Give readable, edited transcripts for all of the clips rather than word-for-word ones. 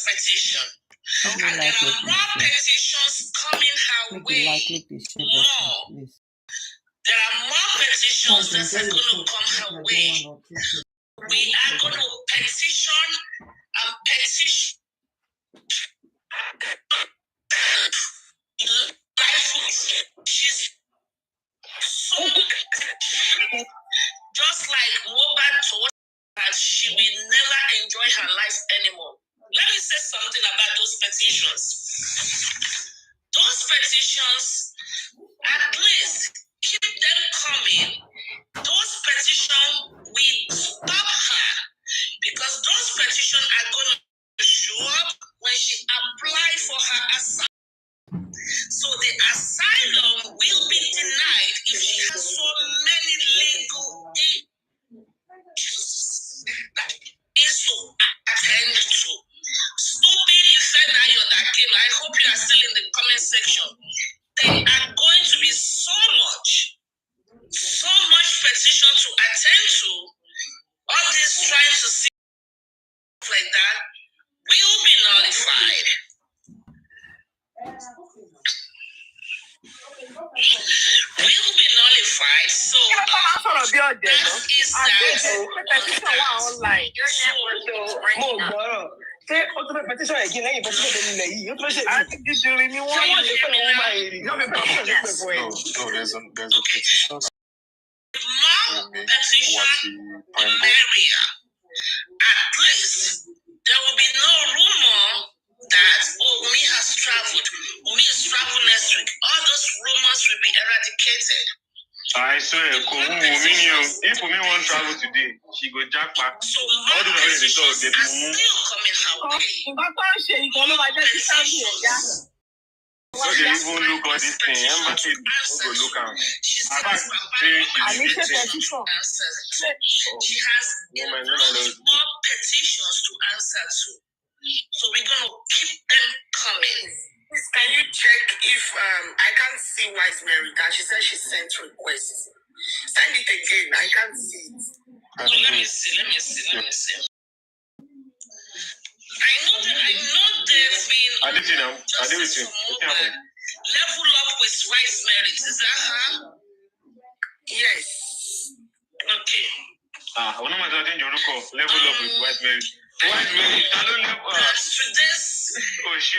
petition. And there are more petitions coming her way. More. There are more petitions that are going to come her way. We are going to petition and petition. She's so just like Mobile told that she will never enjoy her life anymore. Let me say something about those petitions. Those petitions, at least keep them coming. Those petitions will stop her because those petitions are going to show up when she applies for her asylum. So the asylum will be denied if she has so many legal issues that is to attend to. Stupid, you said that you're that kid. I hope you are still in the comment section. There are going to be so much petition to attend to. All this trying to see like that will be nullified. Will be nullified. So that is that online. There's a petition. More petition in area. At least there will be no rumor that Umi has traveled. Umi is traveling next week. All those rumors will be eradicated. I swear, if Umi won't travel today, she go jack back. So all the petitions are still coming her way. So they even look all this thing. Embassy go look at. She has a lot more petitions to answer to. So we're going to keep them coming. Can you check if I can't see Wise Mary? She said she sent requests. Send it again. I can't see it. So let me see. I know they've been level up with Wise Mary. Is that her? Yes. Okay. Level up with Wise Mary. Wise Mary, I don't know. Today's what is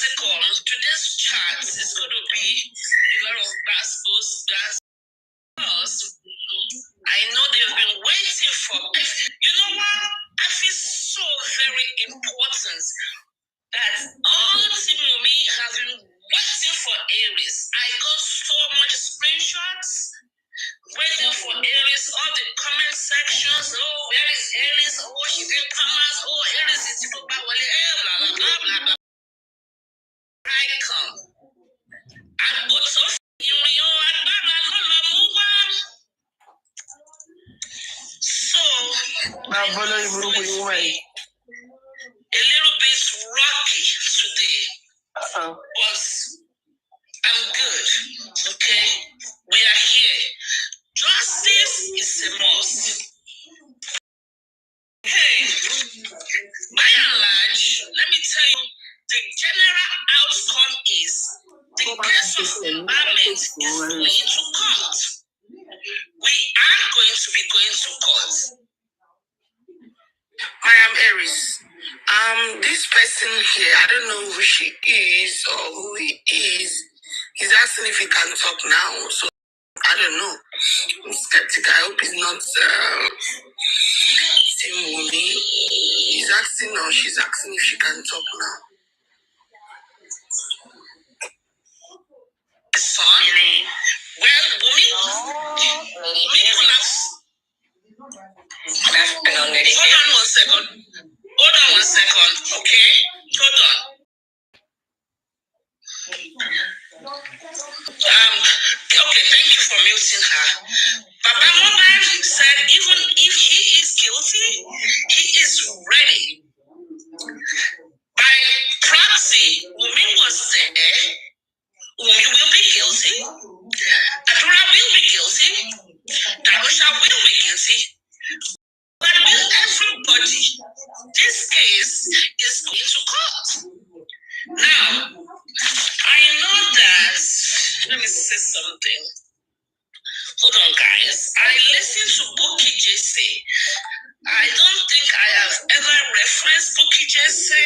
it called? Today's chat is going to be a lot of gas. I know they've been waiting for. You know what? I feel so very important that all Team Umi has been waiting for Aries. I got so much screenshots waiting for Aries. All the comment sections. Oh, where is Aries? Oh, she did Pamas. Oh, Aries is blah blah blah blah blah. I come. I got so. So, a little bit rocky today, but I'm good. Okay, we are here. Justice is a must. Hey, by and large, let me tell you, the general outcome is the case of environment is going to court. We are going to be going to court. I am Aries. This person here, I don't know who she is or who he is. He's asking if he can talk now. So I don't know. I'm skeptical. I hope he's not Team Wumi. He's asking now. She's asking if she can talk now. Son? Well, Wumi collapsed. Hold on one second, okay? Hold on. Okay, thank you for muting her. Papa Mobile said even if he is guilty, he is ready. By proxy, Wumi was there. Wumi will be guilty. Adura will be guilty. Darusha will be guilty. But will everybody, this case is going Jesse. I don't think I have ever referenced Bukky Jesse,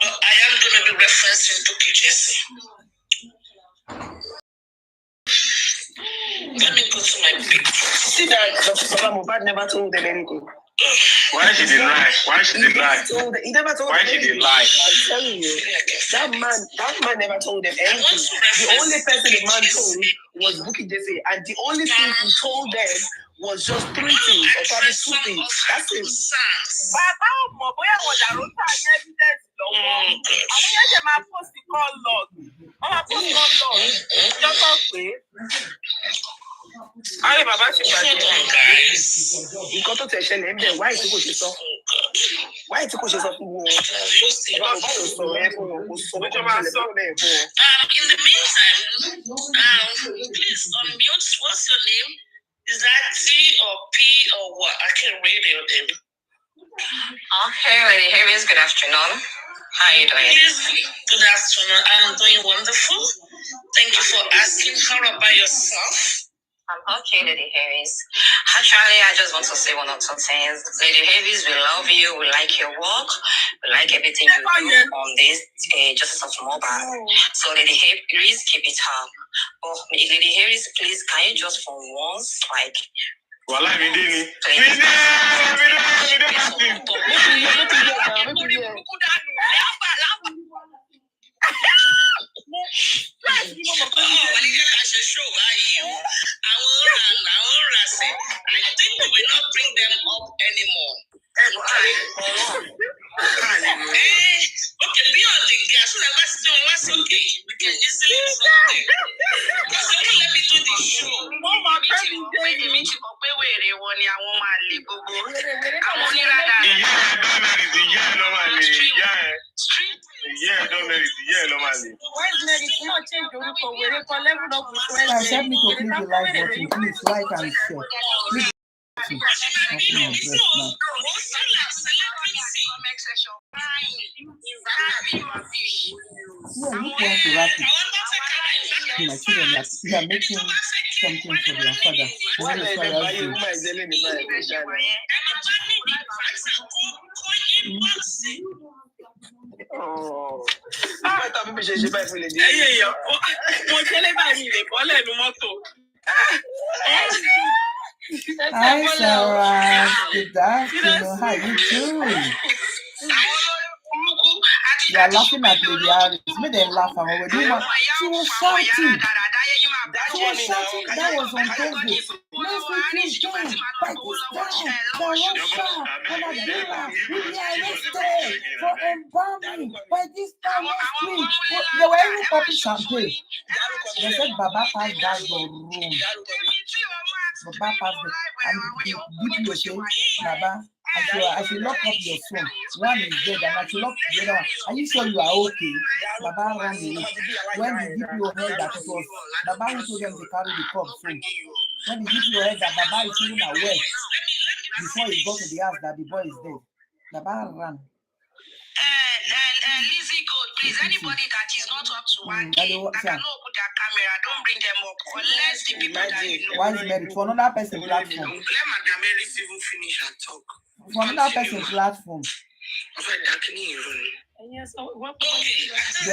but I am going to be referencing Bukky Jesse. Let me go to my picture. See that Baba Mohbad never told them anything. Why she did lie? Why she did lie? He never told Why them she anything. did lie? I'm telling you, that man never told them anything. The only person the man told was Bukky Jesse, and the only thing he told them was just 3 things, or probably 2 things. That's it. Bàbá ọmọ bóyá àwọn dàrúta ní evidence lọ́wọ́. Àwọn yẹn jẹ́ máa post call log. Wọ́n máa post call log. Jọ́tọ̀ pé. Ayé bàbá ti bàjẹ́. Nǹkan tó tẹ̀ ṣẹlẹ̀ ń bẹ̀, wáyé tí kò ṣe sọ. Wáyé tí kò ṣe sọ fún wọn. Bàbá ò sọ ẹ fún wọn, kò sọ ẹ fún wọn. In the meantime, please unmute. What's your name? Is that T or P or what? I can't read your name. Hey, Lady Aries, good afternoon. How are you doing? Please, good afternoon. I'm doing wonderful. Thank you for asking. How about yourself? I'm okay, Lady Aries. Actually, I just want to say 1 or 2 things. Lady Aries, we love you. We like your work. We like everything you do on this Justice of Mobile. So, Lady Aries, keep it up. But Lady Aries, please, can you just for once, like, Wala mi dé ni. I think we will not bring them up anymore. Okay, be on the gas. So that's okay. We can easily drop them. So let me do the show. Guys, help me to click the like button, please. Like and share. Click the button. Yeah, you want to wrap it. My children are making something for their father. When his father's day. Hi, Sarah. Good afternoon. How you doing? You are laughing at Lady Aries. Made them laugh. She was shouting. That was on Thursday. Next week, Tuesday, by this time, the Russia and Abdullah will be arrested for embalming. By this time next week, they were even popping champagne. They said Baba passed that your room. Baba passed it. And the DPO said, Baba, I should lock up your son. One is dead and I should lock the other one. Are you sure you are okay? Baba ran away. When the DPO heard that it was Baba who told them to carry the corpse home. When the DPO heard that Baba is even aware before he got to the house that the boy is dead, Baba ran. Lizzie Gold, please, anybody that is not up to 1K, that cannot put their camera, don't bring them up. Unless the people that you know. Why is married for another person platform? Let Madam Aries even finish her talk. For another person platform. The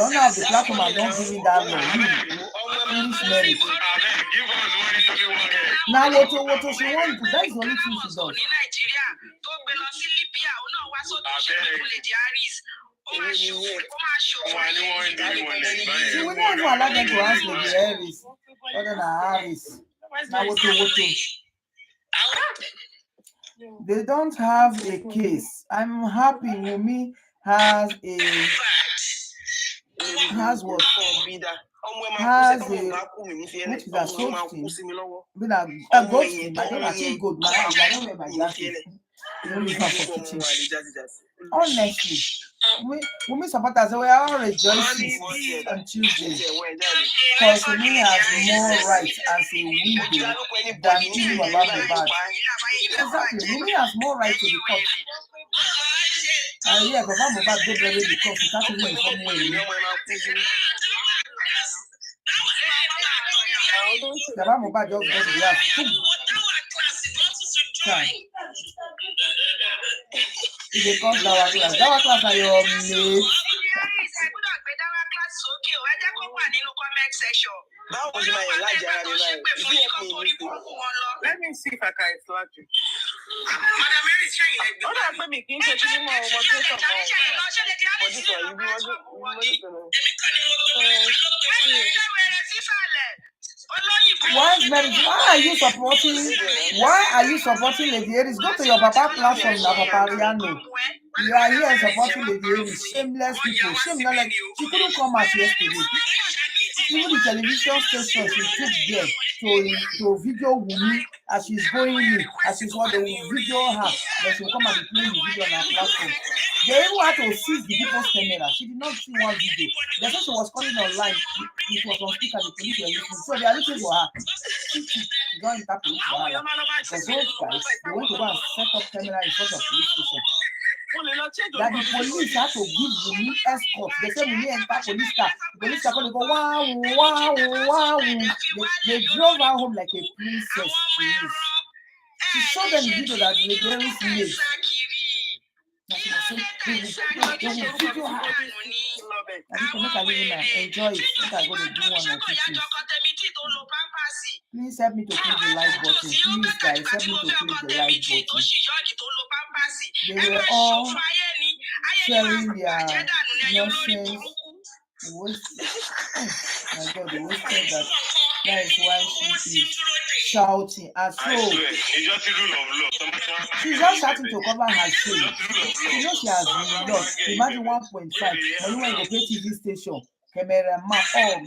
owner of the platform and don't give me that long. Finish marriage. Now what she wants to, that is the only thing she does. She will not even allow them to ask Lady Aries. Other than Aries. Now what. They don't have a case. I'm happy Wumi has what? Has a which is a short thing. Been a good thing. I don't think good. I don't wear my glasses. Honestly, Wumi supporters we are all rejoicing on Tuesday because Wumi has more rights as a widow than even Baba Mohbad. Exactly, Wumi has more rights to the court. And yeah, Baba Mohbad go bury the court. You can't even inform Wumi. Baba Mohbad just go to the house. If they come to our class are your mates. Let me see if I can explain you. Madam Aries, what happened? Me, can you say to me more? What is it? Why are you supporting Lady Aries? Go to your papa platform now, Papa Riano. You are here supporting Lady Aries. Shameless people. Shameless. She couldn't come out yesterday. Even the television station she took there to video Wumi as she's going in, as she's what they will video her, then she will come and be playing the video on her platform. They even had to seize the people's camera. She did not see one video. They said she was calling online. It was on speaker, the police were listening. So they are looking for her. She don't enter police for her. Because those guys, they went to go and set up camera in front of police station. That the police had to give Wumi escort. They said Wumi enter police car. The police car go wow, wow, wow. They drove her home like a princess. She showed them the video that the parents made. They will video her. I think make I really enjoy it. Make I go to do one or two things. Please help me to click the like button. Please, guys, help me to click the like button. They were all sharing their nonsense. Oh my God, they wasted that. That is why she is shouting. And so she's just shouting to cover her shame. You know she has been lost. Imagine 1.5. When you want to pay TV station, cameraman,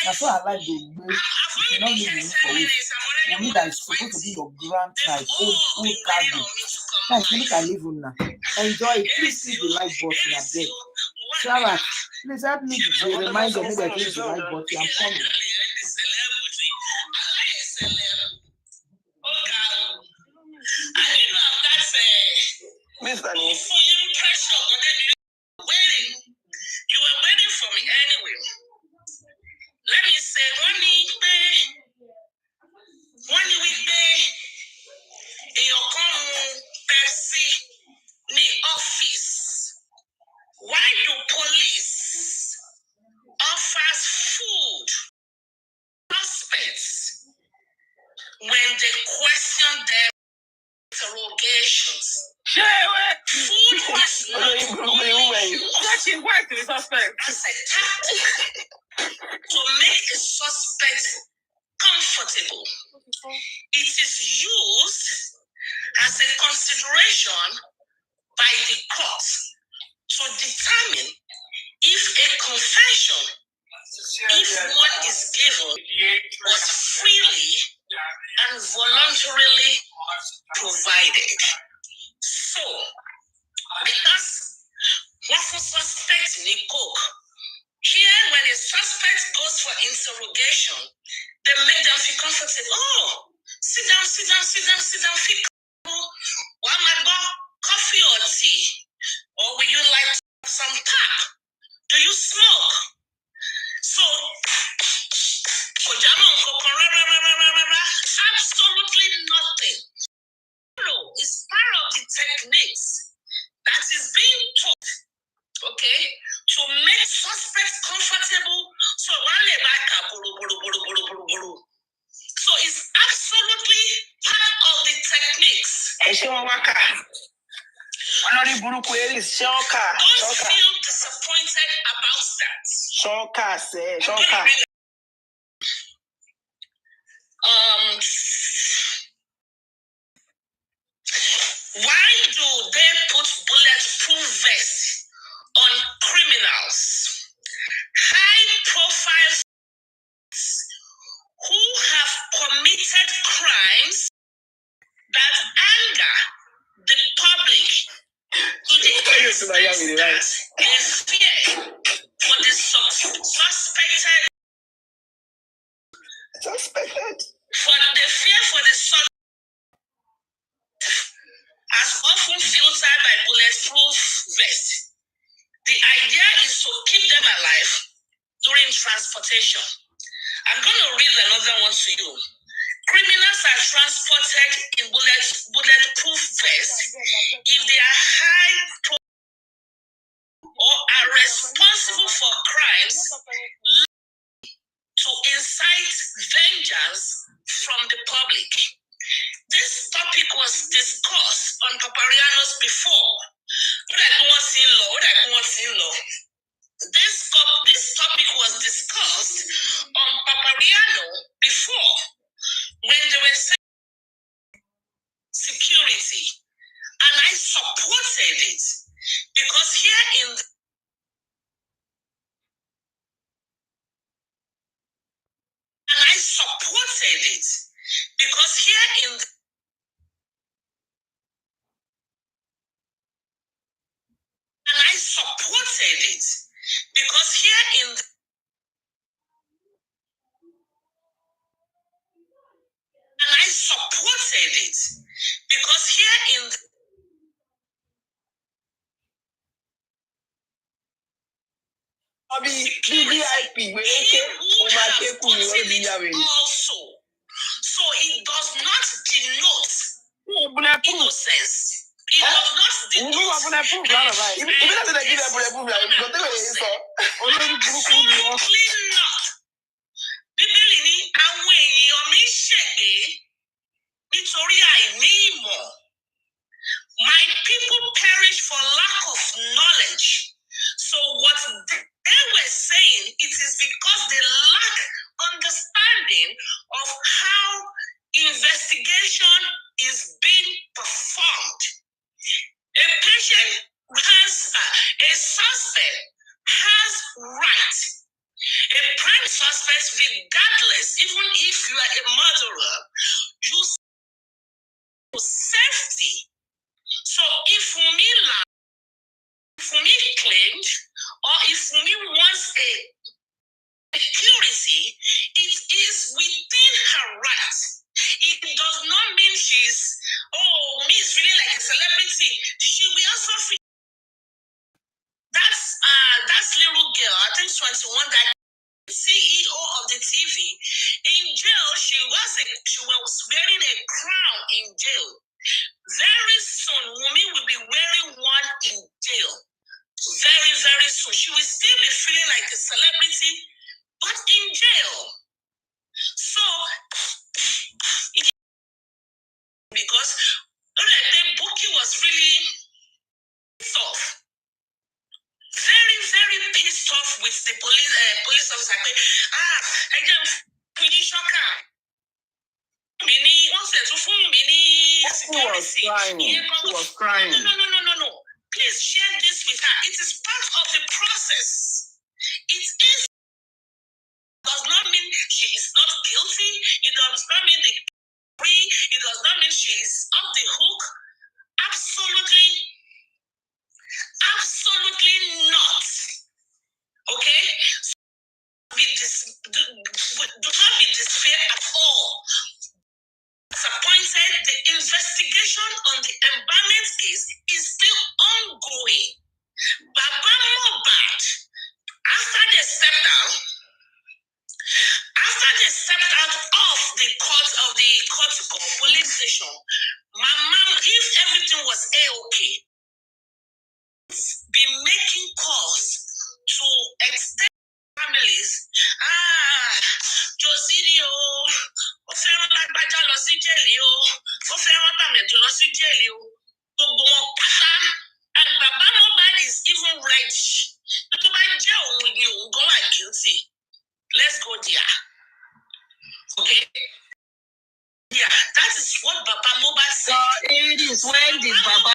that's what I like to do. You should not leave me for it. You need that is supposed to be your grandchild, old cousin. Guys, look at live now. Enjoy it. Please click the like button and beg. Sarah, please help me to remind them maybe I click the like button. I'm coming. Mr. You were waiting for me anyway. Let me say, one weekday, in your common Pepsi ni office. Why do police offers food suspects when they question their interrogations? Food was not as a tactic to make a suspect comfortable. It is used as a consideration by the court to determine if a confession, if one is given, was freely and voluntarily provided. So, because what for suspect in coke, here when a suspect goes for interrogation, they make them feel comfortable. Oh, sit down, feel comfortable. One might go coffee or tea, or will you like some tap? Do you smoke? So, absolutely nothing. No, it's part of the techniques that is being taught, okay, to make suspects comfortable. So, so it's absolutely part of the techniques. Don't feel disappointed about that. Why do they put bulletproof vests on criminals? High profile who have committed crimes that anger the public to the extent that they fear for the suspected. For the fear for the suspect as often filtered by bulletproof vests. The idea is to keep them alive during transportation. I'm going to read another one to you. Criminals are transported in bulletproof vests if they are high or are responsible for crimes to incite vengeance from the public. This topic was discussed on Paparianos before. This topic was discussed on Papariano before when they were saying security, and I supported it because here in the, and I supported it because here in the, and I supported it because here in the, and I supported it because here in the, VIP, also. So it does not denote innocence. It does not denote. Absolutely not. Bíbélì ní àwọn ènìyàn mi ṣègbé nítorí àìní ìmọ̀. My people perish for lack of knowledge. So what they were saying, it is because they lack understanding of how investigation is being performed. A patient has a suspect has right. A prime suspect, regardless, even if you are a murderer, you safety. So if Fumi claimed, or if Fumi wants a security, it is within her right. It does not mean she's, me is feeling like a celebrity. She will also feel that's little girl, I think 21, that CEO of the TV. In jail, she was wearing a crown in jail. Very soon, Wumi will be wearing one in jail. Very, very soon. She will still be feeling like a celebrity, but in jail. So, because the bookie was really pissed off. Very, very pissed off with the police officer. Again, Queenie Shocker. She was crying. No. Please share this with her. It is part of the process. It does not mean she is not guilty. It does not mean the free. It does not mean she is off the hook. Absolutely not. Okay? Do not be despair at all. Disappointed, the investigation on the embalmment case is still ongoing. Baba Mohbad, after they stepped out of the police station, Mama, if everything was A-okay, be making calls to extend families. Josidio, ó fẹ́ràn lágbájá lọ sí jẹ́ẹ̀lì o, ó fẹ́ràn tàmẹ̀dù lọ sí jẹ́ẹ̀lì o, gbogbo wọn pátá. And Baba Mohbad is even ready. Tó bá jẹ́ òun ni òun gan wà guilty. Let's go there. Okay? Yeah, that is what Baba Mohbad said. So, Aries, when did Baba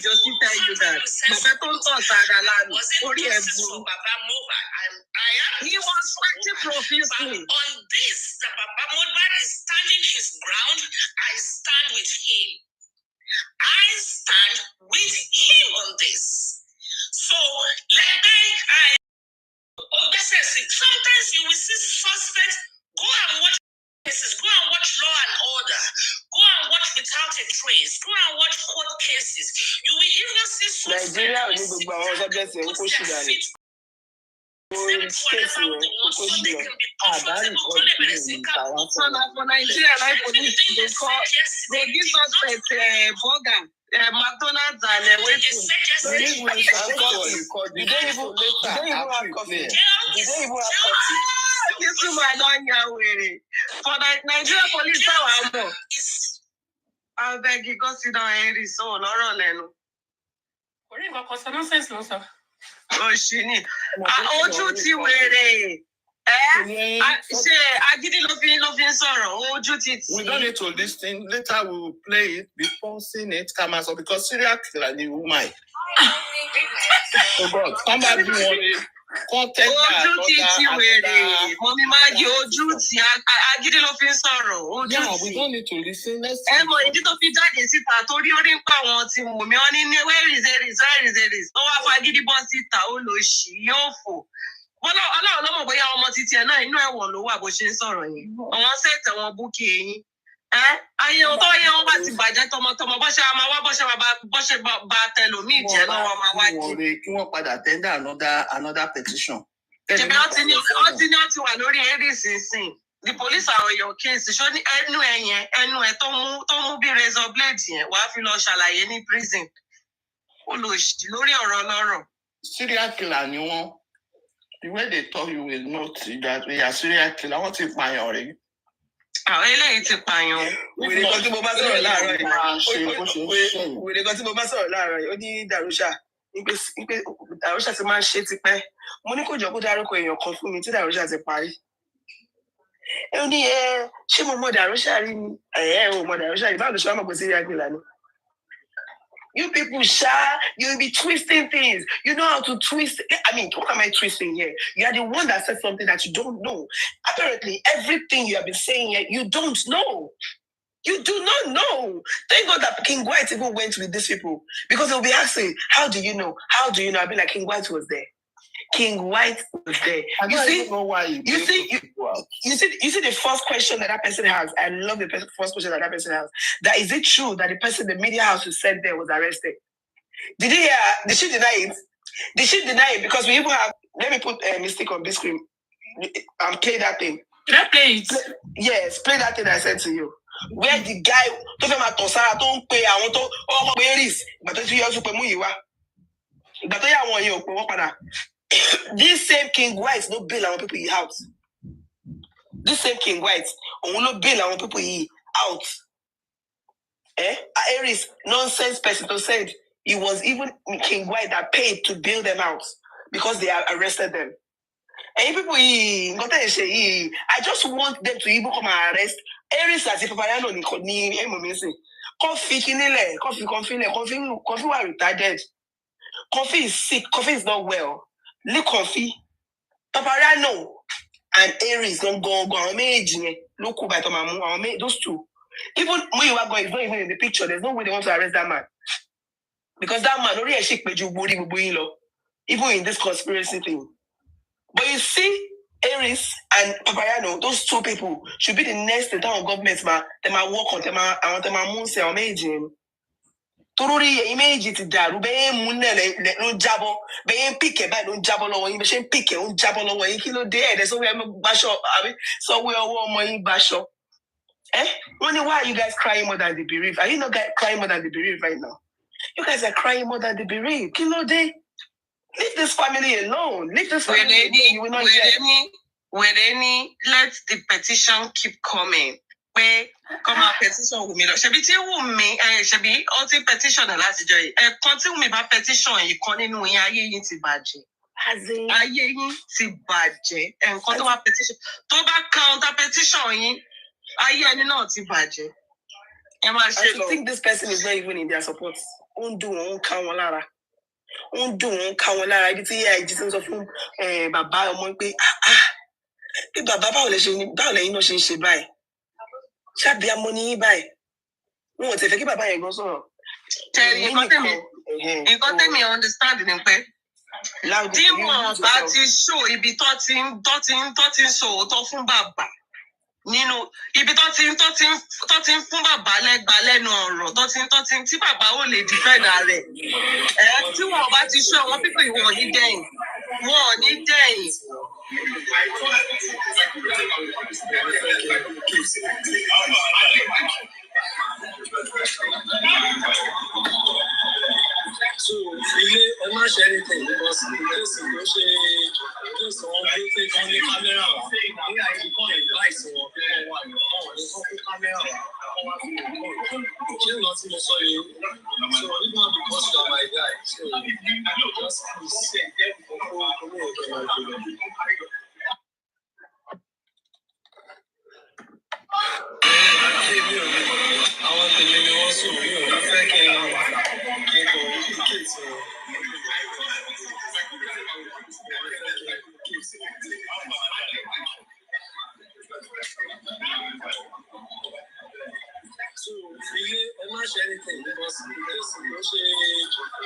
just tell you that? Baba told us that he was fighting profusely. On this, the Baba Mohbad is standing his ground. I stand with him. I stand with him on this. So, sometimes you will see suspects. Go and watch cases. Go and watch Law and Order. Go and watch Without a Trace. Go and watch court cases. You will even see suspects. For Nigeria, like police, they give suspects burger, McDonald's and waiting. For Nigeria police, I beg you, go sit down, Aries. So, Laura Leno. Oh, she need. Ojú ti wèrè. Ṣé agídí ló fi sọ̀rọ̀? Ojú ti tì. We don't need to listen. Later we will play it before seeing it come out because serial killer ni woman. Oh God, somebody want content. Ojú ti wèrè. Mọ̀mí máa di ojú ti agídí ló fi sọ̀rọ̀. Ojú ti. Yeah, we don't need to listen. Let's. Mọ̀ ìdí tó fi jáde síta torí orí ń pa àwọn tí wù mí. Wọ́n ní where is Aries? Ó wá fagídí bọ́ síta, ó lọ ṣì yóò fò. Ọlọ́run ló mọ̀ bóyá ọmọ títí ẹ̀ náà inú ẹ̀wọ̀n ló wà bó ṣe ń sọ̀rọ̀ yẹn. Àwọn sẹ́ẹ̀tì wọn búkì eyín. Ayé wọn tó yẹ wọn bá ti bàjẹ́ tọmọtọmọ bó ṣe máa wá bó ṣe bá tẹlòmíì jẹ́ lọ́wọ́ máa wá jẹ́. Kí wọ́n padà tender another petition. Ṣèbí ọtí ni ó ti wà lórí Aries sísìn. The police are on your case. Ṣó ní ẹnu ẹ̀ tó mú bí razor blade yẹn wàá fi lọ ṣàlàyé ní prison. Ó lọ lórí ọ̀rọ̀ ọlọ́rọ̀. Serial killer ni wọ́n. The way they talk you will not see that we are serial killer. Wọ́n ti pààyàn rẹ̀. Àwọn eléyìí ti pààyàn. Wèrè kan tí mo bá sọ̀rọ̀ láàárọ̀ yìí. Ó ní Darusha. Ipe Darusha ti máa ń ṣe tipẹ́. Mo ní kò jọ kó dárúkọ èèyàn kan fún mi tí Darusha ti parí. Ó ní ṣé mo mọ Darusha rí ni? Ò mọ Darusha rí. Báwo ló ṣe wá mọ̀ pé serial killer ni? You people, you'll be twisting things. You know how to twist. I mean, what am I twisting here? You are the one that said something that you don't know. Apparently, everything you have been saying here, you don't know. You do not know. Thank God that King White even went with these people. Because they'll be asking, how do you know? How do you know? I'll be like, King White was there. King White was there. You see the first question that person has. I love the first question that person has. That is it true that the person, the media house who said there was arrested? Did she deny it? Did she deny it? Because we even have, let me put a mistake on this screen and play that thing. Can I play it? Yes, play that thing I said to you. Where the guy, this same King White no bail our people out. This same King White no bail our people out. Aries nonsense person who said it was even King White that paid to bail them out because they arrested them. And people I just want them to even come and arrest Aries as if Papayano ni Coffee were retarded. Coffee is sick. Coffee is not well. Look, Coffee, Papayano and Aries don't go. Look, those two. Even when you are going, it's not even in the picture. There's no way they want to arrest that man. Because that man already a shake even in this conspiracy thing. But you see, Aries and Papayano, those two people should be the next in town government, man. They might work on them. I want them to amazing. Tururi image it daru be munele no jabo be pick by no jabo lo yin be se pick on jabo lo yin kilo dey there's so we basho abi so we owo mo yin basho. Wonder why are you guys crying more than the bereaved? Are you not guys crying more than the bereaved right now? You guys are crying more than the bereaved. Kilo day. Leave this family alone. Leave this family alone. You will not let the petition keep coming. Come out petition with me. Ṣebí tí Wùmí ṣebí ó ti petition láti jọ yìí. Ẹ̀kan tí Wùmí bá petition yìí kan nínú yín ayé yín ti bàjẹ́. Ayé yín ti bàjẹ́. Ẹ̀kan tó bá petition tó bá counter petition yín ayé ẹni náà ti bàjẹ́. Ẹ máa ṣe lọ. I think this person is not even in their support. Ó ń dùn ó ń ká wọn lára. Ó ń dùn ó ń ká wọn lára. Ibi tí ìyá ìjì ti ń sọ fún bàbá ọmọ pé bí bàbá báwo lẹ́yìn náà ṣe ń ṣe báyìí. Ṣáàbí amóní báyìí wọn ò tẹ̀ fẹ́ kí bàbá yẹn gan sọ̀rọ̀. Nǹkan tẹ́mi understand ni pé tí wọn bá ti show ibi tó ti ń sọ òótọ́ fún bàbá nínú ibi tó ti ń fún bàbá lẹ́nu ọ̀rọ̀ tó ti ń tí bàbá ò lè defend rẹ̀ tí wọn bá ti show àwọn pípọ̀ ìwọ̀n yìí dẹ́yìn Wọ́n ní dẹ̀yìn. So ilé ẹ má ṣe anything because kéèsì ló ṣe kéèsì wọn gbé pé kí wọ́n ní kámẹ́rà wá ní àìsíkọ́ ìbáìsì wọn pé wọ́n wà ní wọn ní kọ́ fún kámẹ́rà wá ṣé ìlọ tí mo sọ yìí so nígbà because you are my guy so just please kókó ìgbẹ́ máa jùlọ. Àwọn tèmi ni wọ́n sùn mí ò ní fẹ́ kí n kò kíkèsì wọn. So ilé ẹ má ṣe anything because kéèsì ló ṣe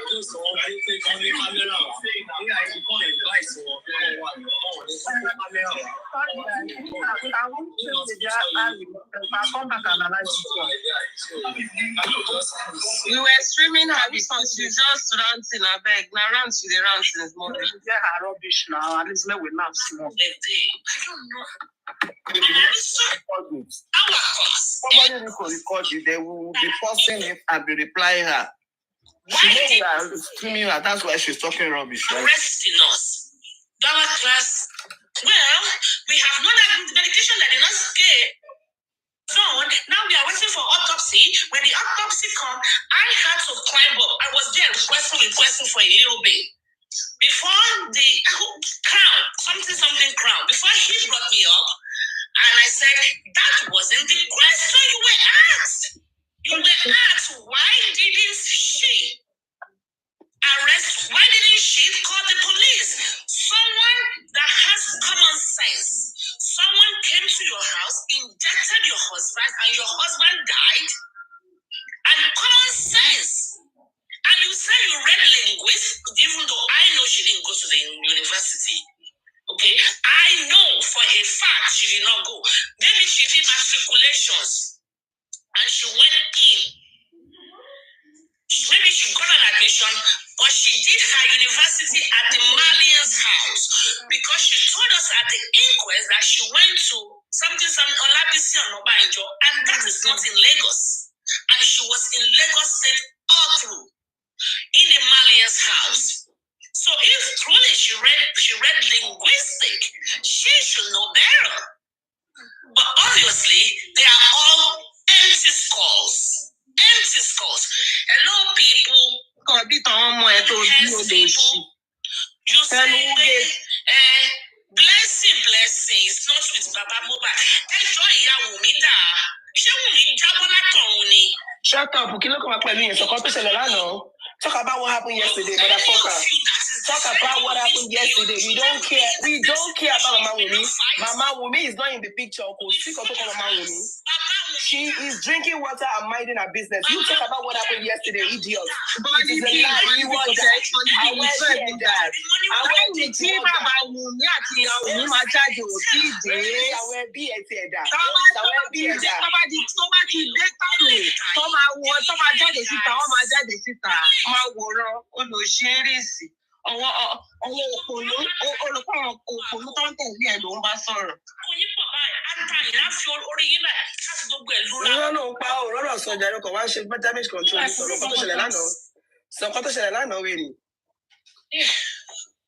kéèsì wọn gbé pé kí wọ́n ní kámẹ́rà wá ní àìsíkọ́ ìbáìsì wọn pé wọ́n wà ní wọn ní kọ́ fún kámẹ́rà wá. We were streaming her because she just ranting abeg. Na rant she dey rant since morning. She get her rubbish now. At least let we laugh small. I don't know. Somebody need to record you. They will be posting it and be replying her. She knows we are streaming her. That's why she's talking rubbish, right? Arresting us. Our class. Well, we have not had the medication that did not scare. So now we are waiting for autopsy. When the autopsy come, I had to climb up. I was there requesting for a little bit. Before the crown, something crown. Before he brought me up, and I said, that wasn't the question you were asked. You were asked, why didn't she arrest? Why didn't she call the police? Someone that has common sense. Someone came to your house, injected your husband, and your husband died. And common sense. And you say you read linguistics, even though I know she didn't go to the university. Okay? I know for a fact she did not go. Maybe she did matriculations. And she went in. Maybe she got an admission, but she did her university at the Malian's house because she told us at the inquest that she went to something Olabisi Onobanjo, and that is not in Lagos. And she was in Lagos State all through in the Malian's house. So if truly she read linguistics, she should know better. But obviously, they are all empty skulls. Empty skulls. Hello, people. You say blessing is not with Baba Moba. Enjoy your Wumida. Shut up. Kí ló kàn wá pẹ̀lú yẹn? Sọ̀kan tó ṣẹlẹ̀ lánàá. Talk about what happened yesterday, motherfucker. Talk about what happened yesterday. We don't care. We don't care about Mama Wumi. Mama Wumi is not in the picture. Mama Wumi. She is drinking water and minding her business. You talk about what happened yesterday, idiot. It is a lie. You want that. I will say that. I will be here. I will be máa wòran olùṣírìsì ọwọ́ òpònú olùkọ́ òpònú tó ń tẹ̀lé ẹ̀ ló ń bá sọ̀rọ̀. No, pa òróró sọjà ló kàn wá ṣe damage control sọ̀rọ̀ kó tó ṣẹlẹ̀ lánàá. Sọ̀kọ́ tó ṣẹlẹ̀ lánàá wèrè.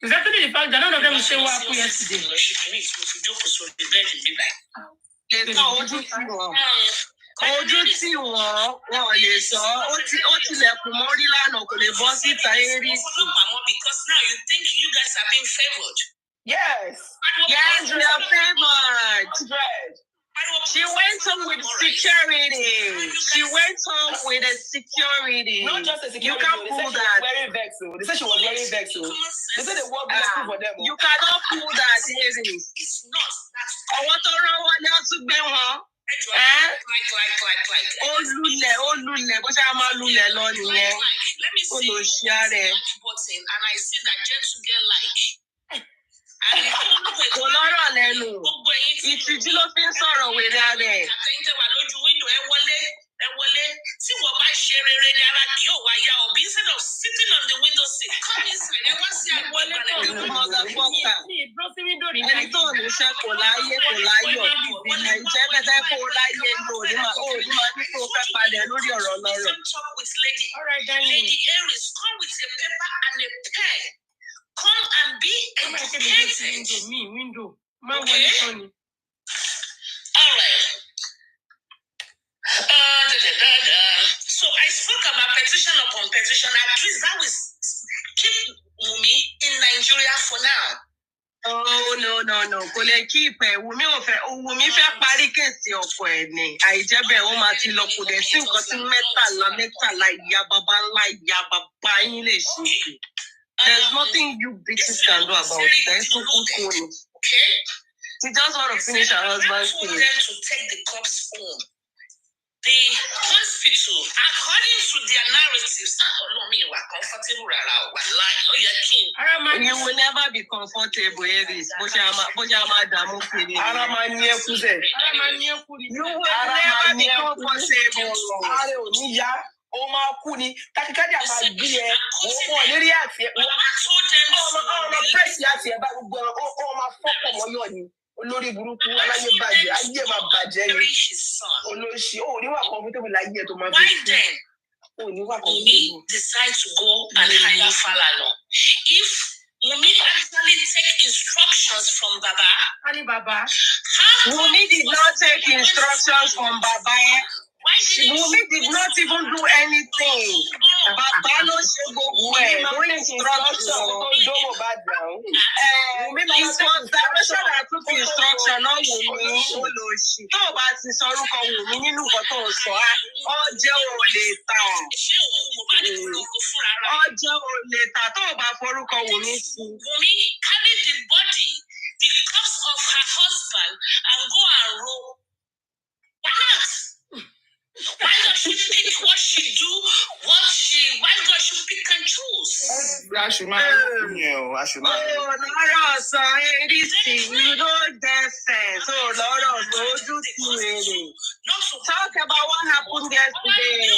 Exactly the fact that none of them say what happened yesterday. Ojú tí wọ́n ò lè sọ ó tilẹ̀kùn mọ́rí lánàá kò lè bọ́ síta Aries. Because now you think you guys are being favored. Yes. Yes, we are favored. She went home with security. She went home with a security. Not just a security. You can't pull that. Wearing vex. They said she was wearing vex. They said they wore vex for them. You cannot pull that, Aries. It's not. Ọwọ́ tó rán wọn ni wọ́n tún gbé wọn. Ó lulẹ̀ bó ṣe máa lulẹ̀ lọ nìyẹn. Ó lọ ṣí ara ẹ̀. And I see that gentle girl like. Kò lọ́rọ̀ lẹ́nu. Ìtìjú ló fi ń sọ̀rọ̀ wèrè ara ẹ̀. Àtẹ̀yìntẹ̀wà lójú wíńdò ẹ wọlé. Tí wọ́n bá ṣe rere ni ara kì yóò wá yá ọ. Instead of sitting on the window seat, come inside. Ẹ wá sí àwọn ìgbàlẹ̀. bọ́kà. Ẹni tó ní iṣẹ́ kò láyé kò láyọ̀. Àìjẹ́ bẹ́tẹ́ kó láyé lò ní máa ní kó fẹ́ palẹ̀ lórí ọ̀rọ̀ lọ́rọ̀. Lady Aries, come with a paper and a pen. Come and be educated. Okay? All right. So I spoke about petition upon petition. At least that will keep Wumi in Nigeria for now. Oh, no. Kò lè keep ẹ̀. Wumi fẹ́ parí kéèsì ọkọ ẹ̀ ni. Àìjẹ́ bẹ́ẹ̀ wọ́n máa ti lọ kò dẹ̀ sí nǹkan tí mẹ́tàlá ìyá bàbá ńlá ìyá bàbá yín lè ṣe. There's nothing you bitches can do about it. There's no good one. Okay? She just want to finish her husband's thing. thing. Them to take the cops home. The hospital, according to their narratives, you will never be comfortable, Aries. You will never be comfortable. Ó máa kú ni takikadi àmà gbé ẹ ọmọ lérí àti ẹ ọmọ pẹ́sì àti ẹ bá gbogbo ọ máa fọ́pọ̀ mọ́yọ̀ ni olórí burúkú aláyé bàjẹ́ ayé máa bàjẹ́ ni olóṣì ó níwà comfortable láyé ẹ tó máa fi kú ó níwà comfortable. Decide to go and hire Finaly. If Wumi actually take instructions from Baba. Wumi did not take instructions from Baba. Wumi did not even do anything. Baba no ṣe gbogbo ẹ̀ no instruction. It was direction that took instruction náà Wumi olóṣì. Tó o bá ti sọ orúkọ Wumi nínú nǹkan tó o sọ á, ọjọ́ ò lè tàn. Ọjọ́ ò lè tàn tó o bá forúkọ Wumi sí. Wumi carry the body, the corpse of her husband and go and roll. Why does she pick what she do? Why does she pick and choose? Oh, you don't get sense. Oh, Lord, talk about what happened yesterday.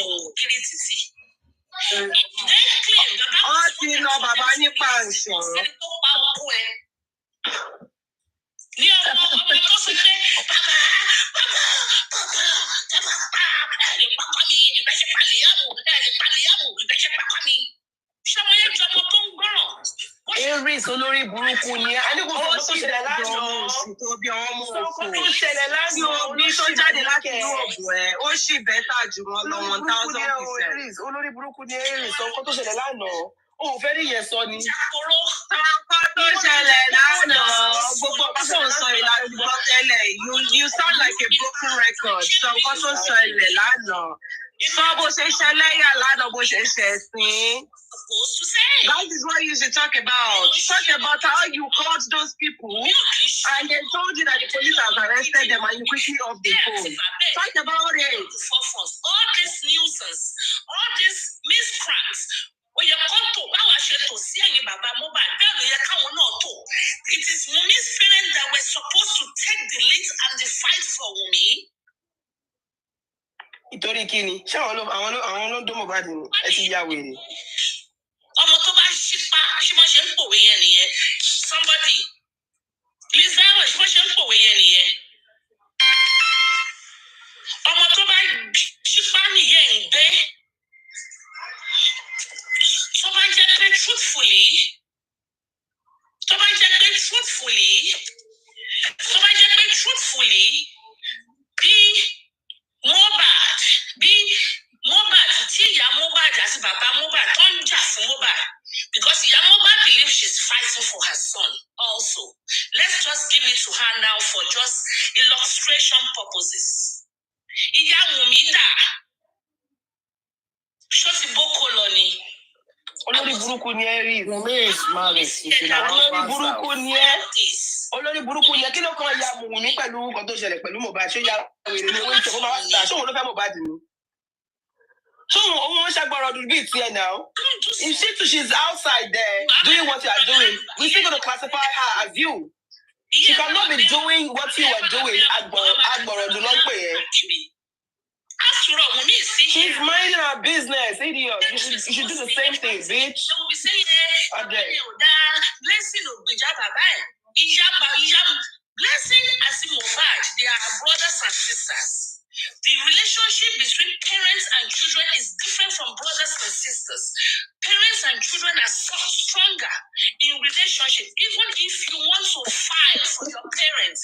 Aries olórí burúkú ni a ní kò tó ṣẹlẹ̀ lánàá tó bí ọmọ òfò bí tó jáde láti inú ọ̀bùn ẹ̀ ó sì bẹ́tà jù wọn lọ 1000%. olórí burúkú ni Aries sọ nǹkan tó ṣẹlẹ̀ lánàá ó fẹ́ rí yẹn sọ ni. nǹkan tó ṣẹlẹ̀ lánàá gbogbo nǹkan tó ń sọ ìlànà gbọ́ tẹ́lẹ̀ you sound like a broken record sọ nǹkan tó ṣẹlẹ̀ lánàá sọ bó ṣe ṣẹlẹ̀ yà lánàá bó ṣe ṣẹ̀sìn. That is what you should talk about. Talk about how you caught those people and they told you that the police has arrested them and you quickly off the phone. Talk about it. All this nuisance, all these miscreants. It is Wumi's parents that were supposed to take the lead and the fight for Wumi. Ìtorí kí ni? Ṣé àwọn ló dó Mohbad ni? Ẹ ti ya wèrè. Ọmọ tó bá ṣípa ṣé wọ́n ṣe ń pòwe yẹn nìyẹn. Somebody, please ṣé wọ́n ṣe ń pòwe yẹn nìyẹn. Ọmọ tó bá ṣípa nìyẹn ń gbé. Tó bá jẹ́ pé truthfully, tí ìyá Mohbad àti bàbá Mohbad tó ń jà fún Mohbad, because ìyá Mohbad believes she's fighting for her son also. Let's just give it to her now for just illustration purposes. Ìyá Wùmí dà, ṣó ti bókó lọ ni. Olórí burúkú ni Aries. Olórí burúkú ni ẹ kí ló kàn ya Wùmí pẹ̀lú nǹkan tó ṣẹlẹ̀ pẹ̀lú Mohbad ṣé ya wèrè ni wọ́n ń ṣe máa ta ṣé òun ló fẹ́ Mohbad ni. So òun ṣàgbọ́rọ̀ ọdún bíi tiẹ̀ now. If she's outside there doing what you are doing, we still gonna classify her as you. She cannot be doing what you are doing. Agbọ̀rọ̀ ọdún ló ń pè é. She's minding her business, idiot. You should do the same thing, bitch. They will be saying, let's Blessing Blessing as Mohbad, they are brothers and sisters. The relationship between parents and children is different from brothers and sisters. Parents and children are stronger in relationship. Even if you want to fight for your parents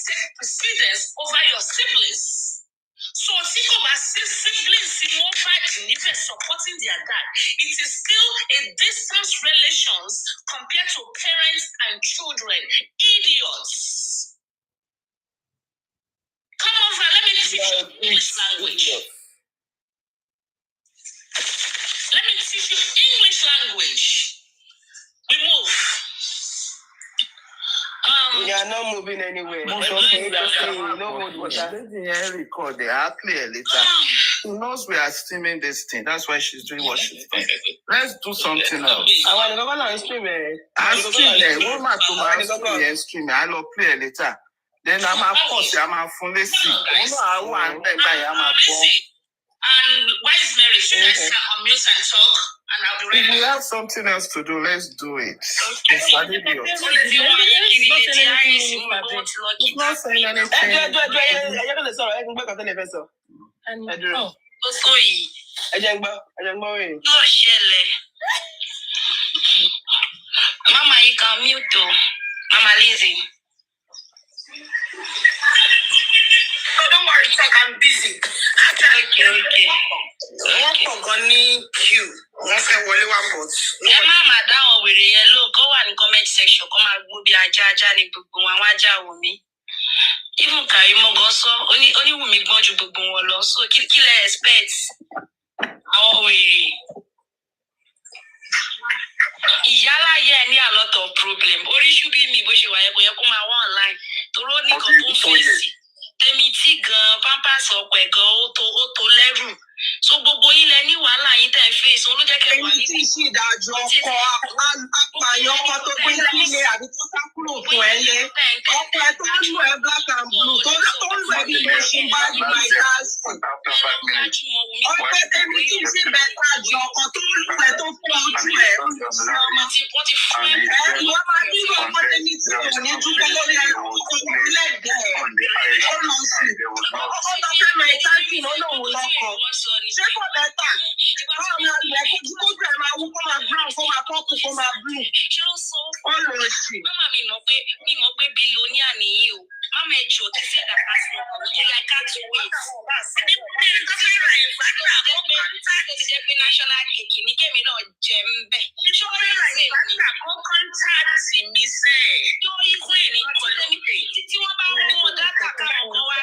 take precedence over your siblings. So siblings supporting their dad. It is still a distance relations compared to parents and children. Idiots. Come over, let me teach you English language. Let me teach you English language. We move. We are not moving anywhere. No more water. Record. They are clear later. She knows we are streaming this thing. That's why she's doing what she's doing. Let's do something else. I want to stream it. I'm streaming. I'll play later. Then I'm a pause. I'm a phone. Let's see. And why is Mary? Should I sit on mute and talk? And I'll be ready. If we have something else to do, let's do it. It's not saying anything. Mama, you can mute though. Mama Lizzie. Oh, don't worry, talk. I'm busy. Okay. What for Gunny Q? What's the Wally one bot? Mama, that one with yellow. Go and comment section. Come and go be a jaja ni bubu waja wumi. Even Karimo Goso, only wumi bonju bubu wolo. So kill expect. Oh we. Yala ní a lot of problem. Orí ṣubí mi bó ṣe wà yẹ kó yẹ kó máa wá online. Toró ní kan tó fèsì. Tèmi tí gan pampers ọkọ̀ ẹ̀ gan ó tó lẹ́rù. So gbogbo yín lẹ ní wàhálà yín tẹ̀ fèsì. Olú jẹ́ kẹ́ wà ní. Èyí tí ìṣí ìdájọ́ ọkọ̀ apààyàn ọkọ̀ tó gbé sílé àbí tó sá kúrò fún ẹ lé. Ọkọ̀ ẹ tó ń lù ẹ black and blue tó ń lù ẹ bí mo ṣe bá ní my gas. Ọkọ̀ tèmi tí ìṣí bẹ́tà jọ ọkọ̀ tó ń lù ẹ tó fún ojú ẹ. Wọ́n máa ní ọkọ̀ tèmi tí ò ní dúpẹ́ lórí ẹ̀rọ lẹ́gbẹ̀ẹ́. Ó lọ sí. Ó lọ fẹ́ my gas ó lòun lọ́kọ̀. Ṣé kò bẹ́tà? Báwo ni ọ̀lẹ́ kí kójú ẹ̀ máa wú kó máa brown kó máa pọ́pù kó máa blue? Ó lọ sí. Mama mi mọ̀ pé billionia nìyí o. Mama ẹjọ́ ti ṣe ẹ̀dá pàṣẹ ọ̀hún. I can't wait. Ó ti jẹ́ pé national cake ní kémi náà jẹ ń bẹ̀. Kọ́ńtàtì mi sẹ́. Tí wọ́n bá wọ́n mọ̀ dáta káwọn kan wá.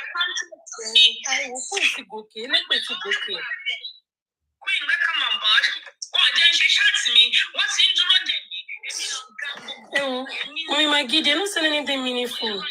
Queen, welcome on board. Wọ́n jẹ́ ń ṣe ṣáàtì mi, wọ́n ti ń dúró dè mí. Mommy, my kid, you're not saying anything meaningful.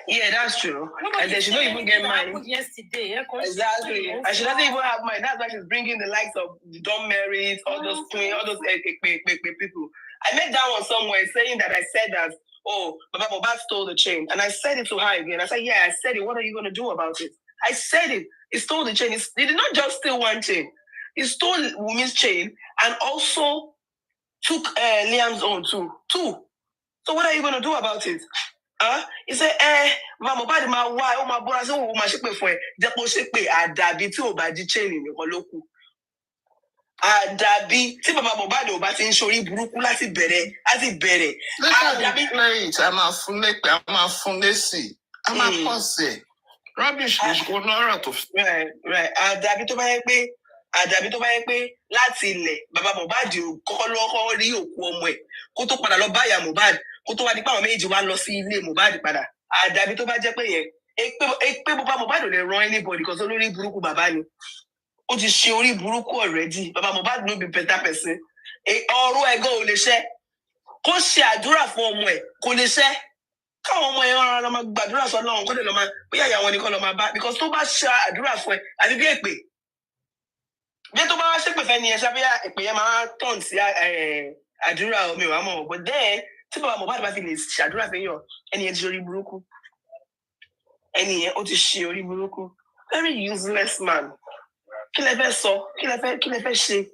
Yeah, that's true. And then she don't even get mine. Yesterday, exactly. And she doesn't even have mine. That's why she's bringing the likes of Don Marys, all those twins, all those people. I met that one somewhere saying that I said that, oh, Baba Boba stole the chain. And I said it to her again. I said, yeah, I said it. What are you going to do about it? I said it. He stole the chain. He did not just steal one chain. He stole Wumi's chain and also took Liam's own too. Two. So what are you going to do about it? He said, Mama, body my wife, oh my brother, oh my ship for it. Deposit pay a dabi to by the chain in your local. Dabi, see Mama Bobado, but in Shori Bruku, as it bere. I'm a funesi. I'm a fussy. Rubbish is going out of. Right. Dabi to my pay. Àdàbí tó bá yẹ pé láti ilẹ̀ bàbá Mohbad kọ́kọ́ lọ́kọ́ rí òkú ọmọ ẹ̀ kó tó padà lọ báyà Mohbad kó tó wá di pé àwọn méjì wá lọ sí ilé Mohbad padà. Àdàbí tó bá jẹ́ pé yẹn pé bàbá Mohbad ò lè ran anybody because olórí burúkú bàbá ni. Ó ti ṣe orí burúkú already. Bàbá Mohbad no be better person. Ọ̀rọ̀ ẹ̀gọ́ ò lè ṣẹ́. Kó ṣe àdúrà fún ọmọ ẹ̀ kò lè ṣẹ́. Káwọn ọmọ ẹ̀ wọn lọ máa gbàdúrà sọ́lọ́run kó lè lọ máa bóyá ìyàwó ni kó lọ máa bá because tó bá ṣe àdúrà fún ẹ àbí bí èpè. Bí tó bá wá ṣépè fẹ́ ni ẹ ṣábíyá èpè yẹn máa tọ̀n sí àdúrà omi ìwà mọ̀ but then tí bàbá Mohbad bá fi lè ṣàdúrà fẹ́ yàn ẹni yẹn ti ṣe orí burúkú ẹni yẹn ó ti ṣe orí burúkú very useless man kí lẹ fẹ́ sọ kí lẹ fẹ́ ṣe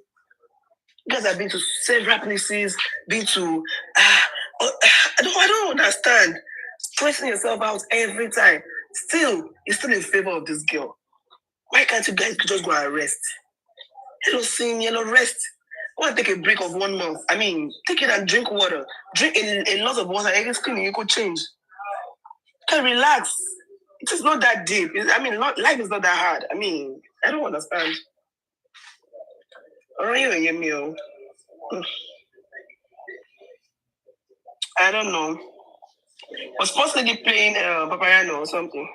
You guys have been to several places, been to I don't understand. Stressing yourself out every time. Still, you're still in favor of this girl. Why can't you guys just go and rest? Hello, sing, rest. Go and take a break of 1 month. I mean, take it and drink water. Drink a lot of water. Every skin you could change. You can relax. It is not that deep. Life is not that hard. I mean, I don't understand. I don't know. Was supposed to be playing Papayano or something.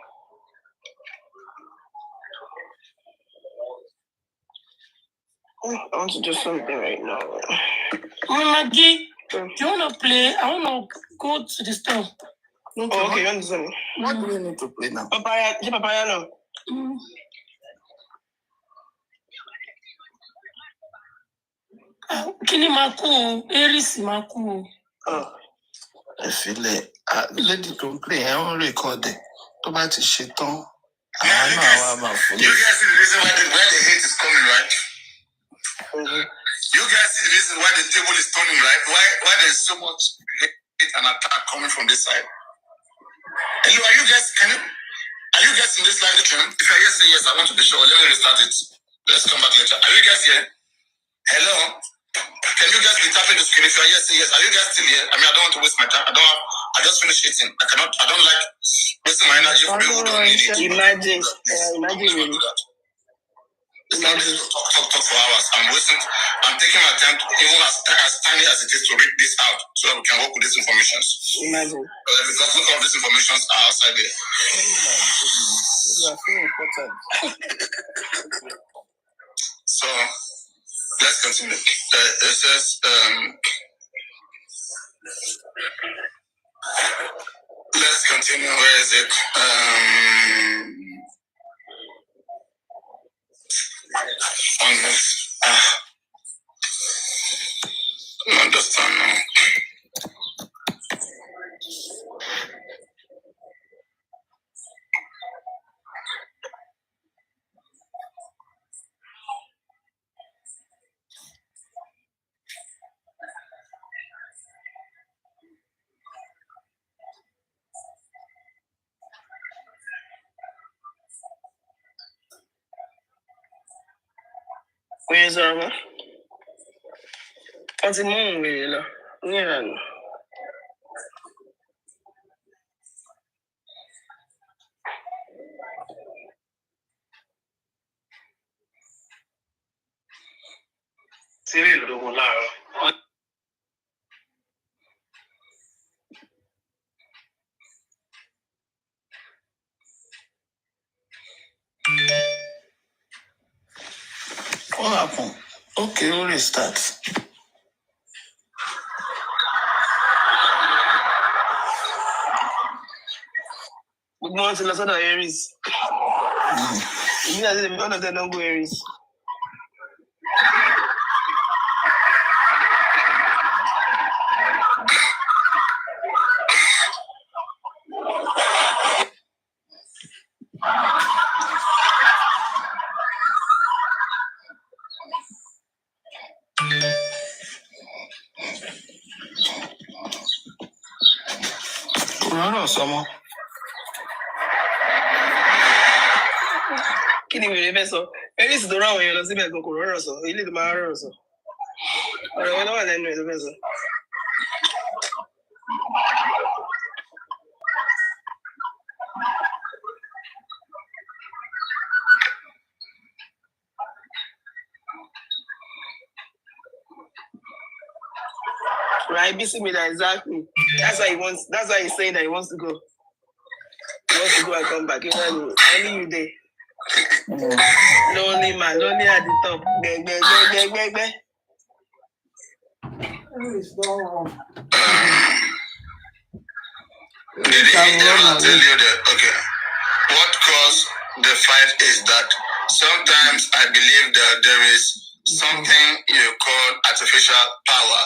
I want to do something right now. Maggie, do you want to play? I want to go to the store. Okay, you understand? What do we need to play now? Papayano. Kini Maku, Aries Maku. I feel like lady to play. I won't record it. To buy the shit on. You guys see the reason why the hate is coming, right? Mm-hmm. You guys see the reason why the table is turning, right? Why there's so much hate and attack coming from this side? Hello, are you guys in this live stream? If I say yes, I want to be sure. Let me restart it. Let's come back later. Are you guys here? Hello? Can you guys be tapping the screen? If I say yes, are you guys still here? I mean, I don't want to waste my time. I just finished eating. I don't like wasting my energy for people who don't need it. Imagine. It's not just talk for hours. I'm taking my time, even as tiny as it is, to read this out so that we can work with these information. Imagine. Because look all these information are outside there. You are so important. So let's continue. It says let's continue. Where is it? On this. I don't understand now. Where is Arma? What's the moon? Yeah. What happened? Okay, we'll restart. Good morning to Lasada Aries. You guys are one of them don't go Aries. Someone. Kini we be so. Aries do round you see me go roro so. Ile do ma roro so. Ora wala wala no be so. Right, busy me that exactly. That's why he's saying that he wants to go. He wants to go and come back. Only you there. Lonely man, lonely at the top. Beg. I'll tell you that, okay. What caused the fight is that sometimes I believe that there is something you call artificial power.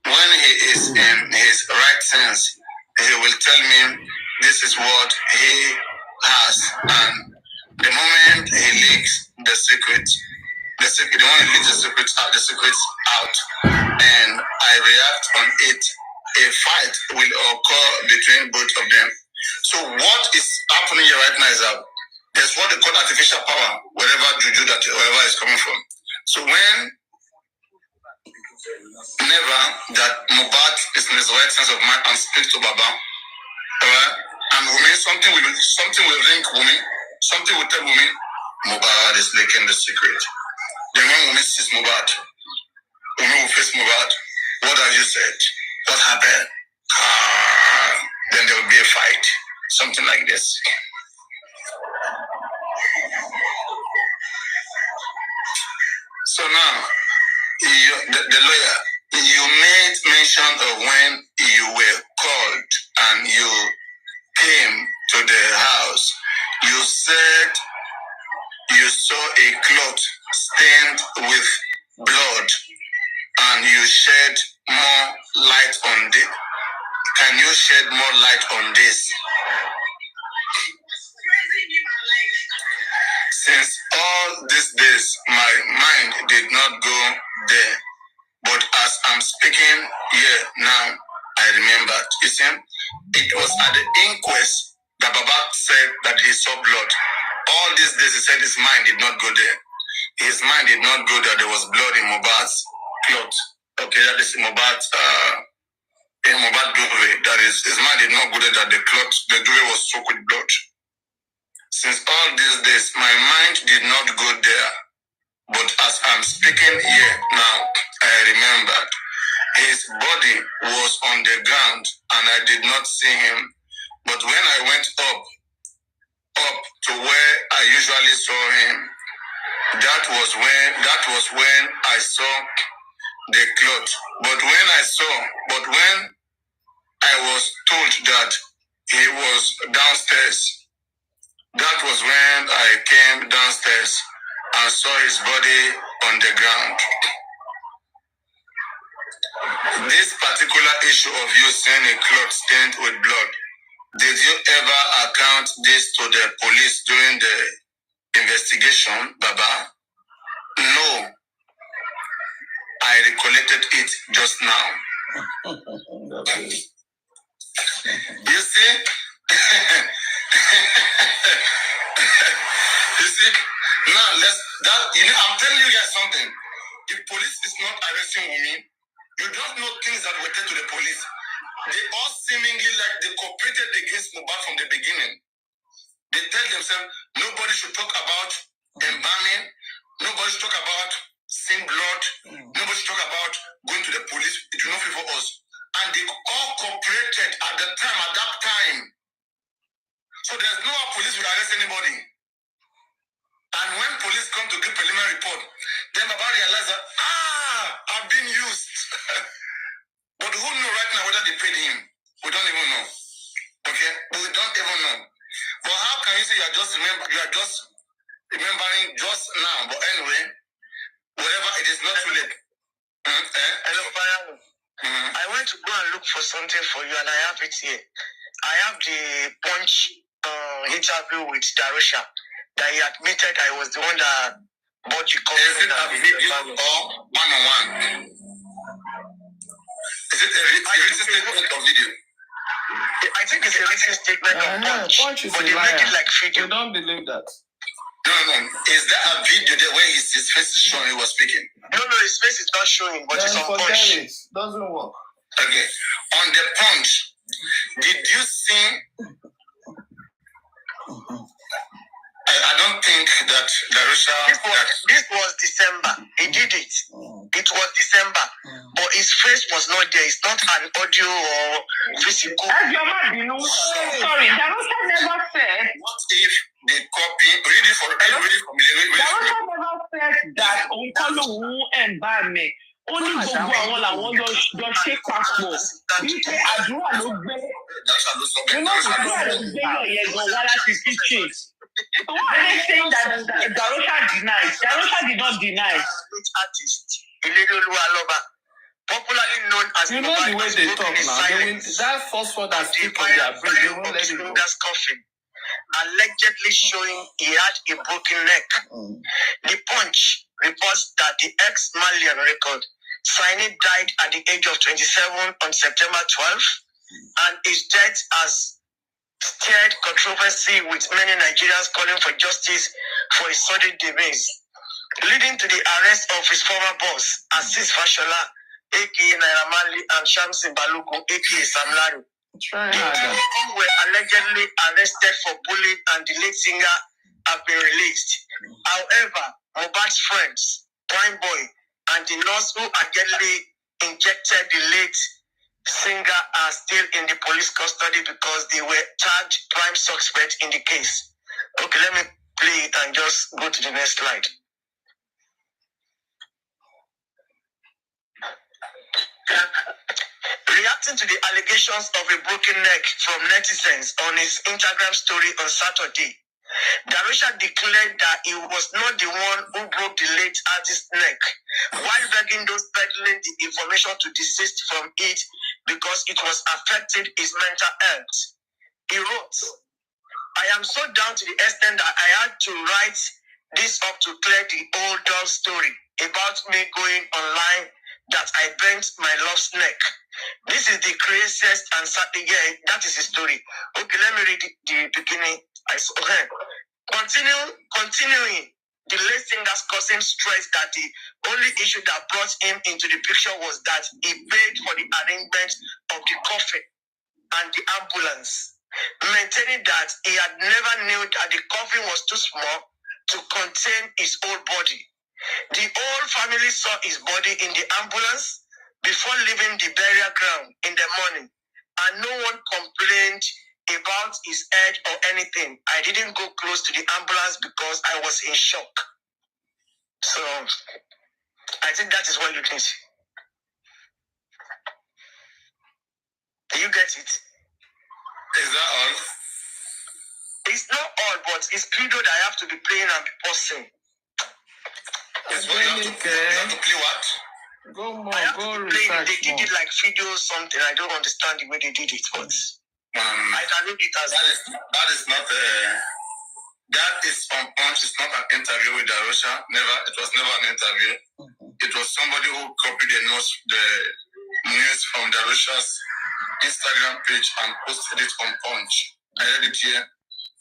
When he is in his right sense, he will tell me this is what he has. And the moment he leaks the secret, the secret. They want to leak the secrets out, and I react on it. A fight will occur between both of them. So what is happening here right now is that there's what they call artificial power, wherever juju that wherever is coming from. So when never that Mubat is in his right sense of mind and speaks to Baba, and women, something will link women, something will tell women, Mubat is leaking the secret. Then when women sees Mubat, women will face Mubat. What have you said? What happened? Then there will be a fight. Something like this. So now, the lawyer, you made mention of when you were called and you came to the house. You said you saw a cloth stained with blood and you shed more light on this. Can you shed more light on this? Since all these days, my mind did not go there. But as I'm speaking here now, I remembered. You see, it was at the inquest that Baba said that he saw blood. All these days, he said his mind did not go there. His mind did not go there. There was blood in Mubat's cloth. Okay, that is Mubat's in Mubat duvet. That is, his mind did not go there. That the duvet was soaked with blood. Since all these days, my mind did not go there. But as I'm speaking here now, I remembered his body was on the ground and I did not see him. But when I went up to where I usually saw him, that was when I saw the cloth. But when I was told that he was downstairs, that was when I came downstairs and saw his body on the ground. This particular issue of you seeing a cloth stained with blood, did you ever account this to the police during the investigation, Baba? No. I recollected it just now. You see? You see? Now I'm telling you guys something. The police is not arresting women. You don't know things that were told to the police. They all seemingly like they cooperated against Mubat from the beginning. They tell themselves nobody should talk about embalming, nobody should talk about seeing blood, nobody should talk about going to the police. It will not favor us. And they all cooperated at that time. So there's no way police will arrest anybody. And when police come to give preliminary report, then Baba realized that, I've been used. But who know right now whether they paid him? We don't even know. Okay? We don't even know. But how can you say you are just remembering just now? But anyway, whatever it is, not too late. Hello, Finaly. I went to go and look for something for you, and I have it here. I have the Punch interview with Darusha that he admitted I was the one that bought the company. Is it a video or one-on-one? Is it a written statement or video? I think it's a written statement of Punch, but they make it like video. You don't believe that? No. Is there a video there where his face is showing he was speaking? No, his face is not showing, but it's on Punch. It doesn't work. Okay. On the Punch, did you see? I don't think that Darusha. This was December. He did it. It was December, but his face was not there. It's not an audio or physical. Sorry, Darusha never said. What if the copy? Read it for me. Darusha never said that Onkolo and Bame. Only gbogbo àwọn làwọn jọ ṣe papọ̀. Wípé àdúrà ló gbé. Àdúrà ló gbé yẹn gan wá láti kitchen. So why are they saying that Darusha denied? Darusha did not deny. Artist, Ilerioluwa Aloba, popularly known as you know the way they talk now. That first word that speak on their brain, they won't let it go. Coffin, allegedly showing he had a broken neck. The Punch reports that the ex-Malian record Finaly died at the age of 27 on September 12th, and his death has stirred controversy with many Nigerians calling for justice for his sudden demise, leading to the arrest of his former boss, Aziz Fashola, aka Naira Marley, and Shamsi Balogun, aka Sam Larry. Who were allegedly arrested for bullying, and the late singer have been released. However, Mohbad's friends, Prime Boy, and the nurse who allegedly injected the late singer are still in the police custody because they were charged prime suspects in the case. Okay, let me play it and just go to the next slide. Reacting to the allegations of a broken neck from netizens on his Instagram story on Saturday, Darusha declared that he was not the one who broke the late artist's neck, while begging those peddling the information to desist from it because it was affecting his mental health. He wrote, "I am so down to the extent that I had to write this up to clear the old dog story about me going online that I bent my love's neck. This is the craziest and sad." Yeah, that is his story. Okay, let me read the beginning. I saw her. Continuing, the late singer's cousin stressed that the only issue that brought him into the picture was that he paid for the arrangement of the coffin and the ambulance, maintaining that he had never knew that the coffin was too small to contain his whole body. The whole family saw his body in the ambulance before leaving the burial ground in the morning, and no one complained about his head or anything. I didn't go close to the ambulance because I was in shock. So, I think that is what you need. Do you get it? Is that all? It's not all, but it's period I have to be playing and be pausing. It's what you have to play what? Go more, go research. They did it like video or something. I don't understand the way they did it, but I can read it as that is not that is on punch. It's not an interview with Darusha. Never. It was never an interview. It was somebody who copied the news from Darusha's Instagram page and posted it on Punch. I read it here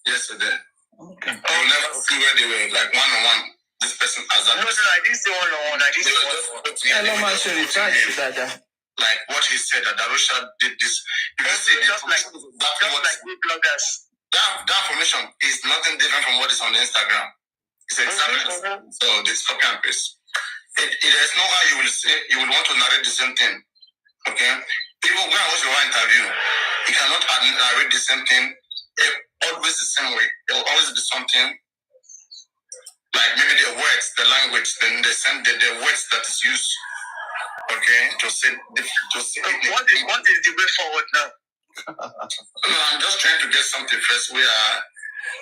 yesterday. Okay. You'll never see where they were like one-on-one. This person has that. No, I didn't say one-on-one. I didn't say one-on-one. Like what he said that Darusha did this. You can see just like we bloggers. That information is nothing different from what is on Instagram. It's exactly so this copy and paste. It is no how you will say you will want to narrate the same thing. Okay? Even when I was your interview, you cannot narrate the same thing always the same way. There will always be something like maybe the words, the language, then the words that is used. Okay, to say what is the way forward now? No, I'm just trying to get something first. We are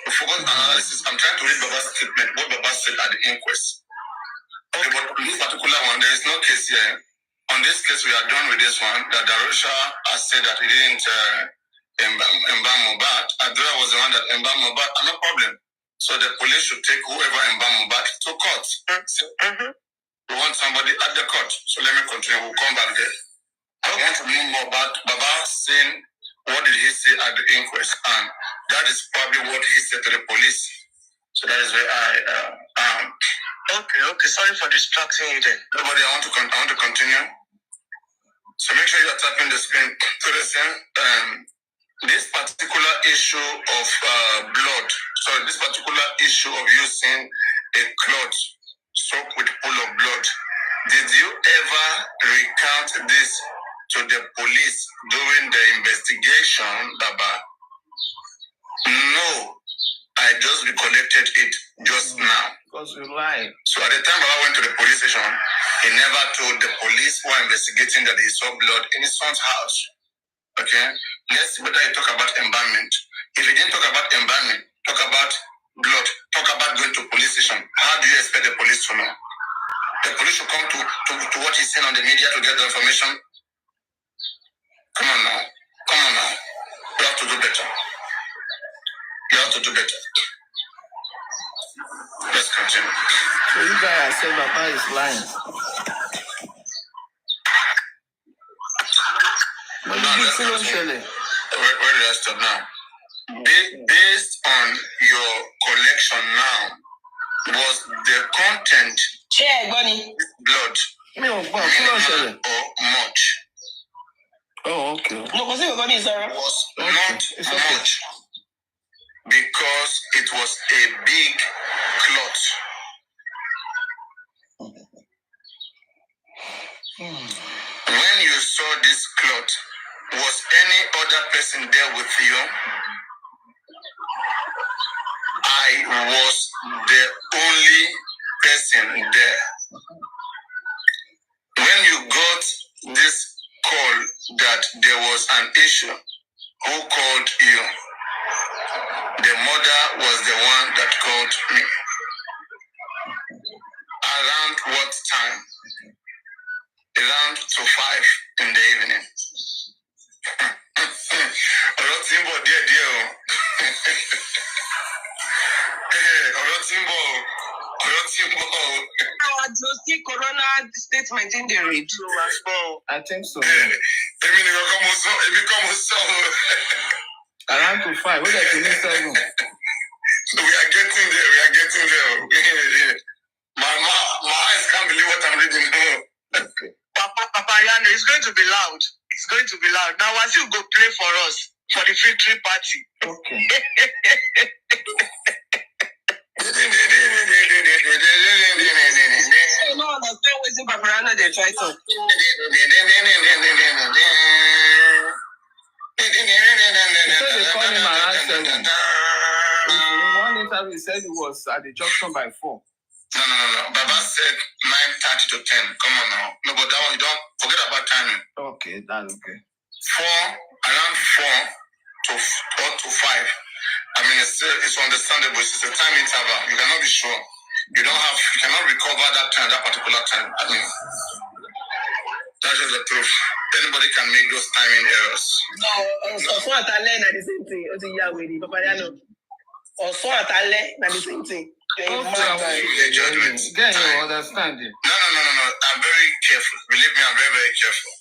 focus analysis. I'm trying to read Baba's statement, what Baba said at the inquest. Okay, but on this particular one, there is no case here. On this case, we are done with this one. That Darusha has said that he didn't embalm Mohbad. Adura was the one that embalmed Mohbad, no problem. So the police should take whoever embalmed Mohbad to court. We want somebody at the court. So let me continue. We'll come back there. I want to know more about Baba saying what did he say at the inquest, and that is probably what he said to the police. So that is where I am. Okay. Sorry for distracting you then. Nobody, I want to continue. So make sure you are tapping the screen to the same. This particular issue of blood. So this particular issue of using a cloth soaked with pool of blood. Did you ever recount this to the police during the investigation, Baba? No. I just recollected it just now. Because you lied. So at the time Baba went to the police station, he never told the police who are investigating that he saw blood in his son's house. Okay? Let's see whether you talk about embalmment. If you didn't talk about embalmment, talk about blood, talk about going to police station, how do you expect the police to know? The police should come to what he's saying on the media to get the information. Come on now. You have to do better. Let's continue. So you guys said Baba is lying. Where did I stop now? Based on your collection now, was the content blood minimal or much? Oh, okay. No, was not much because it was a big clot. When you saw this clot, was any other person there with you? I was the only person there. When you got this call that there was an issue, who called you? The mother was the one that called me. Around what time? Around to 5 in the evening. Corona statement in the radio. I think so. Around to 5. What are you saying? We are getting there. My eyes can't believe what I'm reading now. Papa Yano, it's going to be loud. It's going to be loud. Now, as you go pray for us for the victory party. Okay. I don't understand what Papa Yano they try to. They call him around 7. In one interview, he said he was at the junction by 4. No. Baba said 9:30 to 10. Come on now. No, but that one, you don't forget about timing. Okay, that's okay. 4, around 4 to 5. I mean, it's understandable. It's a time interval. You cannot be sure. You cannot recover that time, that particular time. I mean, that is the proof. Anybody can make those timing errors. Also at Allen at the same thing. What is Yahweh? Papa Yano. Also at Allen at the same thing. Judgment. Then you understand it. No. I'm very careful. Believe me, I'm very, very careful.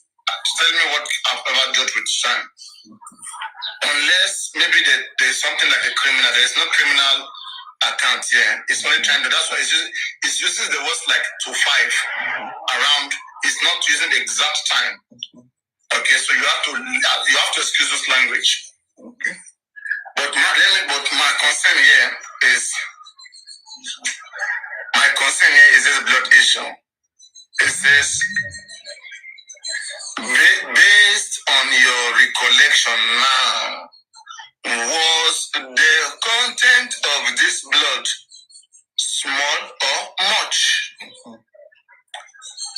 Tell me what I've ever judged with time. Unless maybe there's something like a criminal. There's no criminal account here. It's only time. That's why it uses the words like to 5 around. It's not using the exact time. Okay, so you have to excuse this language. Okay. But my concern here is this blood issue. It says, based on your recollection now, was the content of this blood small or much?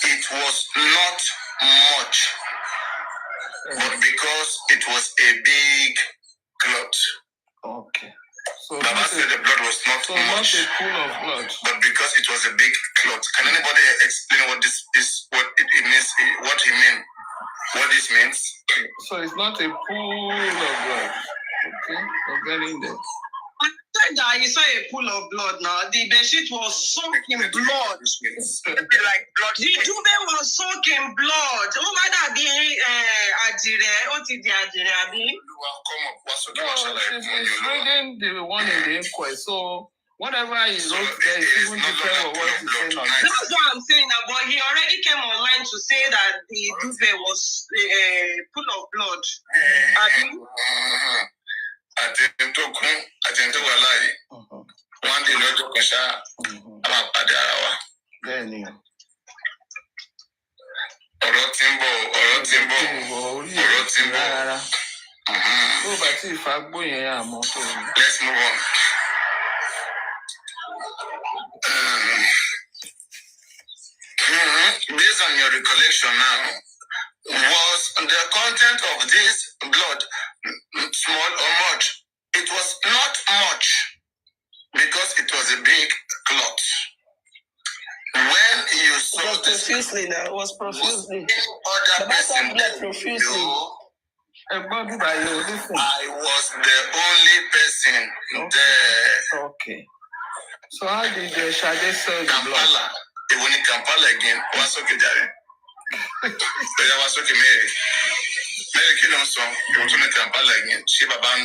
It was not much, but because it was a big clot. Okay. So Baba said the blood was not much, not a pool of blood, but because it was a big clot. Can anybody explain what this is? What it means? What he means? What this means? So it's not a pool of blood. Okay, we're getting there. That you saw a pool of blood now. The bedsheet was soaked in blood. Like blood. The duvet was soaked in blood. Oh, my God, Adire. What is the Adire? No, it's reading the one in the inquest. So whatever he wrote there is even different from what he's saying on. That's what I'm saying. But he already came online to say that the duvet was full of blood. Àtẹ̀ntò wà láàyè. Wọ́n dé lọ́jọ́ kan ṣá, a máa pàdé ara wa. Bẹ́ẹ̀ni. Ọ̀rọ̀ tí ń bọ̀. Rárá. Tó bá tí ìfagbó yẹn àmọ́ tó. Let's move on. Based on your recollection now, was the content of this blood small or much? It was not much because it was a big clot. When you saw this, profusely now, it was profusely. Other person blood profusely. I was the only person there. Okay. So how did Shade sell the blood? Kampala. Even in Kampala again, what's okay, Jerry? There was okay, Mary. Mary Kilonso, you to Kampala again. Shibaban,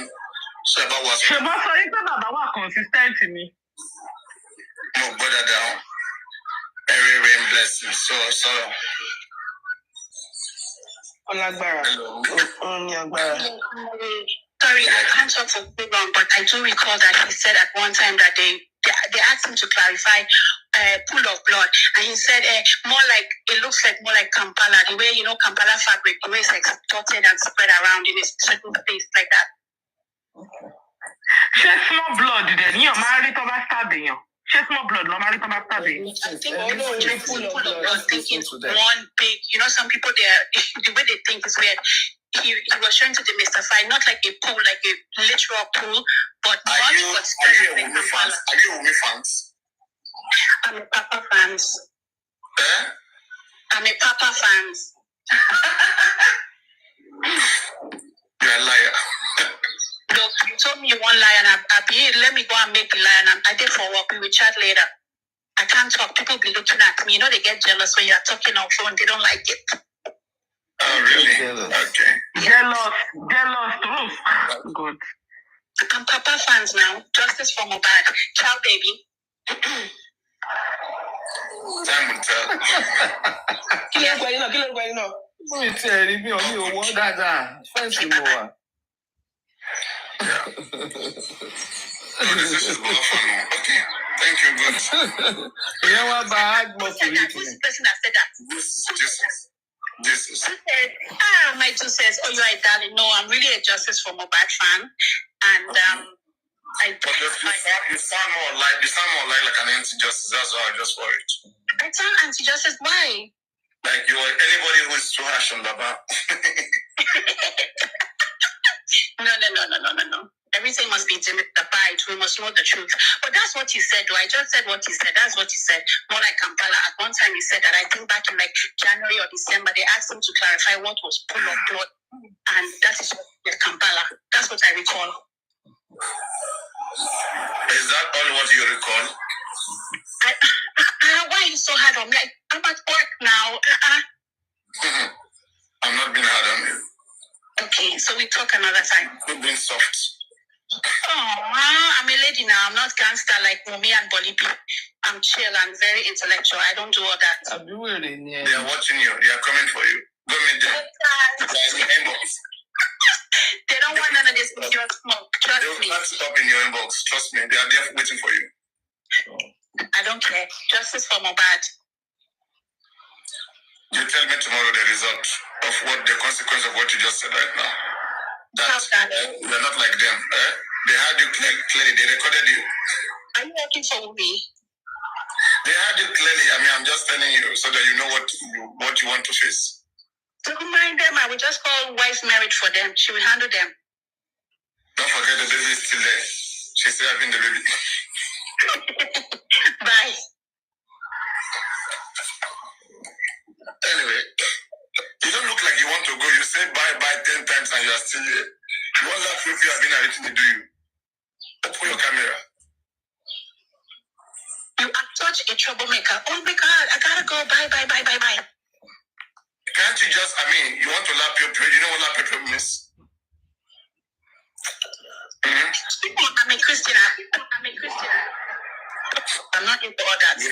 Shaba was. Ṣùgbọ́n sọ yín pé bàbá wà consistent ni. No, brother down. Every rain blessing. So. Olagbara. Sorry, I can't talk for too long, but I do recall that he said at one time that they asked him to clarify pool of blood, and he said more like it looks like more like Kampala, the way Kampala fabric, the way it's like dotted and spread around in a certain space like that. Ṣé small blood dẹ̀ ní ọ̀ma rí tó bá stab-èèyàn? Ṣé small blood ló máa rí tó bá stab-èèyàn? I think full of blood. Thinking one big, some people the way they think is weird. He was trying to demystify, not like a pool, like a literal pool, but Are you a Wumi fans? Are you a Wumi fans? I'm a Papa fans. Eh? I'm a Papa fans. You're a liar. Look, you told me you want lion. Let me go and make the lion. I did for work. We will chat later. I can't talk. People be looking at me. They get jealous when you're talking on phone. They don't like it. Oh, really? Okay. Jealous. Good. I'm Papa fans now. Justice for Mohbad. Ciao, baby. Time will tell. Kí ló ń gbọ́ yín náà? Mo ì tiẹ̀ rí bí omi ò wọ́n dáadáa. Fẹ́ǹsì mo wà. Yeah. This is good for me. Okay. Thank you, good. Ìyẹn wá bá Agbo for it. Who's the person that said that? Jesus. Who said, my two says, oh, you're a darling. No, I'm really a Justice for Mohbad fan. And But you sound more like an anti-justice. That's why I just worried. I sound anti-justice. Why? Like you are anybody who is too harsh on Baba. No. Everything must be demystified. We must know the truth. But that's what he said, though. I just said what he said. That's what he said. More like Kampala. At one time, he said that I think back in like January or December, they asked him to clarify what was pool of blood. And that is what Kampala. That's what I recall. Is that all what you recall? Why are you so hard on me? I'm at work now. I'm not being hard on you. Okay, so we talk another time. You've been soft. I'm a lady now. I'm not gangster like Mumi and Bolipi. I'm chill and very intellectual. I don't do all that. They are watching you. They are coming for you. Go meet them. They don't want none of this in your smoke. Trust me. They will not stop in your inbox. Trust me. They are there waiting for you. I don't care. Justice for Mohbad. You tell me tomorrow the result of what the consequence of what you just said right now. That you're not like them. They had you clearly. They recorded you. Are you working for me? They had you clearly. I'm just telling you so that you know what you want to face. Don't mind them. I will just call wife marriage for them. She will handle them. Don't forget the baby is still there. She's still having the baby. Bye. Anyway, you don't look like you want to go. You say bye 10 times and you are still here. You want that proof you have been everything to do you. Open your camera. You are such a troublemaker. Oh my God, I gotta go. Bye. Can't you just, you want to lap your prayer. You know what lap your prayer means? Mm-hmm. I'm a Christian. I'm not into all that. You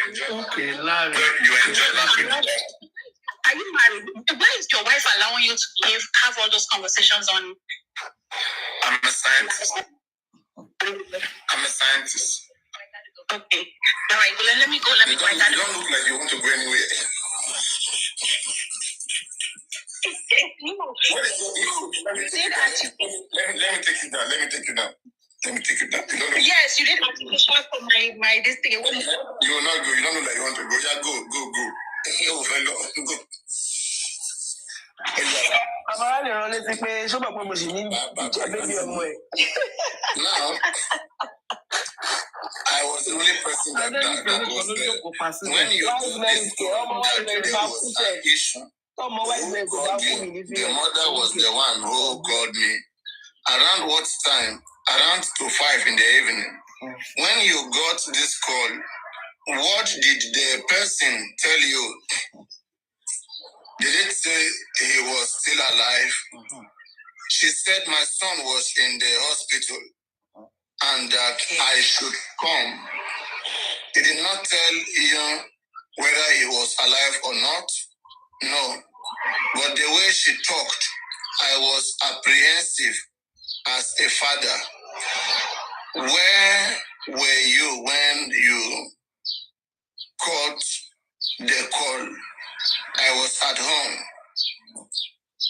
enjoy. Okay, Larry. You enjoy laughing. Are you married? Why is your wife allowing you to have all those conversations on? I'm a scientist. Okay. All right. Well, let me go. You don't look like you want to go anywhere. What is your issue? Let me take you down. Yes, you didn't application for my this thing. You will not go. You don't know that you want to go. Yeah, go. Go. Àmọ́ lè rán létí pé ṣọ́bà pé mo sì ní ìjẹ́ bébí ọmọ ẹ̀. Now, I was the only person that was there. When you do this, the mother was the one who called me. Around what time? Around to 5 in the evening. When you got this call, what did the person tell you? Did it say he was still alive? She said my son was in the hospital and that I should come. He did not tell you whether he was alive or not. No. But the way she talked, I was apprehensive as a father. Where were you when you caught the call? I was at home.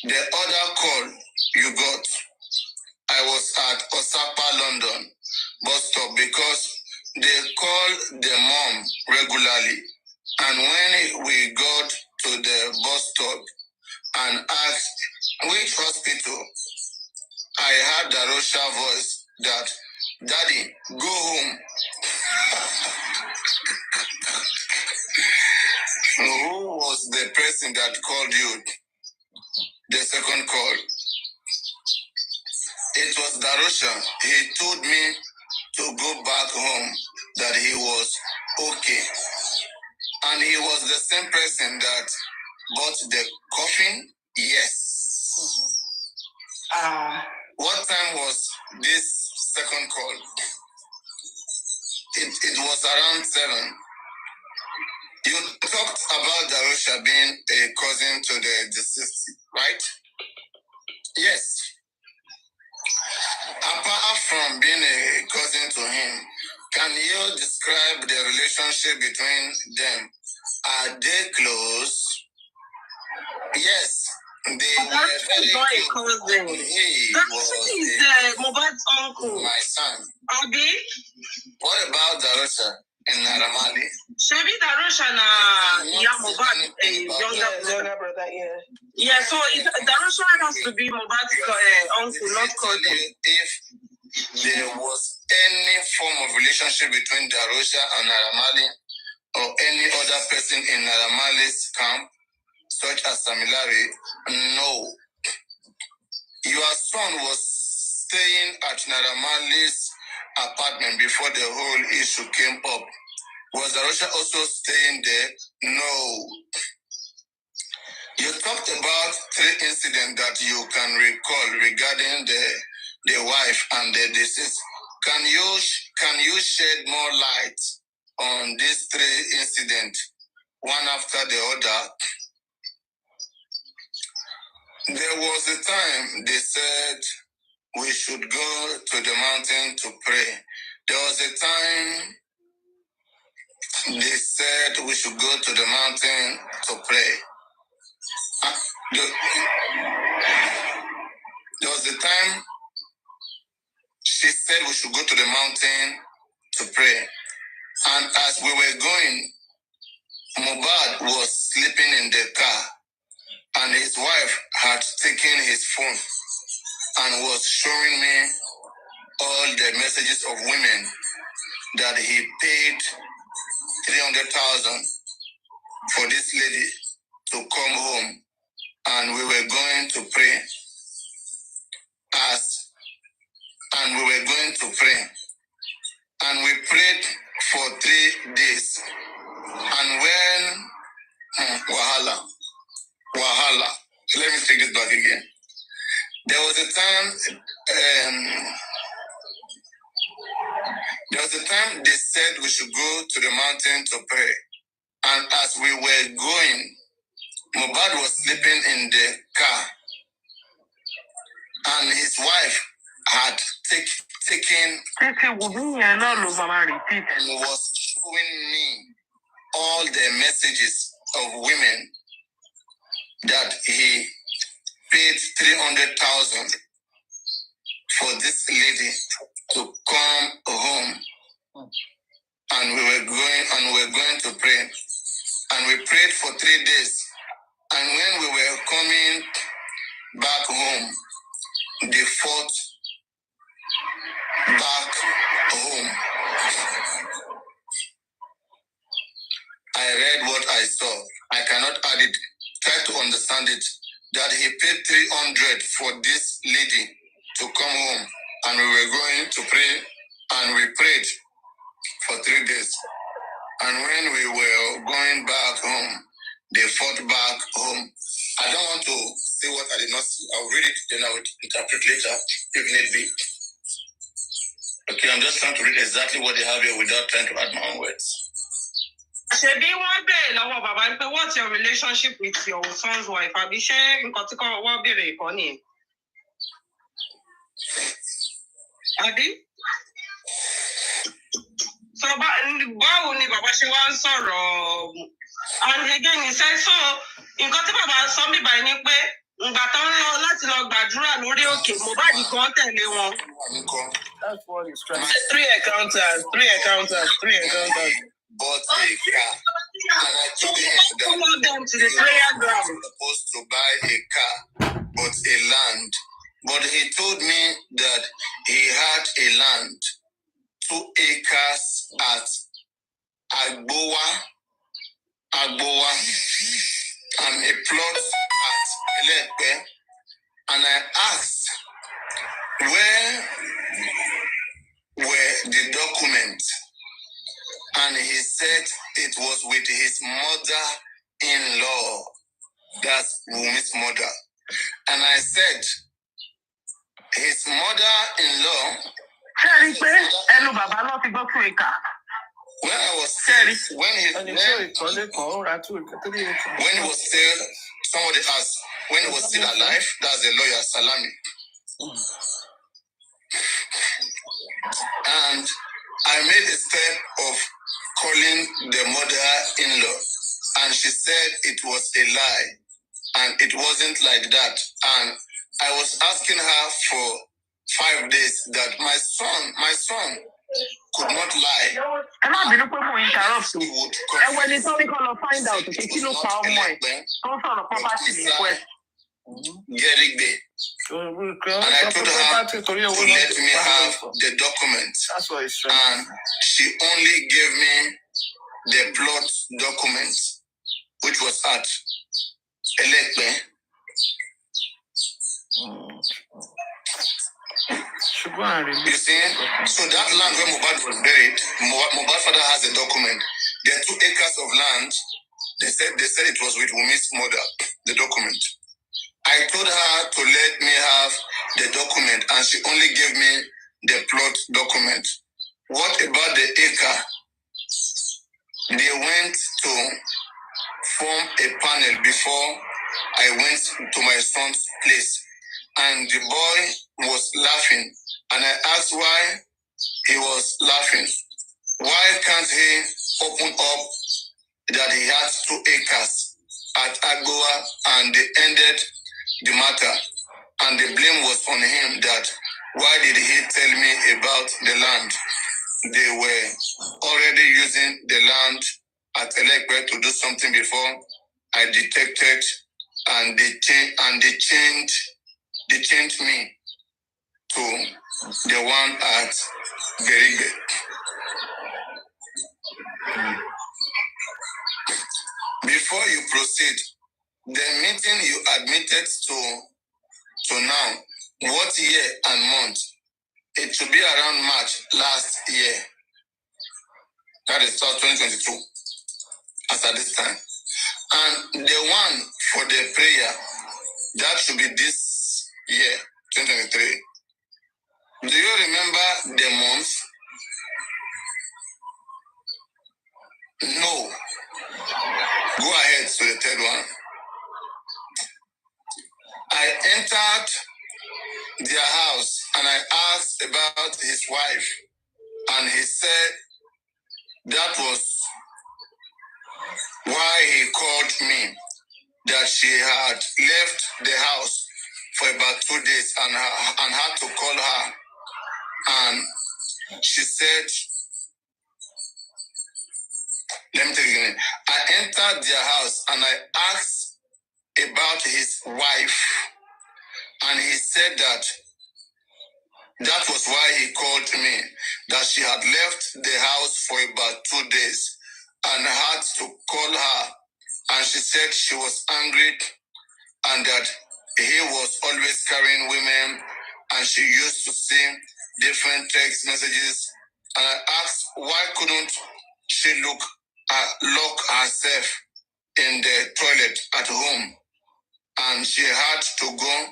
The other call you got, I was at Osapa, London bus stop because they call the mom regularly. And when we got to the bus stop and asked which hospital, I heard the Russia voice that, Daddy, go home. Who was the person that called you? The second call. It was Darusha. He told me to go back home, that he was okay. And he was the same person that bought the coffin? Yes. What time was this second call? It was around 7. You talked about Darusha being a cousin to the deceased, right? Yes. Apart from being a cousin to him, can you describe the relationship between them? Are they close? Yes. They were very close. He was Mohbad's uncle. my son. Abi? What about Darusha in Naramali? Shebi Darusha na Mohbad, younger brother. Yeah, so Darusha has to be Mohbad's uncle, not cousin. If there was any form of relationship between Darusha and Naramali or any other person in Naramali's camp, such as Samilari, no. Your son was staying at Naramali's apartment before the whole issue came up. Was Darusha also staying there? No. You talked about 3 incidents that you can recall regarding the wife and the deceased. Can you shed more light on these 3 incidents, one after the other? There was a time they said we should go to the mountain to pray. There was a time they said we should go to the mountain to pray. There was a time she said we should go to the mountain to pray. And as we were going, Mohbad was sleeping in the car, and his wife had taken his phone and was showing me all the messages of women that he paid 300,000 for this lady to come home, and we were going to pray. And we were going to pray, and we prayed for 3 days. And when Wahala, let me take this back again. There was a time they said we should go to the mountain to pray. And as we were going, Mohbad was sleeping in the car, and his wife had taken and was showing me all the messages of women that he paid 300,000 for this lady to come home. And we were going to pray. And we prayed for 3 days. And when we were coming back home, they fought back home. I read what I saw. I cannot add it. Try to understand it. That he paid 300 for this lady to come home. And we were going to pray and we prayed for 3 days. And when we were going back home, they fought back home. I don't want to say what I did not see. I'll read it, then I will interpret later, if need be. Okay, I'm just trying to read exactly what they have here without trying to add my own words. Ṣebí wọ́n béèrè lọ́wọ́ bàbá pé what's your relationship with your son's wife? Àbí ṣé nǹkan tí wọ́n béèrè ìkọ́ nìyẹn? Àbí? So báwo ni bàbá ṣe wá ń sọ̀rọ̀? And again, he said so nǹkan tí bàbá sọ mí báyìí ni pé ìgbà tó ń lọ láti lọ gbàdúrà lórí òkè Mohbad gan tẹ̀lé wọn. That's what he's trying to say. Three encounters. Bought a car. And I told him that Follow them to the prayer ground. supposed to buy a car, but a land. But he told me that he had a land, 2 acres at Agbowa, and a plot at Elepe. And I asked, where were the documents? And he said it was with his mother-in-law. That's Wumi's mother. And I said, his mother-in-law. When I was still, when he was still, somebody asked, when he was still alive, that's the lawyer, Salami. And I made a step of calling the mother-in-law, and she said it was a lie, and it wasn't like that. And I was asking her for 5 days that my son could not lie. Ẹ má bínú pé mo interrupt o. Ẹ wo ẹni tó ní kọ́ lọ find out pé kí ló pa ọmọ ẹ̀ tó ń sọ̀rọ̀ property ní ìpẹ́. Gerigbe. And I told her to let me have the documents. That's what he's trying. And she only gave me the plot documents, which was at Elekpe. You see, so that land where Mohbad was buried, Mohbad's father has a document. There are 2 acres of land. They said it was with Wumi's mother, the document. I told her to let me have the document, and she only gave me the plot document. What about the acre? They went to form a panel before I went to my son's place, and the boy was laughing, and I asked why he was laughing. Why can't he open up that he had 2 acres at Agboa, and they ended the matter, and the blame was on him that why did he tell me about the land? They were already using the land at Elekwe to do something before I detected, and they changed me to the one at Gerigbe. Before you proceed, the meeting you admitted to now, what year and month? It should be around March last year. That is 2022, as at this time. And the one for the prayer, that should be this year, 2023. Do you remember the month? No. Go ahead to the 3rd one. I entered their house and I asked about his wife, and he said that was why he called me, that she had left the house for about 2 days and had to call her. And she said, let me take it again. I entered their house and I asked about his wife, and he said that was why he called me, that she had left the house for about 2 days and had to call her, and she said she was angry and that he was always carrying women, and she used to see different text messages And I asked, why couldn't she lock herself in the toilet at home? And she had to go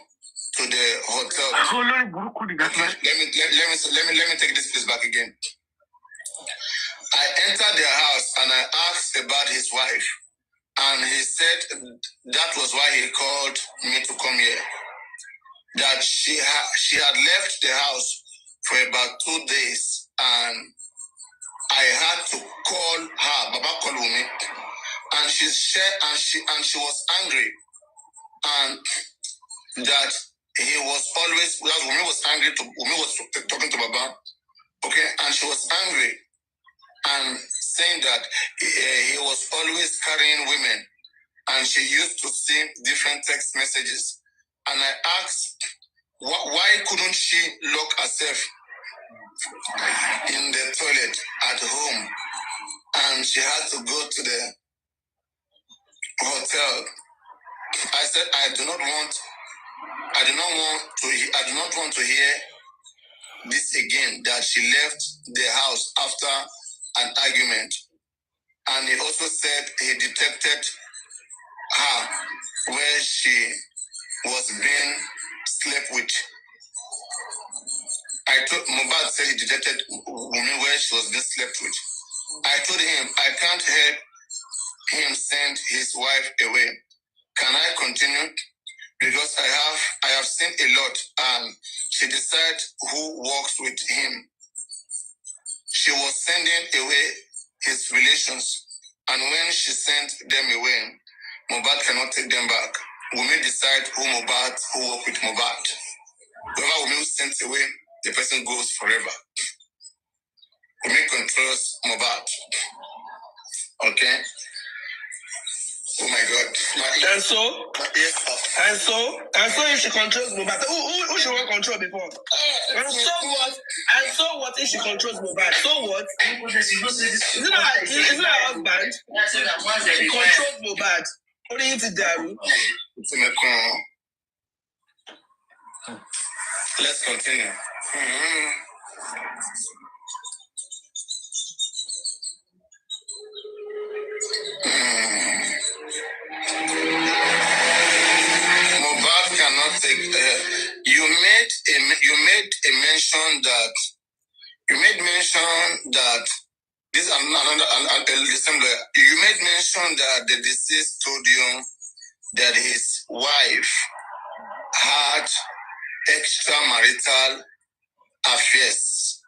to the hotel. Let me take this piece back again. I entered their house and I asked about his wife. And he said that was why he called me to come here. That she had left the house for about 2 days, and I had to call her, Baba Kolumi, and she was angry, and that he was always, that Umi was angry to Umi was talking to Baba, okay, and she was angry and saying that he was always carrying women, and she used to see different text messages, and I asked, why couldn't she lock herself in the toilet at home, and she had to go to the hotel? I said I do not want to hear this again, that she left the house after an argument. And he also said he detected her where she was being slept with. Mubad said he detected women where she was being slept with. I told him I can't help him send his wife away. Can I continue? Because I have seen a lot, and she decides who works with him. She was sending away his relations, and when she sent them away, Mubad cannot take them back. We may decide who work with Mubad. Whoever we may sent away, the person goes forever. We may controls Mubad. Okay? Oh my God. And so if she controls Mubad, who she want control before? And so what if she controls Mubad? So what? Isn't her husband? She controls Mubad. What do you think, Daru? Let's continue. Mubad cannot take. You made mention that this is another similar. You made mention that the deceased told you that his wife had extramarital affairs.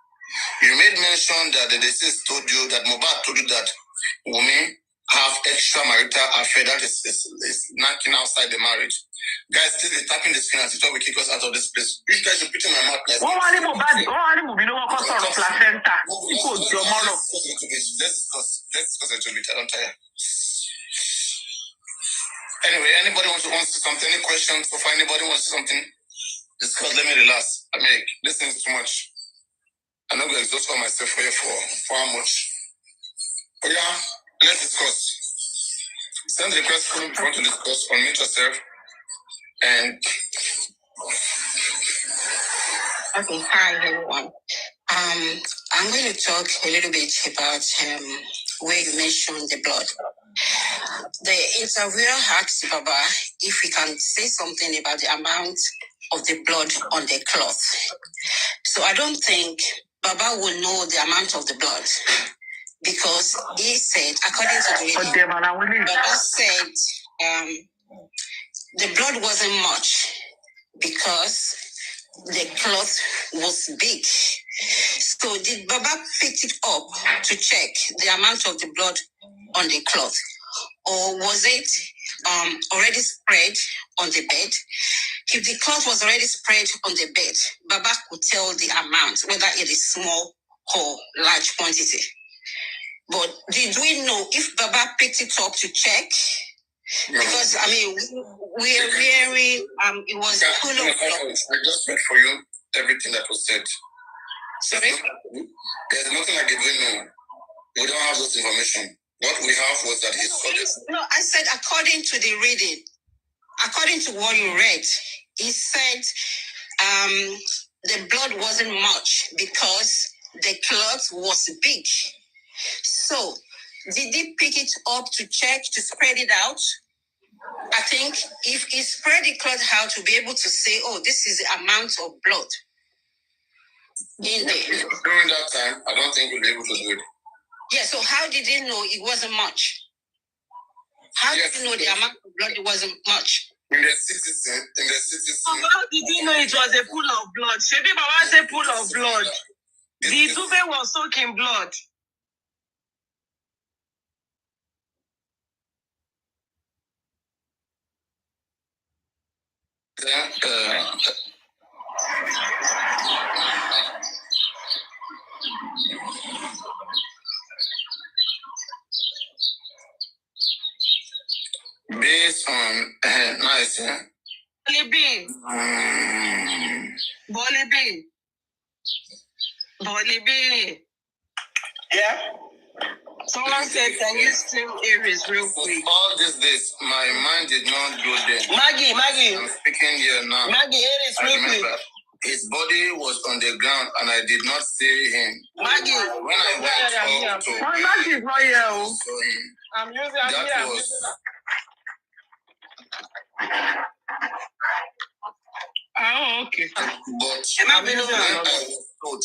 You made mention that the deceased told you that Mubad told you that women have extramarital affair that is knocking outside the marriage. Guys, still be tapping the screen as it will kick us out of this place. You guys should put in my mouth. Let's discuss a little bit. I don't tire. Anyway, anybody wants to say something? Any questions? If anybody wants to say something, discuss. Let me relax. I mean, this is too much. I'm not going to exhaust myself here for how much. But yeah, let's discuss. Send the request if you want to discuss. Unmute yourself. And okay, hi everyone. I'm going to talk a little bit about where you mentioned the blood. The interviewer asked Baba if he can say something about the amount of the blood on the cloth. So I don't think Baba will know the amount of the blood, because he said, according to the video, Baba said the blood wasn't much because the cloth was big. So did Baba pick it up to check the amount of the blood on the cloth? Or was it already spread on the bed? If the cloth was already spread on the bed, Baba could tell the amount, whether it is small or large quantity. But did we know if Baba picked it up to check? Because, I mean, we're wearing, it was full of blood. I just read for you everything that was said. Sorry? There's nothing like it. We don't have this information. What we have was that he saw this. No, I said according to the reading, according to what you read, he said the blood wasn't much because the cloth was big. So, did he pick it up to check, to spread it out? I think if he spread the cloth out to be able to say, oh, this is the amount of blood in there. During that time, I don't think we'll be able to do it. Yeah, so how did he know it wasn't much? How did he know the amount of blood it wasn't much? In the citizen. How did he know it was a pool of blood? Shebi Baba said pool of blood. The duvet was soaking blood. Based on nice, Bolly B. Yeah. Someone said, can you stream Aries real quick? All these days, my mind did not go there. Maggie. I'm speaking here now. Maggie, Aries I real remember quick. his body was on the ground and I did not see him. Maggie. When I went up to Maggie is not here. saw him, I'm using that was Oh, okay. but Am I when I was told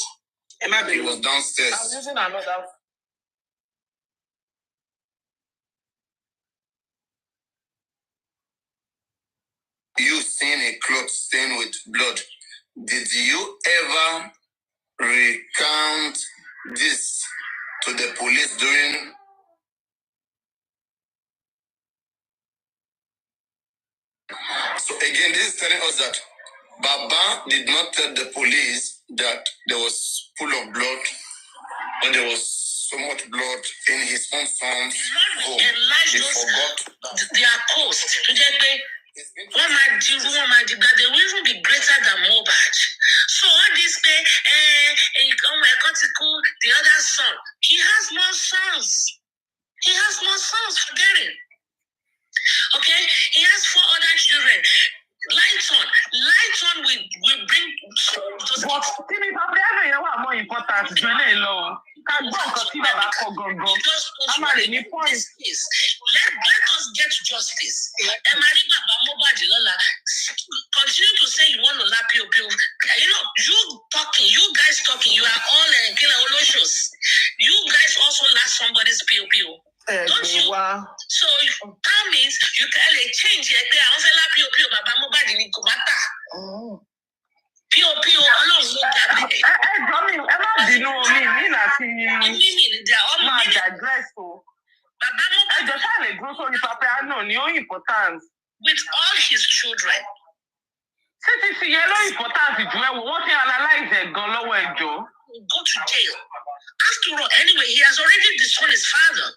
he was downstairs. I'm using another. You seen a cloth stained with blood. Did you ever recount this to the police during? So again, this is telling us that Baba did not tell the police that there was pool of blood and there was so much blood in his own son's home. He forgot that. They are coast. One might do, one might do, but they will even be greater than Mobad. So all this day, the other son, he has more sons. Forget it. Okay? He has 4 other children. Lighton will bring those But Timmy, Papa, you know more important. Jole lo. Can go because he never call gongo. I'm not in the point. Let us get justice. Emariba Bamobad Lola, continue to say you want to lap your bill. You know, you guys talking, you are all killer oloshos. You guys also lap somebody's POPO. Don't you? So that means you can change it. I also lap POPO, Baba Mobad in Kumata. POPO alone look at it. You know me digress. I just had a grocery Papa, I know, no importance. With all his children. Since yellow importance, what you analyze it, go go to jail. After all, anyway, he has already disowned his father.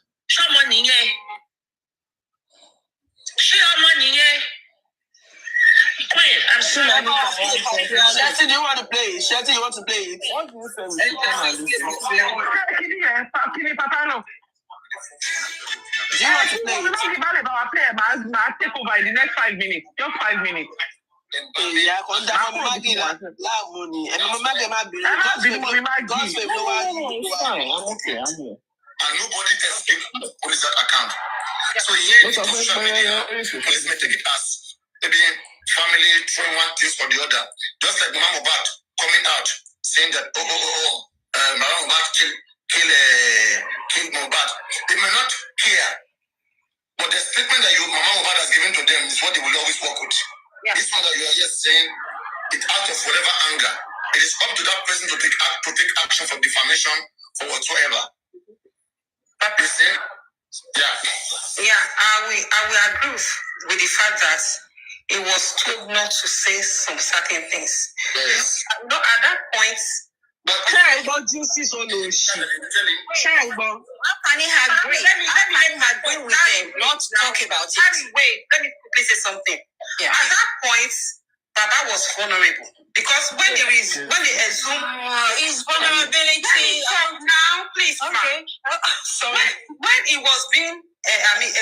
Queen, I'm sorry. Shetty, do you want to play it? Shetty, you want to play it? What do you say? Do you want to play it? I'll take over in the next 5 minutes. Just 5 minutes. Yeah, Maggie, and nobody escaped police that account. So here, social media, police may take it as maybe family throwing one thing for the other. Just like Mama Mobat coming out saying that Mama Mobat kill Mobat. They may not care, but the statement that Mama Mobat has given to them is what they will always work with. Yeah. This one that you are just saying it out of whatever anger. It is up to that person to take action for defamation or whatsoever. You see? Yeah, I will agree with the fact that he was told not to say some certain things. Yes. Not at that point. But justice on those shit. How can he agree? Let me agree with them, not talk about it. Wait, let me quickly say something. Yeah. At that point, Baba was vulnerable. Because when they assume his vulnerability now, please, okay. Sorry. When it was being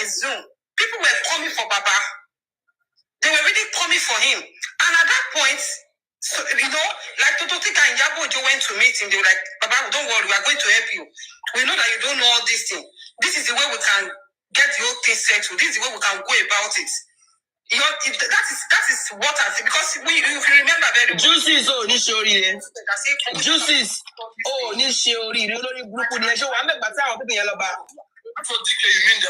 assumed, people were coming for Baba. They were really coming for him. And at that point, So, like Tototika and Yabo went to meet him, they were like, Baba, don't worry, we are going to help you. We know that you don't know all this thing. This is the way we can get the whole thing settled. This is the way we can go about it. That is what I think, because if you remember very well. Juices, Juices, olórí burúkú ni ẹ ṣe wà ń bẹ̀ gbà tí àwọn pípìn yẹn lọ bá.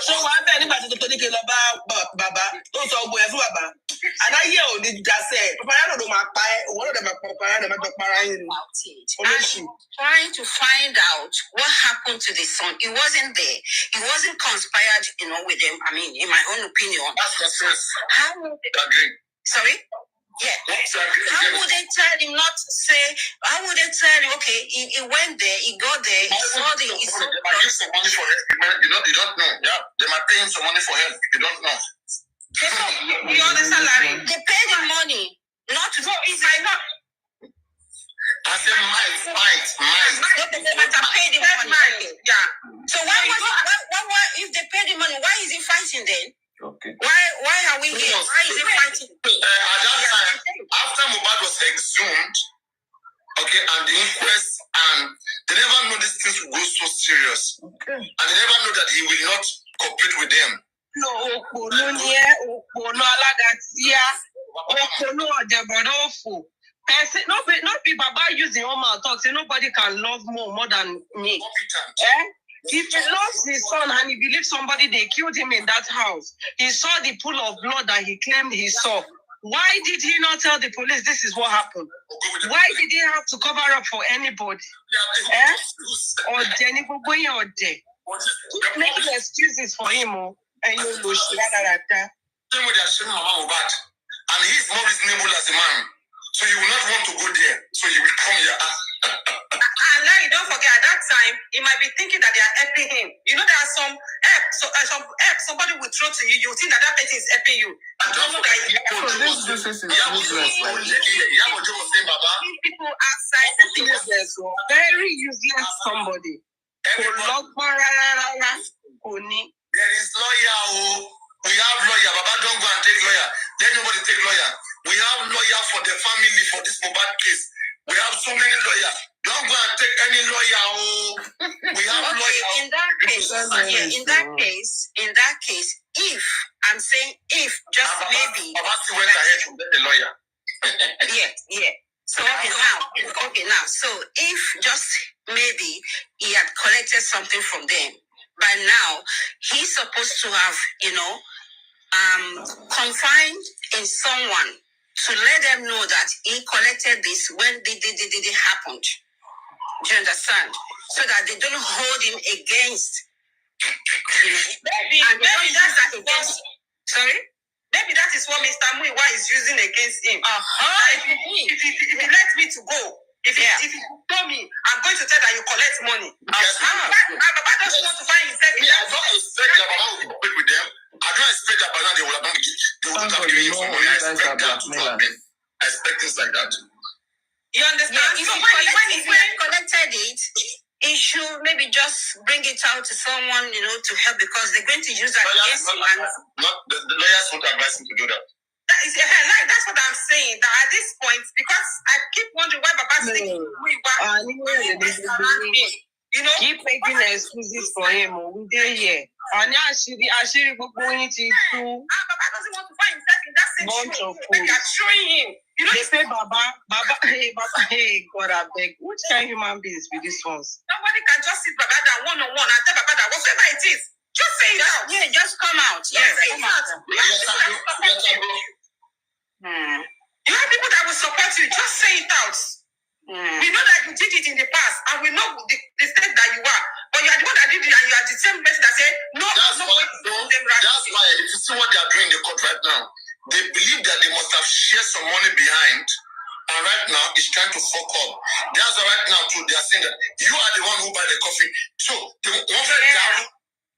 Ṣé wà ń bẹ̀ nígbà tí Totonika lọ bá bàbá tó sọ ogun ẹ̀ fún bàbá? Adáyé ò ní dasẹ̀, Paparazzo ló máa pa ẹ́, òun ló dẹ̀ máa pa Paparazzo máa jọ para yín ni. Trying to find out what happened to the son. He wasn't there. He wasn't conspired, with them. I mean, in my own opinion. How would they, sorry? Yeah. How would they tell him not to say? How would they tell him? Okay, he went there, he got there, he saw the. They might use some money for help. You don't know. Yeah, they might pay him some money for help. You don't know. You understand, Larry? They pay the money, not to. So it's like not. I said might. They pay the money. Yeah. So why if they pay the money, why is he fighting then? Okay. Why are we here? Why is he fighting? At that time, after Mohbad was exhumed, okay, and the inquest, and they never know these things will go so serious. Okay. And they never know that he will not cooperate with them. Not be Baba using all my talk. Say nobody can love more than me. If he loves his son and he believes somebody, they killed him in that house. He saw the pool of blood that he claimed he saw. Why did he not tell the police this is what happened? Why did he have to cover up for anybody? Or Jennifer going or day? Making excuses for him, and you know, and he's more reasonable as a man. So you will not want to go there. So you will come here. And now you don't forget, at that time, he might be thinking that they are helping him. You know, there are some help somebody will throw to you. You think that person is helping you. And don't forget, this is useless. People outside the useless, very useless somebody. There is lawyer. We have lawyer. Baba, don't go and take lawyer. Let nobody take lawyer. We have lawyer for the family for this Mohbad case. We have so many lawyers. Don't go and take any lawyer. We have lawyer. In that case, if I'm saying if, just maybe. Baba still went ahead to get the lawyer. Yeah. So okay now. So if just maybe he had collected something from them, by now he's supposed to have, confined in someone to let them know that he collected this when it happened. Do you understand? So that they don't hold him against. Maybe that's against. Sorry? Maybe that is what Mr. Muiwa is using against him. If he lets me to go, if he told me, I'm going to tell that you collect money. Baba doesn't want to find himself. I don't expect that Baba will be with them. I don't expect that Baba they would have given you some money. I expect that to happen. I expect things like that. You understand? If he collected it, he should maybe just bring it out to someone, to help, because they're going to use that against him. The lawyers won't advise him to do that. That's what I'm saying. That at this point, because I keep wondering why Baba's thinking keep making excuses for him. We did here. And now Ashiri going to Baba doesn't want to find himself in that same bunch of fools. They are showing him. They say Baba, hey, God, I beg. Which kind of human beings be these ones? Nobody can just sit Baba down one-on-one and tell Baba that whatever it is, just say it out. Yeah, just come out. Yes, say it out. You have people that will support you. Just say it out. We know that you did it in the past, and we know the state that you are. But you are the one that did it, and you are the same person that said, no. That's why, if you see what they are doing in the court right now, they believe that they must have shared some money behind, and right now it's trying to fuck up. That's why right now too, they are saying that you are the one who buy the coffee. So they want to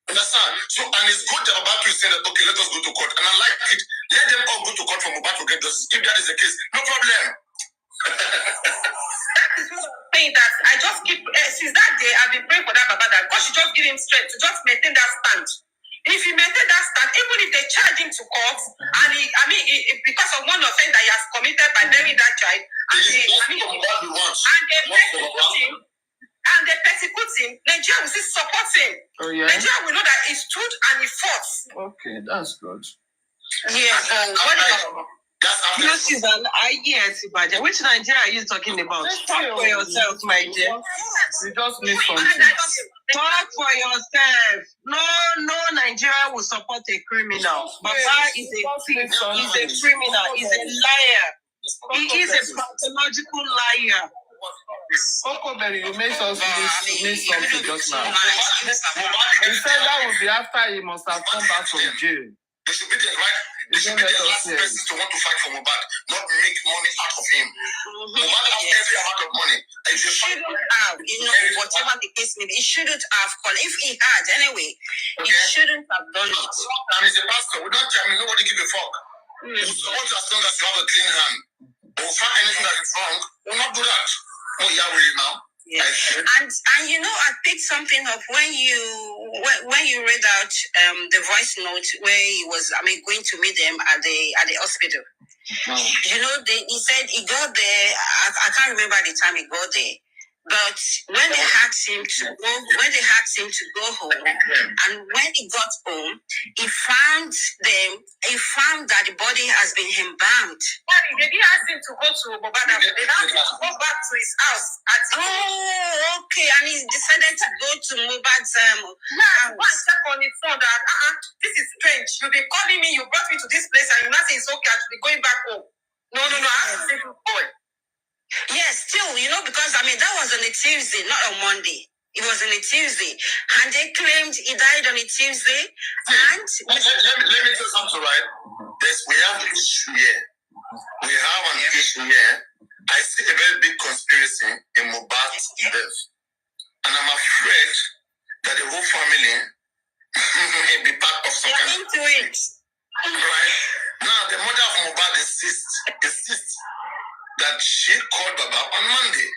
understand. So, and it's good that Obatu is saying that, okay, let us go to court. And I like it. Let them all go to court for Obatu to get justice. If that is the case, no problem. That is what I'm saying, that I just keep, since that day, I've been praying for that Baba, that God should just give him strength to just maintain that stand. If he maintain that stand, even if they charge him to court, and because of one offense that he has committed by burying that child. It is just what we want. And they persecute him. Nigeria will still support him. Oh, yeah? Nigeria will know that he stood and he fought. Okay, that's good. Yes. What about? That's Yes, which Nigeria are you talking about? Talk for yourself, my dear. You just need something. Talk for yourself. No Nigeria will support a criminal. Baba is a thief. He's a criminal. He's a liar. He is a pathological liar. Cocoberry, you made us miss something just now. He said that would be after he must have come back from jail. They should be the right. They should be the last person to want to fight for Mohbad, not make money out of him. Mohbad has every amount of money. He shouldn't have, whatever the case may be, he shouldn't have called. If he had, anyway, he shouldn't have done it. And he's a pastor. We don't tell me nobody give a fuck. We support you as long as you have a clean hand. We'll find anything that is wrong. We'll not do that. Oh, yeah, really now. Yeah. And I picked something up when you read out the voice note where he was going to meet them at the hospital. He said he got there. I can't remember the time he got there, but when they asked him to go home, and when he got home, he found that the body has been embalmed. They didn't ask him to go to Bobada. They asked him to go back to his house. Oh, okay. And he decided to go to Mohbad's house. One step on his phone that this is strange. You've been calling me, you brought me to this place, and you now say it's okay, I should be going back home. No, I have to say to boy. Yes, still, because that was on a Tuesday, not on Monday. It was on a Tuesday, and they claimed he died on a Tuesday. And let me tell you something, right? We have an issue here. We have an issue here. I see a very big conspiracy in Mohbad's death, and I'm afraid that the whole family may be part of something. You're into it, right? Now, the mother of Mohbad insists that she called Baba on Monday.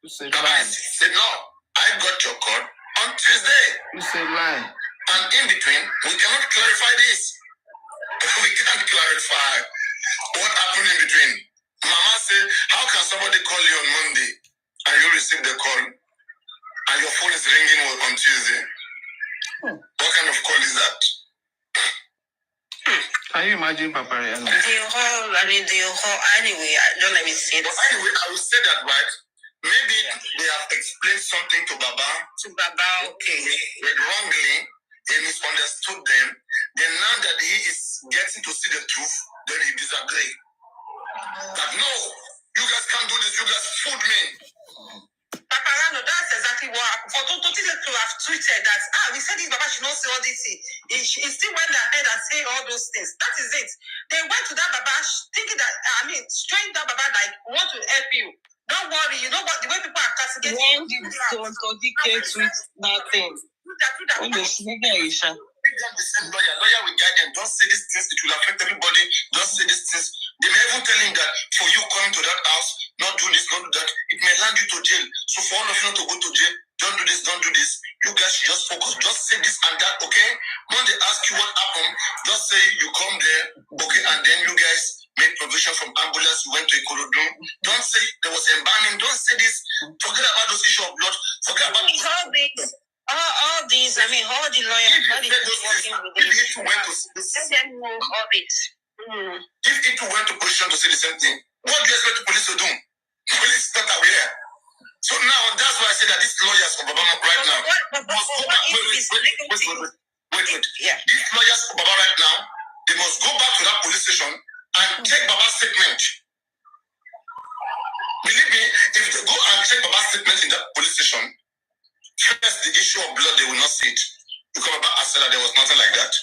You said Baba lie. said, no, I got your call on Tuesday. You said lie. And in between, we cannot clarify this. We can't clarify what happened in between. Mama said, how can somebody call you on Monday and you receive the call and your phone is ringing on Tuesday? What kind of call is that? Can you imagine, Papa? Anyway, don't let me say that. Anyway, I will say that, right? Maybe they have explained something to Baba. Okay. Wrongly, they misunderstood them. Then now that he is getting to see the truth, then he disagree. That no, you guys can't do this. You guys fooled me. Paparano, that's exactly what happened. For Toto to have tweeted that, we said this, Baba should not say all this. He still went ahead and saying all those things. That is it. They went to that Baba thinking that, straying that Baba like, we want to help you. Don't worry, you know what, the way people are castigating. When did Tonto tweet that thing? The same lawyer will guide them. Don't say these things, it will affect everybody. Don't say these things. They may even tell him that for you coming to that house, not do this, not do that, it may land you to jail. So for all of you not to go to jail, don't do this, don't do this. You guys should just focus. Just say this and that, okay? When they ask you what happened, just say you come there, okay, and then you guys made provision from ambulance, you went to Ikorodu. Don't say there was embalming. Don't say this. Forget about those issues of blood. Forget about all these, all the lawyers, all the people working with them. Let them know all this. If it went to position to say the same thing, what do you expect the police to do? Police is not aware. So now that's why I say that these lawyers for Baba right now must go back. Wait. Yeah. These lawyers for Baba right now, they must go back to that police station and take Baba's statement. Believe me, if they go and check Baba's statement in that police station, first the issue of blood they will not see it because Baba has said that there was nothing like that.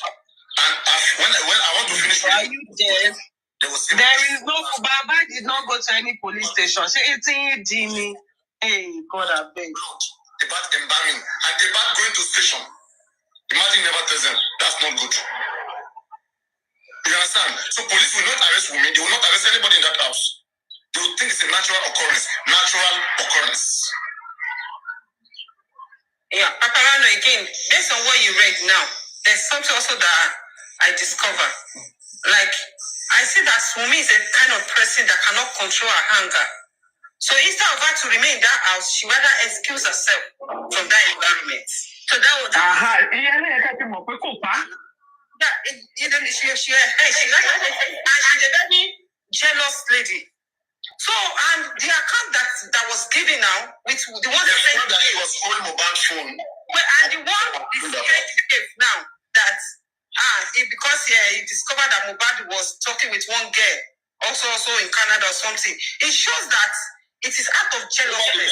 And when I want to finish, are you there? There is no Baba did not go to any police station. Say it's Jimmy. Hey, God, I beg. About embalming and about going to station. Imagine never tells them. That's not good. You understand? So police will not arrest women. They will not arrest anybody in that house. They will think it's a natural occurrence. Natural occurrence. Yeah, Paparano, again, based on what you read now, there's something also that I discovered. Like, I see that Wunmi is a kind of person that cannot control her anger. So instead of her to remain in that house, she rather excuse herself from that environment. So that was she's a very jealous lady. So and the account that was given now with the one that was on mobile phone. Well, and the one now that because he discovered that Mohbad was talking with one girl, also in Canada or something. It shows that it is out of jealousy. We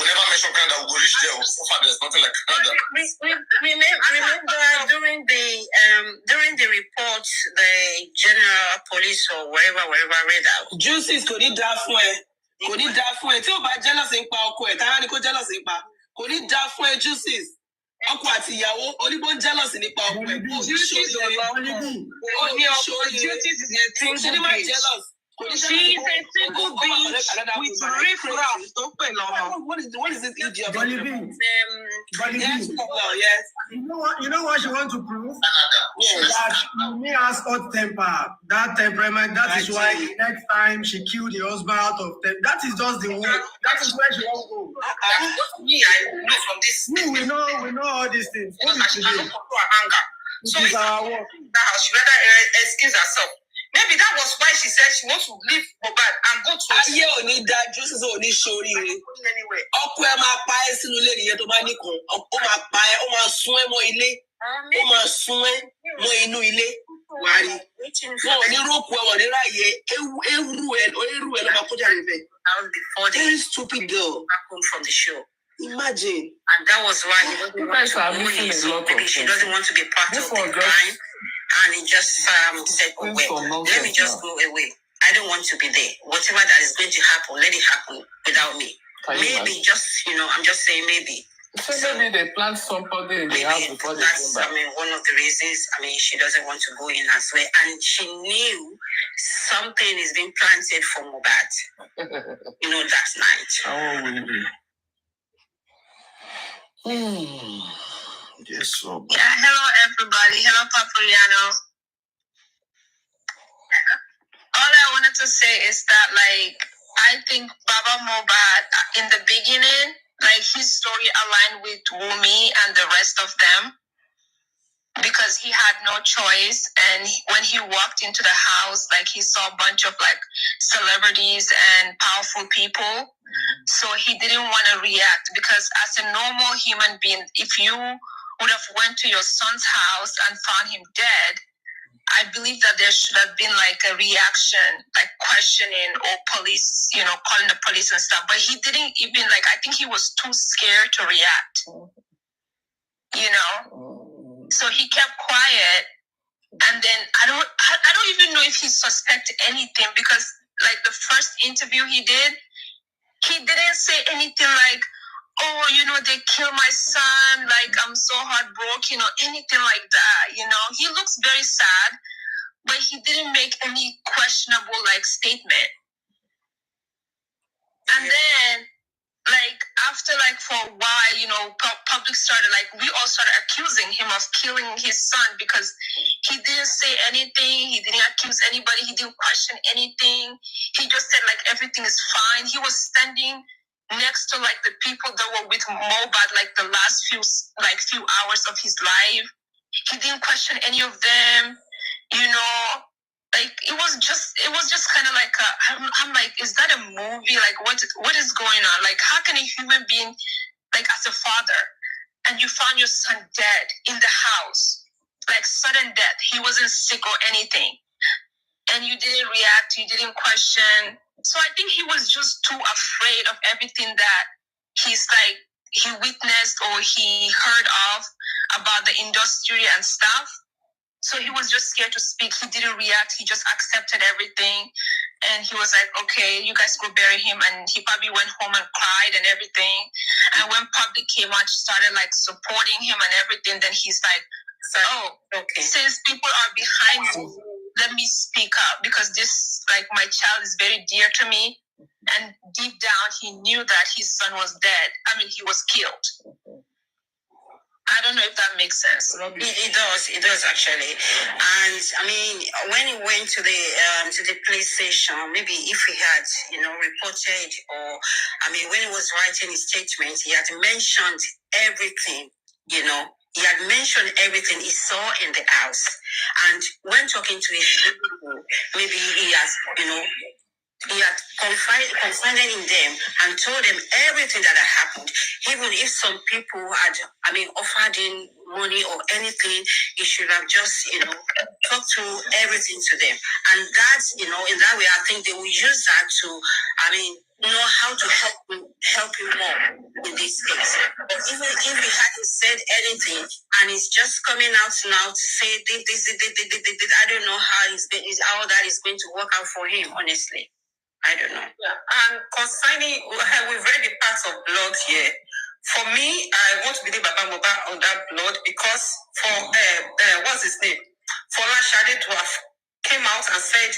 never mention Canada. We go reach there. So far, there's nothing like Canada. Remember during the report, the general police or wherever read out. Juices kò ní dá fún ẹ. Kò ní dá fún ẹ. Tí o bá jealous nípa ọkọ ẹ̀, tára ni kò jealous nípa. Kò ní dá fún ẹ Juices. Ọkọ àti ìyàwó oníbó ń jealous nípa ọkọ ẹ̀. Juices is a single bitch. She is a single bitch with riff-raff. What is this idiot? Yes. You know what she wants to prove? That me has hot temper. That temperament. That is why next time she killed the husband out of temper. That is just the way. That is where she wants to go. Me, I know from this. We know all these things. What is today? So it's our work. She rather excuse herself. Maybe that was why she said she wants to leave Mohbad and go to. Ayé ò ní dá Juices ò ní ṣoríire. Ọkọ ẹ máa pa ẹ́ sínú ilé nìyẹn tó bá nìkan. Ó máa pa ẹ́, ó máa sún ẹ́ mọ́ ilé. Ó máa sún ẹ́ mọ́ inú ilé. Wàá rí. Wọ́n ò ní rókù ẹ̀ wọ́n ní ráàyè. Eru ẹ̀ ló máa kọjá níbẹ̀. Very stupid girl. Back home from the show. Imagine. And that was why he doesn't want to go in. Maybe she doesn't want to be part of the crime. And he just said, oh, wait, let me just go away. I don't want to be there. Whatever that is going to happen, let it happen without me. Maybe just, I'm just saying maybe. So maybe they plant somebody in the house before they came back. One of the reasons, she doesn't want to go in as well. And she knew something is being planted for Mohbad, that night. How will it be? Yes, so. Yeah, hello everybody. Hello Papuliano. All I wanted to say is that I think Baba Mohbad in the beginning, his story aligned with Wunmi and the rest of them because he had no choice. And when he walked into the house, he saw a bunch of celebrities and powerful people. So he didn't want to react because as a normal human being, if you would have went to your son's house and found him dead, I believe that there should have been a reaction, questioning or police, calling the police and stuff. But he didn't even I think he was too scared to react, So he kept quiet. And then I don't even know if he suspected anything because the first interview he didn't say anything oh, they killed my son, I'm so heartbroken or anything like that, He looks very sad, but he didn't make any questionable, statement. And then, after, for a while, public started, we all started accusing him of killing his son because he didn't say anything, he didn't accuse anybody, he didn't question anything. He just said, everything is fine. He was standing next to the people that were with Mohbad the last few hours of his life. He didn't question any of them, it was just kind of I'm is that a movie? What is going on? How can a human being as a father and you found your son dead in the house, sudden death, he wasn't sick or anything, and you didn't react, you didn't question. So I think he was just too afraid of everything that he witnessed or he heard of about the industry and stuff. So he was just scared to speak. He didn't react. He just accepted everything. And he was okay, you guys go bury him. And he probably went home and cried and everything. And when public came out, started supporting him and everything, then he's okay, since people are behind me, let me speak up because this, my child is very dear to me. And deep down, he knew that his son was dead. He was killed. I don't know if that makes sense. It does actually. And I mean, when he went to the police station, maybe if he had, reported, or I mean, when he was writing his statement, he had mentioned everything, He had mentioned everything he saw in the house. And when talking to his people, maybe he has, he had confided in them and told them everything that had happened. Even if some people had, offered him money or anything, he should have just, talked through everything to them. And that's, in that way, I think they will use that to, know how to help him more in this case. But even if he hadn't said anything and he's just coming out now to say this, I don't know how that is going to work out for him, honestly. I don't know. Yeah. And concerning, we've read the parts of blood here. For me, I want to believe Baba Moba on that blood because for, what's his name? For Shade to have came out and said,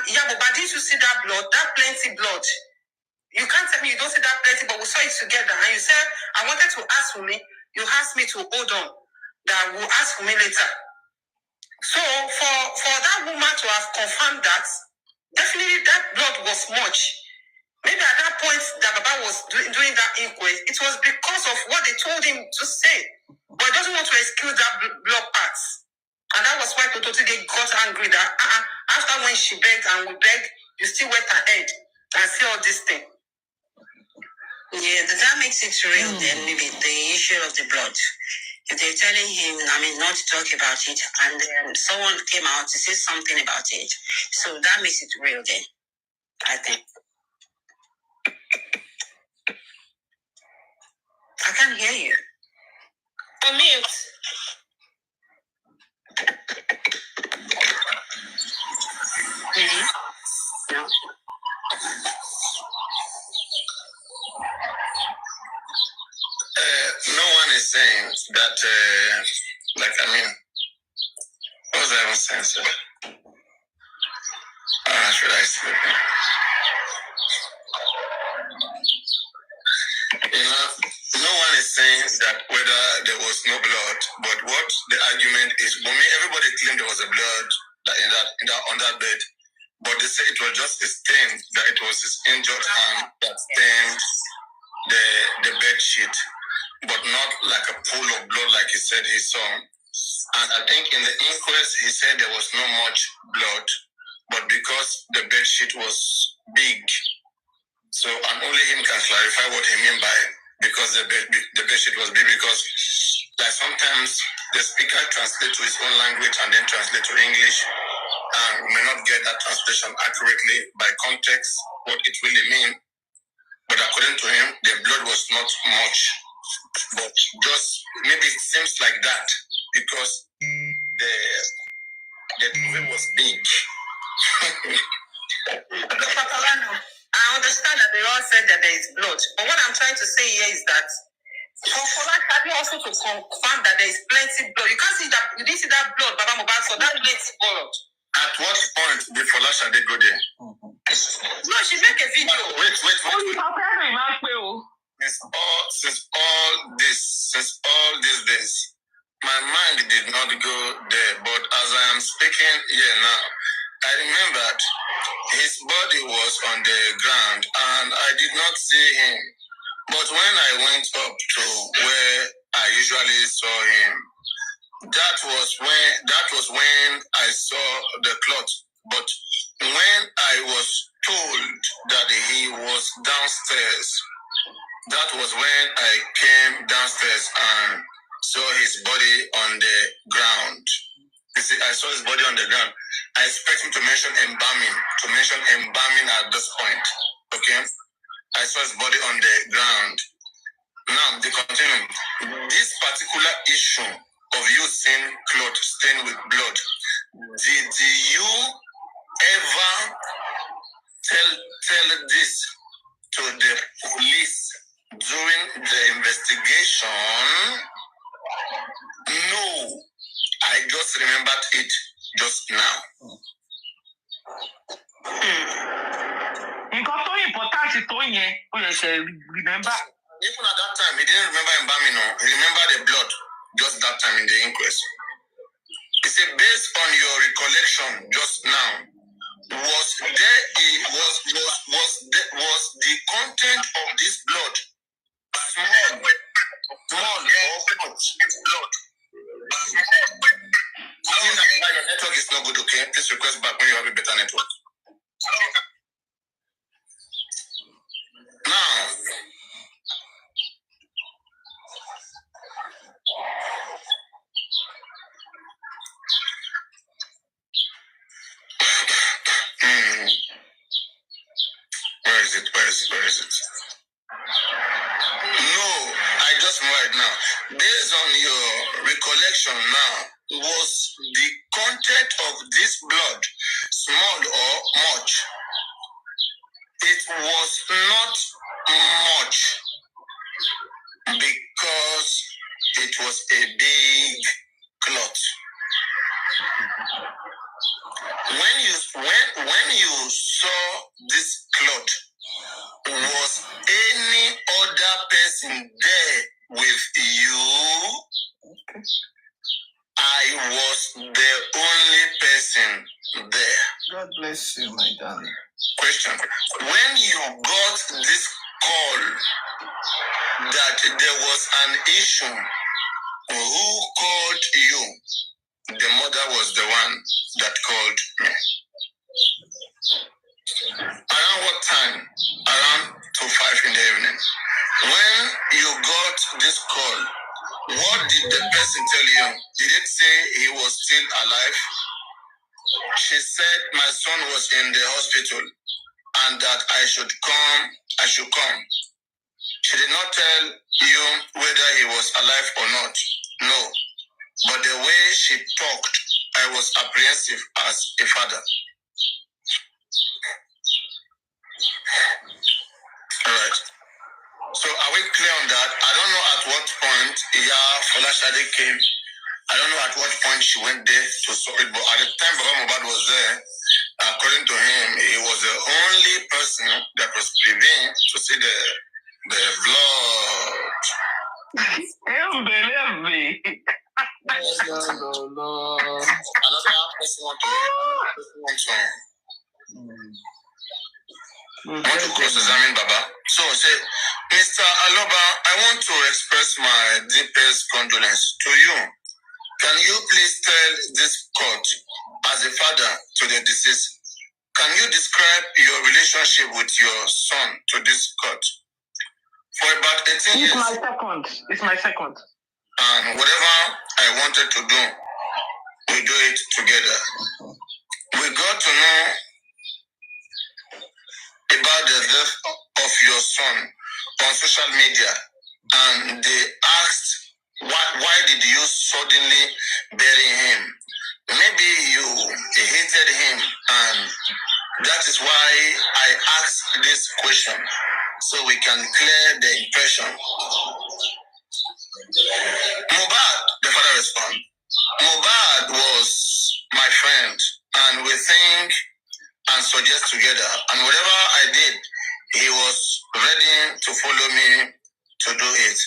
yeah, but didn't you see that blood? That plenty blood. You can't tell me you don't see that plenty, but we saw it together. And you said, I wanted to ask for me. You asked me to hold on. That will ask for me later. So for that woman to have confirmed that, definitely that blood was much. Maybe at that point that Baba was doing that inquest, it was because of what they told him to say. But he doesn't want to excuse that blood part. And that was why Tototige got angry that after when she begged and we begged, you still went ahead and say all this thing. Yeah, that makes it real then, maybe the issue of the blood. If they're telling him, not to talk about it, and then someone came out to say something about it, so that makes it real then, I think. I can't hear you. On mute. Mm-hmm. No. No one is saying that, what was I even saying, sir? Should I say? No one is saying that whether there was no blood, but what the argument is, for me, everybody claimed there was a blood on that bed, but they say it was just a stain, that it was his injured hand that stained the bed sheet, but not like a pool of blood like he said he saw. And I think in the inquest, he said there was no much blood, but because the bed sheet was big, so and only him can clarify what he mean by because the bed sheet was big, because like sometimes the speaker translate to his own language and then translate to English, and we may not get that translation accurately by context what it really means. But according to him, the blood was not much, but just maybe it seems like that because the movie was big. I understand that they all said that there is blood, but what I'm trying to say here is that for that also to confirm that there is plenty blood. You can't see that, you didn't see that blood, Baba Mohbad, so that plenty blood. At what point did Folasade go there? No, she make a video. Wait. Since all these days, my mind did not go there. But as I am speaking here now, I remembered his body was on the ground and I did not see him. But when I went up to where I usually saw him, that was when I saw the cloth. But when I was told that he was downstairs, that was when I came downstairs and saw his body on the ground. You see, I saw his body on the ground. I expect him to mention embalming at this point. Okay? I saw his body on the ground. Now, they continue. This particular issue of you seeing cloth stained with blood, did you ever tell this to the police during the investigation? No. I just remembered it just now. Nǹkan tó important tó yẹn, ó yẹ ṣe remember. Even at that time, he didn't remember embalming. No, he remembered the blood just that time in the inquest. He said, based on your recollection just now, was the content of this blood small or much? Blood. I think that your network is not good, okay? Please request back when you have a better network. Now, where is it? No, I just right now. Based on your recollection now, was the content of this blood small or much? It was not much because it was a big clot. When you saw this clot, was any other person there with you? I was the only person there. God bless you, my darling. Question. When you got this call that there was an issue, who called you? The mother was the one that called me. Around what time? Around 2:05 in the evening. When you got this call, what did the person tell you? Did it say he was still alive? She said my son was in the hospital and that I should come. She did not tell you whether he was alive or not. No. But the way she talked, I was apprehensive as a father. All right. So are we clear on that? I don't know at what point Folashade came. I don't know at what point she went there to saw it, but at the time Baba Mohbad was there, according to him, he was the only person that was privy to see the blood. Believe me. No. Another person want to cross-examine Baba. So say, Mr. Aloba, I want to express my deepest condolence to you. Can you please tell this court, as a father to the deceased, can you describe your relationship with your son to this court? For about 18 years. It's my second. And whatever I wanted to do, we do it together. We got to know about the death of your son on social media, and they asked, why did you suddenly bury him? Maybe you hated him, and that is why I asked this question, so we can clear the impression. Mohbad, the father responded, Mohbad was my friend, and we think and suggest together, and whatever I did, he was ready to follow me to do it.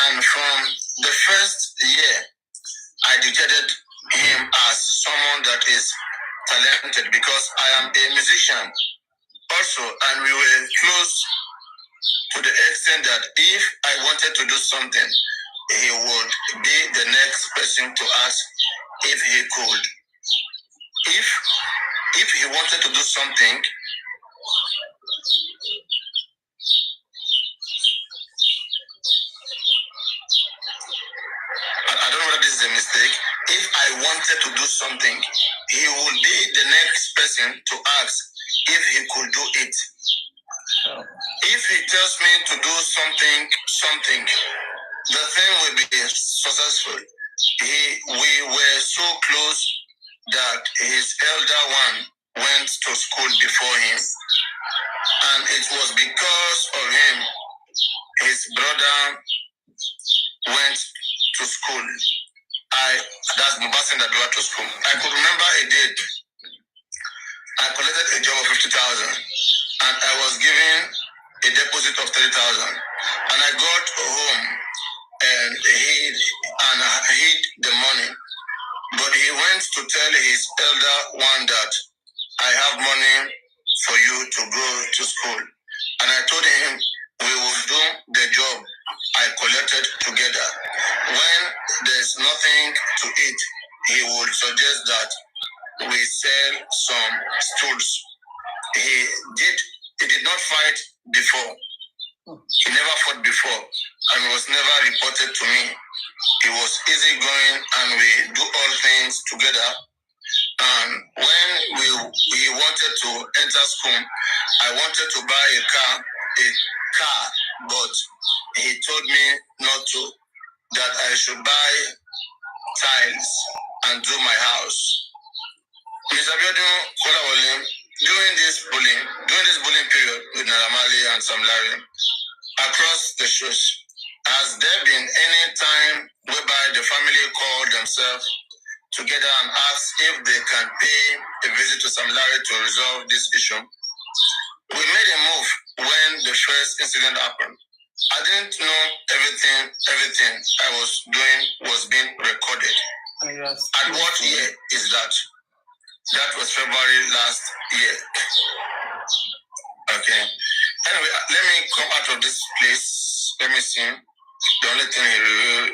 And from the first year, I detected him as someone that is talented because I am a musician also, and we were close to the extent that if I wanted to do something, he would be the next person to ask if he could. If he wanted to do something, I don't know whether this is a mistake. If I wanted to do something, he would be the next person to ask if he could do it. If he tells me to do something, the thing will be successful. We were so close that his elder one went to school before him, and it was because of him his brother went to school. That's Mubassin that went to school. I could remember a date. I collected a job of 50,000, and I was given a deposit of 3,000. And I got home and hid the money. But he went to tell his elder one that I have money for you to go to school. And I told him we will do the job I collected together. When there's nothing to eat, he would suggest that we sell some stools. He did not fight before. He never fought before and was never reported to me. He was easygoing and we do all things together. And when he wanted to enter school, I wanted to buy a car, but he told me not to, that I should buy tiles and do my house. Mr. Abiodun Kolawole, during this bullying period with Naramali and Sam Larry across the shows, has there been any time whereby the family called themselves together and asked if they can pay a visit to Sam Larry to resolve this issue? We made a move when the first incident happened. I didn't know everything I was doing was being recorded. And what year is that? That was February last year. Okay. Anyway, let me come out of this place. Let me see. The only thing he revealed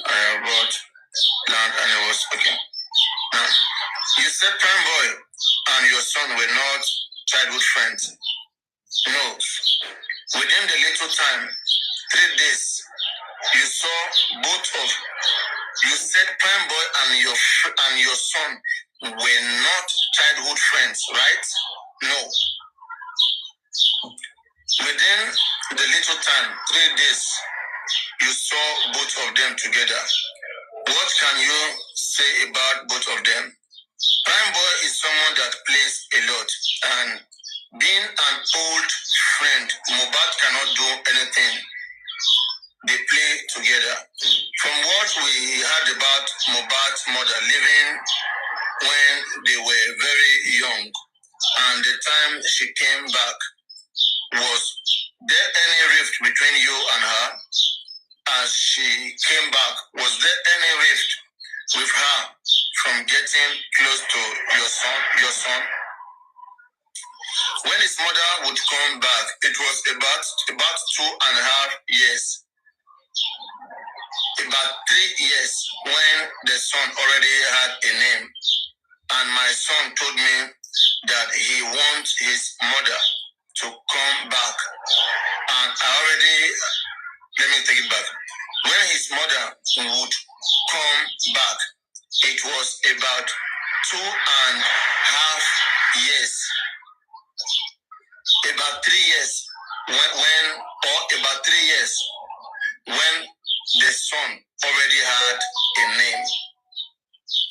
I bought land and it was okay. Now, you said Prime Boy and your son were not childhood friends. No. Within the little time, 3 days, you said Prime Boy and your son were not childhood friends, right? No. Within the little time, 3 days, you saw both of them together. What can you say about both of them? Prime Boy is someone that plays a lot, and being an old friend, Mohbad cannot do anything. They play together. From what we heard about Mohbad's mother living when they were very young, and the time she came back, was there any rift between you and her? As she came back, was there any rift with her from getting close to your son? When his mother would come back, it was about 2.5 years. About 3 years when the son already had a name. And my son told me that he wants his mother to come back. And let me take it back. When his mother would come back, it was about 2.5 years. About 3 years about 3 years when the son already had a name.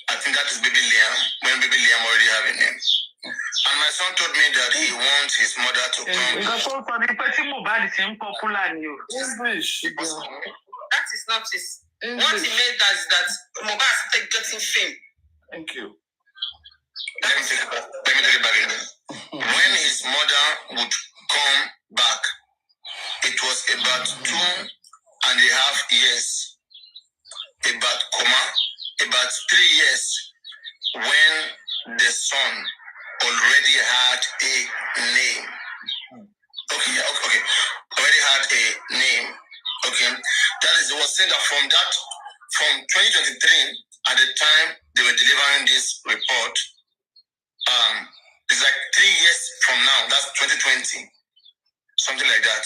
I think that is Baby Liam, when Baby Liam already have a name. And my son told me that he wants his mother to come. English. That is not his. What he made is that Mohbad started getting fame. Thank you. Let me take it back again. When his mother would come back, it was about 2.5 years. About 3 years when the son already had a name. Okay. Already had a name. Okay. That is, it was said that from 2023, at the time they were delivering this report, it's like 3 years from now, that's 2020, something like that.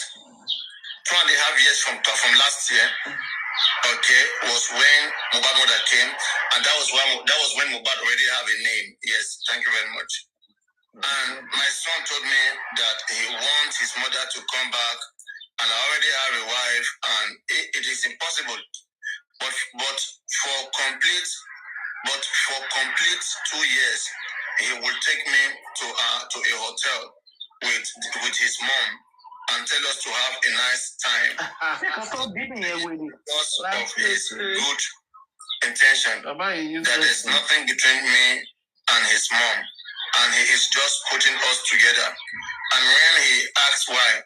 2.5 years from last year, okay, was when Mohbad mother came, and that was when Mohbad already have a name. Yes, thank you very much. And my son told me that he wants his mother to come back, and I already have a wife, and it is impossible. But for complete 2 years, he will take me to a hotel with his mom and tell us to have a nice time. Because of his good intention, that there's nothing between me and his mom, and he is just putting us together. And when he asks why,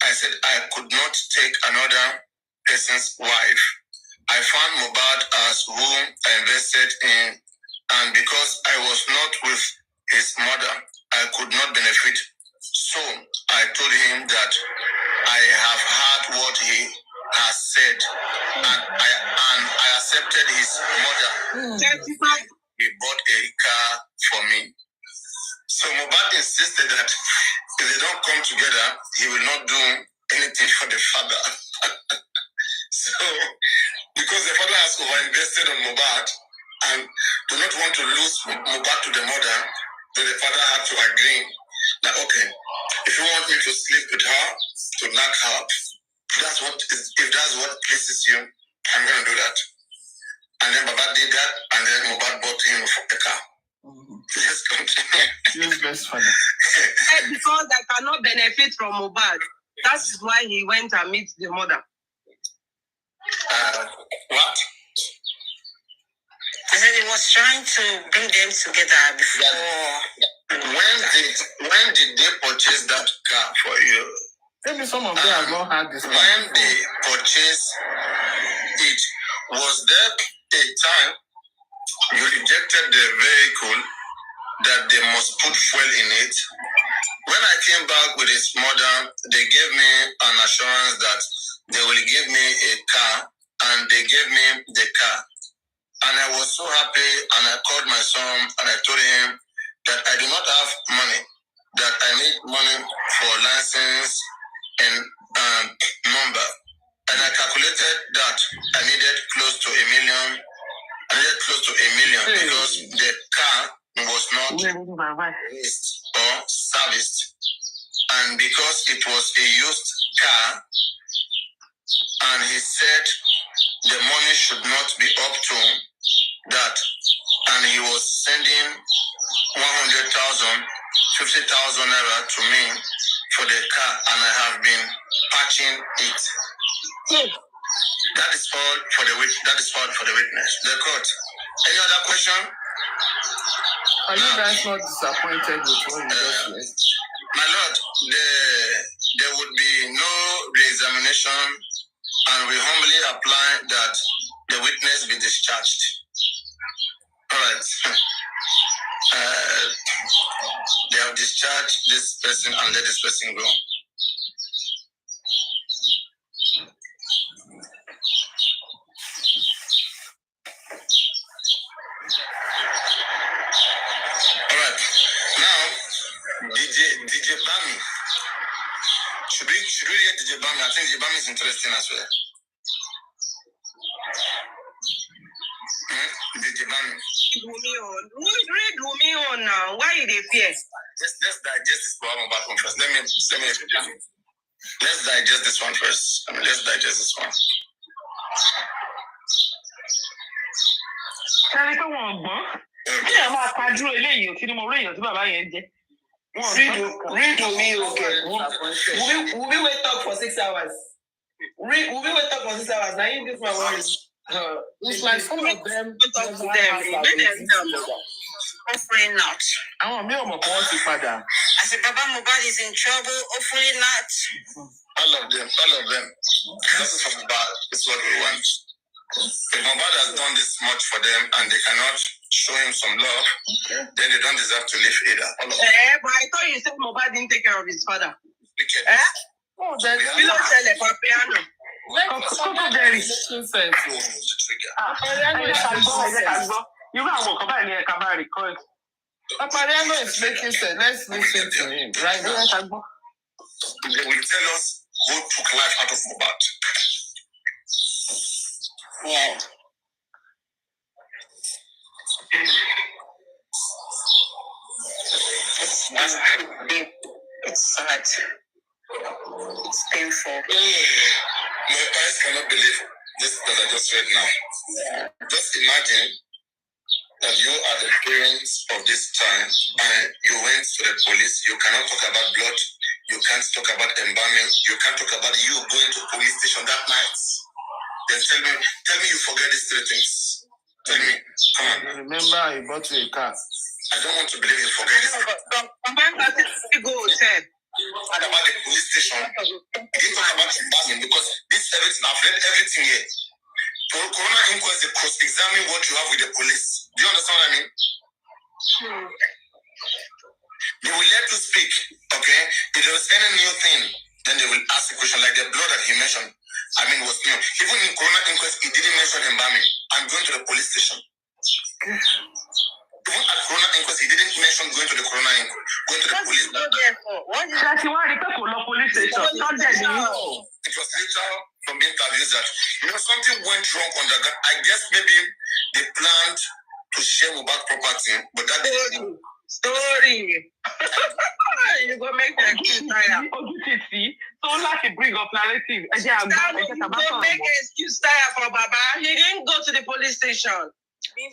I I said I could not take another person's wife. I found Mohbad as whom I invested in, and because I was not with his mother, I could not benefit. So I told him that I have heard what he has said, and I accepted his mother. He bought a car for me. So Mohbad insisted that if they don't come together, he will not do anything for the father. So, because the father has over-invested on Mohbad and do not want to lose Mohbad to the mother, then the father had to agree that, okay, if you want me to sleep with her, to knock her up, if that's what pleases you, I'm going to do that. And then Mohbad did that, and then Mohbad bought him a car. Yes, continue. Useless father. Because I cannot benefit from Mohbad. That is why he went and meet the mother. What? I said he was trying to bring them together before. When did they purchase that car for you? Maybe some of them have not had this. When they purchased it, was there a time you rejected the vehicle that they must put fuel in it? When I came back with his mother, they gave me an assurance that they will give me a car, and they gave me the car. And I was so happy, and I called my son, and I told him that I do not have money, that I need money for license and number. And I calculated that I needed close to $1 million. I needed close to $1 million because the car was not raced or serviced. And because it was a used car, and he said the money should not be up to that, and he was sending 100,000, 50,000 naira to me for the car, and I have been patching it. That is all for the witness. The court. Any other question? Are you guys not disappointed with what you just said? My lord, there would be no re-examination, and we humbly apply that the witness be discharged. All right. They have discharged this person and let this person go. All right. Now, DJ Bami. Should we get DJ Bami? I think DJ Bami is interesting as well. DJ Bami. Read me on now. Why they fear? Let's digest this one back one first. Let me explain. Let's digest this one first. Let's digest this one. Read me, okay. Will we wait up for 6 hours? Will we wait up for 6 hours? Now you this my worries. It's like some of them. Hopefully not. I want me on my father. I said, Baba Mohbad is in trouble. Hopefully not. All of them. This is from Mohbad. It's what we want. If Mohbad has done this much for them and they cannot show him some love, then they don't deserve to live either. All of them. But I thought you said Mohbad didn't take care of his father. Wicked. Oh, there's You don't tell a piano. Apariano is making sense. Let's listen to him right now. They will tell us who took life out of Mohbad. Yeah. It's sad. It's painful. My eyes cannot believe this that I just read now. Just imagine that you are the parents of this child and you went to the police. You cannot talk about blood. You can't talk about embalming. You can't talk about you going to police station that night. Then tell me you forget these three things. Tell me. Come on. Remember, I bought you a car. I don't want to believe you forget this. Go hotel. talk about the police station. He didn't talk about embalming because this everything, I've read everything here. For Corona inquest, they cross-examine what you have with the police. Do you understand what I mean? They will let you speak, okay? If there was any new thing, then they will ask a question like the blood that he mentioned. I mean, was new. Even in Corona inquest, he didn't mention embalming. I'm going to the police station. Even at Corona inquest, he didn't mention going to the Corona inquest, going to the police station. What is that? You want to go to the police station? Not there, It was later from interviews that, something went wrong on the ground. I guess maybe they planned to share Mohbad property, but that didn't. Story. You go make the excuse tire. So like you bring up narrative. You go make excuse tire for Baba. He didn't go to the police station. I mean,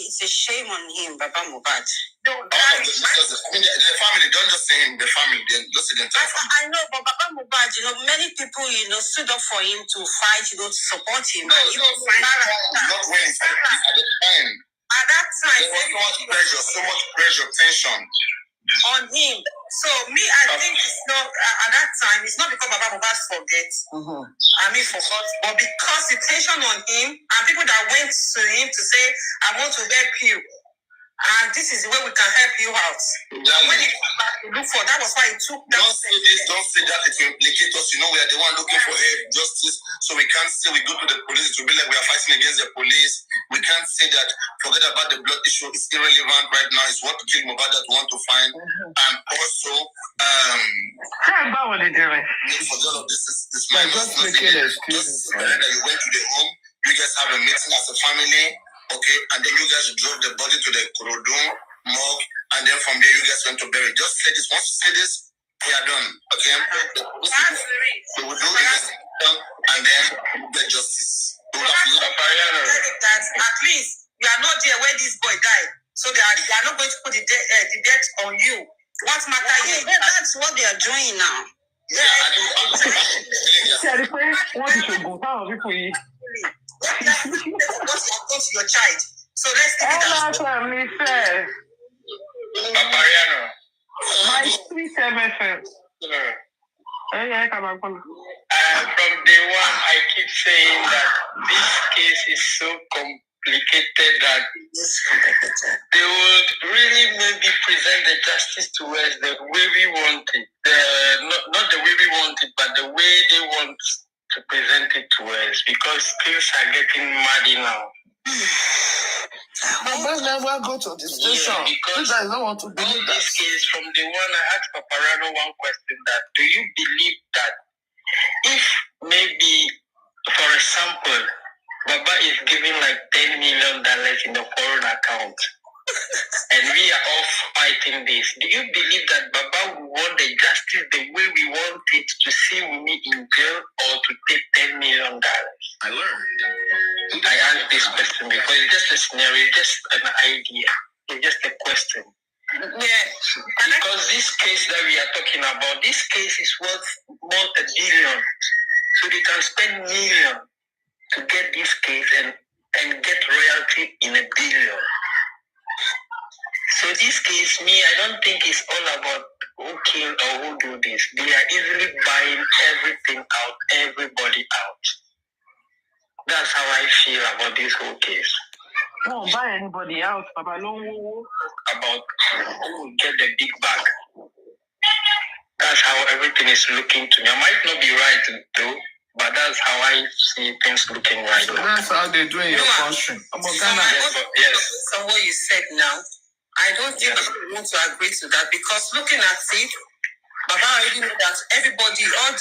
it's a shame on him, Baba Mohbad. The family, don't just say him, the family, just the entire family. I know, but Baba Mohbad, many people, stood up for him to fight, to support him. Not when it's at the time. At that time, there was so much pressure, tension on him. So I think it's not at that time. It's not because Baba Mohbad forget. Forgot, but because the tension on him and people that went to him to say, "I want to help you," and this is the way we can help you out. When he came back to look for, that was why he took that. Don't say this. Don't say that. It will implicate us. We are the one looking for help, justice. So we can't say we go to the police. It will be like we are fighting against the police. We can't say that. Forget about the blood issue. It's irrelevant right now. It's what killed Mohbad that we want to find. And also, forget all of this is my just making an excuse. That you went to the home. You guys have a meeting as a family. Okay, and then you guys drove the body to the Korodum morgue, and then from there you guys went to bury. Just say this. Once you say this, we are done. Okay, we will do investigation, and then get justice. At least you are not there where this boy died, so they are not going to put the death on you. What matter is that's what they are doing now. What you have done to your child. So let's take it out. My sweet MFM. From day one, I keep saying that this case is so complicated that they would really maybe present the justice to us the way we want it. Not the way we want it, but the way they want to present it to us, because things are getting muddy now. But let's never go to the station. Yeah, because I don't want to believe that. This case, from the one I asked Paparano one question, that do you believe that if maybe, for example, Baba is giving like $10 million in the foreign account, and we are all fighting this, do you believe that Baba will want the justice the way we want it, to see me in jail or to take $10 million? I learned. I asked this question because it's just a scenario, it's just an idea, it's just a question. Yeah. Because this case that we are talking about, this case is worth more $1 billion. So they can spend millions to get this case and get royalty in $1 billion. So this case, I don't think it's all about who killed or who do this. They are easily buying everything out, everybody out. That's how I feel about this whole case. Don't buy anybody else, Papa. No. About who will get the big bag. That's how everything is looking to me. I might not be right though, but that's how I see things looking right now. That's how they do in your country. Yes. So what you said now, I don't think I want to agree to that, because looking at it, Baba already know that everybody, all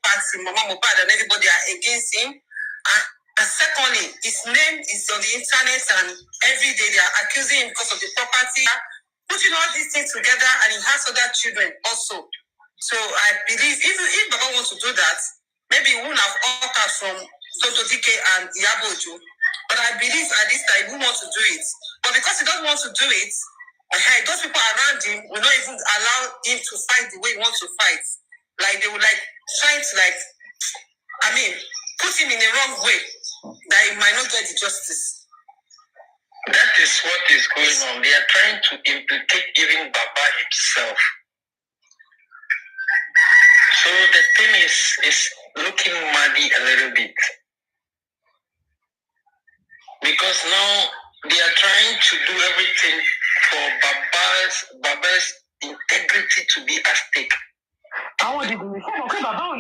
parties, Mama Mohbad and everybody are against him. And secondly, his name is on the internet, and every day they are accusing him because of the property. Putting all these things together, and he has other children also. So I believe if Baba wants to do that, maybe he wouldn't have altered from Soto Dike and Iyabojo. But I believe at this time he wants to do it. But because he doesn't want to do it, those people around him will not even allow him to fight the way he wants to fight. Like they would trying to put him in the wrong way, that he might not get the justice. That is what is going on. They are trying to implicate even Baba himself. So the thing is looking muddy a little bit. Because now they are trying to do everything for Baba's integrity to be at stake. Àwọn òdìbò ní sọ́mọ̀ pé bàbá ò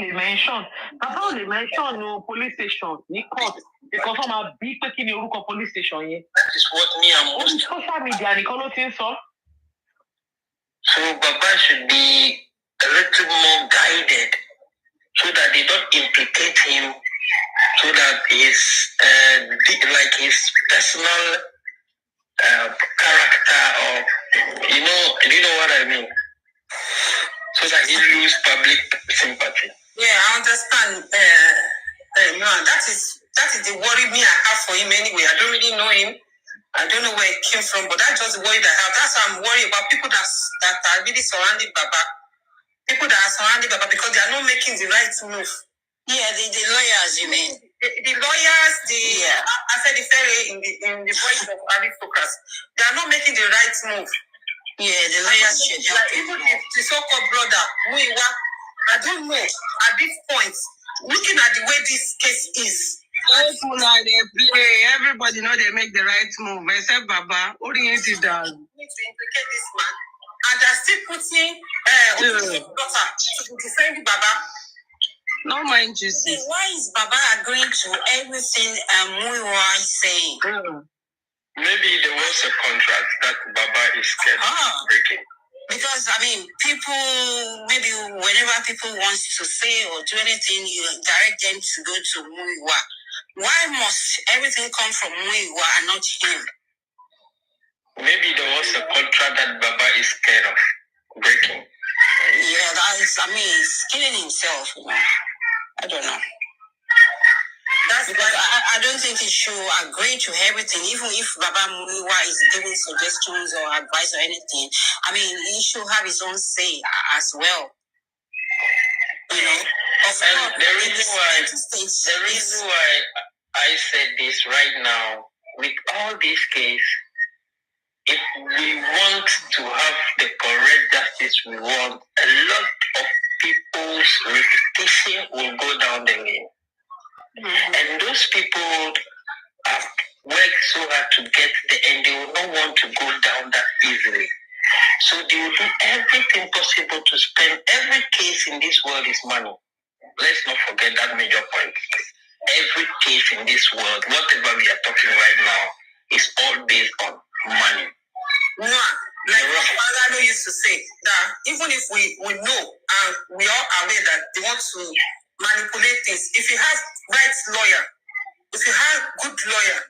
lè mention no police station ní court because wọ́n máa bí pé kí ni orúkọ police station yẹn. That is what me and most. Social media nìkan ló ti ń sọ. So Baba should be a little more guided so that they don't implicate him, so that his personal character, or do you know what I mean? So that he lose public sympathy. Yeah, I understand. That is the worry me I have for him anyway. I don't really know him. I don't know where it came from, but that's just the worry that I have. That's why I'm worried about people that are really surrounding Baba. People that are surrounding Baba because they are not making the right move. Yeah, the lawyers, you mean? The lawyers, I said the ferry in the voice of aristocrats, they are not making the right move. Yeah, the lawyers should help. Even the so-called brother, Muiwa, I don't know at this point, looking at the way this case is. Everybody know they make the right move, except Baba. Oriented down. Need to implicate this man, and they're still putting daughter to defend Baba. No mind Jesus. Why is Baba agreeing to everything Muiwa is saying? Maybe there was a contract that Baba is scared of breaking. Because, people, maybe whenever people want to say or do anything, you direct them to go to Muiwa. Why must everything come from Muiwa and not him? Maybe there was a contract that Baba is scared of breaking. Yeah, that is, he's killing himself, I don't know. That's because I don't think he should agree to everything, even if Baba Muiwa is giving suggestions or advice or anything. He should have his own say as well. And the reason why I said this right now, with all this case, if we want to have the correct justice we want, a lot of people's reputation will go down the lane. Mm-hmm. And those people have worked so hard to get there, and they will not want to go down that easily. So they will do everything possible to spend. Every case in this world is money. Let's not forget that major point. Every case in this world, whatever we are talking right now, is all based on money. Like what Father used to say, that even if we know and we are aware that they want to manipulate things, if you have right lawyer, if you have good lawyer,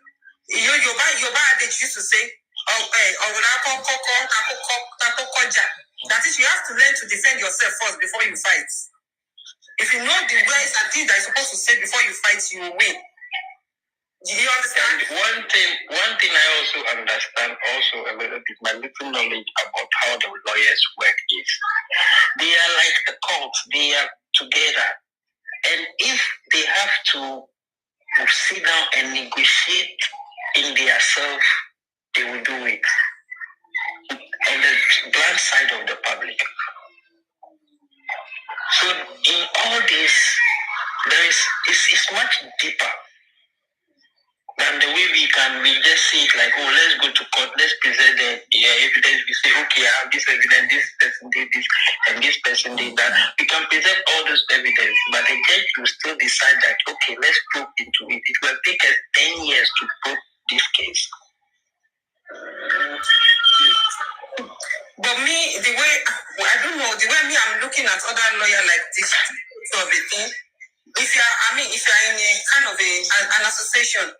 your adage used to say, that is, you have to learn to defend yourself first before you fight. If you know the words and things that you're supposed to say before you fight, you will win. Do you understand? And one thing I also understand a little bit, my little knowledge about how the lawyers work is, they are like a cult. They are together. And if they have to sit down and negotiate in their self, they will do it on the blind side of the public. So in all this, it's much deeper than the way we just see it like, let's go to court, let's present the evidence. We say, okay, I have this evidence, this person did this, and this person did that. We can present all this evidence, but the judge will still decide that, okay, let's probe into it. It will take us 10 years to probe this case. But me, the way I'm looking at other lawyers like this sort of a thing, if you're in a kind of an association,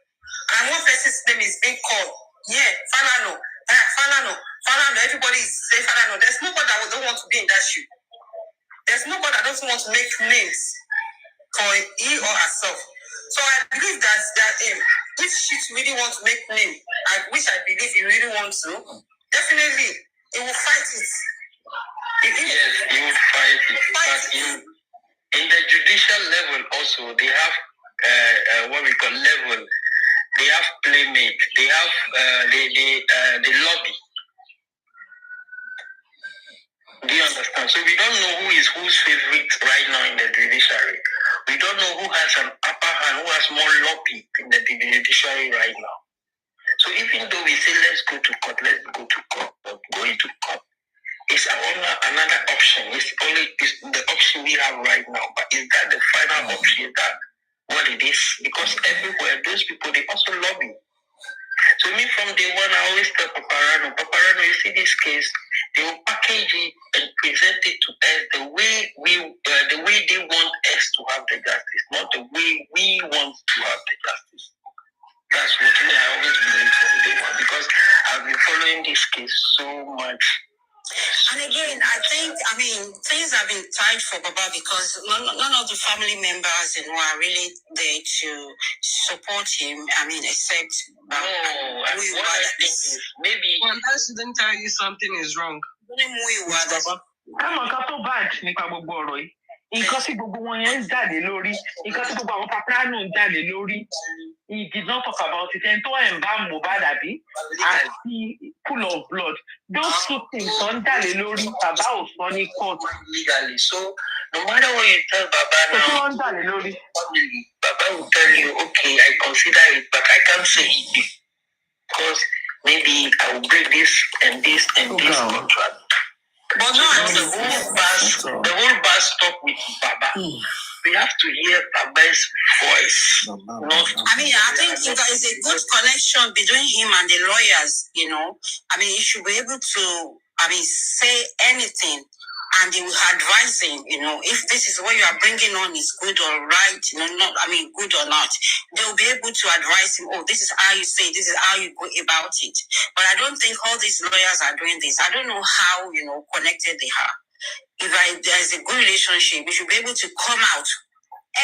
and one person's name is being called, Finaly, everybody is saying Finaly. There's nobody that don't want to be in that shoe. There's nobody that doesn't want to make names for he or herself. So I believe that if she really wants to make name, which I believe he really wants to, definitely he will fight it. Yes, he will fight it. But in the judicial level also, they have what we call level. they have playmate, they have the lobby. Do you understand? So we don't know who is whose favorite right now in the judiciary. We don't know who has an upper hand, who has more lobby in the judiciary right now. So even though we say let's go to court, going to court is another option. It's the option we have right now. But is that the final option? Is that what it is? Because everywhere, those people, they also lobby. So me from day one, I always tell Paparano, you see this case, they will package it and present it to us the way they want us to have the justice, not the way we want to have the justice. That's what I always believe from day one, because I've been following this case so much. And again, things have been tight for Baba because none of the family members, are really there to support him. Except maybe one person didn't tell you something is wrong. Nǹkan tí gbogbo wọn yẹn ń jáde lórí, nǹkan tí gbogbo àwọn paparano ń jáde lórí, he did not talk about it. Ẹni tó ẹ̀ ń bá Mohbad àbí àti pool of blood. Those two things tó ń jáde lórí, bàbá ò sọ ní court. Legally, so no matter what you tell Baba now, tó ń jáde lórí. Baba will tell you, okay, I consider it, but I can't say it because maybe I will break this and this and this contract. But now the whole bus stop with Baba. We have to hear Baba's voice. I think there is a good connection between him and the lawyers, he should be able to, say anything and they will advise him, if this is what you are bringing on is good or right, good or not. They will be able to advise him, this is how you say, this is how you go about it. But I don't think all these lawyers are doing this. I don't know how, connected they are. If there's a good relationship, we should be able to come out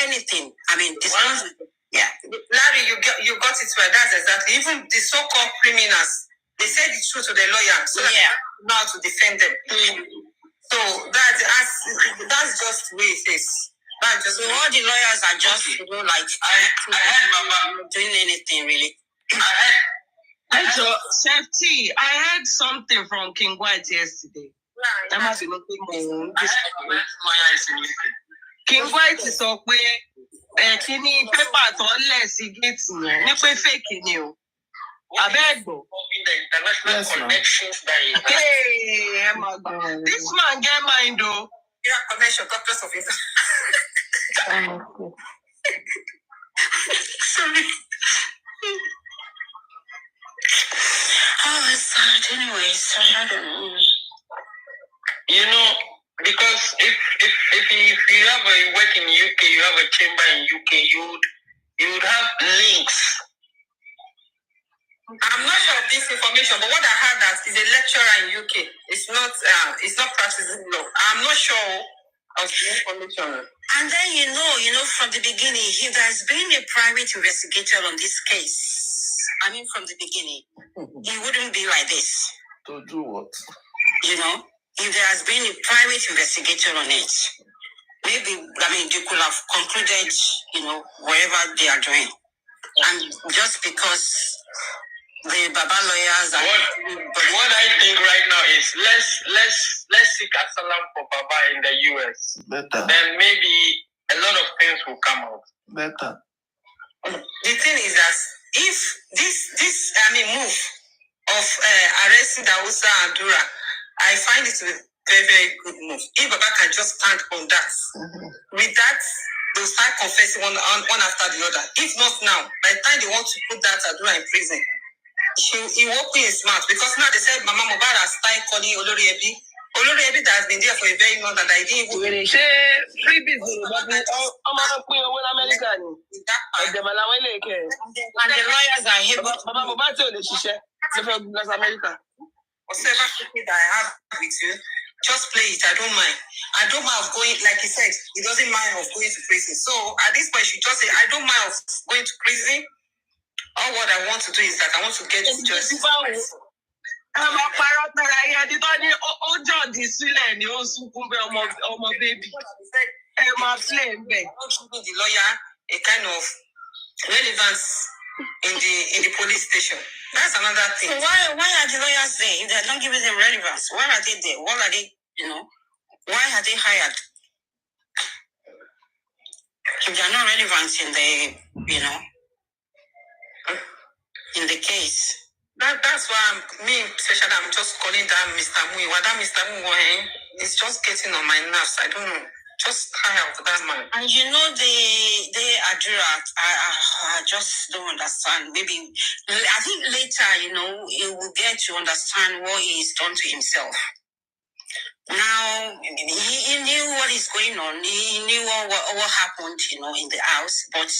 anything. This one, yeah. Larry, you got it right. That's exactly. Even the so-called criminals, they say the truth to the lawyer, so that they know how to defend them. So that's just the way it is. So all the lawyers are just, doing anything really. Safety. I heard something from King White yesterday. That must be nothing. King White sọ pé kíní pépà tó lẹ̀ sí géètì yẹn ní pé fake ni o. Abẹ́gbò. This man get mind o. Yeah, connection, doctors of it. Sorry. It's sad. Anyways, I don't know. Because if you have a work in UK, you have a chamber in UK, you would have links. I'm not sure of this information, but what I heard that is a lecturer in UK. It's not practicing law. I'm not sure of the information. And then from the beginning, if there's been a private investigator on this case, from the beginning, it wouldn't be like this. To do what? If there has been a private investigator on it, maybe, they could have concluded, wherever they are doing. And just because the Baba lawyers are... What I think right now is let's seek asylum for Baba in the US. Better. Then maybe a lot of things will come out. Better. The thing is that if this move of arresting Dawusa and Dura, I find it a very, very good move. If Baba can just stand on that, with that, they'll start confessing one after the other. If not now, by the time they want to put that Adura in prison, he will open his mouth. Because now they said Mama Mohbad has started calling Olori Ebi. Olori Ebi that has been there for a very long time, that I didn't even... freebies, and the lawyers are able to... Mama Mohbad told America. Whatever that I have with you, just play it. I don't mind. I don't mind of going, like he said, he doesn't mind of going to prison. So at this point, you just say, I don't mind of going to prison. All what I want to do is that I want to get justice. The lawyer a kind of relevance in the police station. That's another thing. So why are the lawyers there if they're not giving them relevance? Why are they there? What are they, why are they hired? If they're not relevant in the, in the case. That's why especially I'm just calling that Mr. Mui. What that Mr. Mui is just getting on my nerves. I don't know. Just tired of that man. And they Adira, I just don't understand. Maybe I think later, he will get to understand what he's done to himself. Now he knew what is going on. He knew what happened, in the house. But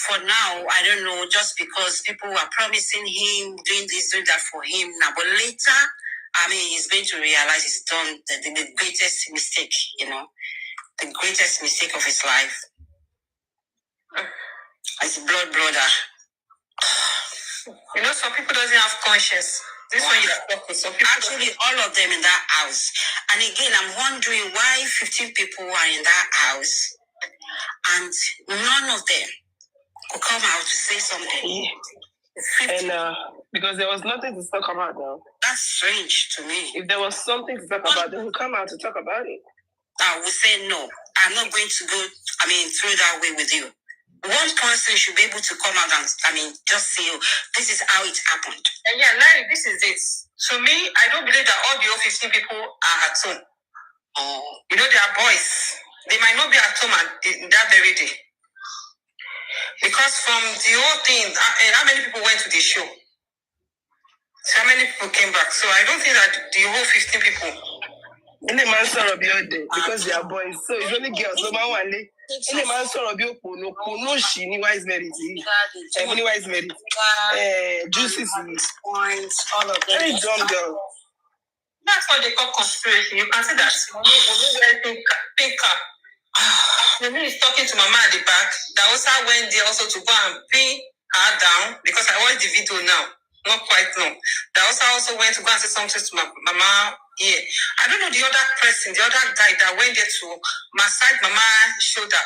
for now, I don't know. Just because people were promising him doing this, doing that for him now, but later, he's going to realize he's done the greatest mistake. The greatest mistake of his life. As a blood brother. Some people doesn't have conscience. This one you are talking. Some people actually all of them in that house. And again, I'm wondering why 15 people are in that house and none of them could come out to say something. And because there was nothing to talk about now. That's strange to me. If there was something to talk about, they would come out to talk about it. I would say no. I'm not going to go, through that way with you. One person should be able to come out and, just say, this is how it happened. And yeah, Larry, this is it. To me, I don't believe that all the 15 people are at home. They are boys. They might not be at home that very day. Because from the whole thing, how many people went to the show? So how many people came back? So I don't think that the whole 15 people. Any man saw of your day because they are boys. So it's only girls. So man one day. Any man saw of your no she ni wise merit. Any wise merit. Juices points, all of them. Very dumb girl. That's what they call conspiracy. You can see that. Think Mimi is talking to Mama at the back. That also went there also to go and pin her down because I watched the video now. Not quite long. That also went to go and say something to Mama here. I don't know the other person, the other guy that went there to massage Mama's shoulder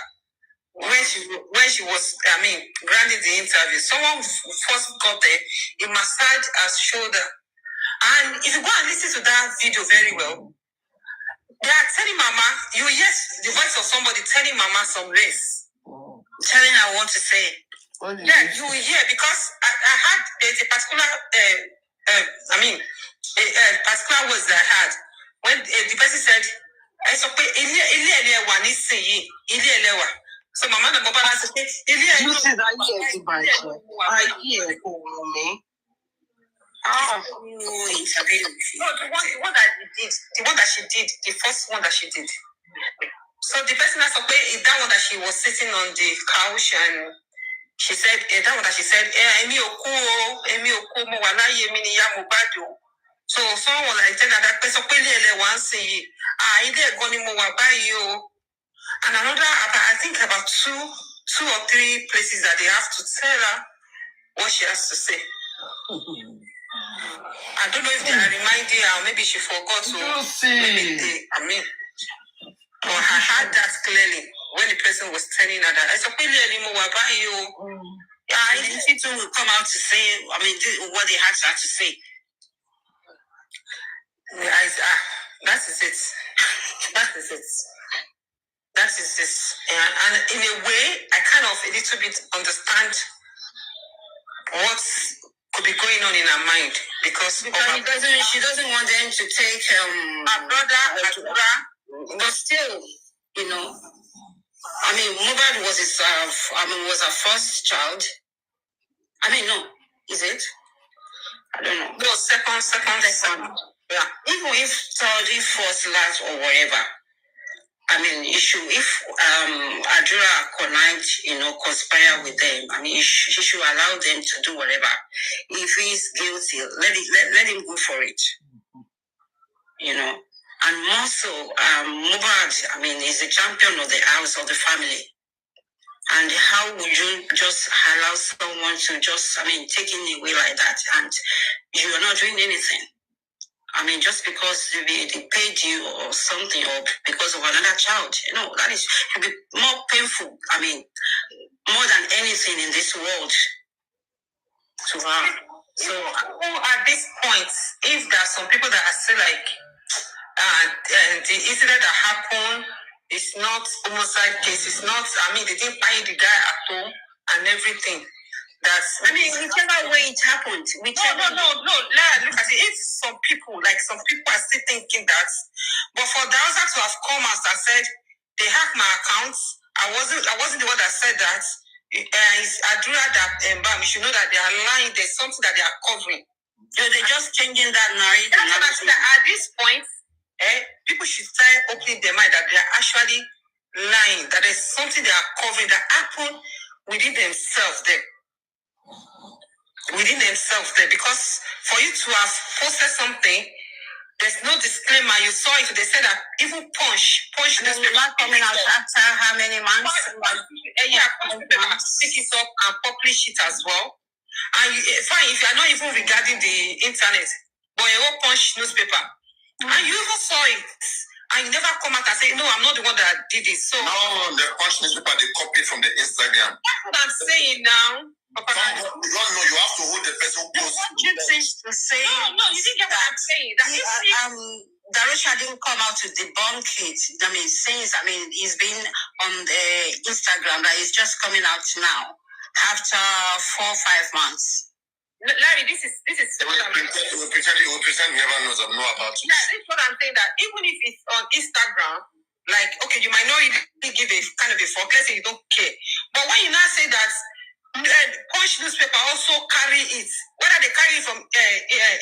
when she was, granting the interview. Someone first got there, he massaged her shoulder. And if you go and listen to that video very well, they are telling Mama, you hear the voice of somebody telling Mama some race. Telling her what to say. You will hear because I had there's a particular particular words that I had when the person said, so Mama na go balance say you see that I hear for me. The one that she did, the first one that she did. So the person that's that one that she was sitting on the couch and she said, that one that she said, so someone like that person and another I think about two or three places that they have to tell her what she has to say. I don't know if they are reminding her, or maybe she forgot to. Maybe or I heard that clearly when the person was telling her that. I think will come out to say, what they had to say. That is it. That is it. That is it. And in a way, I kind of a little bit understand what could be going on in her mind because she doesn't want them to take her brother, but still, Mohbad was was her first child. No, is it? I don't know. No, second. Yeah. Even if third, if first, last, or whatever. If Adura connived, conspire with them, she should allow them to do whatever. If he's guilty, let him go for it. And more so, Mohbad, is the champion of the house, of the family. And how would you just allow someone to just, taking away like that and you are not doing anything? Just because they paid you or something or because of another child, that should be more painful. More than anything in this world. to her. So at this point, if there are some people that are still like, the incident that happened is not homicide case, it's not, they didn't find the guy at home and everything. Whichever way it happened. No. Look at it. If some people are still thinking that, but for the answer to have come out and said they hacked my accounts, I wasn't the one that said that. It's Adura that you should know that they are lying. There's something that they are covering. So they're just changing that narrative. At this point, people should start opening their mind that they are actually lying. That there's something they are covering that happened within themselves there. Because for you to have posted something, there's no disclaimer. You saw it. They said that even Punch newspaper coming out after how many months? Punch newspaper pick it up and publish it as well. And fine, if you are not even regarding the internet, but a whole Punch newspaper, and you even saw it, and you never come out and say, no, I'm not the one that did it. So no, the Punch newspaper they copied from the Instagram. That's what I'm saying now. You don't know. You have to hold the person close. What you seems to say? No, you didn't get what I'm saying. Darusha didn't come out to debunk it. He's been on the Instagram that is just coming out now after 4 or 5 months. Larry, this is what I'm saying. We pretend never knows or know about it. Yeah, this is what I'm saying, that even if it's on Instagram, like, okay, you might not really give a kind of a fuck. Let's say you don't care. But when you now say that Punch newspaper also carry it, whether they carry it from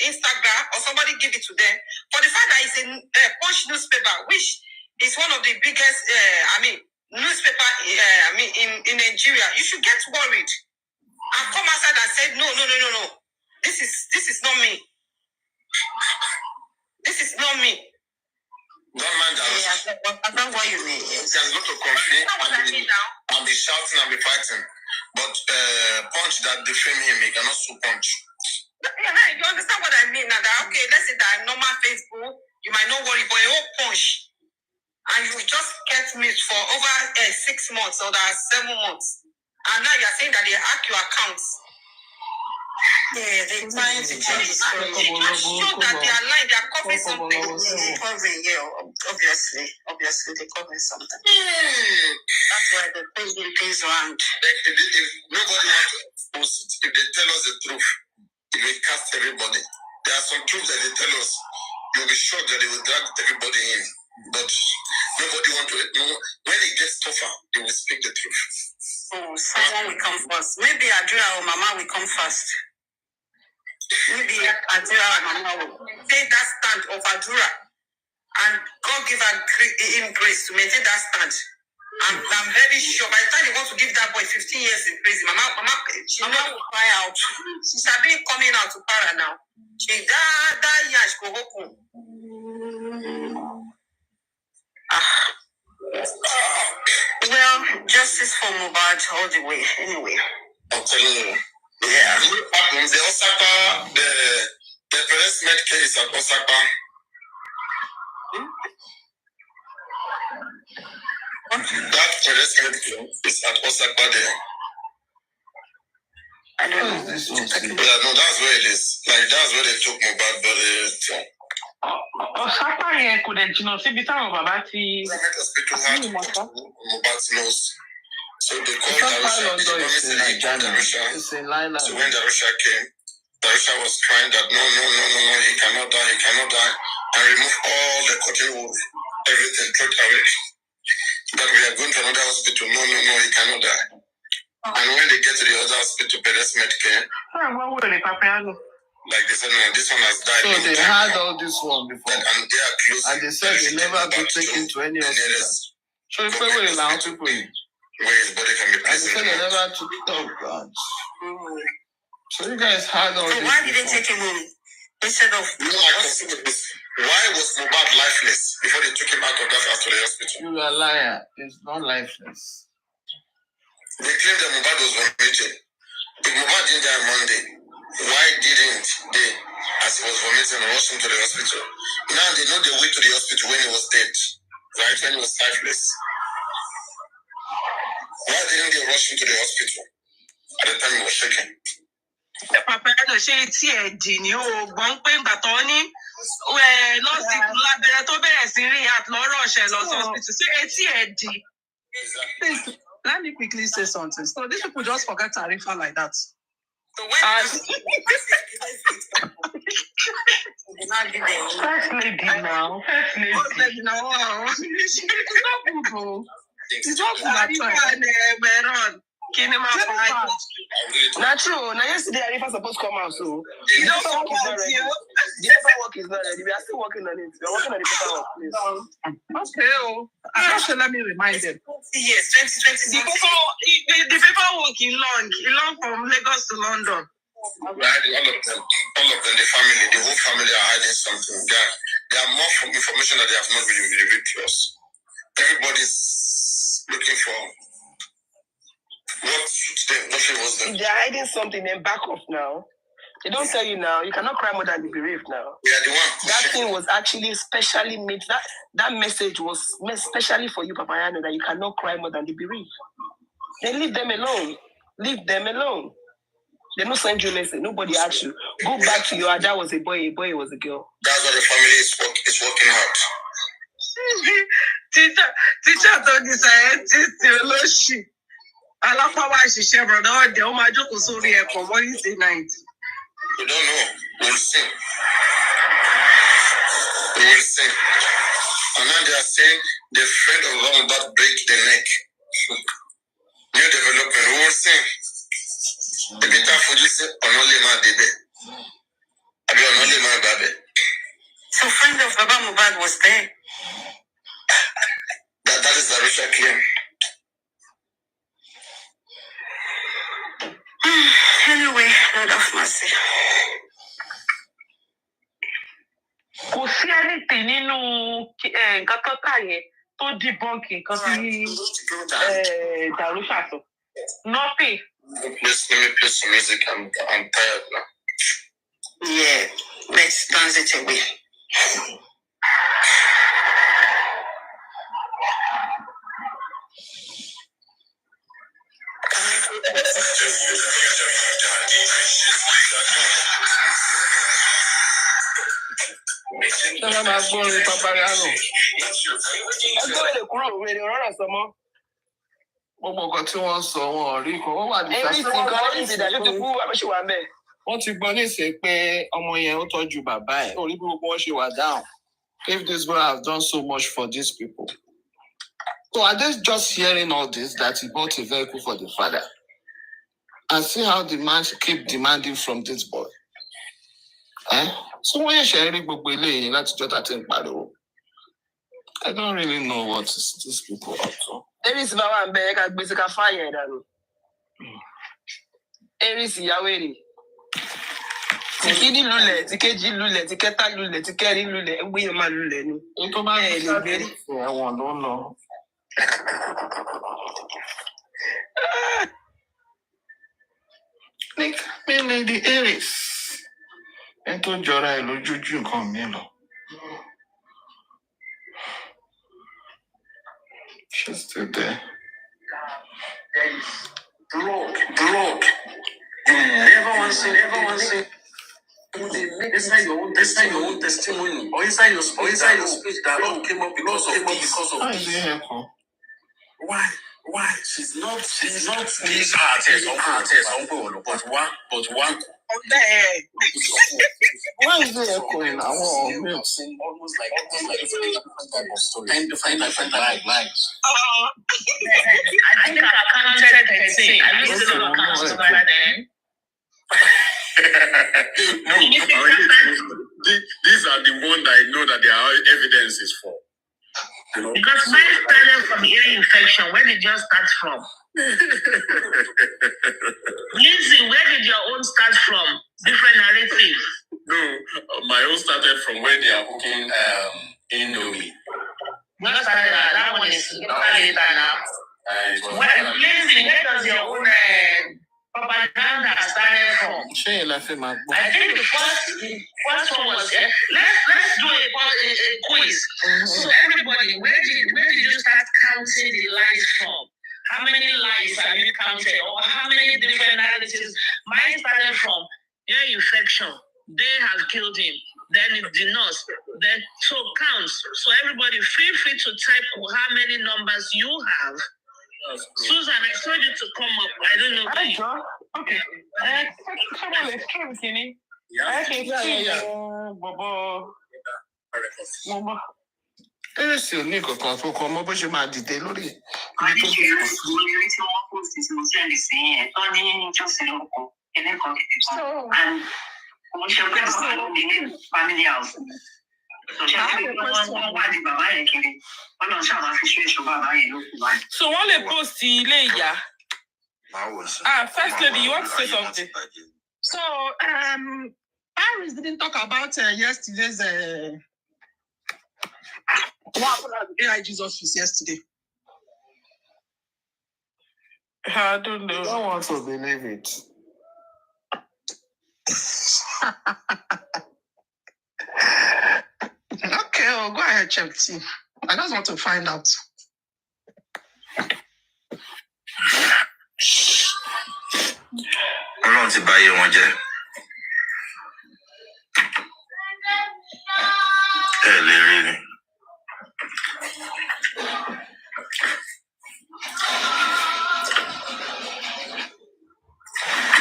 Instagram or somebody give it to them, for the fact that it's a Punch newspaper, which is one of the biggest, newspaper, in Nigeria, you should get worried and come outside and say, no. This is not me. This is not me. Don't mind that. I don't know what you mean. You can go to coffee and be shouting and be fighting. But Punch that defame him, he cannot sue Punch. Yeah, you understand what I mean now? That, okay, let's say that normal Facebook, you might not worry, but a whole Punch, and you just get mute for over 6 months or 7 months, and now you're saying that they hack your accounts. Yeah, they're trying to change the story. They just show that they are lying, they are covering something. They're covering, obviously, they're covering something. That's why they're putting things around. If nobody wants to expose it, if they tell us the truth, it will cast everybody. There are some truths that they tell us, you'll be shocked that they will drag everybody in. But nobody wants to know. When it gets tougher, they will speak the truth. Oh, someone will come first. Maybe Adria or Mama will come first. Maybe Adura and Mama will take that stand of Adura, and God give him grace to maintain that stand. I'm very sure by the time they want to give that boy 15 years in prison, Mama will cry out. She's been coming out to para now. She that yash go open. Well, justice for Mohbad all the way. Anyway, I'm telling you. Yeah. The Osaka, the harassment case at Osaka. That harassment case is at Osaka there. I don't know. Yeah, no, that's where it is. Like, that's where they took Mohbad body. Osaka here couldn't see the time of Babati. Hospital had Mohbad's nose. So they called Darusha. So when Darusha came, Darusha was crying that no, he cannot die, and remove all the cotton wool, everything, throw it away. That we are going to another hospital. No, he cannot die. And when they get to the other hospital, Perez Medcare, like they said, no, this one has died. So they had all this one before, and they are close. And they said they never been taken to any hospital. So if people now people. Where his body can be placed. And they said they never took it up, God. So you guys had all this. Why did they take him home instead of? No, I consider this. Why was Mohbad lifeless before they took him out of that after the hospital? You are a liar. It's not lifeless. They claim that Mohbad was vomiting. If Mohbad didn't die on Monday, why didn't they, as he was vomiting, rush him to the hospital? Now they know the way to the hospital when he was dead, right? When he was lifeless. Why didn't they rush him to the hospital at the time he was shaking? Papa no ṣe tí ẹ dì ní o gbọ́n pé ìgbà tó ní nọ́ọ̀sì lábẹ́rẹ́ tó bẹ̀rẹ̀ sí rí àtúnrọ̀ ọ̀ṣẹ̀ lọ sí hospital ṣé etí ẹ dì. Please, let me quickly say something. So these people just forget Tarifa like that. So when First lady now. First lady now. It's not good, bro. It's not good at all. Not true. Now yesterday Arifa supposed to come out, so the paperwork is not ready. The paperwork is not ready. We are still working on it. We are working on the paperwork, please. Okay, actually, let me remind them. Yes, 2020. The paperwork is long from Lagos to London. All of them, the family, the whole family are hiding something. There are more information that they have not really revealed to us. Everybody's looking for what was them. If they are hiding something, then back off now. They don't tell you now. You cannot cry more than the bereaved now. We are the one. That thing was actually specially made. That message was made specially for you, Papayano, that you cannot cry more than the bereaved. Then leave them alone. Leave them alone. They don't send you message. Nobody asked you. Go back to your dad was a boy was a girl. That's what the family is working out. Teacher told this theology. Alapawa ṣiṣẹ́ brother ọdẹ ó máa jókòó sórí ẹ̀kọ́ Wednesday night. We don't know. We'll see. We will see. And now they are saying the friend of Lombarд break the neck. New development. We will see. The better for you say Onolema Debe. Abi Onolema Babe. So friend of Baba Mohbad was there. That is the Richard claim. Anyway, Lord of mercy. Kò sí anything nínú nǹkan tó kà yẹn tó debunk nǹkan tí Darusha sọ. Nothing. Please let me play some music. I'm tired now. Yeah, let's dance it away. Ṣé máa gbọ́ orin Papayano? Ẹgbẹ́ lè kúrò òwe ni ọ̀rọ̀ sọ mọ́. Gbogbo nǹkan tí wọ́n sọ wọn ò rí kan. Wọ́n wà ní Aries nǹkan ìdájọ́ tó kú àbẹ̀ṣe wà bẹ́ẹ̀. wọ́n ti gbọ́ nísìnyí pé ọmọ yẹn ó tọ́jú bàbá ẹ̀. Orí bí gbogbo wọn ṣe wà down. If this boy has done so much for these people. So are they just hearing all this that he bought a vehicle for the father? And see how the man keep demanding from this boy. So wọ́n yẹ̀ ṣe rí gbogbo eléyìí láti jọ́ta tí ń pariwo. I don't really know what these people are up to. Aries bá wà ń bẹ ká gbé sí ká fáyẹ̀ ìdànù. Aries ìyàwó èrè. Tí kíní lulẹ̀, tí kejì lulẹ̀, tí kẹta lulẹ̀, tí kẹrin lulẹ̀, ẹgbẹ́ yẹn máa lulẹ̀ ni. N tó bá ń gbé ẹ̀wọ̀n ló ń lọ. Mi ni the Aries. Ẹ tó jọra ẹ̀ lójoojú nǹkan mi lọ. She's still there. Broke. You never want to say. Inside your own testimony, or inside your speech that Lord came up because of this. Why is it here? Why? She's not these artists, but one. Why is it echoing? I want Almost like different type of story. Different lives. I think I counted 13. I used to look at together then. No, these are the ones that I know that there are evidences for. You know? Because mine started from ear infection. Where did yours start from? Lindsay, where did your own start from? Different narratives. No, my own started from when they are cooking Indomie. Yours started that one is later now. Lindsay, where does your own propaganda started from? I think the first one was let's do a quiz. So everybody, where did you start counting the lies from? how many lies have you counted, or how many different narratives? Mine started from ear infection. They have killed him. Then it's the nurse. Then so counts. So everybody feel free to type how many numbers you have. Susan, I told you to come up. I don't know. Okay. Come on, let's come, Kenny. Okay, yeah. Bobo. Aries ò ní kankan tó kọ ọmọ bó ṣe máa dìde lórí ibi tó kù. So wọ́n lè post ilé ìyá. First lady, you want to say something? So, Aries didn't talk about yesterday's what happened at the AIG's office yesterday. I don't know. I don't want to believe it. Okay, well, go ahead, check T. I just want to find out. I want to buy you one, Jay. Really.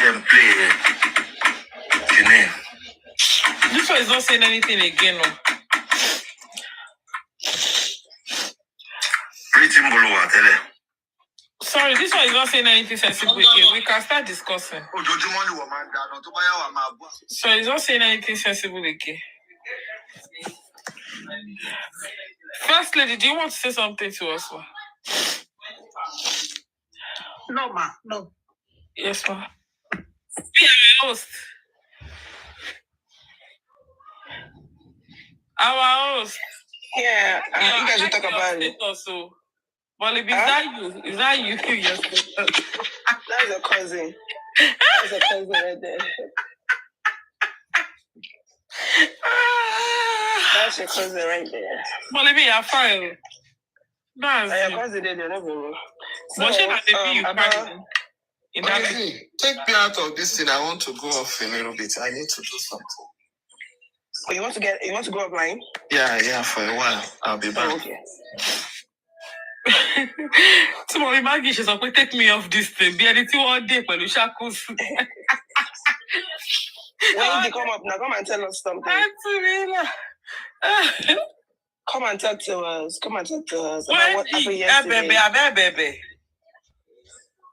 Then play. This one is not saying anything again. No. Sorry, this one is not saying anything sensible again. We can start discussing. So it's not saying anything sensible again. First lady, do you want to say something to us, ma? No, ma. No. Yes, ma. Be our host. Our host. Yeah, you guys will talk about it. Also. Well, if that you? Is that you? Yes. That's a cousin. That's a cousin right there. That's your cousin right there. Well, if you're fine. That's your cousin there, never. But she had the you take me out of this thing. I want to go off a little bit. I need to do something. Oh, you want to go offline? Yeah, for a while. I'll be back. Oh, okay. Tomorrow, Maggie, she's like, take me off this thing. Be anything one day, but you shackles. When you come up now, come and tell us something. Come and talk to us. About what happened yesterday. Baby.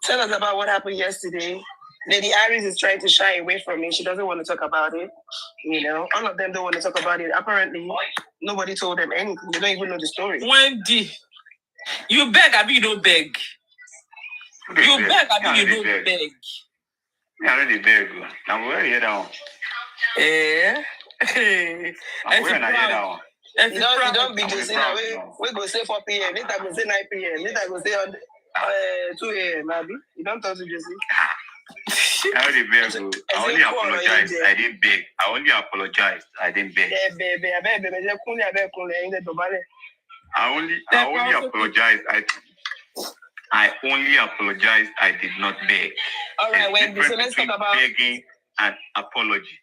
Tell us about what happened yesterday. Lady Aries is trying to shy away from it. She doesn't want to talk about it. You know, all of them don't want to talk about it. Apparently, nobody told them anything. They don't even know the story. Wendy, you beg, I mean you don't beg. You beg, I mean you don't beg. I really beg. I'm very here now. I'm very here now. You don't be just saying we go say 4 p.m. Later go say 9 p.m. Later go say 2 a.m. Maybe you don't talk to Jesse. I already beg. I only apologize. I didn't beg. I only apologized. I didn't beg. I only apologized. I only apologized. I did not beg. All right, Wendy. So let's talk about begging and apology.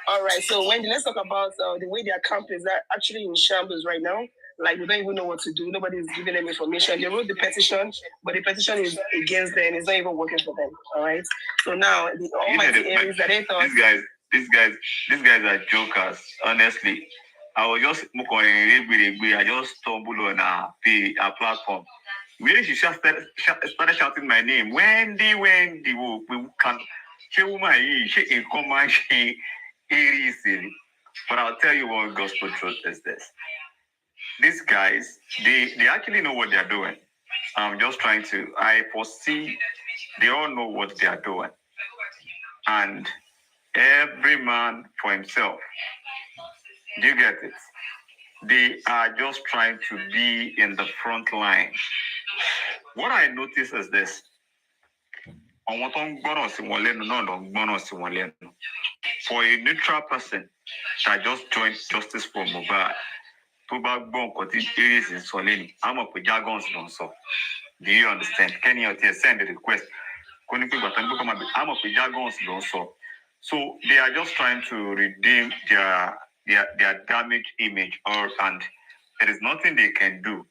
All right, so Wendy, let's talk about the way their camp is actually in shambles right now. Like, we don't even know what to do. Nobody is giving them information. They wrote the petition, but the petition is against them. It's not even working for them. All right. So now the almighty Aries that they thought these guys are jokers. Honestly, I was just I just stumbled on our platform. Really, she started shouting my name. Wendy. We can. She in command. She Aries. But I'll tell you what gospel truth is this. These guys, they actually know what they're doing. I'm just trying to, I foresee they all know what they are doing. And every man for himself. Do you get it? They are just trying to be in the front line. What I notice is this. For a neutral person that just joined Justice for Mobile, tó bá gbọ́ nǹkan tí Aries ń sọ lẹ́nu, á mọ̀ pé jargons ló ń sọ. Do you understand? Kenny or send the request. I'm of the jargons also. So they are just trying to redeem their damaged image, and there is nothing they can do.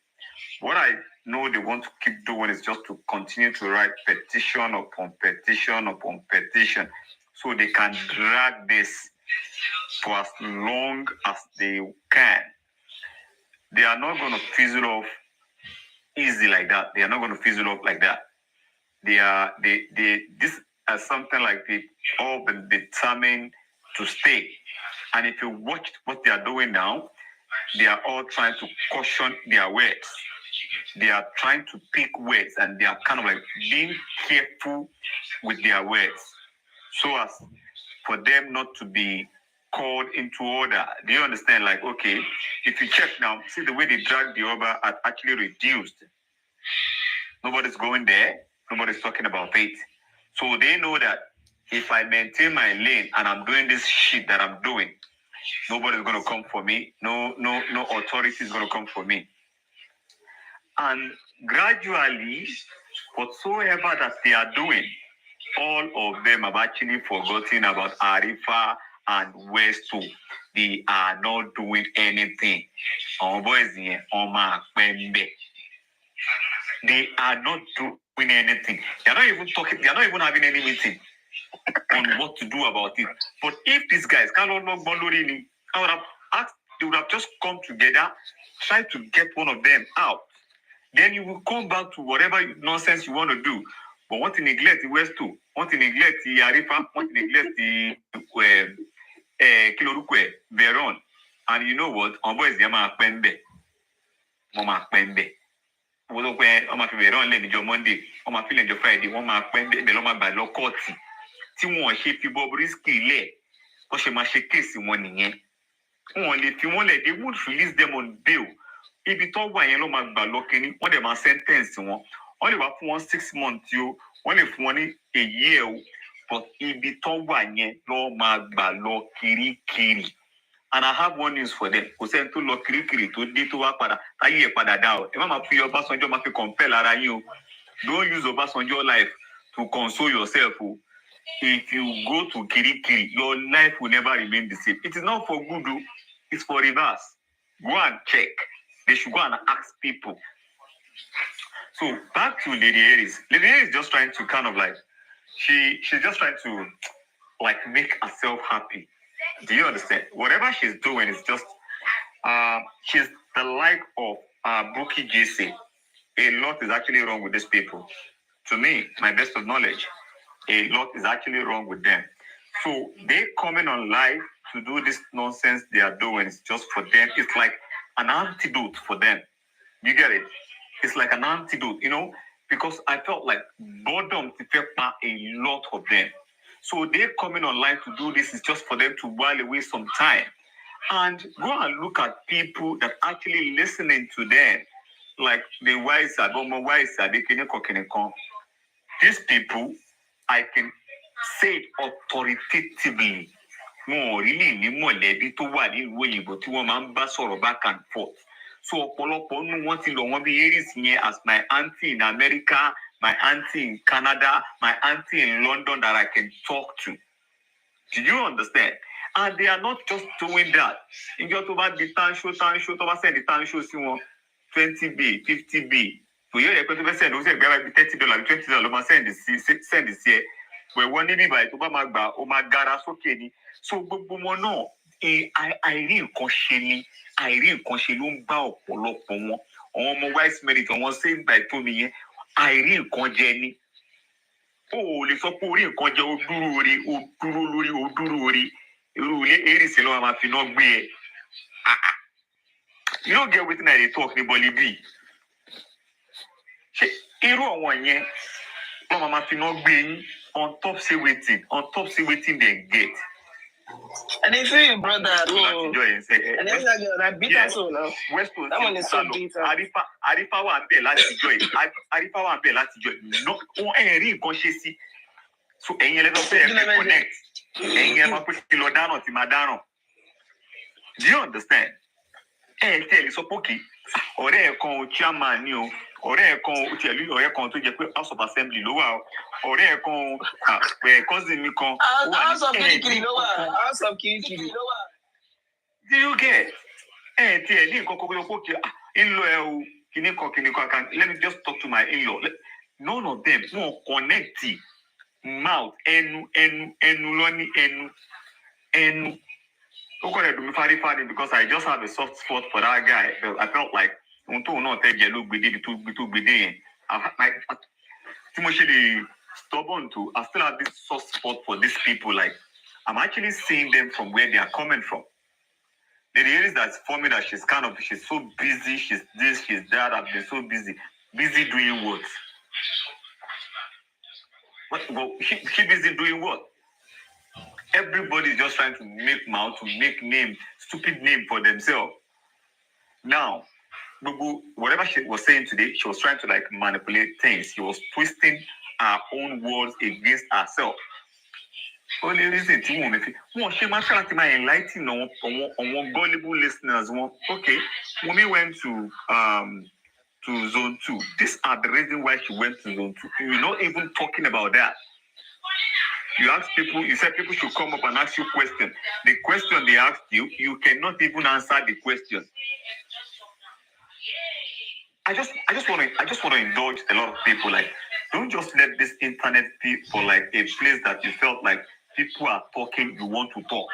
What I know they want to keep doing is just to continue to write petition upon petition upon petition, so they can drag this for as long as they can. They are not going to fizzle off easy like that. They are not going to fizzle off like that. This is something like they all been determined to stay. And if you watch what they are doing now, they are all trying to caution their words. They are trying to pick words, and they are kind of like being careful with their words, so as for them not to be called into order. Do you understand? Like, okay, if you check now, see the way they drag the order are actually reduced. Nobody's going there. Nobody's talking about it. So they know that if I maintain my lane and I'm doing this shit that I'm doing, nobody's going to come for me. No authority is going to come for me. And gradually, whatsoever that they are doing, all of them have actually forgotten about Arifa and Westo. They are not doing anything. They are not doing anything. They are not even talking. They are not even having any meeting on what to do about it. But if these guys cannot know Bolori, I would have asked. They would have just come together, try to get one of them out. Then you will come back to whatever nonsense you want to do. But want to neglect the West too. Want to neglect the Arifa. Want to neglect the Kilorukwe, Veron. And you know what? On boys, Yama Pembe. Mama Pembe. Ọmọ fi Veron lẹ́nu jọ Monday. Ọmọ fi lẹ́nu jọ Friday. Wọ́n máa Pembe. Bẹ́ẹ̀ lọ́ máa gbà lọ kọ́ọ̀tì. Tí wọ́n ṣe fi Bobrisky lẹ̀. Wọ́n ṣe máa ṣe kéèsì wọn nìyẹn. Wọ́n lè fi wọ́n lẹ̀. They would release them on bail. Ibi tó wà yẹn ló máa gbà lọ kínní, wọ́n dẹ̀ máa sentence wọn. Wọ́n lè wá fún wọn 6 months o, wọ́n lè fún wọn ní a year o, but ibi tó wà yẹn ló máa gbà lọ kirikiri. And I have one news for them. Kò sẹ́ni tó lọ kirikiri tó dé tó wá padà, táyé ẹ̀ padà dá o. Ẹ má máa fi Ọbásanjọ́ máa fi compel ara yín o. Don't use Ọbásanjọ́ life to console yourself o. If you go to kirikiri, your life will never remain the same. It is not for good o, it's for reverse. Go and check. They should go and ask people. So back to Lady Aries. Lady Aries is just trying to kind of like, she's just trying to like make herself happy. Do you understand? Whatever she's doing is just, she's the like of Buki JC. A lot is actually wrong with these people. To me, my best of knowledge, a lot is actually wrong with them. So they coming on live to do this nonsense they are doing. It's just for them. It's like an antidote for them. You get it? It's like an antidote, you know, because I felt like boredom affected a lot of them. So they're coming online to do this is just for them to while away some time. And go and look at people that actually listening to them, like the wiser, these people, I can say it authoritatively. More really ní mọ̀lẹ́bí tó wà ní ìlú òyìnbó tí wọ́n máa ń bá sọ̀rọ̀ back and forth. So ọ̀pọ̀lọpọ̀ nínú wọn ti lọ wọ́n bí Aries yẹn as my auntie in America, my auntie in Canada, my auntie in London that I can talk to. Do you understand? And they are not just doing that. Ìjọ tó bá di tanṣó tó bá send the tanṣó sí wọn 20B, 50B. Òye rẹ̀ pé tó fẹ́ send ó sì gbára bí $30, $20 ló máa send sí ẹ. Wẹ̀wọ́n níbí ìbàdí tó bá máa gbà ó máa gara sókè ni. So gbogbo wọn náà àìrí nǹkan ṣe ni àìrí nǹkan ṣe ló ń bá ọ̀pọ̀lọpọ̀ wọn. Àwọn ọmọ wise merit àwọn saved by Tomi yẹn àìrí nǹkan jẹ ni. O ò lè sọ pé orí nǹkan jẹ o dúró lórí irú ilé Aries ló máa fi náà gbé ẹ. You don't get wetin I dey talk ní Bọ́lí bí. Ṣé irú àwọn yẹn ló máa fi náà gbé yín on top say wetin dem get. And they feel your brother. And then like bitter soul now. That one is so bitter. Arifa wà bẹ́ẹ̀ láti jọ ẹ̀. Arifa wà bẹ́ẹ̀ láti jọ ẹ̀. No, ẹ̀rí nǹkan ṣe sí. So ẹ̀yin ẹlẹ́dọ̀ fẹ́ ẹ̀ connect. Ẹ̀yin ẹ̀ máa pé kí lọ dáràn tí máa dáràn. Do you understand? Tell you so pokey. Ọ̀rẹ́ ẹ̀ kan chairman ni o. ọ̀rẹ́ kan ó tiẹ̀ lórí ọ̀rẹ́ kan tó jẹ́ pé House of Assembly ló wà ọ̀rẹ́ kan cousin mi kan. House of Kirikiri ló wà. House of Kirikiri ló wà. Do you get? Tiẹ̀ ní nǹkan kókó kó kí in-law ẹ o kìnnìkan let me just talk to my in-law. None of them won't connect mouth ẹnu lọ́ní ẹnu. Ó kọ́ ẹ̀dùn mi fárífárí because I just have a soft spot for that guy. I felt like ohun tóun náà tẹ́ jẹ́ ló gbèdé ibi tó gbèdé yẹn. Tí mo ṣe lè stubborn to, I still have this soft spot for these people. Like I'm actually seeing them from where they are coming from. The Aries that's for me that she's so busy, she's this, she's that, I've been so busy. Busy doing what? Well, she busy doing what? Everybody's just trying to make mouth, to make name, stupid name for themselves. Now, whatever she was saying today, she was trying to like manipulate things. She was twisting her own words against herself. Only reason to she must try to enlighten on gullible listeners. Okay, when we went to zone 2, these are the reasons why she went to zone 2. You're not even talking about that. You ask people, you said people should come up and ask you questions. The question they asked you, you cannot even answer the question. I just want to indulge a lot of people. Like, don't just let this internet be for like a place that you felt like people are talking, you want to talk.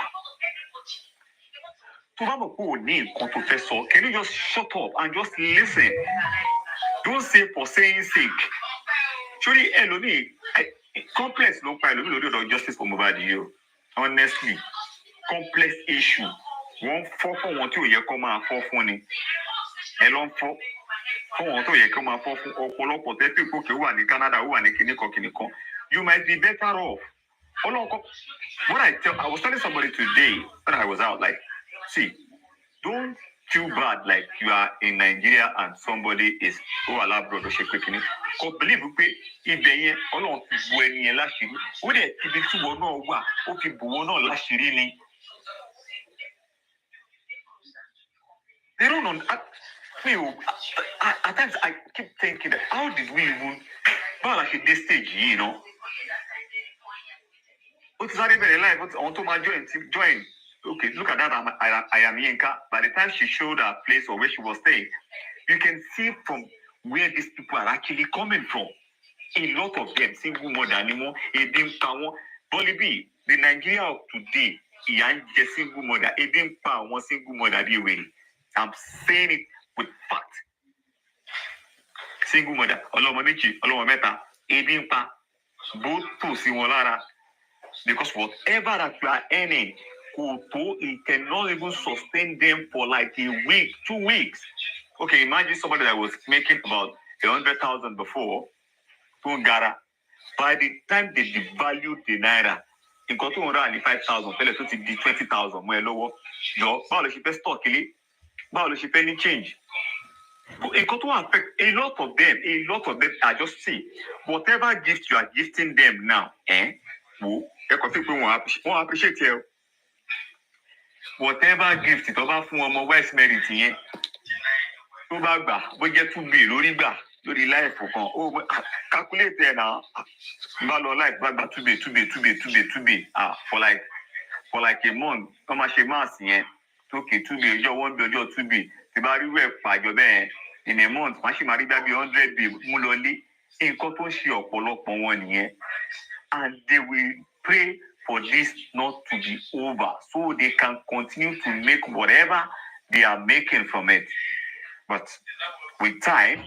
Can you just shut up and just listen? Don't say for saying sake. Surely, complex no problem. Justice for mobile. Honestly, complex issue. One for one to you come out for funny. Elon for one to you come out for people who are in Canada who are in Kiniko. You might be better off. I was telling somebody today when I was out, like, see, don't feel bad like you are in Nigeria and somebody is allowed brother Shekini. Because believe me, if they are all when you last year, would it be too or no? Okay, but no last year. They don't know. At times I keep thinking that how did we even at this stage, you know? What's that even life? What's on to my join? Okay, look at that. I am Yinka. By the time she showed her place or where she was staying, you can see from where these people are actually coming from. A lot of them, single mother anymore, Bolibi, the Nigeria of today, is single mother, one single mother. I'm saying it with fact. Single mother, Olomonichi, Olometa, both to Simolara. Because whatever that you are earning, it cannot even sustain them for like a week, 2 weeks. Okay, imagine somebody that was making about 100,000 before, by the time they devalued the naira, in 205,000, 20,000, more lower. No, she pay stock, she pay any change. It got to affect a lot of them. I just see whatever gift you are gifting them now, people won't appreciate you. Whatever gift it over from West Merit, to bagba, we get to be lórí life for calculate there now. Life bagba to be for like a month. Come a mass okay to be your 1 be your 2 be. The body work by your bed in a month. Machine marry be 100 be muloli in cotton she or polo 1 year, and they will pray for this not to be over so they can continue to make whatever they are making from it. But with time,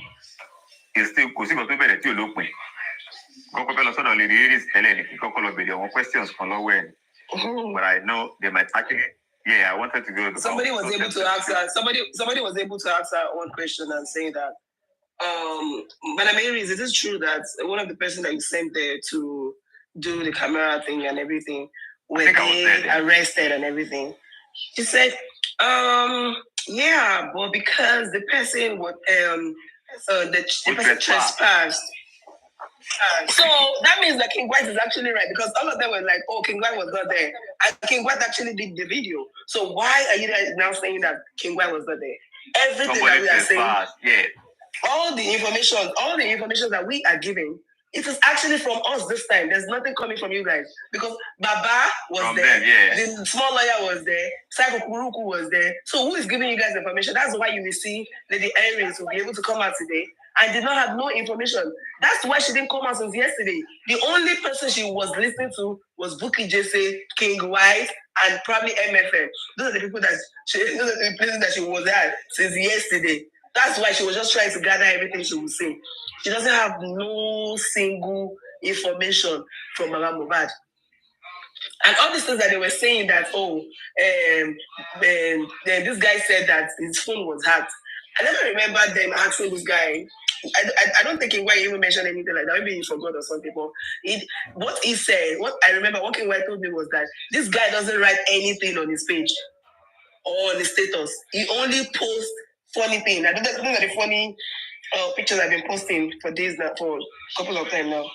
it's still because you better to look me. Questions but I know they might actually. Yeah, I wanted to go. Somebody was able to ask her. Somebody was able to ask her one question and say that. But Aries, is it true that one of the person that you sent there to do the camera thing and everything, were they arrested and everything? She said, yeah, but because the person was the person trespassed. So that means that King White is actually right, because all of them were like, oh, King White was not there. And King White actually did the video. So why are you guys now saying that King White was not there? Everything that we are saying. Yeah. all the information that we are giving, it is actually from us this time. There's nothing coming from you guys. Because Baba was from there, the small lawyer was there, Psycho Kuruku was there. So who is giving you guys information? That's why you will see Lady Aries will be able to come out today and did not have no information. That's why she didn't come out since yesterday. The only person she was listening to was Buki Jesse, King White, and probably MFM. Those are the people those are the places that she was at since yesterday. That's why she was just trying to gather everything she would say. She doesn't have no single information from Baba Mohbad. And all these things that they were saying that, this guy said that his phone was hacked. I never remember them asking this guy. I don't think King White even mentioned anything like that. Maybe he forgot or something. But what he said, what I remember, what King White told me was that this guy doesn't write anything on his page or on his status. He only posts funny things. I don't know the funny pictures I've been posting for days now, for a couple of times now.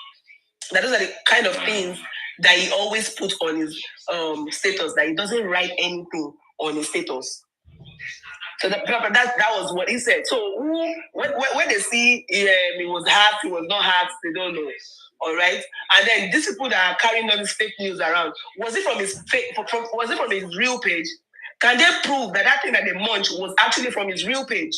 That those are the kind of things that he always puts on his status, that he doesn't write anything on his status. So that was what he said. So when they see he was hacked, he was not hacked, they don't know. All right, and then these people that are carrying all this fake news around, was it from his real page? Can they prove that thing that they munched was actually from his real page?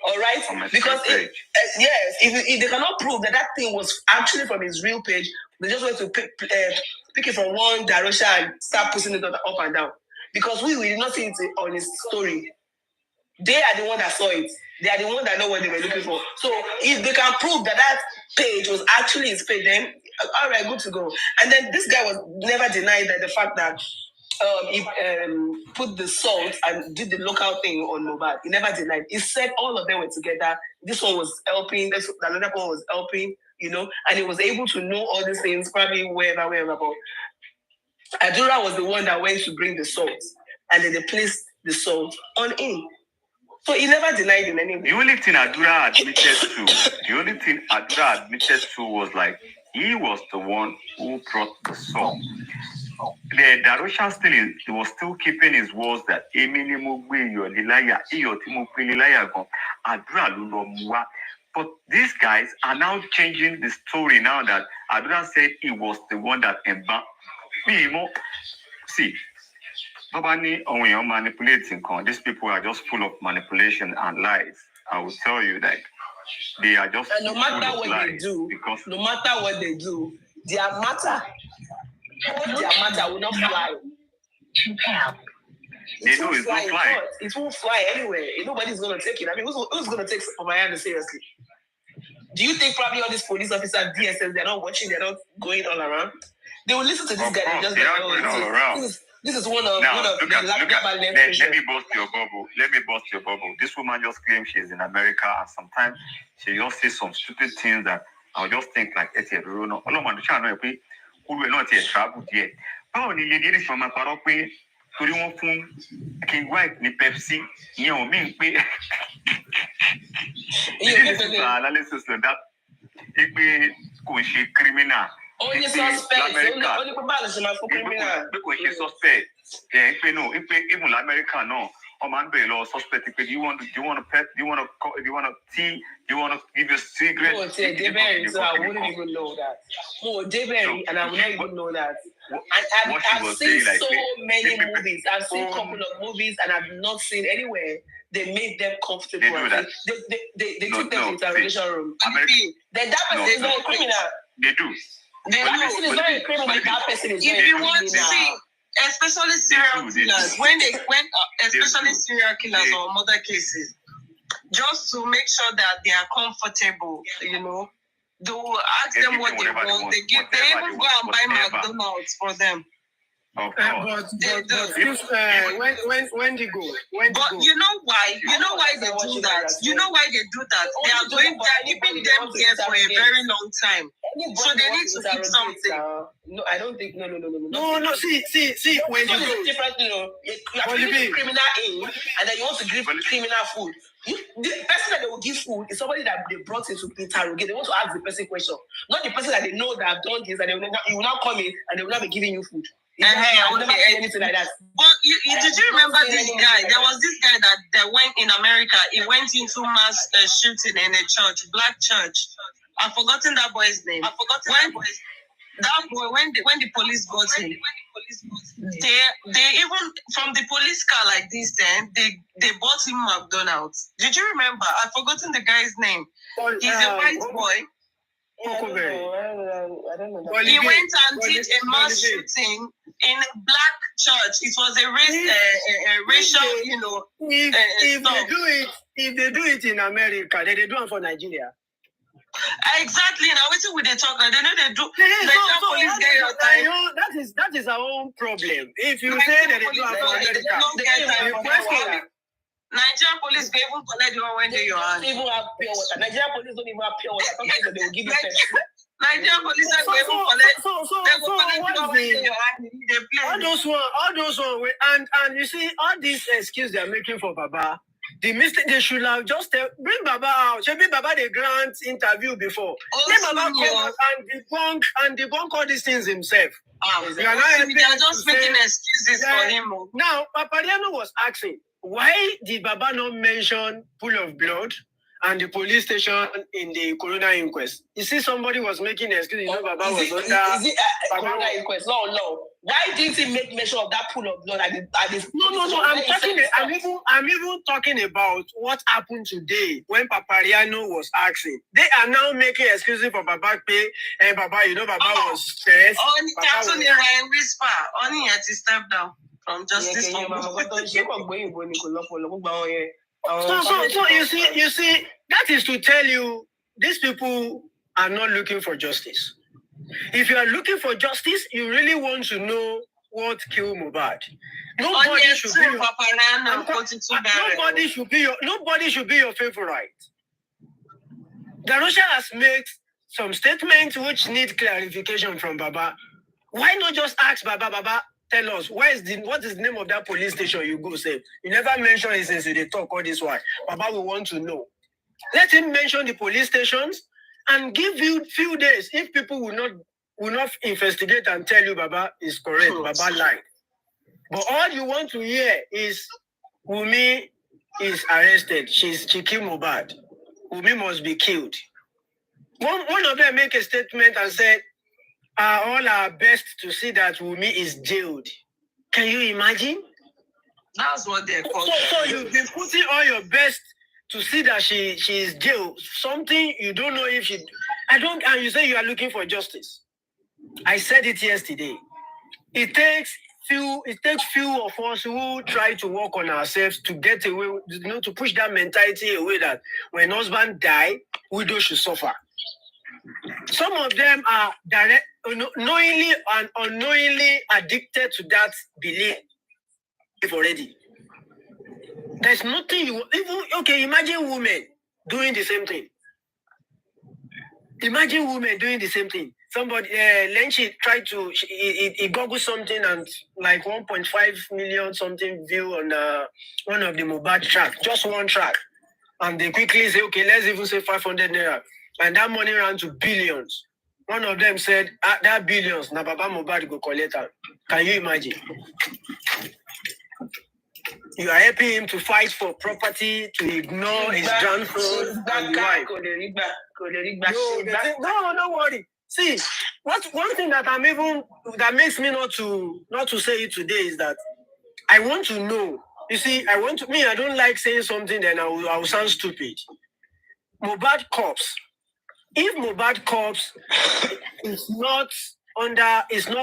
All right, because if they cannot prove that thing was actually from his real page, they just want to pick it from one direction and start pushing it up and down. Because we did not see it on his story. They are the one that saw it. They are the one that know what they were looking for. So if they can prove that page was actually his page, then all right, good to go. And then this guy was never denied that the fact that he put the salt and did the local thing on Mohbad. He never denied. He said all of them were together. This one was helping. Another one was helping. And he was able to know all these things probably wherever. But Adura was the one that went to bring the salt, and then they placed the salt on him. So he never denied in any way. The only thing Adura admitted to was like he was the one who brought the salt. The Darosha he was still keeping his words that but these guys are now changing the story now that Adura said he was the one that embarked. See, manipulating. These people are just full of manipulation and lies. I will tell you that they are just and no matter what they do, their matter will not fly. It won't fly anywhere. Nobody's going to take it. I mean, who's going to take Omayana seriously? Do you think probably all these police officers, DSS, they're not watching, they're not going all around? They will listen to this guy and just be like, this is one of let me bust your bubble. This woman just claims she's in America, and sometimes she just says some stupid things that I'll just think like, who will not yet travel yet. How the lady is from a paroque to the one from King White, ni Pepsi, you know, me, this is analysis of that. It be criminal. Only suspect. Only criminal. Because she's suspect. Yeah, if you know, even America, no. Man, be law suspect. Do you want pet? Do you want tea? Do you want to give you a cigarette? Oh, Deberry, so I wouldn't even know that. Oh, Deberry, and I would not even know that. And I've seen so many movies. I've seen a couple of movies, and I've not seen anywhere they made them comfortable. They do that. They took them to the interrogation room. Then that person is not a criminal. They do. That person is not a criminal. That person is not a criminal. If you want to see, especially serial killers, especially serial killers or murder cases, just to make sure that they are comfortable, they will ask them what they want. They even go and buy McDonald's for them. When they go? But you know why? You know why they do that? They are keeping them there for a very long time. So they need to keep something. No, I don't think. No. No. See. When you go, different. You are giving criminal aid, and then you want to give criminal food. The person that they will give food is somebody that they brought in to interrogate. They want to ask the person question, not the person that they know that have done this, and you will not come in and they will not be giving you food. I've never seen anything like that. But did you remember this guy? There was this guy that went in America. He went into mass shooting in a church, black church. I've forgotten that boy's name. That boy, when the police got him, they even from the police car like this, then they bought him McDonald's. Did you remember? I've forgotten the guy's name. He's a white boy. I don't know. He went and did a mass shooting in a black church. It was a racial, if they do it in America, they do it for Nigeria. Exactly. Now, what they talk? They know they do. That is our own problem. If you say that they do it for America, Nigerian police they even collect you when they your hand. Even have pure water. Nigerian police don't even have pure water. Sometimes they will give you Pepsi. Nigerian police they even collect. all those one, and you see all these excuses they are making for Baba. The mistake they should have just bring Baba out. Should be Baba the grant interview before. Let Baba come and debunk all these things himself. They are just making excuses for him. Now, Papariano was asking, why did Baba not mention pool of blood and the police station in the coroner inquest? You see, somebody was making excuses. Baba was under. Is it coroner inquest? No. Why didn't he make mention of that pool of blood at this? No. I'm even talking about what happened today when Papariano was asking. They are now making excuses for Baba Pay and Baba. Baba was stressed. Only whisper. Only had to step down from justice. So you see, that is to tell you these people are not looking for justice. If you are looking for justice, you really want to know what killed Mohbad. Nobody should be your favorite. Darusha has made some statements which need clarification from Baba. Why not just ask Baba, tell us what is the name of that police station you go say? You never mention it since they talk all this while. Baba will want to know. Let him mention the police stations and give you few days. If people will not investigate and tell you Baba is correct, Baba lied. But all you want to hear is Wunmi is arrested. She killed Mohbad. Wunmi must be killed. One of them make a statement and said, all our best to see that Wunmi is jailed. Can you imagine? That's what they're called. So you've been putting all your best to see that she is jailed. Something you don't know if she. And you say you are looking for justice. I said it yesterday. It takes few of us who try to work on ourselves to get away, to push that mentality away that when husband die, widow should suffer. Some of them are knowingly and unknowingly addicted to that belief already. There's nothing imagine women doing the same thing. Imagine women doing the same thing. Somebody, Lenchi tried to, he googled something and like 1.5 million something view on one of the Mohbad track, just one track. And they quickly say, okay, let's even say 500 naira. And that money ran to billions. One of them said, that billions, na Baba Mohbad go collect her. Can you imagine? You are helping him to fight for property, to ignore his grandson and wife. No, don't worry. See, one thing that makes me not to say it today is that I want to know. You see, I don't like saying something then I will sound stupid. Mohbad corpse. If Mohbad corpse is not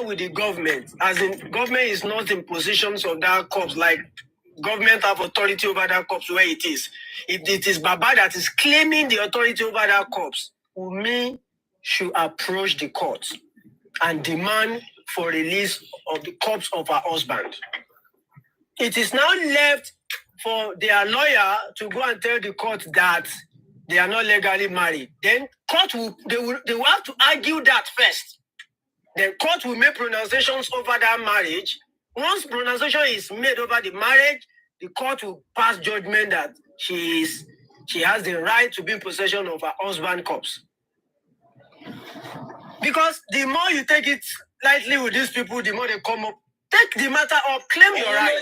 with the government, as in government is not in positions of that corpse, like government have authority over that corpse where it is. If it is Baba that is claiming the authority over that corpse, Wunmi should approach the court and demand for release of the corpse of her husband. It is now left for their lawyer to go and tell the court that they are not legally married. Then they will have to argue that first. Then court will make pronunciations over that marriage. Once pronunciation is made over the marriage, the court will pass judgment that she has the right to be in possession of her husband's corpse. Because the more you take it lightly with these people, the more they come up. Take the matter up, claim your right.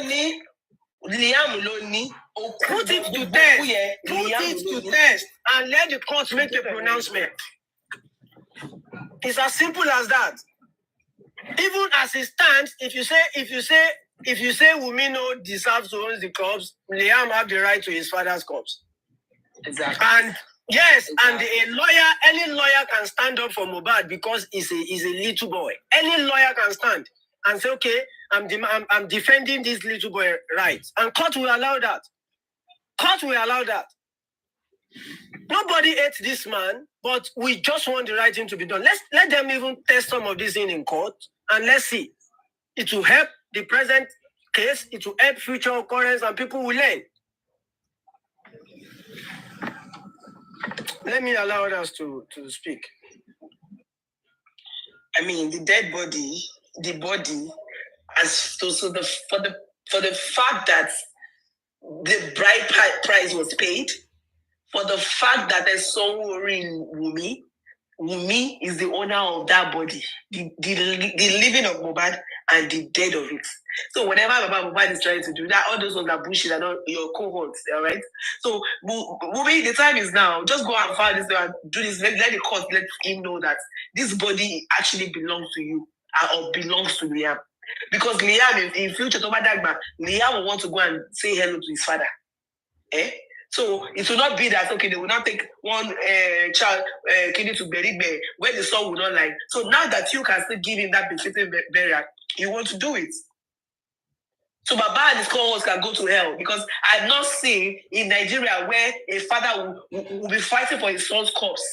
Put it to test, and let the court make a pronouncement. It's as simple as that. Even as it stands, if you say Wumi no deserves to own the corpse, Liam have the right to his father's corpse. Exactly. And yes, exactly. And any lawyer can stand up for Mohbad because he's a little boy. Any lawyer can stand and say, okay, I'm defending this little boy rights. And court will allow that. Court will allow that. Nobody hates this man, but we just want the right thing to be done. Let them even test some of this in court, and let's see. It will help the present case. It will help future occurrence, and people will learn. Let me allow others to speak. I mean, the dead body, the body, for the fact that the bride price was paid, for the fact that there's someone in Wumi is the owner of that body, the living of Mohbad and the dead of it. So whenever Mohbad is trying to do that, all those ones are bullshit and all your cohorts, all right? So Wumi, the time is now. Just go and file this and do this. Let the court let him know that this body actually belongs to you or belongs to Liam. Because Liam, in future, Liam will want to go and say hello to his father. So it will not be that, okay, they will not take one child kidney to Berigbe where the son will not like. So now that you can still give him that befitting burial, you want to do it. So Baba and his co-hosts can go to hell because I've not seen in Nigeria where a father will be fighting for his son's corpse.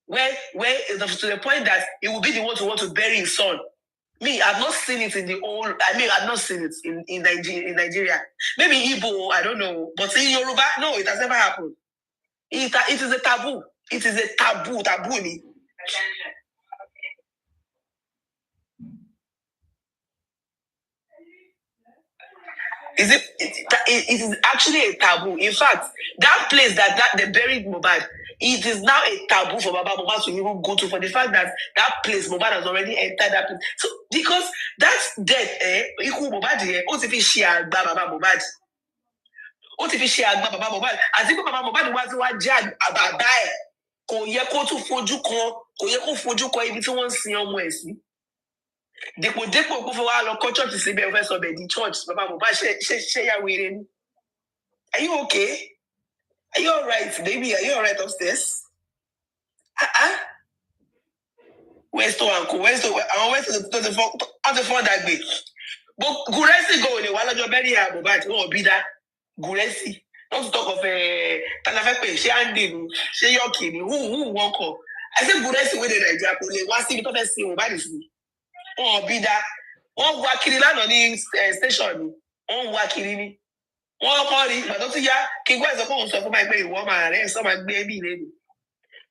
Where to the point that he will be the one to want to bury his son. Me, I've not seen it I've not seen it in Nigeria. Maybe Igbo, I don't know. But in Yoruba, no, it has never happened. It is a taboo. It is a taboo. It is actually a taboo. In fact, that place that they buried Mohbad, it is now a taboo for Baba Mohbad to even go to, for the fact that place Mohbad has already entered that place. So because that's death, Iku Mohbad, ó ti fi ṣe àgbà Baba Mohbad. Ó ti fi ṣe àgbà Baba Mohbad. Àti pé Baba Mohbad wá jẹ́ àbàbá ẹ̀. Kò yẹ kó tún fojú kan ibi tí wọ́n ń sin ọmọ ẹ̀ sí. Dèpò kó fẹ́ wá lọ kọ́ church síbẹ̀ ó fẹ́ sọ bẹ̀ di church Baba Mohbad ṣe ya wèrè ni. Are you okay? Are you all right, baby? Are you all right upstairs? Where's the uncle? Where's the phone that big? But Guresi go in the one of your belly, but won't be that Guresi. Don't talk of a Tanafepe, she and she yoki, who won't call. I said Guresi with the example, one thing to see about this. Oh, be that one Wakirilan on the station, one Wakirini. One party, but don't see ya. King was supposed to my baby woman and some baby lady.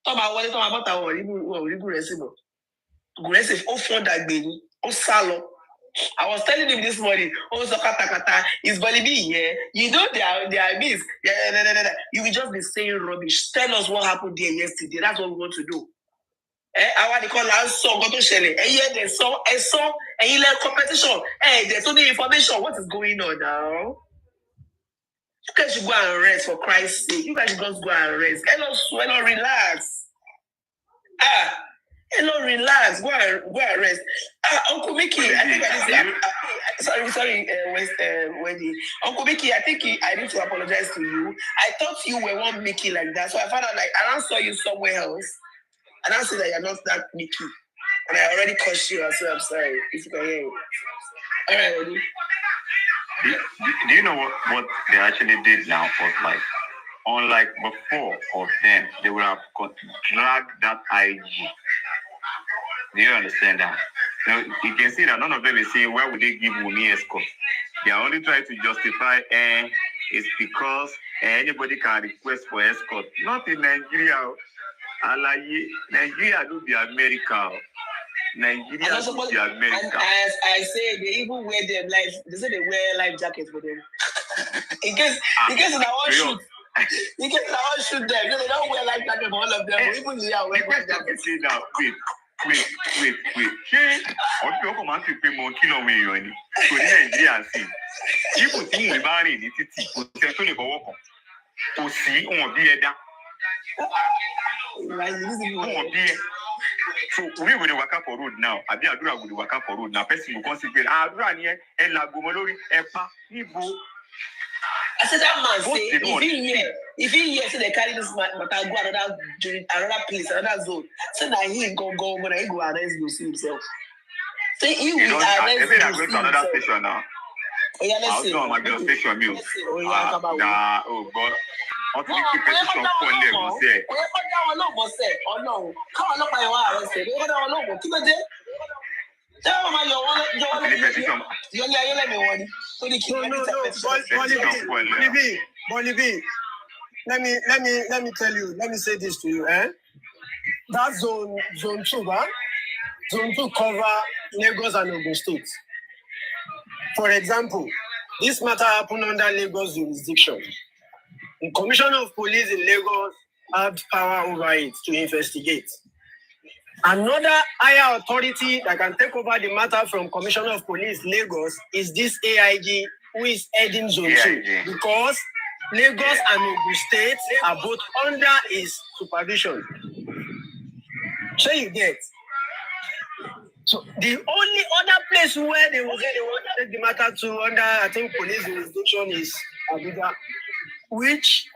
Toma, what is about our Guresi? Guresi, oh, for that baby, oh, Salo. I was telling him this morning, oh, Kata, is Bolibi, yeah. You know they are miss. Yeah. You will just be saying rubbish. Tell us what happened there yesterday. That's what we want to do. I want to call our song, go to Shelley. There's a song, and you like competition. There's only information. What is going on now? You guys should go and rest, for Christ's sake. You guys should just go and rest. Hello, relax. Hello, relax. Go and rest. Uncle Mickey, I think sorry, Wendy. Uncle Mickey, I think I need to apologize to you. I thought you were one Mickey like that, so I found out I don't saw you somewhere else. And I said that you're not that Mickey. And I already cursed you, so I'm sorry if you can hear me. All right, Wendy. Do you know what they actually did now? Was like, unlike before of them, they would have dragged that IG. Do you understand that? Now, you can see that none of them is saying, why would they give Wumi escort? They are only trying to justify, it's because anybody can request for escort. Not in Nigeria. Nigeria do be America. Nigeria do be America. And as I say, they even wear them life. They say they wear life jackets for them. in case I want shoot. In case I want shoot them, they don't wear life jacket for all of them. Even here, wear life jackets. See now, wait. Wait. Ṣé ọdún ọkọ̀ máa ń fi pé mo kí lọ́wọ́ èèyàn ni? Kò ní Nàìjíríà sí. Ipò tí mò ń bá rìn ní títì kò tẹ́ tó lè fọwọ́ kàn. Kò sí wọn bí ẹ̀dá. Wọn bí ẹ. So we will waka for road now. Àbí àdúrà will waka for road now. Person go come say pé àdúrà ni ẹ làgò mọ́ lórí ẹ pa níbo. I said that man say if he hear say they carry this man but I go another place, another zone. Say that he go when he go arrest go see himself. Say he will arrest go see another station now. Oh yeah, let's see. I'll go station meal. Oh yeah, come on. Oh God. Ọtí ní kí petition fún ilé ẹ̀gbọ́n sí ẹ̀. Oye kọ́ dá wọn lóògùn sẹ̀ ọlọ́run káwọn ọlọ́pàá yẹn wá arrest ẹ̀ oye kọ́ dá wọn lóògùn kí ló dé? Ṣé wọ́n máa yọ wọ́n yọlé ayé lẹ́mìí wọn ni? Bolibi, let me tell you, let me say this to you, that zone 2, zone 2 cover Lagos and Ogun State. For example, this matter happened under Lagos jurisdiction. The Commissioner of Police in Lagos had power over it to investigate. Another higher authority that can take over the matter from Commissioner of Police Lagos is this AIG who is heading Zone 2 because Lagos and Ogun State are both under his supervision. So you get. So the only other place where they will say they want to take the matter to under, I think, police jurisdiction is Abuja, which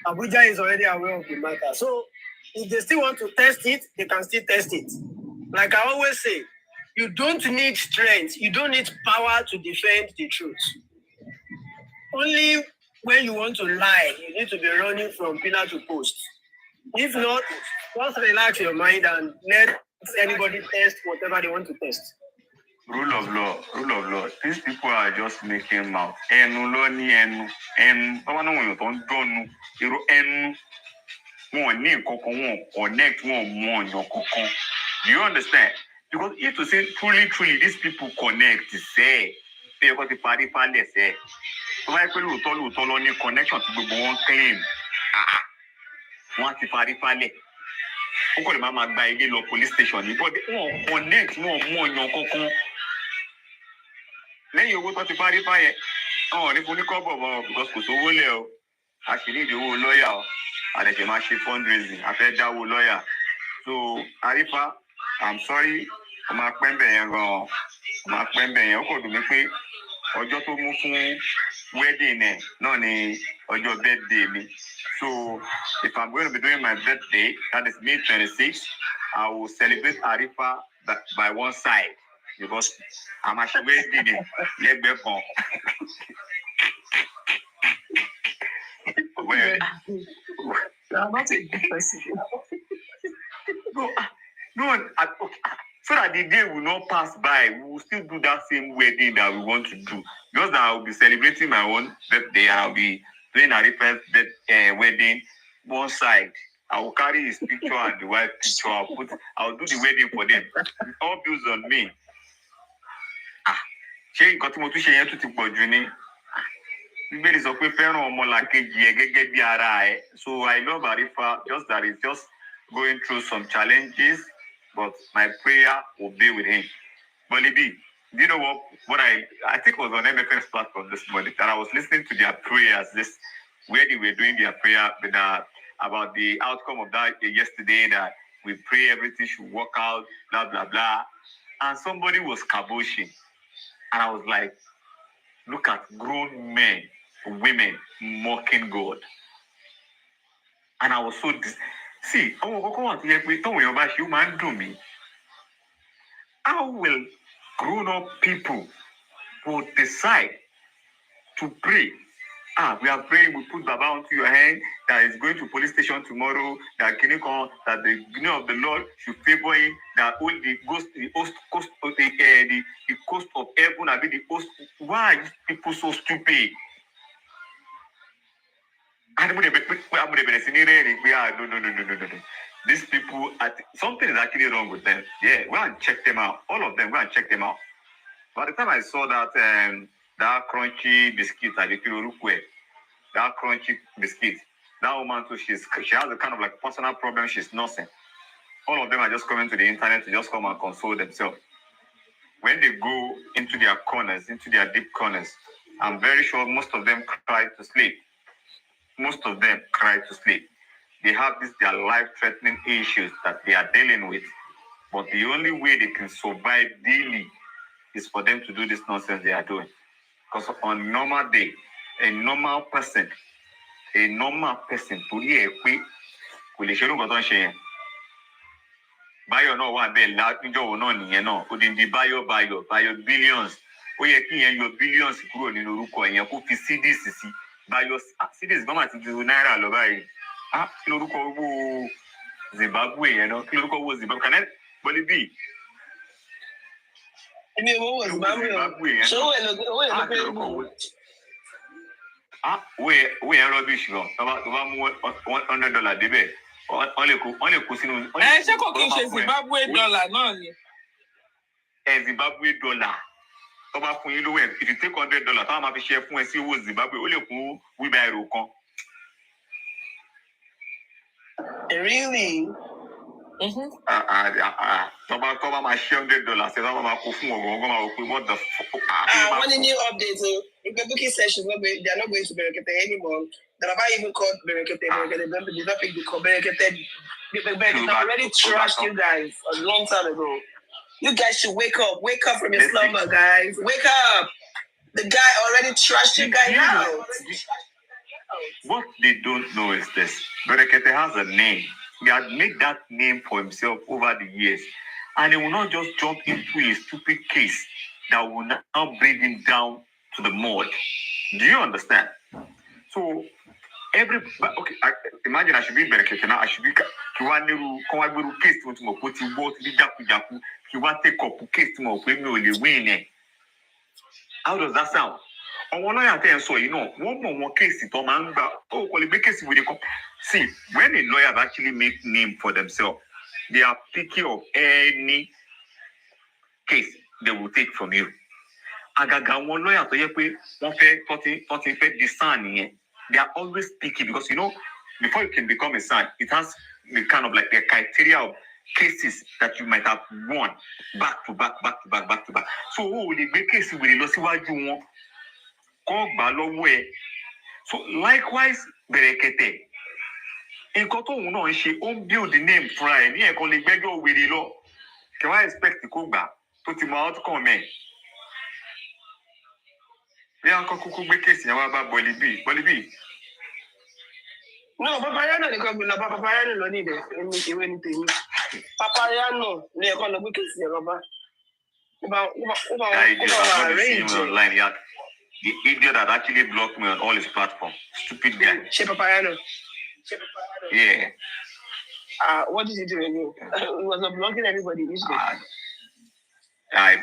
Abuja is already aware of the matter. So if they still want to test it, they can still test it. Like I always say, you don't need strength, you don't need power to defend the truth. Only when you want to lie, you need to be running from pillar to post. If not, just relax your mind and let anybody test whatever they want to test. Rule of law. These people are just making mouth. Enu. Báwa náà wọ̀nyí tó ń dọ́nu. Irú ẹnu. Wọn ní nǹkankan, wọn connect, wọn mọ ọ̀yàn kankan. Do you understand? Because if to say truly, these people connect, say, they got the party palẹ̀ say. Báwa yẹ pé lóòótọ́ lọ ní connection tí gbogbo wọn claim. Wọ́n ti party palẹ̀. Ó kọ́ lè máa gba ilé lọ police station ní but wọn connect wọn mú ọyàn kankan lẹ́yìn owó tó ti parí fáyẹ wọn ò ní fún ní kọ́bọ̀ mọ́ because kò sówó lẹ̀ o a sì ní ìdíwó lọ́ọ̀yà o a lè ṣe máa ṣe fundraising a fẹ́ dáwó lọ́ọ̀yà so Arifa I'm sorry ọmọ apẹ́ńbẹ̀ yẹn gan-an ọmọ apẹ́ńbẹ̀ yẹn ó kò dùn mí pé ọjọ́ tó mú fún wedding ẹ̀ náà ni ọjọ́ birthday mi. So if I'm going to be doing my birthday, that is May 26th, I will celebrate Arifa by one side because I'm actually wedding it. Well, I'm not a good person. No, okay. So that the day will not pass by, we will still do that same wedding that we want to do. Just that I will be celebrating my own birthday and I'll be doing Arifa's wedding one side. I will carry his picture and the wife picture. I'll do the wedding for them. All bills on me. Ṣé nǹkan tí mo tún ṣe yẹn tún ti pọ̀ jù ni? Bíbélì sọ pé fẹ́ràn ọmọlàkejì ẹ gẹ́gẹ́ bí ara ẹ. So I love Arifa, just that it's just going through some challenges, but my prayer will be with him. But Libby, do you know what I think it was on MFM's platform this morning that I was listening to their prayers where they were doing their prayer with about the outcome of that yesterday, that we pray everything should work out, blah, blah, blah. And somebody was kaboshing. And I was like, look at grown men, women mocking God. And I was so... See, how will grown-up people will decide to pray? We are praying, we put Baba onto your hand, that is going to police station tomorrow, that that the name of the Lord should favor him, that all the coast of heaven will be the coast. Why are people so stupid? No. These people, something is actually wrong with them. Yeah, go and check them out. All of them, go and check them out. By the time I saw that that crunchy biscuit, that crunchy biscuit, that woman too, she has a kind of like personal problem she's nursing. all of them are just coming to the internet to just come and console themselves. When they go into their corners, into their deep corners, I'm very sure most of them cry to sleep. Most of them cry to sleep. They have their life-threatening issues that they are dealing with. But the only way they can survive daily is for them to do this nonsense they are doing. Because on a normal day, a normal person, to hear Bayo no wa be la nijo no niyen no odindi bayo billions ó yẹ kí yẹn yọ billions kúrò nínú orúkọ yẹn kó fi cds sí bayo cds bá ma ti ju náírà lọ báyìí kí lorúkọ owó Zimbabwe yẹn no kí lorúkọ owó Zimbabwe kan bọ́lí bí. Èmi ò mọ̀ Zimbabwe yẹn. Ṣé owó ẹ̀ ló pé mú? Owó yẹn rubbish gan tó bá mú $100 débẹ̀. Wọ́n lè kó sínú. Ṣé kò kí n ṣe Zimbabwe dollar náà ni? Zimbabwe dollar tó bá fún yín lówó ẹ̀ if you take $100 táwọn máa fi ṣe fún ẹ sí owó Zimbabwe ó lè kún wheelbarrow kan. Really? Tó bá máa ṣe $100 ṣe tó bá máa kó fún ọgọ́ngọ́ máa wò pé what the fuck. One new update o. Booking sessions, they are not going to Berekete anymore. The Baba even called Berekete. Berekete did not pick the call. Berekete already trashed you guys a long time ago. You guys should wake up. Wake up from your slumber, guys. Wake up. The guy already trashed you guys out. What they don't know is this. Berekete has a name. He had made that name for himself over the years. And he will not just jump into a stupid case that will now bring him down to the mud. Do you understand? So, imagine I should be Berekete now. I should be Kiwaneru case to my put you both the Jaku. Kiwa take up case to my win. How does that sound? On one lawyer tell so one more case to man case with the see when a lawyer actually make name for themselves, they are picking up any case they will take from you. Agaga one lawyer to yẹ pé wọ́n fẹ́ discern yẹn. They are always picky because before you can become a son, it has the kind of like the criteria of cases that you might have won back to back. So the big case with the lọ́síwájú wọn kọ́ gbà lọ́wọ́ ẹ̀. So likewise Berekete nǹkan tóun náà ń ṣe ó ń build the name fúnra ẹ̀ ní ẹ̀kan lè gbẹ́jọ́ wèrè lọ kí wọ́n expect kó gbà tó ti mọ outcome ẹ̀. Bí a kọ́ kúkú gbé kéèsì yẹn wá bá bọ́lí bí. No, Papayano nìkan gbé lọ bá Papayano lọ ní ìdẹ̀ ìwé ní tèmi. Papayano ní ẹ̀kọ́ lọ gbé kéèsì yẹn lọ bá. The idiot that actually blocked me on all his platforms. Stupid guy. She Papayano. Yeah. What did he do again? He was not blocking everybody. He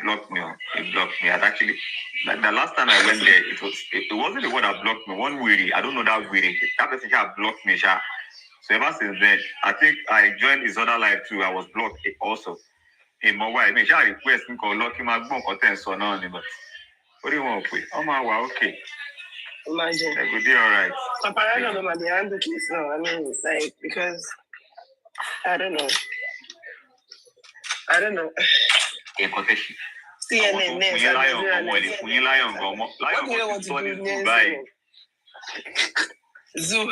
blocked me. I'd actually, like the last time I went there, it wasn't the one that blocked me. One weary, I don't know that weary. That person just blocked me. So ever since then, I think I joined his other life too. I was blocked also. In my wife, I request me call lucky my bunk or 10 so no, but what do you want to put? Oh my wow, okay. Imagine. That would be all right. Papayano don't have the handle case now. I mean, like because I don't know. CNN next. What do you want to do next? Zoo.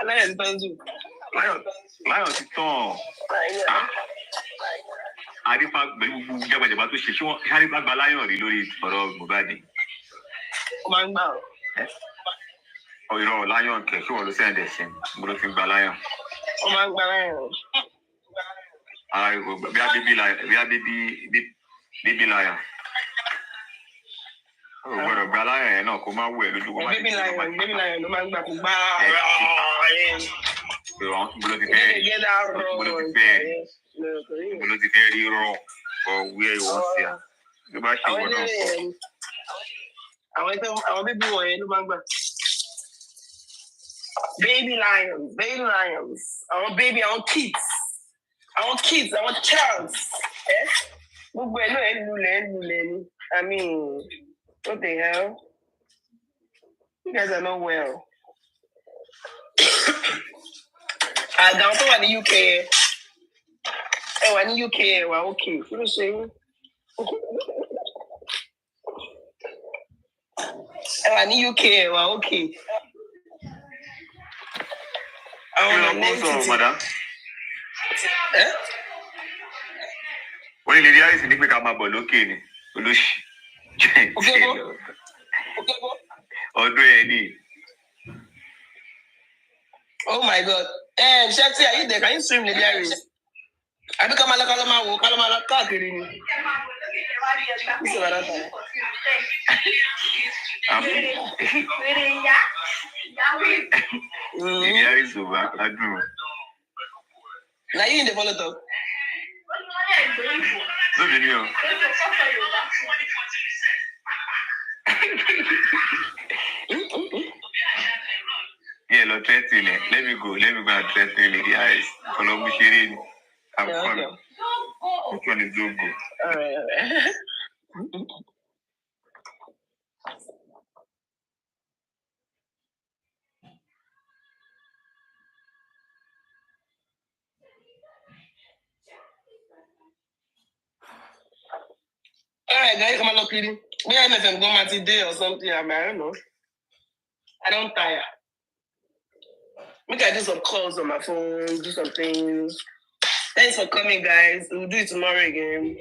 Lion is zoo. Lion is tall. Àdìpá pẹ̀lú jábàjábá tó ṣe ṣé wọ́n àdìpá gba Lion rí lórí ọ̀rọ̀ Mohbad. Ó máa ń gbà ọ́. Ọ̀rọ̀ Lion kẹ̀ ṣé wọ́n ló sẹ́yìn dẹ̀ ṣe mo ló fi gba Lion. Ó máa ń gba Lion. Bí a bíbí Lion. Ó gbọ́dọ̀ gba Lion yẹn náà kó má wù ẹ́ lójú kó má Baby Lion ló máa ń gbà kó gbá. Mo ló ti fẹ́ rí rọ̀ ọ̀wé ìwọ̀n sí à. Ló bá ṣe wọ́n náà fọ́. Àwọn bíbí wọ̀nyẹn ló máa ń gbà. Baby lions. Àwọn kids, àwọn child. Gbogbo ẹ̀ náà ẹ̀ lulẹ̀ ni. I mean, what the hell? You guys are not well. Àgbà tó wà ní UK When UK, we're okay. What are you saying? When UK, we're okay. Madam. When Lady Aries ní pé ká máa bọ̀ lókè ni, olóṣì. Ọdún ẹ̀ ni. Oh my God. Shakti, are you there? Can you stream Lady Aries? I become a Kalama Kakiri. Lady Aries over, I do. Now you in the Molotov? No video. Yeah, no threatening. Let me go and threaten Lady Aries. Follow me, Shirin. I'm coming. Which one is good? All right. All right, guys, come on, look, maybe I'm going to today or something. I don't know. I don't tire. Maybe I do some calls on my phone, do some things. Thanks for coming, guys. We'll do it tomorrow again.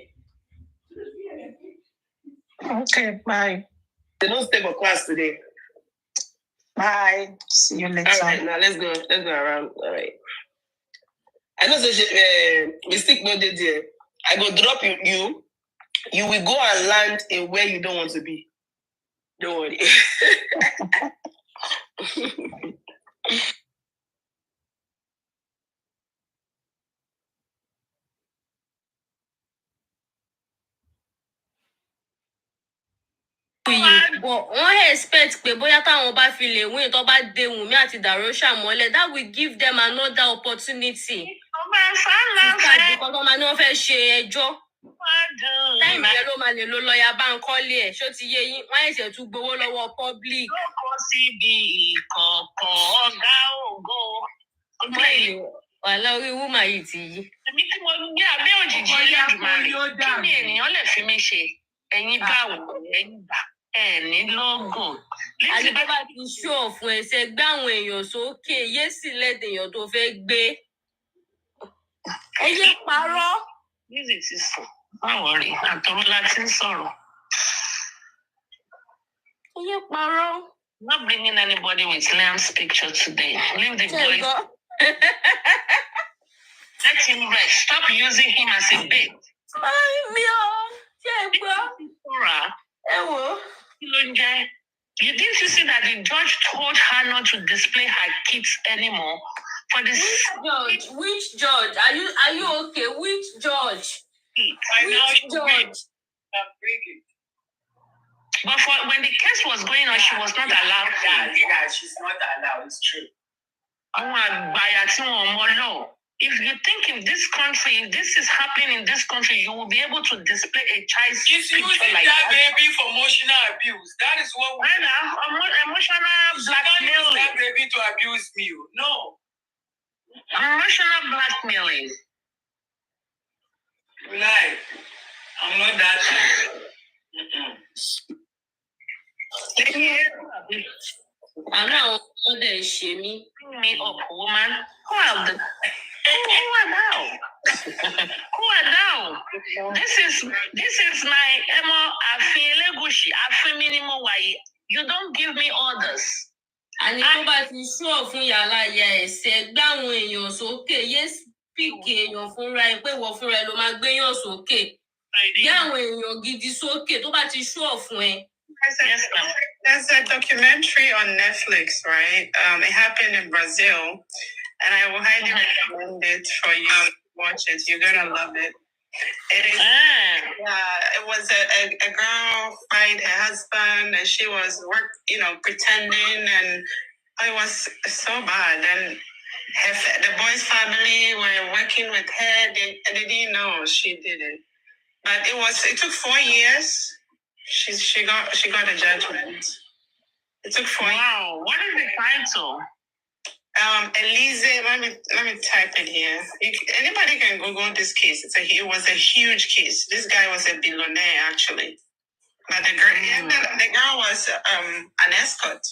Okay, bye. They don't stay for class today. Bye. See you later. All right, now let's go. Let's go around. All right. I know mistake no dey there. I go drop you. You will go and land in where you don't want to be. Don't worry. Wọ́n expect pé bóyá táwọn bá fi lè win tó bá dé Wùnmí àti Darosha mọ́lẹ̀, that will give them another opportunity. Because wọ́n máa ní wọ́n fẹ́ ṣe ẹjọ́. Táìmù yẹn ló máa lè lo lọ́ọ̀yà Bánkọ́lé ẹ̀, ṣó ti yé yín? Wọ́n ẹ̀ṣẹ̀ tún gbowó lọ́wọ́ public. Lóko síbi ìkọ̀kọ̀ ọ̀gá ògo. Wàhálà orí wúmà yìí ti yí. Èmi tí mo ní abẹ́ òjìji Elédùmarè, kí ni ènìyàn lè fi mí ṣe? Ẹ̀yin báwo, ẹ̀yin gbà. Ní lọ́gàn. Àti tó bá ti ṣó fún ẹsẹ̀ gbé àwọn èèyàn sókè, yé sì lẹ́dẹ̀ èèyàn tó fẹ́ gbé. Ẹ yé parọ́. Lízì ti sùn, báwo rí? Àtọ̀rọ̀ la ti ń sọ̀rọ̀. Ẹ yé parọ́. Not bringing anybody with Liam's picture today. Leave the boy. Let him rest. Stop using him as a bait. Mi ò ṣe é gbọ́. Ẹ wò ó. You didn't see that the judge told her not to display her kids anymore for this. Which judge? Are you okay? Which judge? Which judge? But when the case was going on, she was not allowed. Yeah, she's not allowed. It's true. If you think if this is happening in this country, you will be able to display a child's picture like that. Baby for emotional abuse. That is what we emotional blackmailing. That baby to abuse me. No. Emotional blackmailing. Lie. I'm not that. I know they shame me. Bring me up, woman. Who are now? Who are now? This is my Emo Afelegushi Afeminimo Waye. You don't give me orders. And if nobody show fún yàrá ìyá ẹsẹ̀ gbá àwọn èèyàn sókè, yes, pick èèyàn fúnra ẹ pé wọ́n fúnra ẹ ló máa gbéyàn sókè. Gbé àwọn èèyàn gidi sókè tó bá ti show fún ẹ. There's a documentary on Netflix, right? It happened in Brazil, and I will highly recommend it for you to watch it. You're gonna love it. It was a girl fight her husband, and she was pretending, and it was so bad. And the boy's family were working with her. They didn't know she did it, but it took 4 years. She got a judgment. It took 4 years. Wow, what is the title? Elise, let me type it here. Anybody can Google this case. It was a huge case. This guy was a billionaire actually, but the girl was an escort.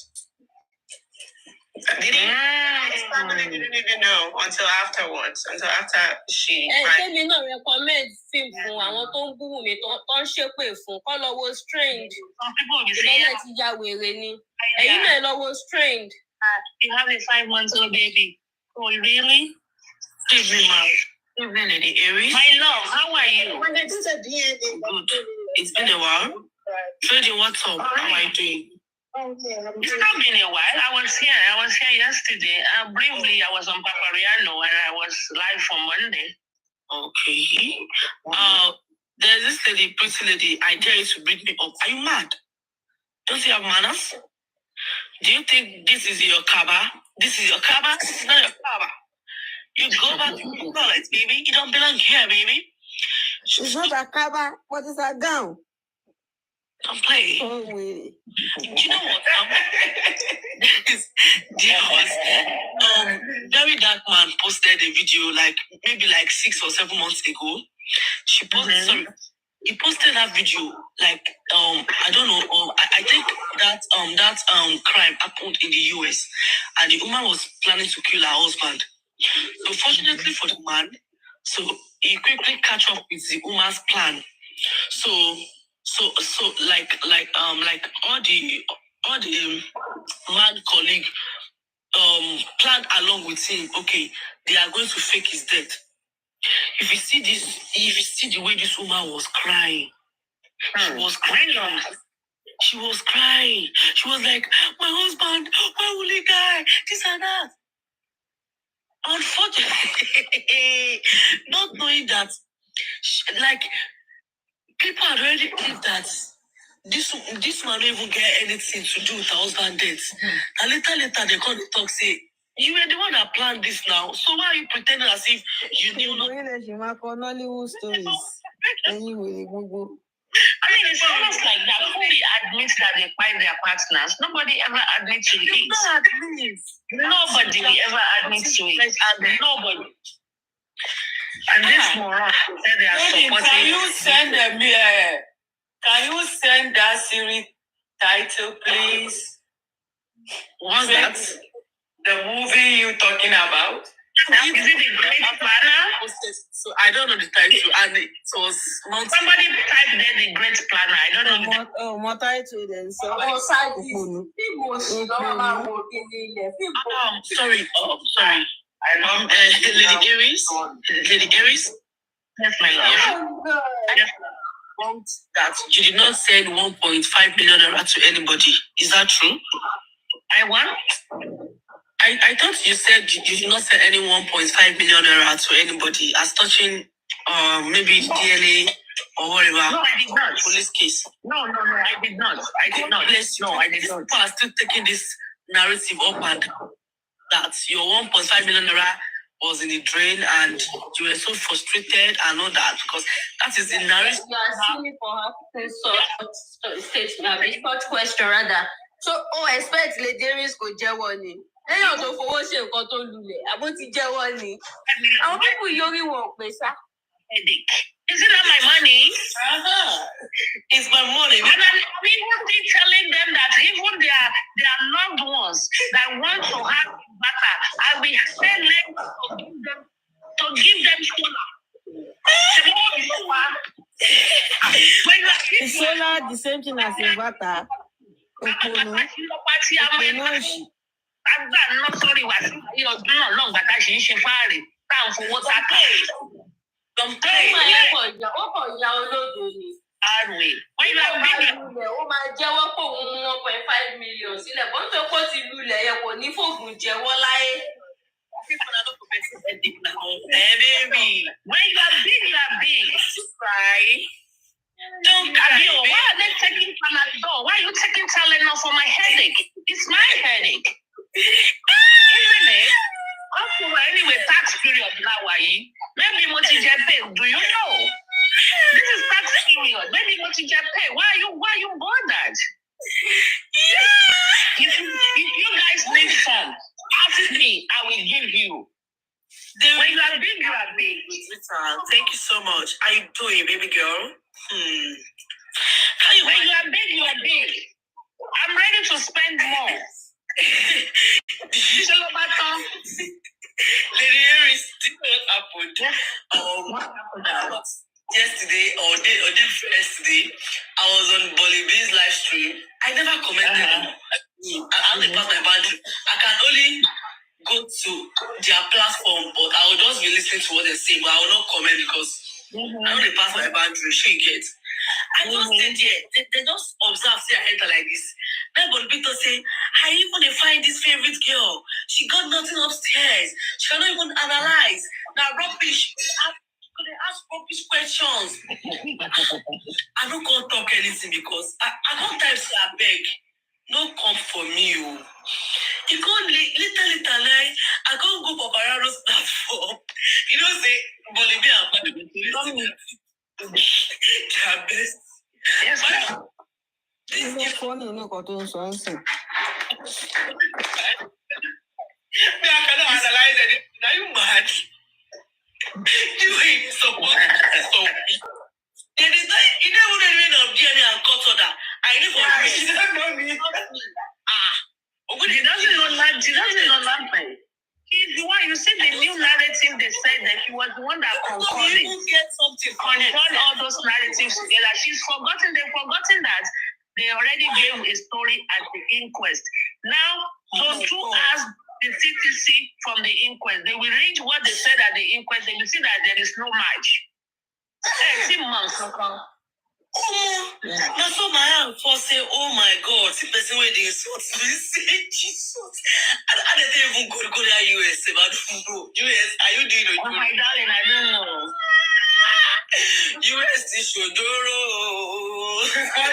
His family didn't even know until afterwards. Until after she. Tẹ́mi náà recommend film fún àwọn tó ń bú mi tó ń ṣépè fún kọ́ lọ wo Strange. Some people will be saying ti ya wèrè ni. Ẹ̀yin náà lọ wo Strange. You have a 5-month-old baby. Oh, really? Evening, Lady Aries. My love, how are you? Good. It's been a while. Trudy, what's up? How are you doing? It's not been a while. I was here yesterday. Briefly, I was on Papariano and I was live from Monday. Okay. There's this lady, pretty lady. I dare you to bring me up. Are you mad? Don't you have manners? Do you think this is your kaba? This is your kaba? This is not your kaba. You go back to the toilet, baby. You don't belong here, baby. It's not a kaba. What is a gown? Don't play. Oh, wait. Do you know what? There was very dark man posted a video maybe 6 or 7 months ago. She posted he posted that video I don't know. I think that crime happened in the US, and the woman was planning to kill her husband. So fortunately for the man, so he quickly catch up with the woman's plan. So all the man colleague planned along with him. Okay, they are going to fake his death. If you see the way this woman was crying, she was crying. She was crying. She was like, "My husband, why will he die? This and that." Unfortunately, not knowing that, people had already believed that this man don't even get anything to do with her husband's death. And later they come to talk, say, "You were the one that planned this now. So why are you pretending as if you knew not?" Nollywood stories. Anyway, Google. I mean, it's almost like that. Nobody admits that they find their partners. Nobody ever admits to it. Nobody will ever admit to it. Nobody. And this moron said they are supporting. Can you send them here? Can you send that series title, please? What's that? The movie you talking about? Is it the Great Planner? So I don't know the title, and it was somebody typed there the Great Planner. I don't know. More title than so. Sorry. Lady Aries. Lady Aries. Yes, my love. That you did not send 1.5 billion naira to anybody. Is that true? I what? I thought you said you did not send any 1.5 billion naira to anybody as touching maybe DNA or whatever. No, I did not. Police case. No, I did not. I did not. No, I did not. People are still taking this narrative up and that your 1.5 million naira was in the drain and you were so frustrated and all that because that is the narrative. You are assuming for her statement, short question rather. So, expect Lady Aries go jẹ́wọ́ ni. Lẹ́yìn tó fowó ṣe nǹkan tó lulẹ̀, àbó ti jẹ́wọ́ ni. Àwọn people yorí wọn pè sá. Headache. Is it not my money? It's my money. And I'm even telling them that even their loved ones that want to have matter, I will send them to give them solar. Solar, the same thing as inverter. Ó máa jẹ́wọ́ pé òun mú 1.5 million sílẹ̀ bó ń tó kó ti lulẹ̀ yẹ kò ní fòògùn jẹ́wọ́ láyé. Baby, when you are big, right? Don't cry. Why are they taking Panadol? Why are you taking Tylenol for my headache? It's my headache. Isn't it? Anyway, tax period now, maybe pay. Do you know? This is tax period. Maybe pay. Why are you bothered? If you guys need some, ask me. I much. How you doing, baby girl? How you When you are big, you are big. I'm ready to spend more. Lady Aries, this what happened. What happened? Yesterday or day yesterday, I was on Bolly B's live stream. I never commented. I only pass my boundary. I can only go to their platform, but I will just be listening to what they say, but I will not comment because I only pass my boundary. She get. I just stay there. They just observe, say I enter like this. Then Bolibito say, I even find this favorite girl. She got nothing upstairs. She cannot even analyze. Now rubbish. They ask rubbish questions. I don't go talk anything because I don't time say I beg. No come for me. You can't little lie. I can't go for Bararo's platform. You know, say Bolivia and their best. Yes, ma'am. This is funny, no cartoon songs. I cannot analyze it. Are you mad? You ain't supposed to stop me. There is no, you never know of DNA and cut order. I live for you. She doesn't know me. She doesn't know that. She doesn't know nothing. He's the one. You see the new narrative they said that he was the one that concorded. Control all those narratives together. She's forgotten. They've forgotten that they already gave a story at the inquest. Now those two asked the CTC from the inquest. They will read what they said at the inquest. They will see that there is no match. See, months. That's what my hand for say, oh my God, see person where they insult me, say Jesus. And I didn't even go to the US, I don't know. US, are you doing it? Oh my darling, I don't know. US is Shodoro.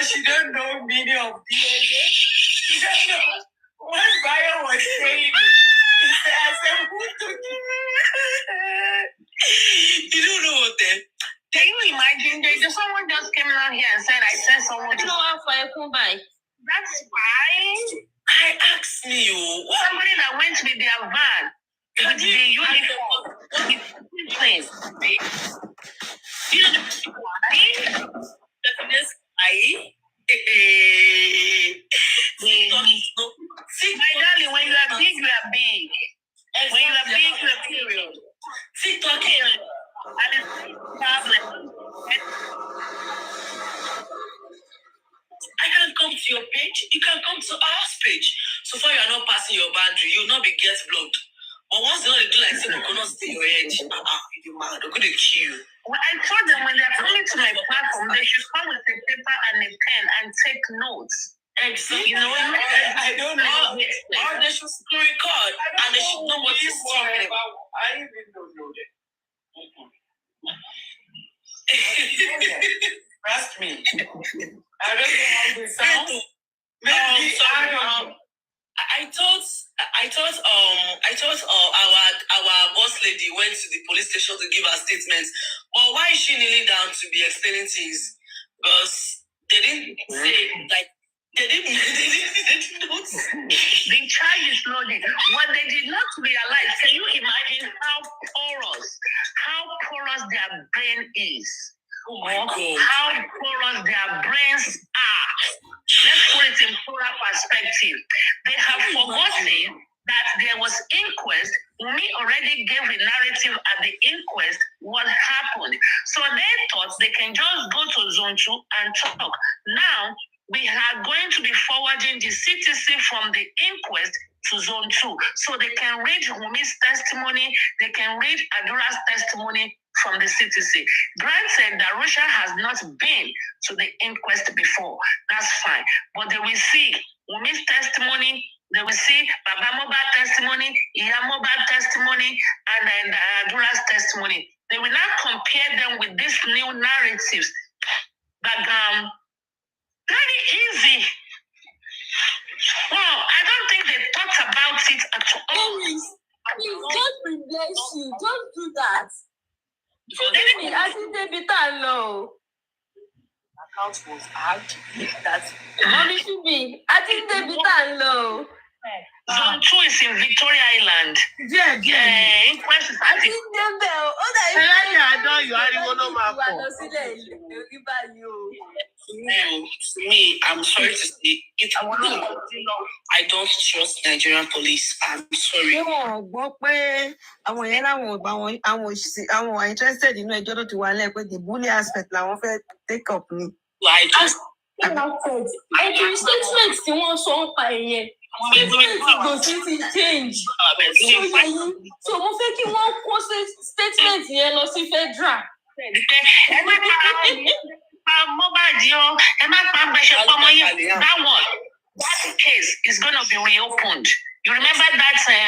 She don't know meaning of DNA. She don't know what Bayo was saying. I said, who took it? You don't know what then? Can you imagine? Someone just came out here and said, I sent someone to... No one for a combine. That's fine. I asked me, somebody that went with their van, with the uniform, place. You know why? That's why. See, my darling, when you are big, you are big. When you are big, you are period. TikTok. And it's a problem. I can come to your page. You can come to our page. So far, you are not passing your boundary. You will not be get blocked. But once they do like say, you cannot stay your edge. You're mad. They're going to kill you. Well, I told them when they're coming to my platform, they should come with a paper and a pen and take notes. Exactly. You know, I don't know. Or they should record and they should know what is talking about. I even don't know that. Trust me. I don't know how they sound. I thought our boss lady went to the police station to give her statements. But why is she kneeling down to be explaining things? Because they didn't say like they didn't know. The child is loaded. What they did not realize, can you imagine how porous their brain is? Oh my God. How porous their brains are. Let's put it in plural perspective. They have forgotten that there was inquest. We already gave the narrative at the inquest what happened. So they thought they can just go to Zone 2 and talk. Now, we are going to be forwarding the CTC from the inquest to Zone 2. So they can read Humi's testimony, they can read Adura's testimony from the CTC. Granted, Darusha has not been to the inquest before. That's fine. But they will see Humi's testimony, they will see Baba Moba's testimony, Iya Moba's testimony, and then Adura's testimony. They will now compare them with these new narratives that very easy. Well, I don't think they thought about it at all. Please, God will bless you. Don't do that. So I think they be that low. Account was hacked. That Mommy should be. I think they be that low. Zone 2 is in Victoria Island. Yeah. Inquest is at it. Me, I'm sorry to say, I don't trust Nigerian police. I'm sorry. Ṣé wọn gbọ́ pé àwọn yẹn láwọn ọba àwọn wà interested nínú ẹjọ́ tó ti wà lẹ́ pé the bully aspect làwọn fẹ́ take up ni. I just Every statement tí wọ́n sọ ń pa ẹ̀yẹn. Statement ìgbòsí ti change. So mo fẹ́ kí wọ́n kó statement yẹn lọ sí federal. That case is going to be reopened. You remember that voice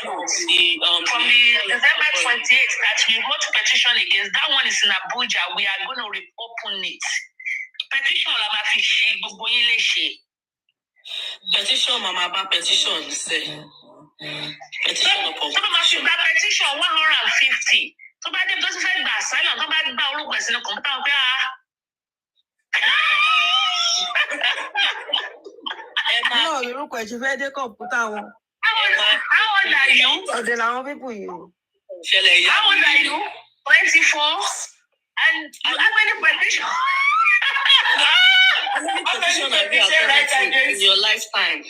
note from the December 28th that we wrote a petition against. That one is in Abuja. We are going to reopen it. Petition Mama Fishi, petition Mama petition say. Petition petition 150. So by the person said that silent, so by the orúkọ ẹ̀sìn ní kọ̀m̀pútà wọn pé náà lórúkọ ẹ̀ ṣe fẹ́ dé kọ̀m̀pútà wọn. How old are you? Ọ̀dẹ̀ làwọn pípù yìí. How old are you? 24. And you have any petition? How many petitions have you applied in your lifetime?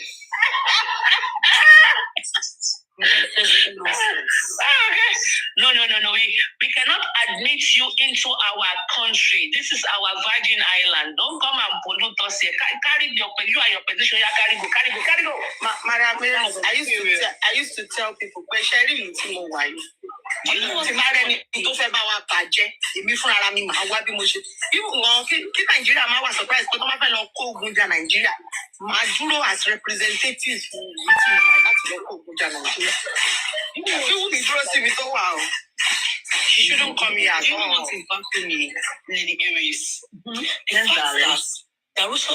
No. We cannot admit you into our country. This is our virgin island. Don't come and pollute us here. Carry you and your petition. Carry go. Madam, I used to tell people, but sharing do you know what tó fẹ́ bá wa bàjẹ́ èmi fún ara mi màá wá bí mo ṣe kí Nàìjíríà máa wà surprise pé tó bá fẹ́ lọ kó ogun jà Nàìjíríà máa dúró as representative fún ìlú tí mo wà láti lọ kó ogun jà Nàìjíríà. Kí wọ́n mi dúró síbi tó wà o. She shouldn't come here at all. Do you know what is baffling me, Lady Aries? The fact that Darusha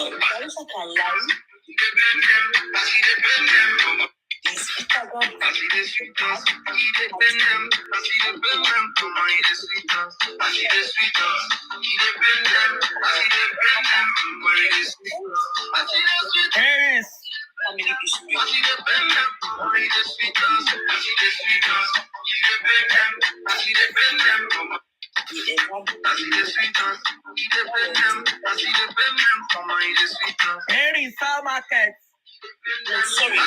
can lie. Aries. Aries, sell market. Sorry.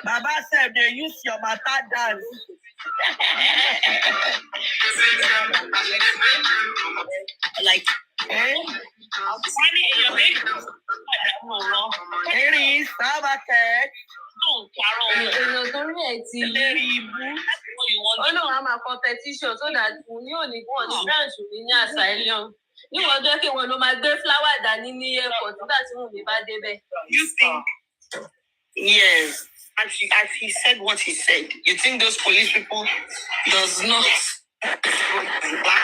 Baba said they use your matter dance. Like, Aries, sell market. Èèyàn torí ẹ̀ ti lérí ibú. Ó náà wá máa kọ petition so that ní òní wọn ní branch mi ní asylum. Níwọ̀n jẹ́ kí wọn ló máa gbé flower dání ní airport nígbà tí wọn mi bá débẹ̀. You think? Yes. As he said what he said, you think those police people does not back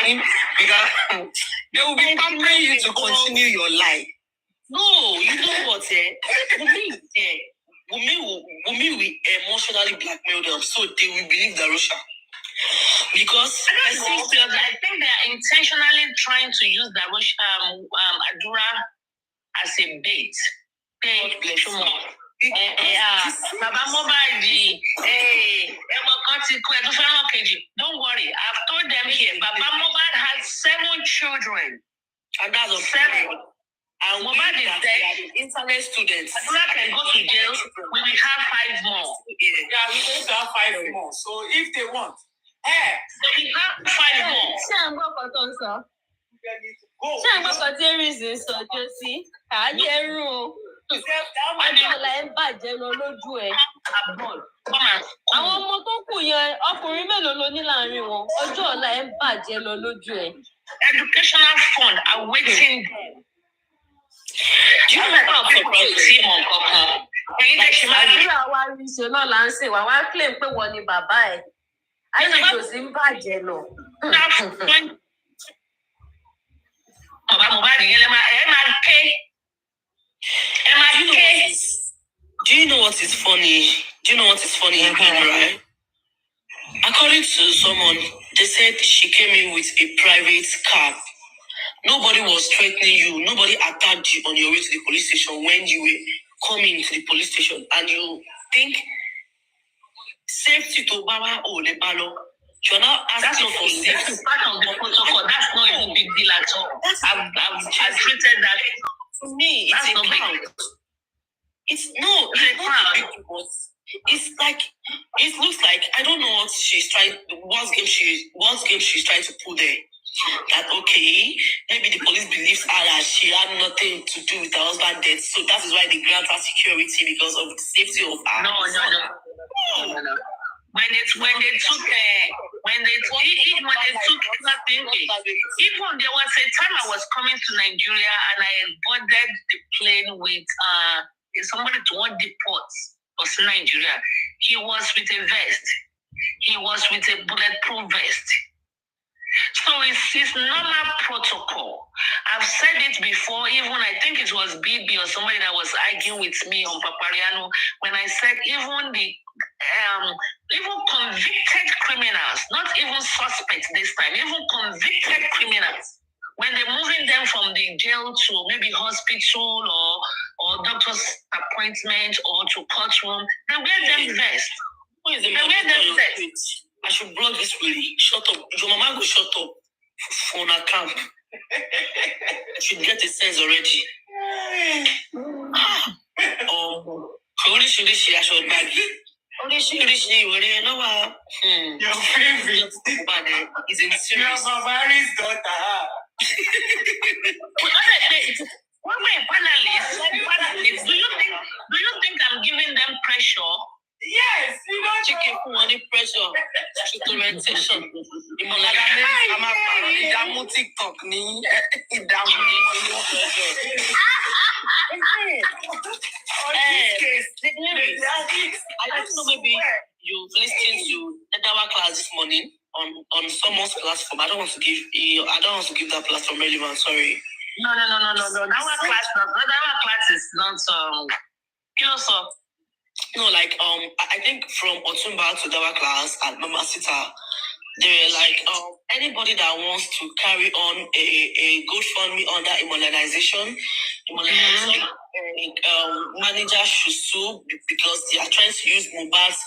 him? Because they will be pampering you to continue your life. No, you know what? Wumi will emotionally blackmail them, so they will believe Darusha. Because I think they are intentionally trying to use Darusha Adura as a bait. Baba Mobile, don't worry, I've told them here. Baba Mobile has 7 children. And that's a 7. And Mobile is dead. Internet students. Adura can go to jail. We will have 5 more. Yeah, we're going to have 5 more. So if they want, so we have 5 more. Ṣé à ń gbọ́ kan tó ń sọ? Ṣé à ń gbọ́ kan tí Aries ń sọ jó sí? Àáyé ẹrú o. Ọjọ́ ọ̀la ẹ̀ ń bàjẹ́ lọ lójú ẹ̀. Àwọn ọmọ tó kù yẹn, ọkùnrin mélòó ló ní láàrin wọn? Ọjọ́ ọ̀la ẹ̀ ń bàjẹ́ lọ lójú ẹ̀. Educational fund are waiting. Do you know how to team on Coco? Àdúrà wa rí ṣe náà là ń sìn wá, wá claim pé wọ́n ni bàbá ẹ̀. Ayé ìjọsìn ń bàjẹ́ lọ. Bàbá Mohbad yẹn lè máa ké. Do you know what is funny? Again, right? According to someone, they said she came in with a private car. Nobody was threatening you. Nobody attacked you on your way to the police station when you were coming to the police station, and you think safety to Baba or the Balo. You're not asking for safety. That's part of the protocol. That's not a big deal at all. I've treated that. For me, it's a crowd. It's not a crowd. It's like, it looks like, I don't know what she's trying, what game she's trying to pull there. That okay, maybe the police believes her that she had nothing to do with her husband's death, so that is why they grant her security because of the safety of her. No. When they took nothing, even there was a time I was coming to Nigeria and I boarded the plane with somebody to one deport was Nigeria. He was with a vest. He was with a bulletproof vest. So it's normal protocol. I've said it before, even I think it was BB or somebody that was arguing with me on Papariano when I said even the even convicted criminals, not even suspects this time, even convicted criminals, when they're moving them from the jail to maybe hospital or doctor's appointment or to courtroom, they wear them vest. They wear them vest. I should block this really. Shut up. Your mama go shut up for a camp. She get a sense already. Only she I should bag. Only she you know what? Your favorite. But is in serious. Your Aries daughter. Panelists, do you think I'm giving them pressure? Yes, you know. Chicken money pressure. Orientation. TikTok ni. I don't know, maybe you've listened to our class this morning on someone's platform. I don't want to give that platform relevant, sorry. No. Our class is not No, like I think from Otumba to Dawa class at Mama Sita, they were like anybody that wants to carry on a GoFundMe under immunization, manager should sue because they are trying to use Mohbad's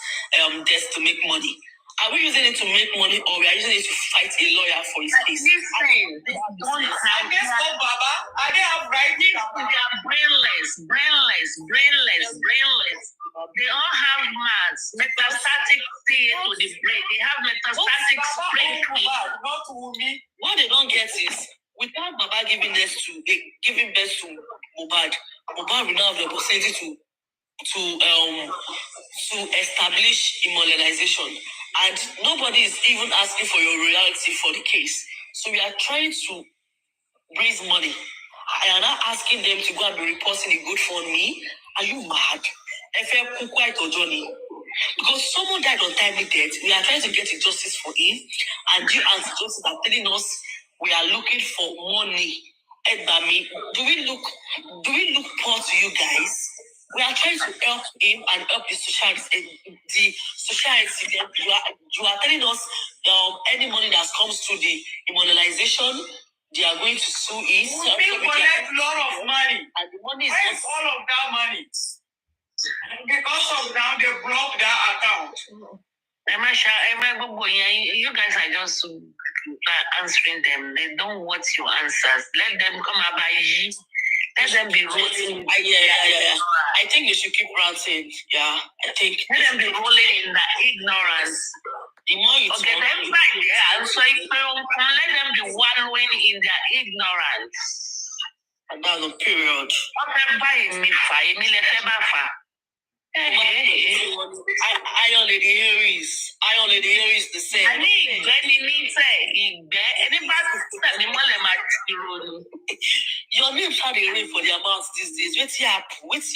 death to make money. Are we using it to make money, or we are using it to fight a lawyer for his case? They don't have Baba. I don't have right. They are brainless. They all have mass, metastatic to the brain. They have metastatic brain. Not Wumi. What they don't get is, without Baba giving birth to Mohbad, Mohbad will now have the opportunity to establish immunization, and nobody is even asking for your royalty for the case. So we are trying to raise money. I am not asking them to go and be reporting a GoFundMe. Are you mad? Because someone died untimely death, we are trying to get a justice for him, and you as justice are telling us we are looking for money. Do we look poor to you guys? We are trying to help him and help the society. You are telling us any money that comes to the immunization, they are going to sue it. We collect a lot of money. And the money is where's all of that money? Because of now they block that account. You guys are just answering them. They don't want your answers. Let them come up by you. Let them be rolling. Yeah. I think you should keep ranting. Yeah, I think. Let them be rolling in the ignorance. The more you okay, them back there. So if let them be wallowing in their ignorance. And that's a period. Okay, buy me fire. Iron Lady Aries the same. I need your name had a ring for their mouths these days. What's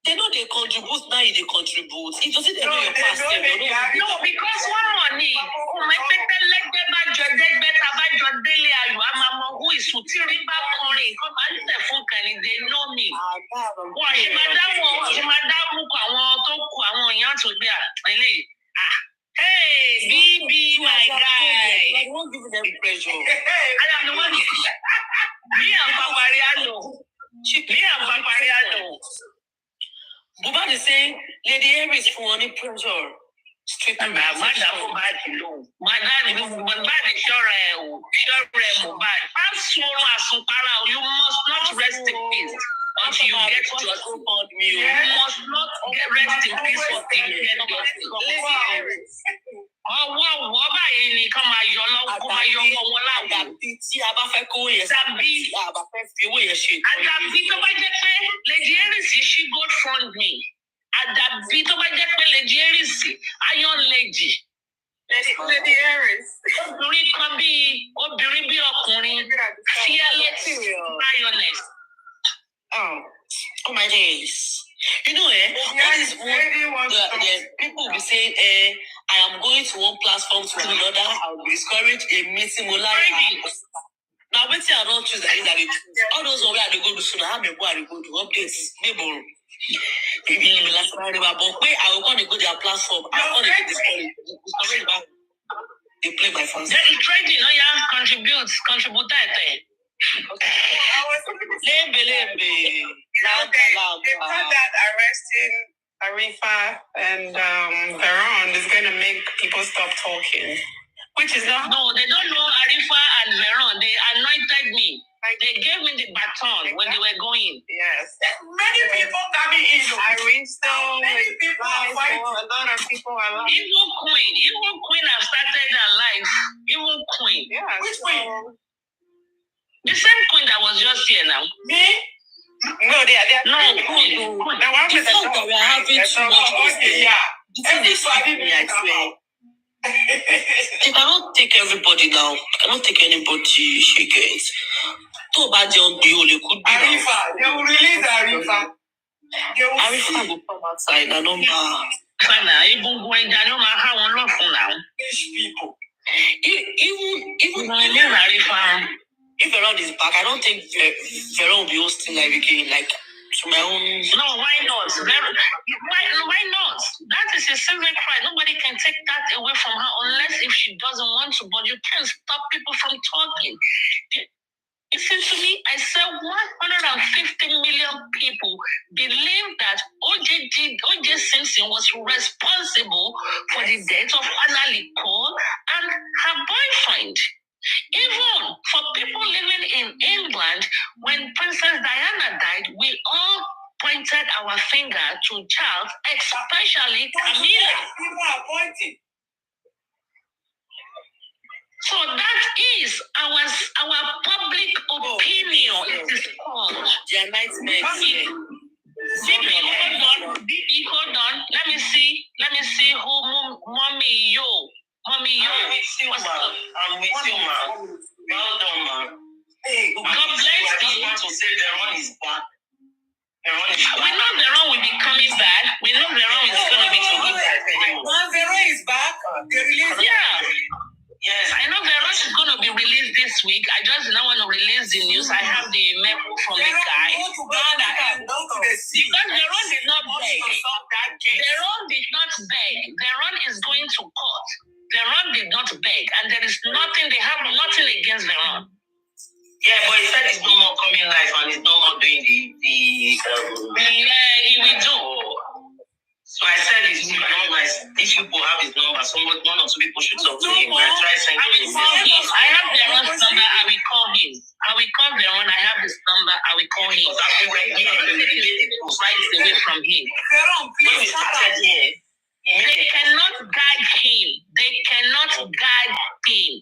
they know they contribute, now they contribute. It doesn't know your past. No, because one money. My people let them back your dead better by your daily. I'm who is shooting back on it. Come and the phone can they know me. Wọ́n ṣe máa dáhùn àwọn tó kù àwọn èèyàn tó gbé àpẹẹlẹ. Hey, BB, my guy. I won't give them pressure. I am the one. Me and Papariano. Bubad is saying, Lady Aries for any pressure. Straight to Madam Bubad alone. Madam Bubad is sure Bubad. You must not rest in peace until you get justice. You must not rest in peace until you get justice. Ọwọ́ báyìí ni kán máa yọ lọ́wọ́ kó máa yọ ọwọ́ wọn láàbò. Àdàbí tí a bá fẹ́ kó yẹn Tàbí a bá fẹ́ fi owó yẹn ṣe. Àdàbí tó bá jẹ́ pé Lady Aries ṣí gold fund me. Àdàbí tó bá jẹ́ pé Lady Aries iron lady. Lady Aries. Obìnrin bí ọkùnrin fearless lioness. Oh my days. You know, all these people will be saying, I am going to one platform to another. I will discourage a meeting. Now, when I don't choose that, all those where they go to soon, I go to updates. They borrow. I will come to go to their platform. I will come to discourage back. They play my phone. There is trading, contribute. They thought that arresting Arifa and Veron is going to make people stop talking, which is not. No, they don't know Arifa and Veron. They anointed me. They gave me the baton when they were going. Yes. Many people coming in. Many people are fighting. A lot of people are lying. Evil Queen have started her life. Evil Queen. Yeah. Which Queen? The same Queen that was just here now. Me? No, they are. No, Queen. The fact that we are having too much mistake. I swear. You cannot take everybody down. You cannot take anybody shaken. Too bad on the only could be. Arifa, they will release Arifa. Arifa will come outside. I don't know. Even going down, no matter how long from now. These people. Even Arifa. If Veron is back, I don't think Veron will be hosting live again. Like to my own. No, why not? Why not? That is a silver cry. Nobody can take that away from her unless if she doesn't want to. But you can't stop people from talking. Listen to me. I said 150 million people believe that O.J. Simpson was responsible for the death of Finaly and her boyfriend. Even for people living in England, when Princess Diana died, we all pointed our finger to Charles, especially Camilla. People are pointing. So that is our public opinion. It is called. Their nightmares. Hold on. Let me see who Mommy Yo. What's up? I'm with you, man. Well done, man. Hey, God bless you. I want to say Veron is back. We know Veron will be coming back. We know Veron is going to be coming back. Veron is back. They released. Yeah. Yes, I know Veron is going to be released this week. I just don't want to release the news. I have the memo from the guy. Go to Ghana and go to the sea. Because Veron did not beg. Veron did not beg. Veron is going to court. Veron did not beg, and there is nothing. They have nothing against Veron. Yeah, but he said he's no more coming live and he's no more doing the Yeah, he will do. So I said his number is, if people have his number, one or two people should talk to him. I try sending him. I have Veron's number. I will call him. I will call Veron. I have his number. I will call him. Right away from him. Veron, please start here. They cannot guide him. They cannot guide him.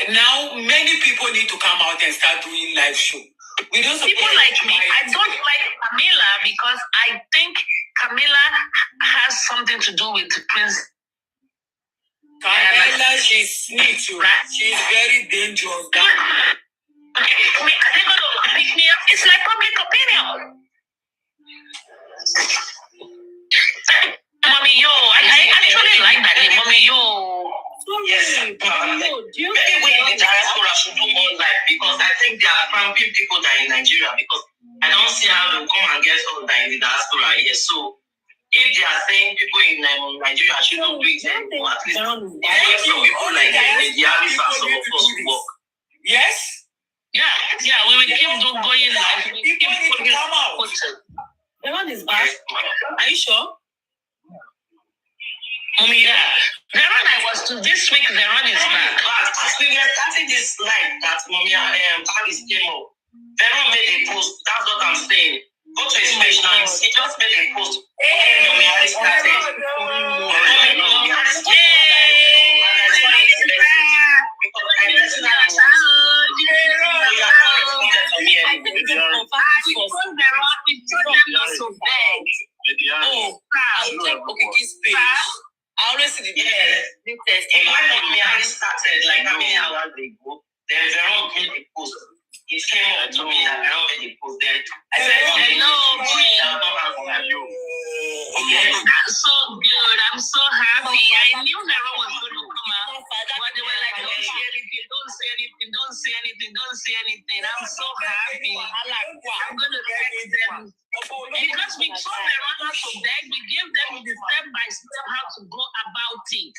Now, many people need to come out and start doing live show. People like me, I don't like Camilla because I think Camilla has something to do with the Prince. Camilla, she's snitch. She's very dangerous. Are they going to pick me up? It's like public opinion. Mommy Yo. I actually like that name, Mommy Yo. Yes, maybe we in the diaspora should do more like, because I think there are probably people that are in Nigeria, because I don't see how they come and get all that in the diaspora. Yes, so if they are saying people in Nigeria should not do it, then at least some people like the Aries and some of us work. Yes? Yeah, we will keep going like we keep putting out. The one is back. Are you sure? Yeah. The run I was to this week, the run is back. But as we were starting this live that Mommy Aries came up, the run made a post. That's what I'm saying. Go to his page now. He just made a post. Mommy Aries started. Mommy Aries came because I personally I always see the new test. When Mommy Aries started, like how many hours ago, then Veron made a post. He came up to me and Veron made a post. Then I said, hello, that's so good. I'm so happy. I knew Veron was going to come out, but they were like, don't say anything, don't say anything, don't say anything, don't say anything. I'm so happy. I'm going to text them. Because we told Veron how to beg, we gave them the step by step how to go about it.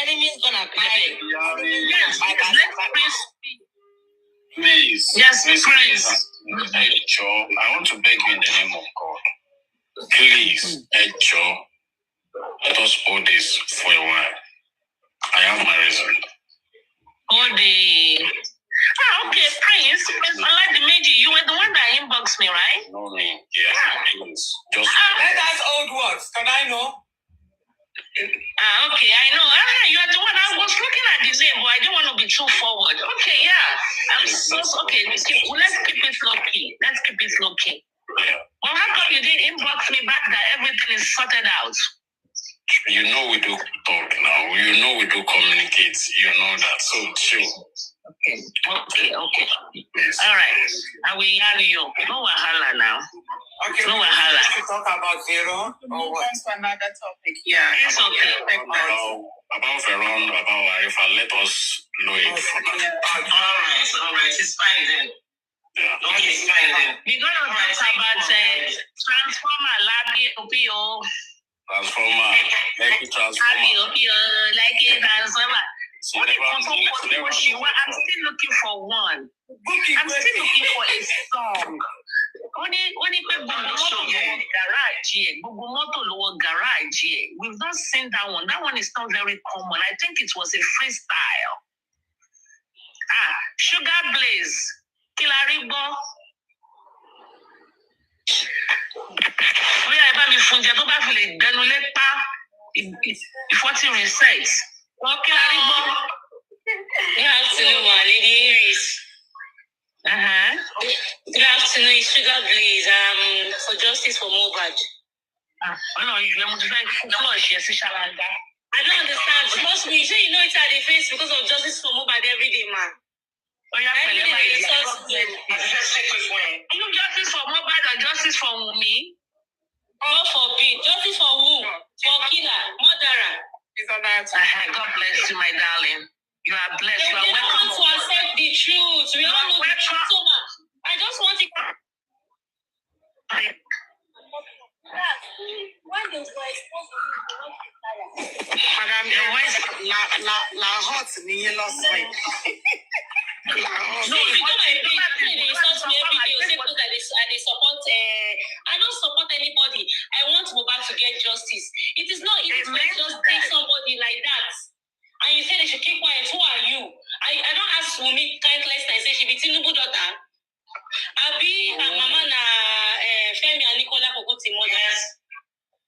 Enemy's gonna cry. Yes, let's Please. Yes, please. Joe, I want to beg you in the name of God. Please, Joe, let us hold this for a while. I have my reason. Hold the... okay, Prince. I like the Meiji. You were the one that inboxed me, right? No, me. Yeah, please. Just... That's old words. Can I know? Okay, I know. You are the one. I was looking at the name, but I didn't want to be too forward. Okay, yeah. I'm so okay. Let's keep it low key. Let's keep it low key. Well, how come you didn't inbox me back that everything is sorted out? You know we do talk now. You know we do communicate. You know that. So chill. Okay. Yes. All right. I will hear you. No wahala now. Okay. No wahala. To talk about Zero or what? That's another topic. Yeah, it's okay. About Veron, about Arifa, let us know it from us. All right. It's fine then. Yeah. Okay, it's fine then. We're going to talk about Transformer, Labi, Opio. Transformer, like it Transformer. Like it Transformer. I'm still looking for one. I'm still looking for a song. Only garage. We've not seen that one. That one is not very common. I think it was a freestyle. Sugar Blaze, Kilaribo. Research. Kilaribo. Good afternoon, Lady Aries. Good afternoon, Sugar Blaze. For justice for Mohbad. I don't understand. Trust me, you know it's at the face because of justice for Mohbad every day, man. Every day they insult me. You justice for Mohbad or justice for me? God forbid. Justice for who? For killer, murderer. God bless you, my darling. You are blessed. You are welcome. We don't want to accept the truth. We all know the truth so much. I just want to... When those boys supposed to be Madam, your voice la hot ni last week. No, you know my page. They insult me every day. Say because I support. I don't support anybody. I want Mohbad to get justice. It is not easy to just take somebody like that. And you say they should keep quiet. Who are you? I don't ask Wumi countless times. Say she be Tinubu daughter. Abi her mama na Femi and Nicola Koguti mother.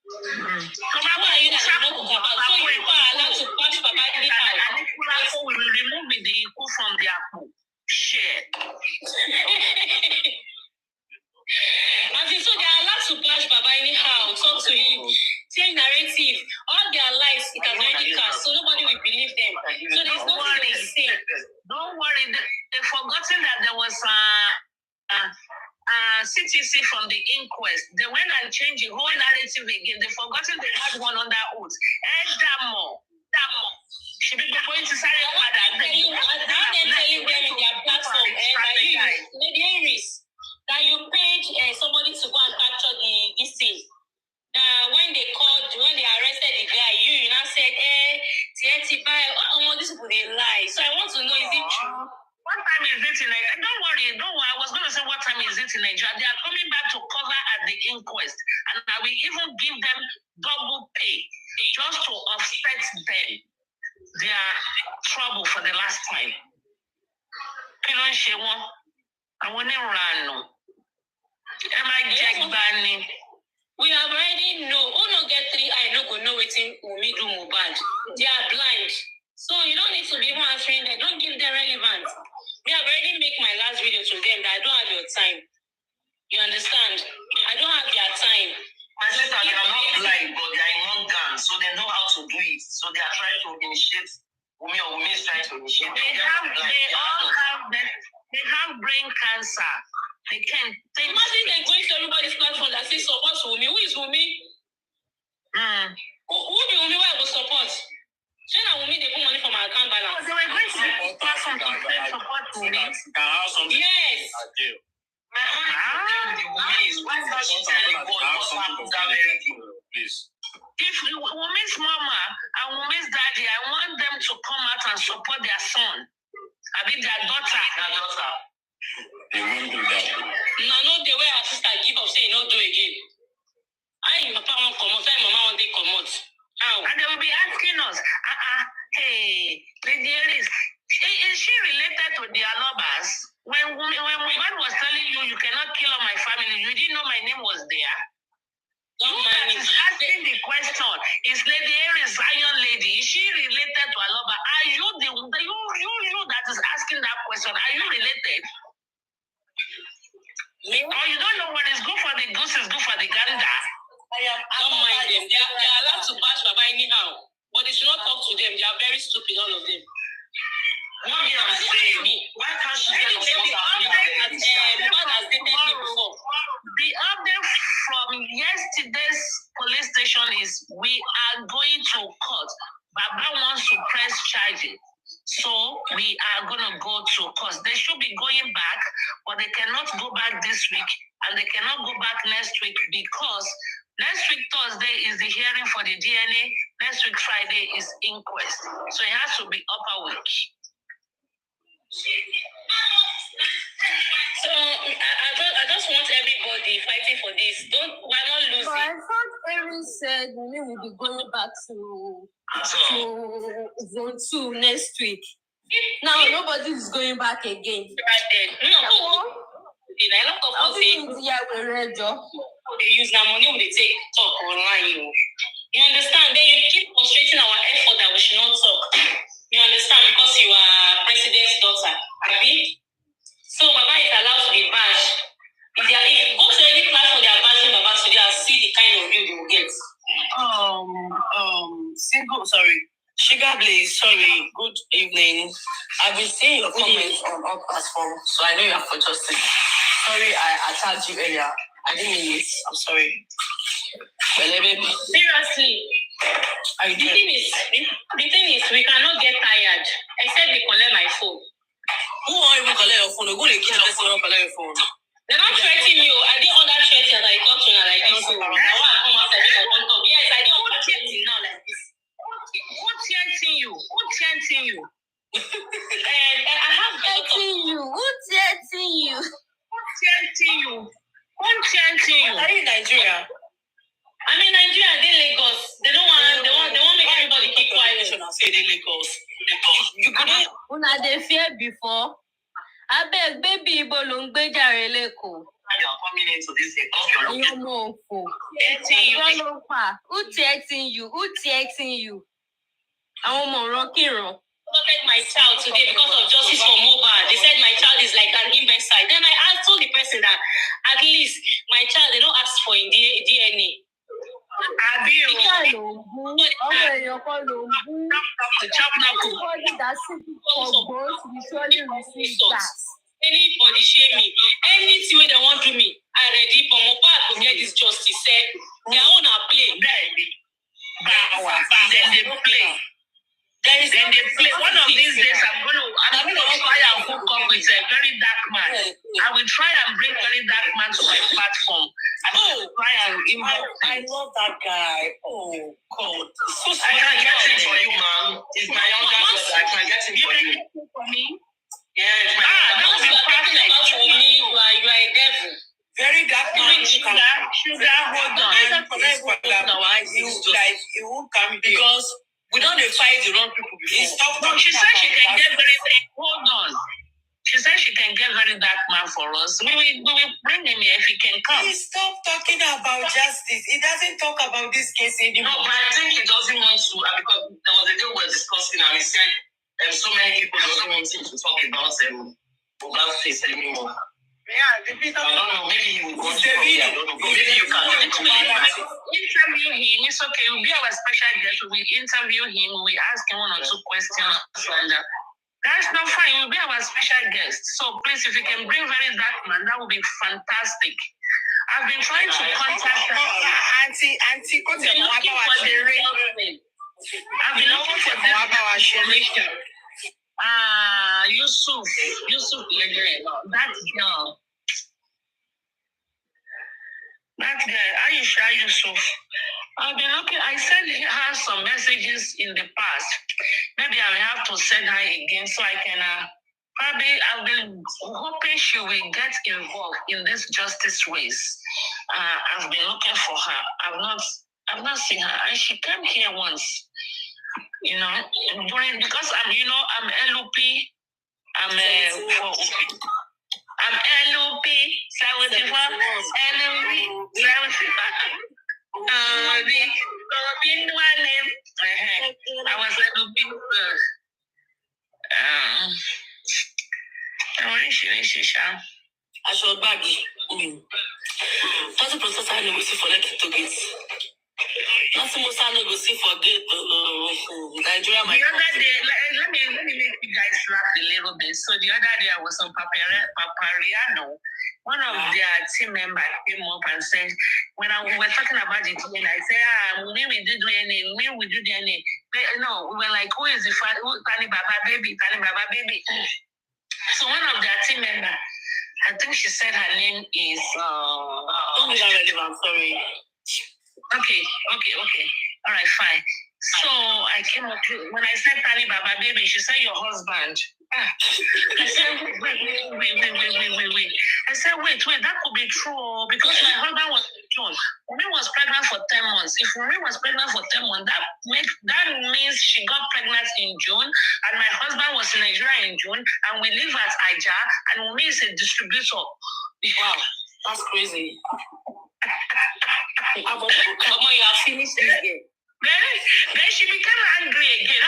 Who are you that you don't talk about? So you are allowed to bash Papa anyhow. We will remove the equal from their pool. Shit. And so they are allowed to bash Baba anyhow, talk to him, change narrative. All their lives it has already cast, so nobody will believe them. So there's nothing they say. Don't worry, they've forgotten that there was CTC from the inquest. They went and changed the whole narrative again. They forgotten they had one under oath. Damo. She be going to Sarah. I'm telling them in their platform, Lady Aries, that you paid somebody to go and capture this thing. When they arrested the guy, you now said, these people, they lie. So I want to know, is it true? What time is it in Nigeria? Don't worry. I was going to say what time is it in Nigeria. They are coming back to cover at the inquest. And I will even give them double pay just to offset them their trouble for the last time. I want to run. Am I Jack Barney? We have already know. Who no get 3 eye, no go know wetin Wunmi do Mohbad. They are blind. So you don't need to be answering them. Don't give them relevance. We have already made my last video to them that I don't have your time. You understand? I don't have their time. My sister, they are not blind, but they are in one gang, so they know how to do it. So they are trying to initiate. Wunmi is trying to initiate. They have brain cancer. They can't think. Imagine they going to everybody's platform that says support Wunmi. Who is Wunmi? Who be Wunmi? Where I will support? So now Wunmi they put money from my account balance. They were going to the platform to say support Wunmi. Yes. My only problem with Wunmi is why can't she tell the boy what's happened that very thing? Please. If Wumi's mama and Wumi's daddy, I want them to come out and support their son. I mean their daughter. They won't do that. No, the way our sister give up, say no do again. My papa won't come out, mama won't take come out. And they will be asking us, hey, Lady Aries, is she related to the Alobas? When Mohbad was telling you cannot kill all my family, you didn't know my name was there? That is asking the question, is Lady Aries Zion Lady, is she related to Aloba? Are you you that is asking that question, are you related? Or you don't know what is good for the goose is good for the gander? Don't mind them. They are allowed to bash Baba anyhow. But they should not talk to them. They are very stupid, all of them. What you are saying? Why can't she tell us what's happening? Mohbad has dated me before. The update from yesterday's police station is we are going to court. Baba wants to press charges. So we are going to go to court. They should be going back, but they cannot go back this week, and they cannot go back next week because next week Thursday is the hearing for the DNA. Next week Friday is inquest. So it has to be upper week. So I just want everybody fighting for this. We're not losing. But I thought Aries said we will be going back to zone 2 next week. Now nobody is going back again. They use that money when they take talk online. You understand? Then you keep frustrating our effort that we should not talk. You understand? Because you are president's daughter. Abi? So Baba is allowed to be bashed. If go to any platform they are bashing Baba today, I'll see the kind of view they will get. Sugar Blaze, sorry, good evening. I've been seeing your comments on all platforms, so I know you are for justice. Sorry, I attacked you earlier. I didn't mean it. I'm sorry. Seriously. The thing is, we cannot get tired except they collect my phone. Who won't even collect your phone? Who will kill the person who won't collect your phone? They're not threatening you. I didn't under threaten that I talk to you like this. Yes, I don't under threatening now like this. Who threatening you? Who threatening you? And I have threatening you. Who threatening you? Who threatening you? Who threatening you? Are you in Nigeria? I'm in Nigeria. They Lagos. They don't want to make everybody keep quiet. Say they Lagos. You couldn't. Una dey fear before. Abeg, baby, ibo lo ń gbé jàre lẹ́kọ̀ọ́. You are coming into this Ẹ̀yin ọmọ òfò. Who threatening you? Who threatening you? Àwọn ọmọ ọ̀rọ̀ kìràn. Protect my child today because of justice for Mohbad. They said my child is like an imbecile. Then I told the person that at least my child, they don't ask for in DNA. Everybody that seek for growth will surely receive that. Anybody shame me, anything they want to do me, are ready for Mohbad to get this justice. Their own are play. Then they play. Then they play. One of these days, I'm going to try and hook up with a very dark man. I will try and bring very dark man to my platform. Try and I love that guy. Oh God, so I can get him for you, man. It's my younger brother. I can get him for you. For me? Yeah, it's my That would be perfect for me. You are a devil. very dark man. Sugar, hold on. He won't come because we don't fight the wrong people before. No, she said she can get very hold on. She said she can get very dark man for us. We will bring him here if he can come. Please stop talking about justice. He doesn't talk about this case anymore. No, but I think he doesn't want to because there was a day we were discussing and he said so many people don't want him to talk about Mohbad's case anymore. Yeah, I don't know, maybe he will go to maybe you can interview him. It's okay, we'll be our special guest. We interview him, we ask him 1 or 2 questions and that's not fine. You'll be our special guest. So please, if you can bring very dark man, that would be fantastic. I've been trying to contact her. Auntie, I've been looking for the ring. I've been looking for the Yusuf, that girl. That girl, Aisha Yusuf. I've been looking, I sent her some messages in the past. Maybe I will have to send her again so I can, probably I've been hoping she will get involved in this justice race. I've been looking for her. I've not seen her. And she came here once, because I'm LOP. I'm LOP 74. LOP 74. I was LOP. I shall bag you. That's the process I know for next to get. That's the most I know for get Nigeria. The other day, let me make you guys laugh a little bit. So the other day I was on Papariano. One of their team members came up and said, when we were talking about the DNA, I said, when we do DNA, when we do DNA, no, we were like, who is the father? Tani Baba baby? So one of their team members, I think she said her name is. Don't be that relevant, sorry. Okay. All right, fine. So I came up when I said Tani Baba baby, she said your husband. I said, wait. I said, wait, that could be true because my husband was in June. Wumi was pregnant for 10 months. If Wumi was pregnant for 10 months, that means she got pregnant in June, and my husband was in Nigeria in June, and we live at Aja, and Wumi is a distributor. Wow, that's crazy. You have finished this game. Then she became angry again.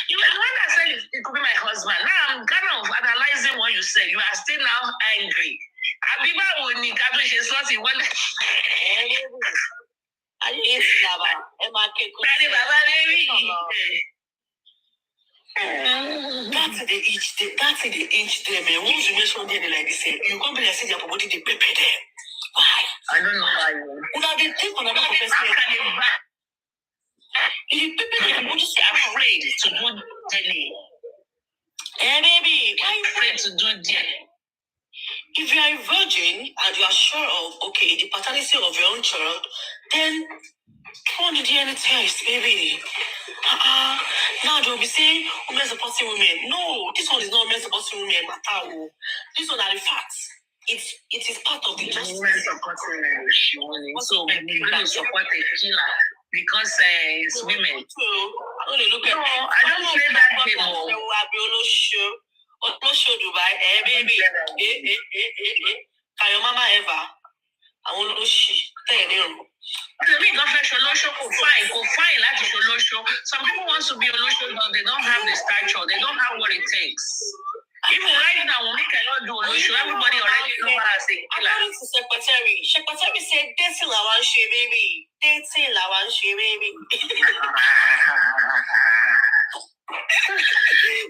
You were the one that said it could be my husband. Now I'm kind of analyzing what you said. You are still now angry. Abiba Oni Kabishi Sosi one. Are you in Baba? Baba baby. That's the age there, man. Once you mention them like this, you can't be like saying your body they prepare them. Why? I don't know why. Would have been taken on another person. If people are afraid to do DNA. Baby, why are you afraid to do DNA? If you are a virgin and you are sure of the paternity of your own child, then go on the DNA test, baby. Now they'll be saying women supporting women. No, this one is not women supporting women. This one are the facts. It is part of the justice. Women supporting women. So women support a killer because it's women. I don't play that game. Show Dubai, baby. Can your mama ever? I want to tell you. Fine, like some people want to be Olosho, but they don't have the stature, they don't have what it takes. Even right now, we cannot do Olosho. Everybody already knows what I say. According to Secretary said, dating Lawanshi, baby. Dating Lawanshi, baby.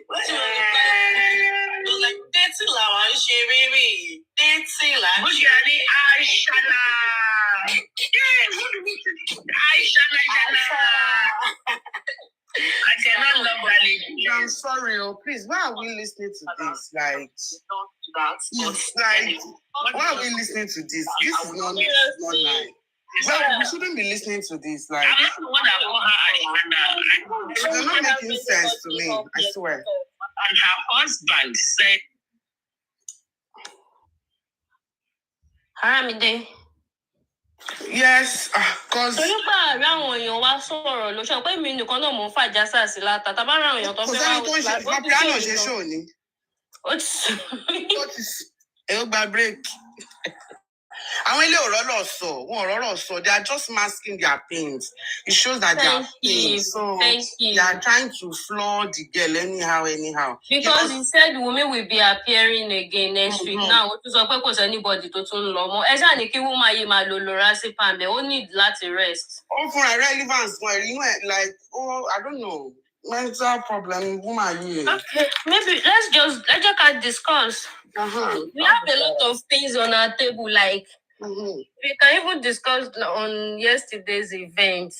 What's your like dating Lawanshi, baby? Dating Lawanshi. I'm sorry, please, why are we listening to this? Like, why are we listening to this? This is not nice. Well, we shouldn't be listening to this. Like, they're not making sense to me, I swear. And her husband said, Haramide. Yes, because. So you pa àwọn èèyàn wá sọ̀rọ̀ ló sọ pé mi nìkan náà mò ń fàjà sáàsì láta tá bá ra àwọn èèyàn tó fẹ́ wá wò láti ó piano ṣe show ni. Ó ti ẹ ó gba break. Àwọn ilé ọ̀rọ̀ sọ, they are just masking their pains. It shows that they are pain. So they are trying to floor the girl anyhow. Because he said women will be appearing again next week. Now, ó tún sọ pé kò sí anybody tó tún lọ mọ́. Ẹ ṣáà ní kí woman yìí máa lo lorazepam ẹ̀, ó need láti rest. Ó fúnra relevance wọn ẹ̀rí inú like, I don't know, mental problem woman yìí. Okay, maybe let's just discuss. We have a lot of things on our table, like we can even discuss on yesterday's event.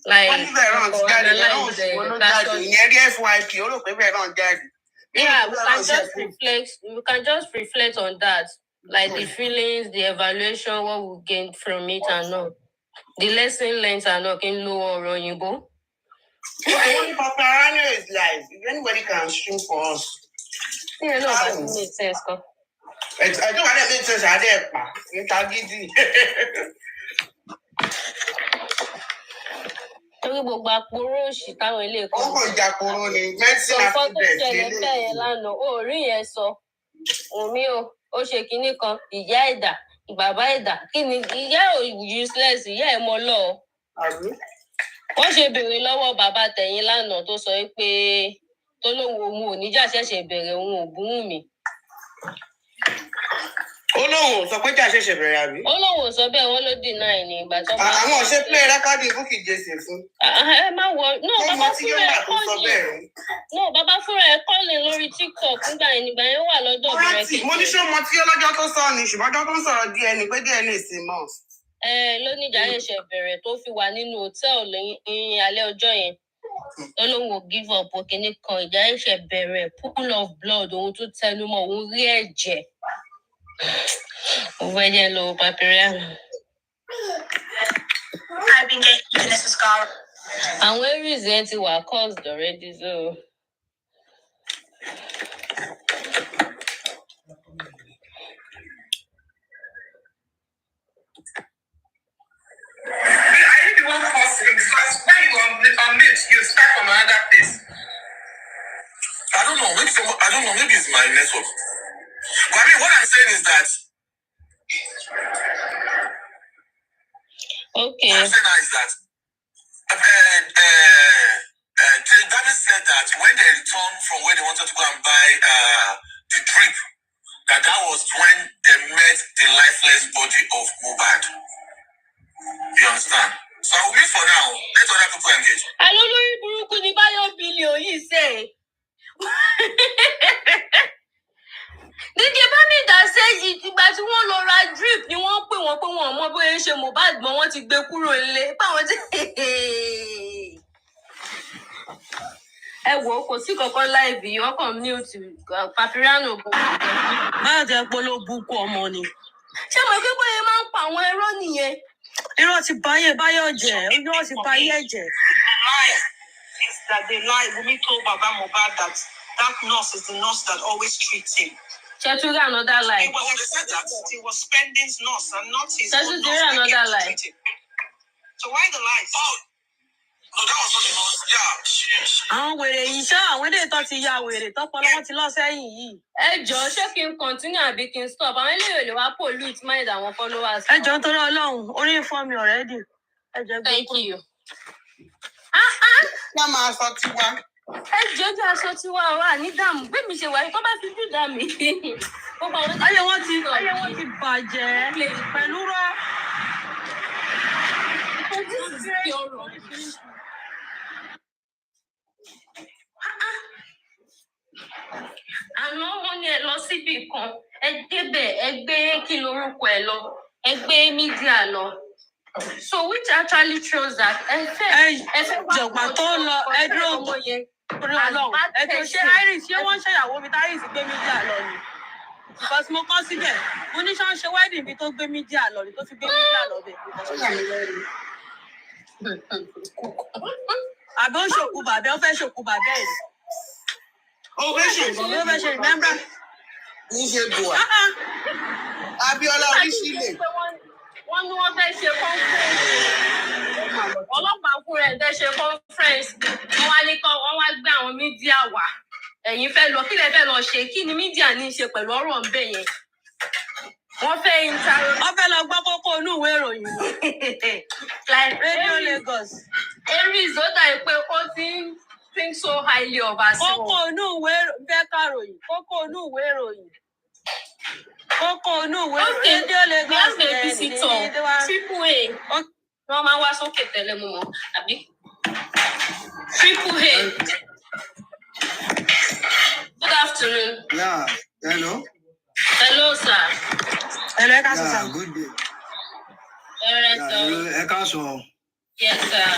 Like yeah, we can just reflect on that. Like the feelings, the evaluation, what we gained from it and all. The lesson learned and all in lower or Yimbo. Paparano is live. If anybody can stream for us. Yeah, no, that makes sense. I don't want to make sense. I torí gbogbo àpòrò òṣì táwọn ilé ẹ̀kọ́. Ọkọ̀ ìjàpòrò ni mẹ́sìn àfihàn sílẹ̀ yẹn lánàá ó rí yẹn sọ òmí o ó ṣe kinní kan ìyá ẹ̀dà bàbá ẹ̀dà kí ni ìyá ò useless ìyá ẹ̀ mọ́ lọ. Wọ́n ṣe béèrè lọ́wọ́ bàbá tẹ̀yìn lánàá tó sọ pé tó lóun òun ò níjà ṣẹ̀ṣẹ̀ bẹ̀rẹ̀ òun ò bùn mí. Olóhùn sọ pé jà ṣẹ̀ṣẹ̀ bẹ̀rẹ̀ àbí? Olóhùn sọ bẹ́ẹ̀ wọ́n ló deny ní ìgbà tó bá. Àwọn ọ̀ṣẹ́ play rẹ́kọ́dì Bukky Jesse fún. Ẹ má wọ bàbá fúnra ẹ̀ kọ́lìn. Bàbá fúnra ẹ̀ kọ́lìn lórí TikTok nígbà yẹn wà lọ́dọ̀ bẹ̀rẹ̀ kejì. Mo ní ṣé mo tí ọlọ́jọ́ tó sọ ni ṣùgbọ́n ọjọ́ tó ń sọ̀rọ̀ DNA pé DNA sì mọ̀. Lóníjà ṣẹ̀ṣẹ̀ bẹ̀rẹ̀ tó fi wà nínú hòtẹ́ẹ̀lì ní alẹ́ ọjọ́ yẹn. Olóhùn ò give up òkìní kan ìjà ṣẹ̀ṣẹ̀ bẹ̀rẹ̀ pool of blood òun tó tẹnumọ́ òun rí ẹ̀jẹ̀. Over yellow papiriano. I've been getting this scar. And where is it? You are caused already, so. I need the one causing because when you on it, you start from another place. I don't know. Maybe it's my network. But I mean, what I'm saying is that. Okay. What I'm saying now is that David said that when they returned from where they wanted to go and buy the drip, that was when they met the lifeless body of Mohbad. You understand? So I will be for now. Let other people engage. I don't know if Buruku ni Bayo Billion, he say. DJ Bamida says ìgbà tí wọ́n lọ ra drip ni wọ́n pè wọ́n pé wọ́n mọ bóyá ṣe Mohbad gbọ́n wọ́n ti gbé kúrò nílé báwọn ti. Ẹ wò ó kò sí kankan láìbì ọkàn mute papiriano bò. Báyọ̀ tẹ polówó ọmọ ni. Ṣé mo gbé bóyá máa ń pa àwọn ẹ̀rọ nìyẹn? Irọ́ ti Báyọ̀ jẹ́, irọ́ ti Báyọ̀ jẹ́. Is that they lie. Wumi told Baba Mohbad that nurse is the nurse that always treats him. Chetu got another lie. He was spending nurse and not his Chetu own did nurse. another lie. So why the lies? Oh, no, that was not the nurse. Yeah. Àwọn wèrè yìí ṣá àwọn eléyìí tó ti ya wèrè tọpọlọ wọn ti lọ sẹ́yìn yìí. Ẹ jọ̀ọ́ ṣé kí n continue àbí kí n stop? Àwọn eléyìí lè wá pollute mind àwọn followers. Ẹ jọ̀ọ́ nítorí Ọlọ́run orí ń fọ́ mi already. Ẹ jọ̀ọ́ gbé. Thank you. Wọ́n máa sọ tiwa. Ẹ jọ̀ọ́ jẹ́ aṣọ tiwa wà ní dààmú bí mi ṣe wà tó bá fi jù dà mí. Ayé wọn ti bàjẹ́ pẹ̀lú rọ́. Àná wọn ní ẹ lọ síbì kan ẹ débẹ̀ ẹ gbé kí lorúkọ ẹ lọ ẹ gbé mídíà lọ. So which actually shows that ẹ fẹ́ jọ̀gbọ́n tó lọ ẹ dúró ṣé Iris ṣé wọ́n ṣèyàwó mi Iris gbé mídíà lọ ni? Because mo kọ́ síbẹ̀ mo ní ṣé wọ́n ṣe wedding bí tó gbé mídíà lọ ni tó fi gbé mídíà lọ bẹ̀. Àbí ó ṣòkú bàbá ó fẹ́ ṣòkú bàbá ẹ̀. Ó fẹ́ ṣe remember. Ní ṣe bùà. Abíọ́lá Oríṣìlẹ̀. Wọ́n ní wọ́n fẹ́ ṣe conference. Ọlọ́pàá fún rẹ̀ fẹ́ ṣe conference. Wọ́n wá gbé àwọn mídíà wá. Ẹ̀yin fẹ́ lọ kí lẹ fẹ́ lọ ṣe kí ni mídíà ní í ṣe pẹ̀lú ọ̀rọ̀ ń bẹ̀ yẹn. Wọ́n fẹ́ lọ gbọ́ kókó inú ìwé ìròyìn. Like Radio Lagos. Aries ó dà pé ó ti ń think so highly of herself. Kókó inú ìwé fẹ́ kàròyìn. Kókó inú ìwé ìròyìn. Radio Lagos. Triple A. Wọ́n máa ń wá sókè tẹ́lẹ̀ mọ́ wọn, àbí? Triple A. Good afternoon. Yeah, hello. Hello, sir. Hello, Yeah, good day. Ẹ káàsán. Yes, sir.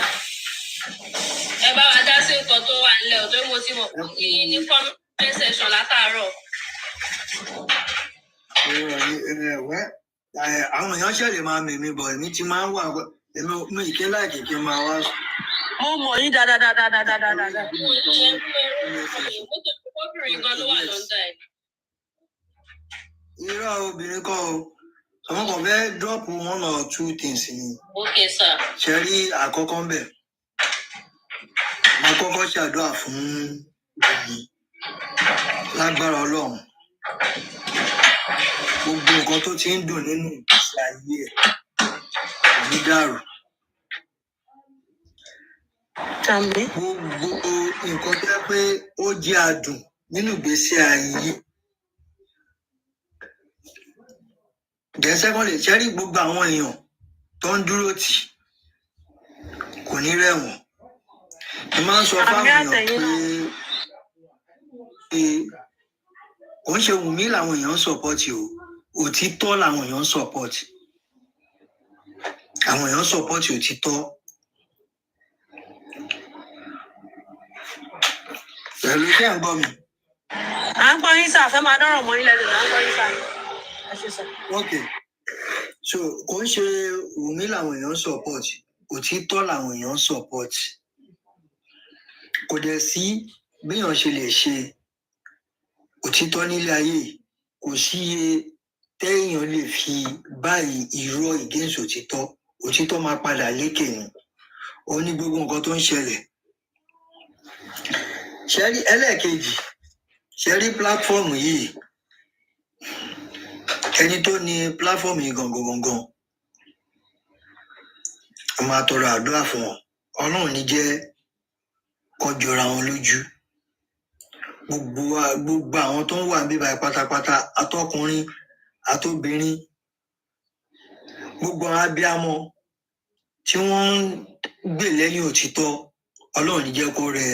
Ẹ bá wa dá sí nǹkan tó wà nílẹ̀ ọ̀dọ́ mo ti mọ̀ ní comment section látàárọ̀. Àwọn èèyàn ṣẹ̀lẹ̀ máa mèmí bọ̀ èmi ti máa ń wà èmi ìké láìkè kí n máa wá. Mo mọ̀ yín dáadáa. Obìnrin gan ló wà lọ́ndà ẹ̀. Irọ́ obìnrin kọ́ o. Àwọn kan fẹ́ drop 1 or 2 things ni. Okay, sir. Ṣé rí àkọ́kọ́ ń bẹ̀? Mo kọ́kọ́ ṣàdúrà fún mi lágbára Ọlọ́run. Gbogbo nǹkan tó ti ń dùn nínú ìgbésí ayé ẹ̀ kò ní dàrú. Gbogbo nǹkan tó yẹ pé ó jẹ́ adùn nínú ìgbésí ayé. Then secondly, ṣé rí gbogbo àwọn èèyàn tó ń dúró tì kò ní rẹ̀wọ̀n. Mo máa ń sọ fáwọn èèyàn pé kò ń ṣe Wùmí làwọn èèyàn ń sọ̀pọ̀tì o, òtítọ́ làwọn èèyàn ń sọ̀pọ̀tì. Àwọn èèyàn ń sọ̀pọ̀tì òtítọ́. Pẹ̀lú kí à ń gbọ́ mi. À ń gbọ́ yín sà, fẹ́ máa dọ́rọ̀ mọ́ yín lẹ́nu, à ń gbọ́ yín sà. Okay, so kò ń ṣe Wùmí làwọn èèyàn ń sọ̀pọ̀tì, òtítọ́ làwọn èèyàn ń sọ̀pọ̀tì. Kò dẹ̀ sí béèyàn ṣe lè ṣe òtítọ́ nílé ayé, kò sí iye téèyàn lè fi báyìí irọ́ against òtítọ́ máa padà lékè ni. Ó ní gbogbo nǹkan tó ń ṣẹlẹ̀. Ṣé rí ẹlẹ́ẹ̀kejì, ṣé rí platform yìí, ẹni tó ní platform yìí gangan a máa tọrọ àdúrà fún wọn. Ọlọ́run ní jẹ́ kó jọra wọn lójú. Gbogbo àwọn tó ń wà níbà pátápátá, àtọkùnrin àtobìnrin, gbogbo àwọn abiyamọ tí wọ́n ń gbè lẹ́yìn òtítọ́, Ọlọ́run ní jẹ́ kó rẹ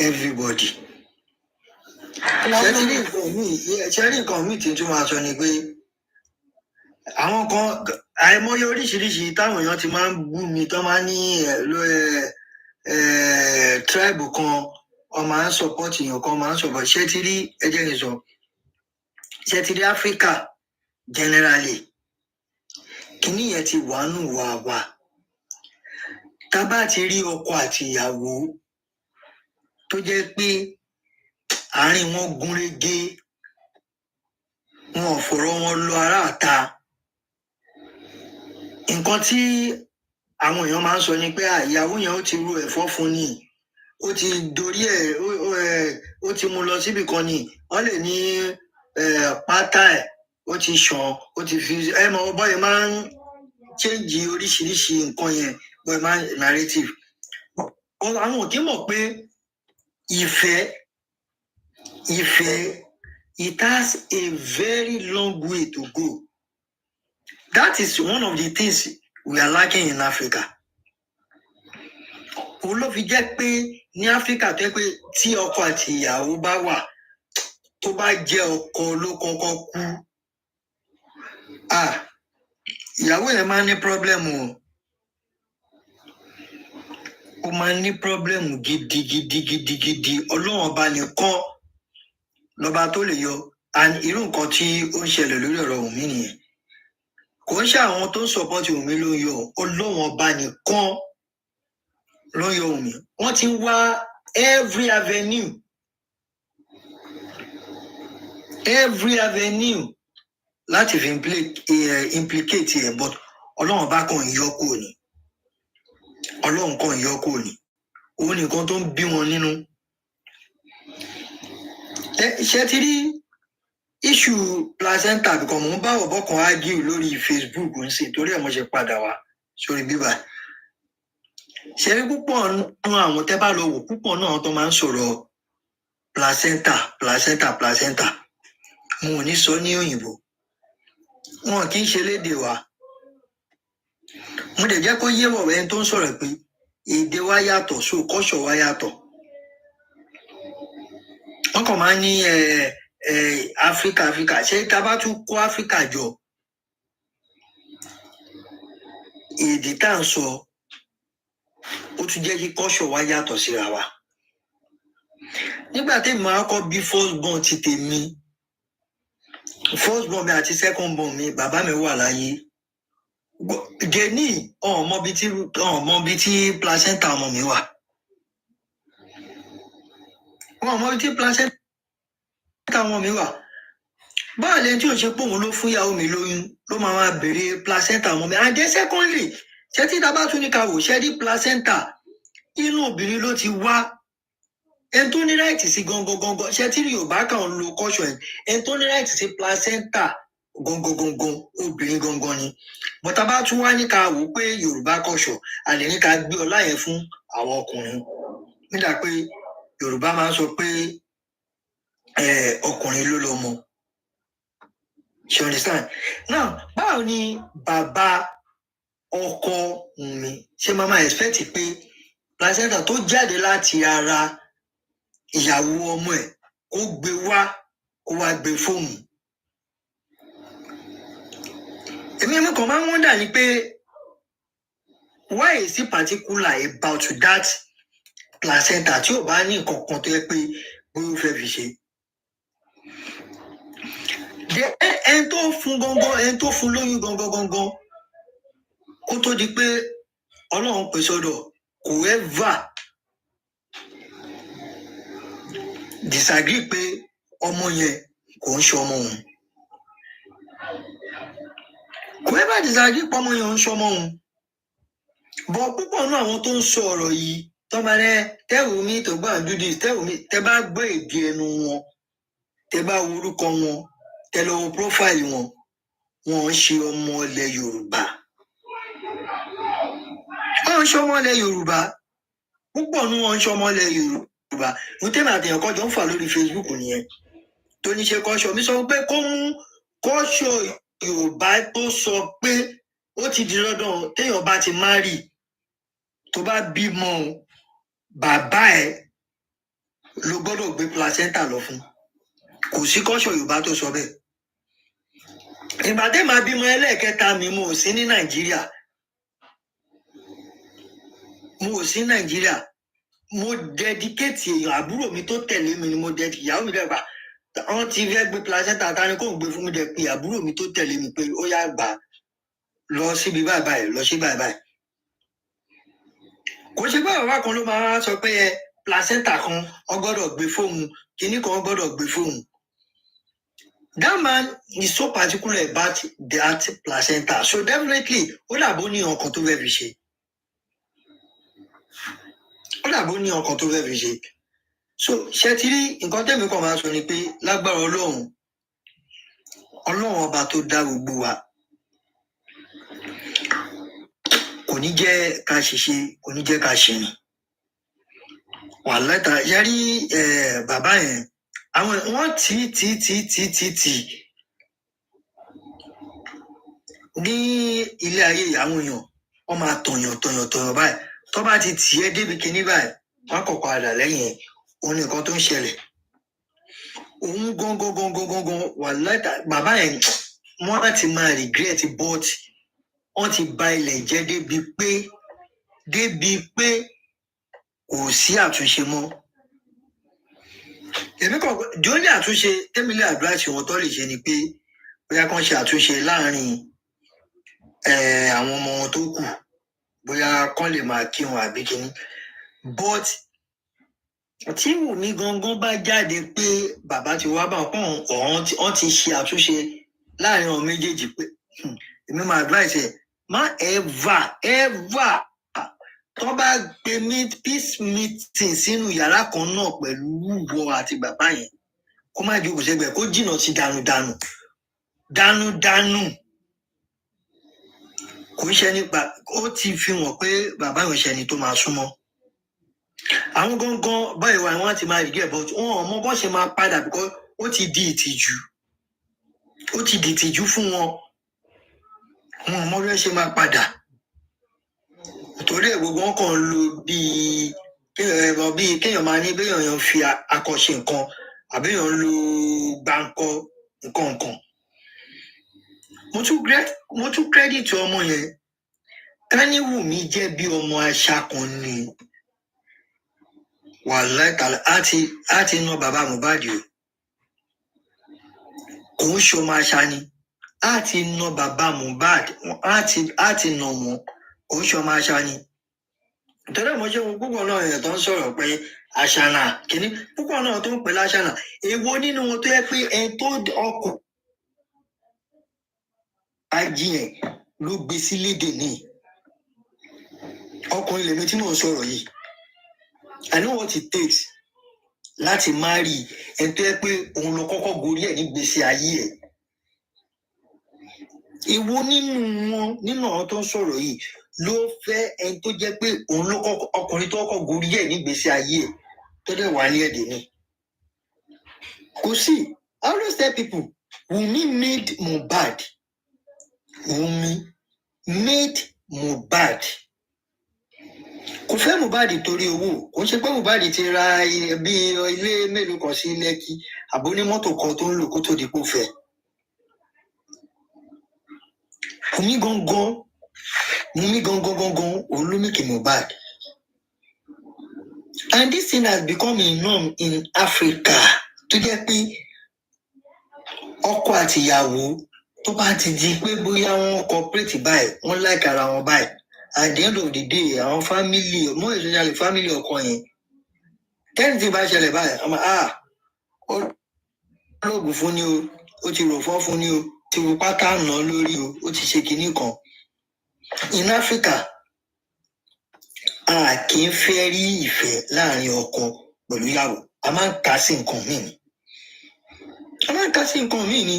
everybody. Ṣé rí nǹkan míì tí n tún máa sọ ni pé àwọn kan àìmọye oríṣiríṣi táwọn èèyàn ti máa ń bú mi tó máa ń ní tribe kan wọ́n máa ń support èèyàn kan máa ń support. Ṣé ti rí ẹjẹ́ nìsọ? Ṣé ti rí Africa generally? Kíní yẹn ti wà nù wà. Tá bá ti rí ọkọ àti ìyàwó tó jẹ́ pé àárín wọn gún régé, wọn ò fọ̀rọ̀ wọn lọ aráàta. Nǹkan tí àwọn èèyàn máa ń sọ ni pé ìyàwó yẹn ó ti ro ẹ̀fọ́ fún ni, ó ti dorí ẹ̀ ó ti mú lọ síbì kan ni, wọ́n lè ní pátá ẹ̀ ó ti ṣàn, ó ti fi mọ bọ́yẹ̀ máa ń change oríṣiríṣi nǹkan yẹn, bọ́yẹ̀ máa ń narrative. Àwọn ò kí mọ̀ pé ìfẹ́ it has a very long way to go. That is one of the things we are lacking in Africa. Òun ló fi jẹ́ pé ní Áfíríkà tó yẹ pé tí ọkọ àti ìyàwó bá wà, tó bá jẹ́ ọkọ ló kọ́kọ́ kú, ìyàwó yẹn máa ń ní problem o. ó máa ní problem gidigidi Ọlọ́run ọba nìkan lọ́ba tó lè yọ and irú nǹkan tí ó ń ṣẹlẹ̀ lórí ọ̀rọ̀ Wùmí nìyẹn kò ń ṣe àwọn tó ń support Wùmí ló ń yọ Ọlọ́run ọba nìkan ló ń yọ Wùmí wọ́n ti ń wá every avenue láti fi implicate ẹ̀ but Ọlọ́run ọba kan yọ kúrò ní Ọlọ́run kan yọ kúrò ní òun nìkan tó ń bí wọn nínú. Ṣé ti rí issue placenta bìkan mò ń bá ọ̀bọ kan argue lórí Facebook ń sìn torí ẹ̀ mo ṣe padà wá sórí bíbá. Ṣé rí púpọ̀ nínú àwọn tẹ́ bá lọ wò púpọ̀ náà tó máa ń sọ̀rọ̀ placenta mo ò ní sọ ní òyìnbó wọn kì í ṣe lédè wa mo dẹ̀ jẹ́ kó yé wọ̀ ẹni tó ń sọ̀rọ̀ pé èdè wa yàtọ̀ so culture wa yàtọ̀ wọ́n kàn máa ń ní Áfíríkà ṣé tá a bá tún kó Áfíríkà jọ èdè tá à ń sọ ó tún jẹ́ kí culture wa yàtọ̀ síra wa nígbà tí màá kọ́ bí first born ti tèmi first born mi àti second born mi bàbá mi wà láyé jẹni ọmọ bíi tí placenta ọmọ mi wà wọn ọmọ bíi tí placenta ọmọ mi wà báwo lẹni tí ò ṣe pé òun ló fún ìyàwó mi lóyún ló máa béèrè placenta ọmọ mi and then secondly ṣé tí dábàá tún ní ká wò ṣé rí placenta inú obìnrin ló ti wá ẹni tó ní right sí gangan ṣé tí Yorùbá kan ń lo caution ẹni tó ní right sí placenta gangan obìnrin gangan ni but tá a bá tún wá ní ká wò pé Yorùbá caution a lè ní ká gbé ọlá yẹn fún àwọn ọkùnrin nígbà pé Yorùbá máa ń sọ pé ọkùnrin ló lọ́mọ you understand now báwo ni bàbá ọkọ mi ṣe máa expect pé placenta tó jáde láti ara ìyàwó ọmọ ẹ̀ kó gbé wá gbé fóònù èmi kan máa ń wọ́ndà ni pé why is it particular about that placenta tí ò bá ní nǹkan kan tó yẹ pé bóyá ó fẹ́ fi ṣe ẹni tó fún lóyún gangan kó tó di pé Ọlọ́run pè sọ́dọ̀ kò ever disagree pé ọmọ yẹn kò ń ṣe ọmọ òun kò ever disagree pé ọmọ yẹn ò ń ṣe ọmọ òun bọ̀ púpọ̀ náà àwọn tó ń sọ ọ̀rọ̀ yìí tọ́ba rẹ tẹ́wù mi tó gbà ń dúdú tẹ́wù mi tẹ́ bá gbé èdè ẹnu wọn tẹ́ bá wo orúkọ wọn tẹ́ lọ wo profile wọn ń ṣe ọmọ ilẹ̀ Yorùbá wọ́n ń ṣe ọmọ ilẹ̀ Yorùbá púpọ̀ ní wọ́n ń ṣe ọmọ ilẹ̀ Yorùbá ní tẹ́lẹ̀ àtẹ̀yàn kọjọ ń fà lórí Facebook nìyẹn tó ní ṣe kọ́ṣọ́ mi sọ pé kó mú kọ́ṣọ́ Yorùbá tó sọ pé ó ti di dandan téèyàn bá ti marry tó bá bímọ bàbá ẹ̀ ló gbọ́dọ̀ gbé placenta lọ fún kò sí kọ́ṣọ́ Yorùbá tó sọ bẹ́ẹ̀ ìgbà tẹ́ máa bímọ ẹlẹ́ẹ̀kẹta mi mo ò sí ní Nàìjíríà mo dedicate èèyàn àbúrò mi tó tẹ̀lé mi ni mo dedicate ìyàwó mi dẹ́gbà wọ́n ti fẹ́ gbé placenta ta ni kò ń gbé fún mi dẹ̀ pé àbúrò mi tó tẹ̀lé mi pé ó yá gbà lọ síbi báyìí lọ sí báyìí kò ṣe pé bàbá kan ló máa sọ pé placenta kan ó gbọ́dọ̀ gbé fóun kinní kan ó gbọ́dọ̀ gbé fóun that man is so particular about that placenta so definitely ó dàbó ní ọkàn tó fẹ́ fi ṣe so ṣe ti rí nǹkan tẹ́mi kan máa sọ ni pé lágbára Ọlọ́run ọba tó dá gbogbo wa kò ní jẹ́ ká ṣiṣẹ́ kò ní jẹ́ ká ṣìnà wà lẹ́ta yẹrí bàbá yẹn àwọn wọ́n tì ní ilé ayé àwọn èèyàn wọ́n máa tọ̀yàn báyìí tó bá ti tì ẹ́ débi kíní báyìí wọ́n kọ̀ padà lẹ́yìn òun nìkan tó ń ṣẹlẹ̀ òun gangan wà lẹ́ta bàbá yẹn wọ́n á ti máa regret but wọ́n ti ba ilẹ̀ jẹ́ débi pé kò sí àtúnṣe mọ́. Èmi kàn jóní àtúnṣe tẹ́mílẹ̀ àdúrà tí wọ́n tó lè ṣe ni pé bóyá kàn ṣe àtúnṣe láàrin àwọn ọmọ wọn tó kù, bóyá kàn lè máa kí wọn àbí kíní. But tí Wùmí gangan bá jáde pé bàbá ti wá bá wọn ti ṣe àtúnṣe láàrin àwọn méjèèjì pé èmi máa advice ẹ má ever tó bá gbé peace meeting sínú yàrá kan náà pẹ̀lú wúwo àti bàbá yẹn kó má jókòó sẹ́gbẹ̀ẹ́ kó jìnnà sí dànù kò ń ṣe nípa ó ti fi hàn pé bàbá yẹn ṣẹni tó máa súnmọ́. Àwọn gangan báyìí wà wọ́n ti máa regret but wọn ò mọ bó ṣe máa padà because ó ti di ìtìjú fún wọn ò mọ bí wọ́n ṣe máa padà torí ẹ̀ gbogbo wọn kàn ń lo bíi kéèyàn máa ní béèyàn fi akọ̀ṣe nǹkan àbéèyàn ń lo gbáǹkọ nǹkan. Mo tún credit ọmọ yẹn ká ní Wùmí jẹ́ bí ọmọ àṣà kan ni wàláì tàlà á ti ná bàbá Mohbad o kò ń ṣe ọmọ àṣà ni á ti ná bàbá Mohbad á ti ná wọn kò ń ṣe ọmọ àṣà ni. Torí mo ṣe wo púpọ̀ náà èèyàn tó ń sọ̀rọ̀ pé àṣànà kìíní púpọ̀ náà tó ń pè láṣànà èwo nínú wọn tó yẹ pé ẹni tó ọkọ̀ ajì yẹn ló gbé sí lédè ní ọkùnrin lèmi tí mò ń sọ̀rọ̀ yìí. I know what it takes láti marry ẹni tó yẹ pé òun ló kọ́kọ́ gorí ẹ̀ nígbésí ayé ẹ̀. Èwo nínú àwọn tó ń sọ̀rọ̀ yìí ló fẹ́ ẹni tó jẹ́ pé òun ló ọkùnrin tó kọ́kọ́ gorí ẹ̀ nígbésí ayé ẹ̀ tó dẹ̀ wà ní ẹ̀dẹ̀ ni. Kò sí. I always tell people Wunmi made Mohbad. Wunmi made Mohbad. Kò fẹ́ Mohbad torí owó kò ń ṣe pé Mohbad ti ra bí ilé mélòó kan sí Lẹ́kì àbó ní mọ́tò kan tó ń lò kó tó di kó fẹ́. Wunmi gangan òun ló make Mohbad. And this thing has become a norm in Africa tó jẹ́ pé ọkọ àti ìyàwó tó bá ti di pé bóyá wọn cooperate báyìí wọn like ara wọn báyìí at the end of the day àwọn family more especially family ọkọ yẹn tẹ́ni tí bá ṣẹlẹ̀ báyìí ọmọ ó lóògùn fún ni o ó ti rò fọ́ fún ni o ti rò pátá nà lórí o ó ti ṣe kinní kan. In Africa a kì í fẹ́ rí ìfẹ́ láàrin ọkọ pẹ̀lú ìyàwó a máa ń kà sí nǹkan míì ni.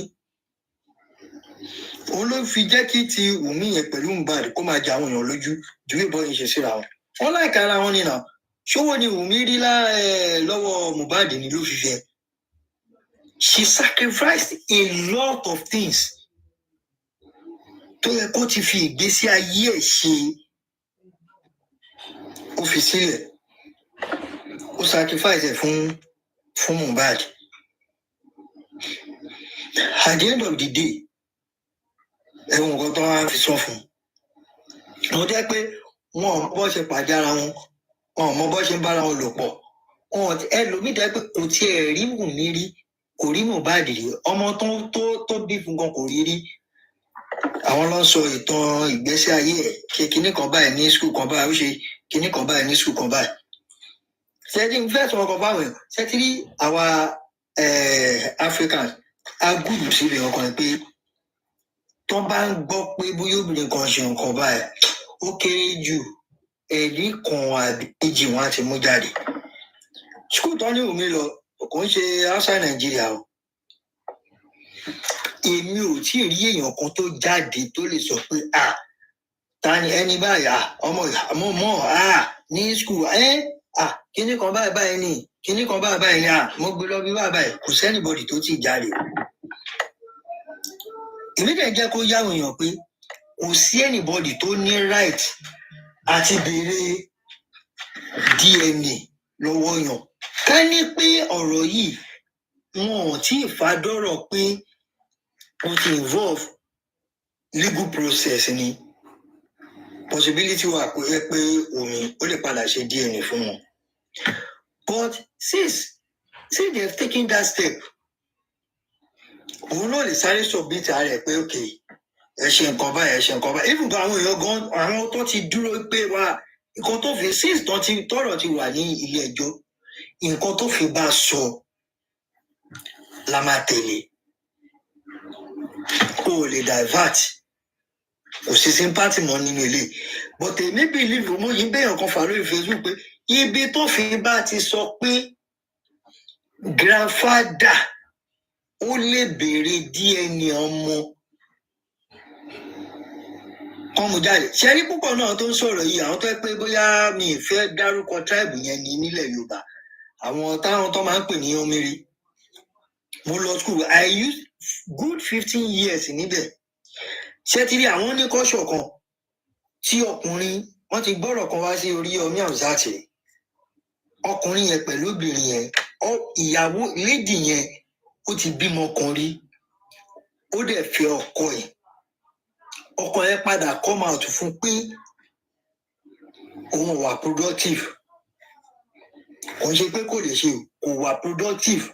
Òun ló fi jẹ́ kí ti Wùmí yẹn pẹ̀lú Mohbad kó máa jẹ àwọn èèyàn lójú ju bí bọ́ọ̀ yìí ṣe síra wọn. Wọ́n láìka ara wọn nínà ṣówó ni Wùmí rí lọ́wọ́ Mohbad ni ló fi fẹ́. She sacrificed a lot of things tó yẹ kó ti fi ìgbésí ayé ẹ̀ ṣe ó fi sílẹ̀ ó sacrifice ẹ̀ fún Mohbad. At the end of the day ẹ̀wọ̀n nǹkan tó wá fi sọ fún un wọ́n jẹ́ pé wọn ò mọ bó ṣe pàdé ara wọn wọn ò mọ bó ṣe ń bára wọn lò pọ̀ wọn ẹlòmíì jẹ́ pé kò tiẹ̀ rí Wùmí rí kò rí Mohbad rí ọmọ tó bí fún gan kò rí rí. Àwọn ló ń sọ ìtàn ìgbésí ayé ẹ̀ ṣe kinní kan báyìí ní skul kan báyìí ó ṣe kinní kan báyìí ní skul kan báyìí. Ṣẹ́tí ń fẹ́ sọ ọkọ̀ báwọn ṣẹ́tí rí àwa Africans á gùdù síbi ọkàn pé tó bá ń gbọ́ pé bóyá obìnrin kan ṣe nǹkan báyìí ó kéré jù ẹ̀rí kan àbí méjì wọn á ti mú jáde. Skul tó ní Wùmí lọ kò ń ṣe outside Nàìjíríà o. Èmi ò tí ì rí èèyàn kan tó jáde tó lè sọ pé ta ni ẹni báyìí ọmọ ní skul kíní kan báyìí ni kíní kan báyìí ni mo gbé lọ bí báyìí kò sẹ́nìbọ̀dì tó ti jáde. Èmi dẹ̀ jẹ́ kó yáwọn èèyàn pé kò sí anybody tó ní right àti béèrè DNA lọ́wọ́ yàn. Ká ní pé ọ̀rọ̀ yìí wọn ò tí ì fàdọ́rọ̀ pé wọ́n ti involve legal process ni possibility wà pé Wùmí ó lè padà ṣe DNA fún wọn. But since they have taken that step, òun náà lè sáré submit ààrẹ pé okay ẹ ṣe nǹkan báyìí even though àwọn èèyàn gan àwọn tó ti dúró pé wá nǹkan tó fi since tọ́rọ̀ ti wà ní ilé ẹjọ́ nǹkan tó fi bá sọ la máa tẹ̀lé kó o lè divert kò sí sympathy mọ́ nínú ilé but èmi believe mo yìí bẹ́yàn kan fà lórí Facebook pé ibi tó fi bá ti sọ pé grandfather ó lè béèrè DNA ọmọ kan mú jáde ṣẹ́rí púpọ̀ náà tó ń sọ̀rọ̀ yìí àwọn tó yẹ pé bóyá mi ì fẹ́ dárúkọ tribe yẹn ní nílẹ̀ Yorùbá àwọn táwọn tó máa ń pè ní omiri mo lọ school I used good 15 years níbẹ̀ ṣé ti rí àwọn oníkọ́ṣọ̀ kan tí ọkùnrin wọ́n ti gbọ́rọ̀ kan wá sí orí Yomi Amzat ọkùnrin yẹn pẹ̀lú obìnrin yẹn ìyàwó lady yẹn ó ti bímọ kan rí ó dẹ̀ fẹ́ ọkọ yẹn padà come out fún pé òun wà productive kò ń ṣe pé kò lè ṣe kò wà productive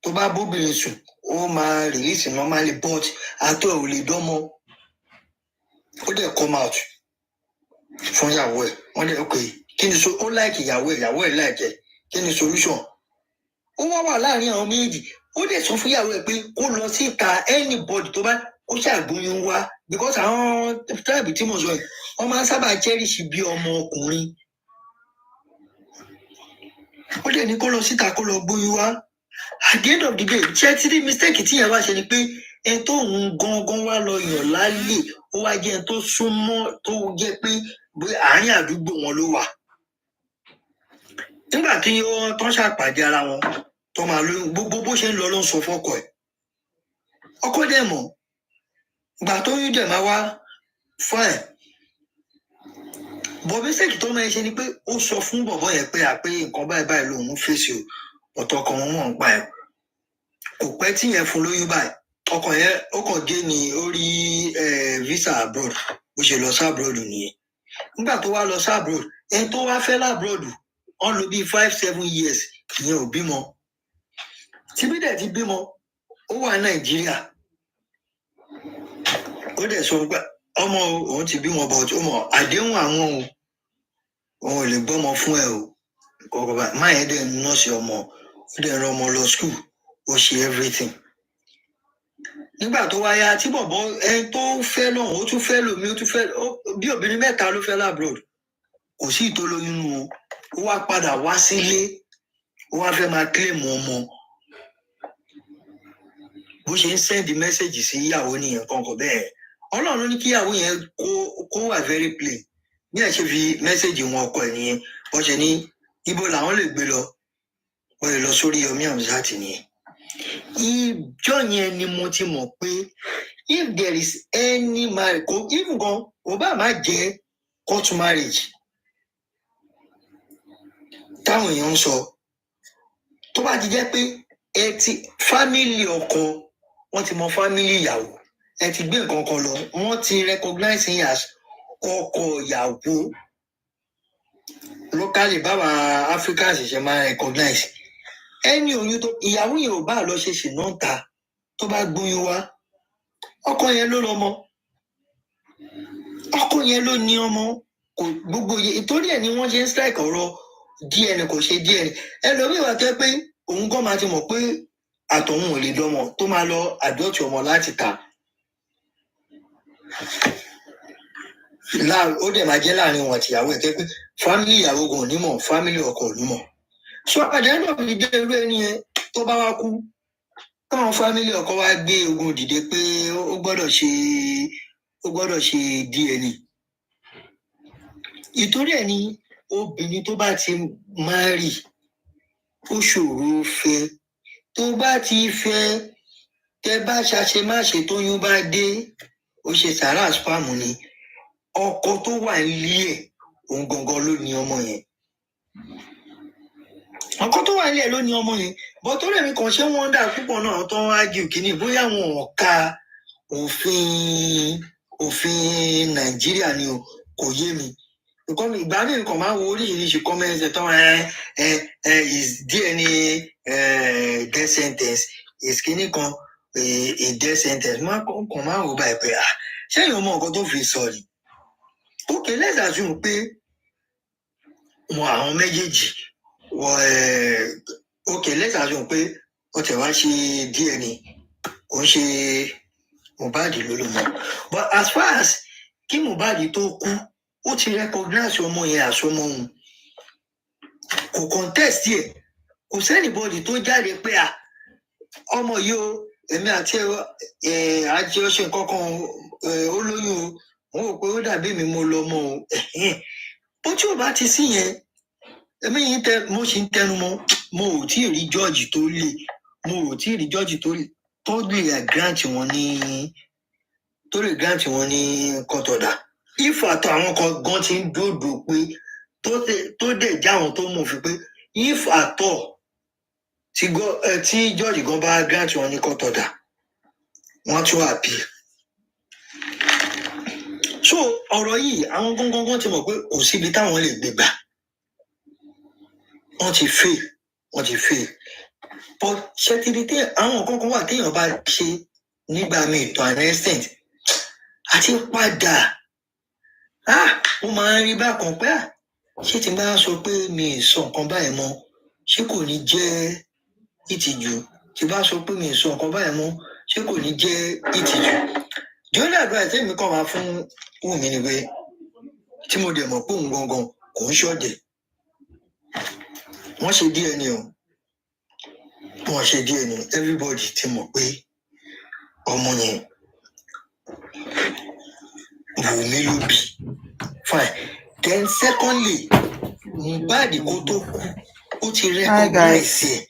tó bá bóbìnrin sùn ó máa release normally but àtọ̀ ò lè dánmọ́ ó dẹ̀ come out fún ìyàwó ẹ̀ wọ́n dẹ̀ okay kí ni ó like ìyàwó ẹ̀ like kí ni solution ó wá wà láàrin àwọn méjì ó dẹ̀ sọ fún ìyàwó ẹ̀ pé kó lọ síta anybody tó bá ó ṣàgbóyún wá because àwọn tribe tí mo sọ yìí wọ́n máa ń sábà cherish bí ọmọ ọkùnrin ó dẹ̀ ní kó lọ síta kó lọ gbóyún wá at the end of the day ṣé tí rí mistake tí yẹn wá ṣe ni pé ẹni tó ń gangan wá lọ yàn lálẹ́ ó wá jẹ́ ẹni tó súnmọ́ tó jẹ́ pé àárín àdúgbò wọn ló wà nígbà tí wọ́n tán ṣàpàdé ara wọn tó máa lóyún gbogbo bó ṣe ń lọ ló ń sọ fọ́kọ ẹ̀ ọkọ dẹ̀ mọ̀ ìgbà tó yún dẹ̀ máa wá fine bọ̀ mistake tó máa ṣe ni pé ó sọ fún bọ̀bọ̀ yẹn pé àpé nǹkan báyìí lòun fèsì o ọ̀tọ̀ ọkọ wọn mọ̀ ń pa ẹ̀ kò pẹ́ tí yẹn fún lóyún báyìí ọkọ yẹn ó kàn gé ní orí visa abroad ó ṣe lọ sí abroad nìyẹn nígbà tó wá lọ sí abroad ẹni tó wá fẹ́ labroad wọ́n lò bíi 5-7 years ìyẹn ò bímọ tíbí dẹ̀ ti bímọ ó wà Nàìjíríà ó dẹ̀ sọ pé ọmọ òun ti bímọ but ó mọ̀ àdéhùn àwọn òun ò lè gbọ́mọ fún ẹ o kọ̀ọ̀kan báyìí máa yẹn dẹ̀ ń nọ́ọ̀sì ọmọ ó dẹ̀ rán ọmọ lọ school ó ṣe everything nígbà tó wáyá tí bọ̀bọ̀ ẹni tó fẹ́ náà ó tún fẹ́ lòmí ó tún fẹ́ bí obìnrin mẹ́ta ló fẹ́ labroad kò sí ìtòlóyún nù ó wá padà wá sílé ó wá fẹ́ máa claim ọmọ bó ṣe ń send message sí ìyàwó nìyẹn kankan bẹ́ẹ̀ Ọlọ́run ló ní kí ìyàwó yẹn kó wà very plain ní ẹ̀ ṣe fi message wọn ọkọ ẹ̀ nìyẹn wọ́n ṣe ní ibo làwọn lè gbé lọ wọ́n lè lọ sórí Yomi Amzat nìyẹn ìjọ yẹn ni mo ti mọ̀ pé if there is any marriage kò even gan kò bá má jẹ́ court marriage táwọn èèyàn ń sọ tó bá ti jẹ́ pé ẹ ti family ọkọ wọ́n ti mọ family ìyàwó ẹ ti gbé nǹkan kan lọ wọ́n ti recognize yín as ọkọ ìyàwó locally báwa Africans ṣe máa recognize ẹni oyún tó ìyàwó yẹn ò bá lọ ṣe ṣìnà ta tó bá gbóyún wá ọkọ yẹn ló lọ́mọ ọkọ yẹn ló ní ọmọ kò gbogbo yẹn ìtorí ẹ̀ ni wọ́n ṣe ń strike ọ̀rọ̀ DNA kò ṣe DNA ẹlòmíì wà tẹ́ pé òun gan máa ti mọ̀ pé àtọ̀hún ò lè dọ́mọ tó máa lọ àdọ́tì ọmọ láti ta ó dẹ̀ máa jẹ́ láàrin wọn àtìyàwó ẹ̀ tẹ́ pé fámìlì ìyàwó gan ò ní mọ̀ fámìlì ọkọ ò ní mọ̀ so àdéhùn òbí dé irú ẹni yẹn tó bá wá kú káwọn fámìlì ọkọ wá gbé ogun dìde pé ó gbọ́dọ̀ ṣe DNA ìtorí ẹ̀ ni obìnrin tó bá ti márì ó ṣòro fẹ́ tó bá ti fẹ́ tẹ bá ṣàṣemáṣe tóyún bá dé ó ṣe sàrà spam ni ọkọ tó wà nílé ẹ̀ òun gangan ló ní ọmọ yẹn ọkọ tó wà nílé ẹ̀ ló ní ọmọ yẹn bọ́ tó rẹ̀ mi kàn ṣé wọ́n dà púpọ̀ náà tó ń ágì kìíní bóyá wọn ò ka òfin Nàìjíríà ni o kò yé mi Because ìgbà míì kan máa ń wo oríṣiríṣi comments ẹ̀ tán is DNA death sentence is kíní kan a death sentence máa kàn máa ń wò báyìí pé ṣé èèyàn mọ nǹkan tó fi sọ ni. Okay, let's assume pé àwọn méjèèjì okay, let's assume pé ó tẹ̀ wá ṣe DNA kò ń ṣe Mohbad ló ló mọ. But as far as kí Mohbad tó kú ó ti recognize ọmọ yẹn àsọmọ òun kò contest yẹ kò sẹ́nìbọ̀dì tó jáde pé ọmọ yìí o èmi àti àjẹ ọṣẹ kankan ó lóyún o wọn ò pé ó dàbí mi mo lọ mọ o bó tí ò bá ti sí yẹn èmi yìí mo sì ń tẹnu mọ́ mo ò tí ì rí jọ́ọ̀jì tó lè grant wọn ní court order if àtọ àwọn kan gan ti ń dòdò pé tó dẹ̀ já àwọn tó mọ̀ fi pé if àtọ tí jọ́ọ̀jì gan bá grant wọn ní court order wọ́n tún appeal. So ọ̀rọ̀ yìí àwọn gangan ti mọ̀ pé kò síbi táwọn lè gbé gbà wọ́n ti fail but ṣètìlítẹ àwọn kankan wà téèyàn bá ṣe nígbà míì to an extent àti padà ó máa ń rí bákan pé ṣé tí n bá sọ pé mi ì sọ nǹkan báyìí mọ́ ṣé kò ní jẹ́ ìtìjú tí bá sọ pé mi ì sọ nǹkan báyìí mọ́ ṣé kò ní jẹ́ ìtìjú. The only advice tèmi kàn máa fún Wùmí ni pé tí mo dẹ̀ mọ̀ pé òun gangan kò ń ṣọ̀dẹ̀ wọ́n ṣe DNA o wọ́n ṣe DNA everybody ti mọ̀ pé ọmọ yẹn Wùmí ló bí fine then secondly Mohbad kó tó kú ó ti recognize ẹ̀.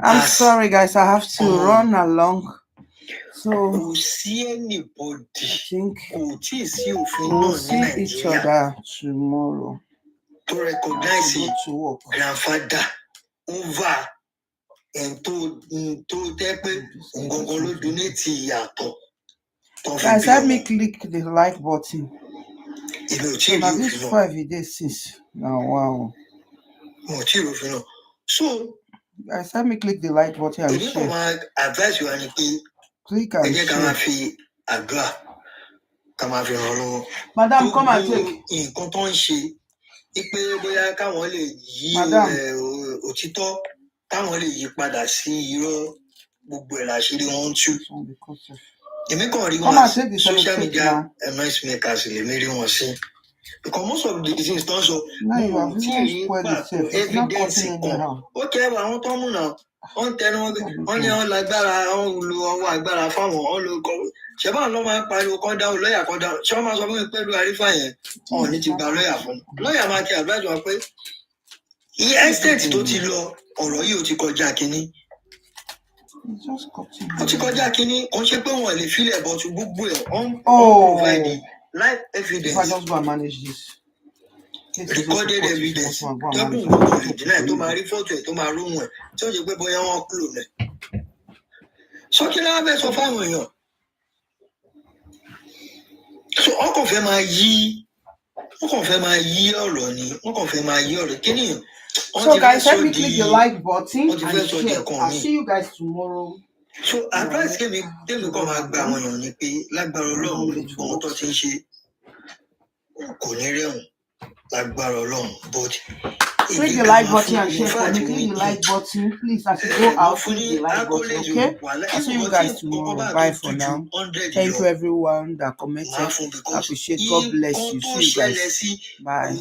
I'm sorry guys, I have to run along. So kò sí anybody kò tí ì sí òfin we'll náà ní see each other tomorrow. tó recognize grandfather over ẹn tó tẹ́ pé ngangan ló donate ìyàtọ̀. Guys, let me click the like button. Èmi ò tí ì rí Now òfin this náà 5 days since now, wow. mo ò tí ì rí òfin náà so Guys, let me click the like button and èmi kàn share. máa advice wa ni pé Click ẹ and jẹ́ ká máa share. fi àdúrà ká máa fi ràn lọ́wọ́. Madam, come and Gbogbo take. nǹkan tó ń ṣe pé bóyá káwọn lè yí Madam. òtítọ́ káwọn lè yí padà sí irọ́ gbogbo ẹ̀ láṣìírí wọn ń tú. Èmi kàn rí Come wọn and take the social sellotape media now. noise makers lèmi rí wọn sí. Because most of the things tó ń sọ Now you mo have tí even rí spoiled pàtó itself. It's not evidence cutting kan anyhow. ó kẹ́ àwọn tó mú náà wọ́n ń tẹnu wọ́n ní wọ́n lágbára wọ́n lo ọwọ́ agbára fáwọn wọ́n lo kọ́ ṣẹ́bà ló máa ń pariwo kọ́ dáhùn lọ́ọ̀yà kọ́ dáhùn ṣé wọ́n máa sọ fún mi pẹ̀lú àrífà yẹn wọn ò ní ti gba lọ́ọ̀yà fún un lọ́ọ̀yà máa ti advise wọn pé iye estate tó ti lọ ọ̀rọ̀ yìí ó ti kọjá kínní It's just cutting. ó ti kọjá kínní kò ń ṣe pé wọn ò lè filẹ̀ bọ̀ tó gbogbo ẹ̀ on provide live If I evidence just go and manage this. recorded evidence tẹ́kùn gbogbo ìdílé tó máa rí fọ́tò ẹ̀ tó máa róhùn ẹ̀ tí ó ṣe pé bóyá wọ́n kúrò lẹ̀. sọ́kí láwọn fẹ́ sọ fáwọn èèyàn so wọ́n kàn fẹ́ máa yí ọ̀rọ̀ ni wọ́n kàn fẹ́ máa yí ọ̀rọ̀ kí nìyẹn. So guys, let me click the like button and share. I'll see you guys tomorrow. So advice tèmi kàn máa gba àwọn èèyàn ni pé lágbára Ọlọ́run gbogbo ohun tó ti ń ṣe kò ní rẹ̀wọ̀n lágbára Ọlọ́run but click the like button and share for me. Click the like button, please. As you go out, click the like button, okay? I'll see you guys tomorrow. Bye for now. Thank you everyone that commented. I appreciate. God bless you. See you guys. Bye.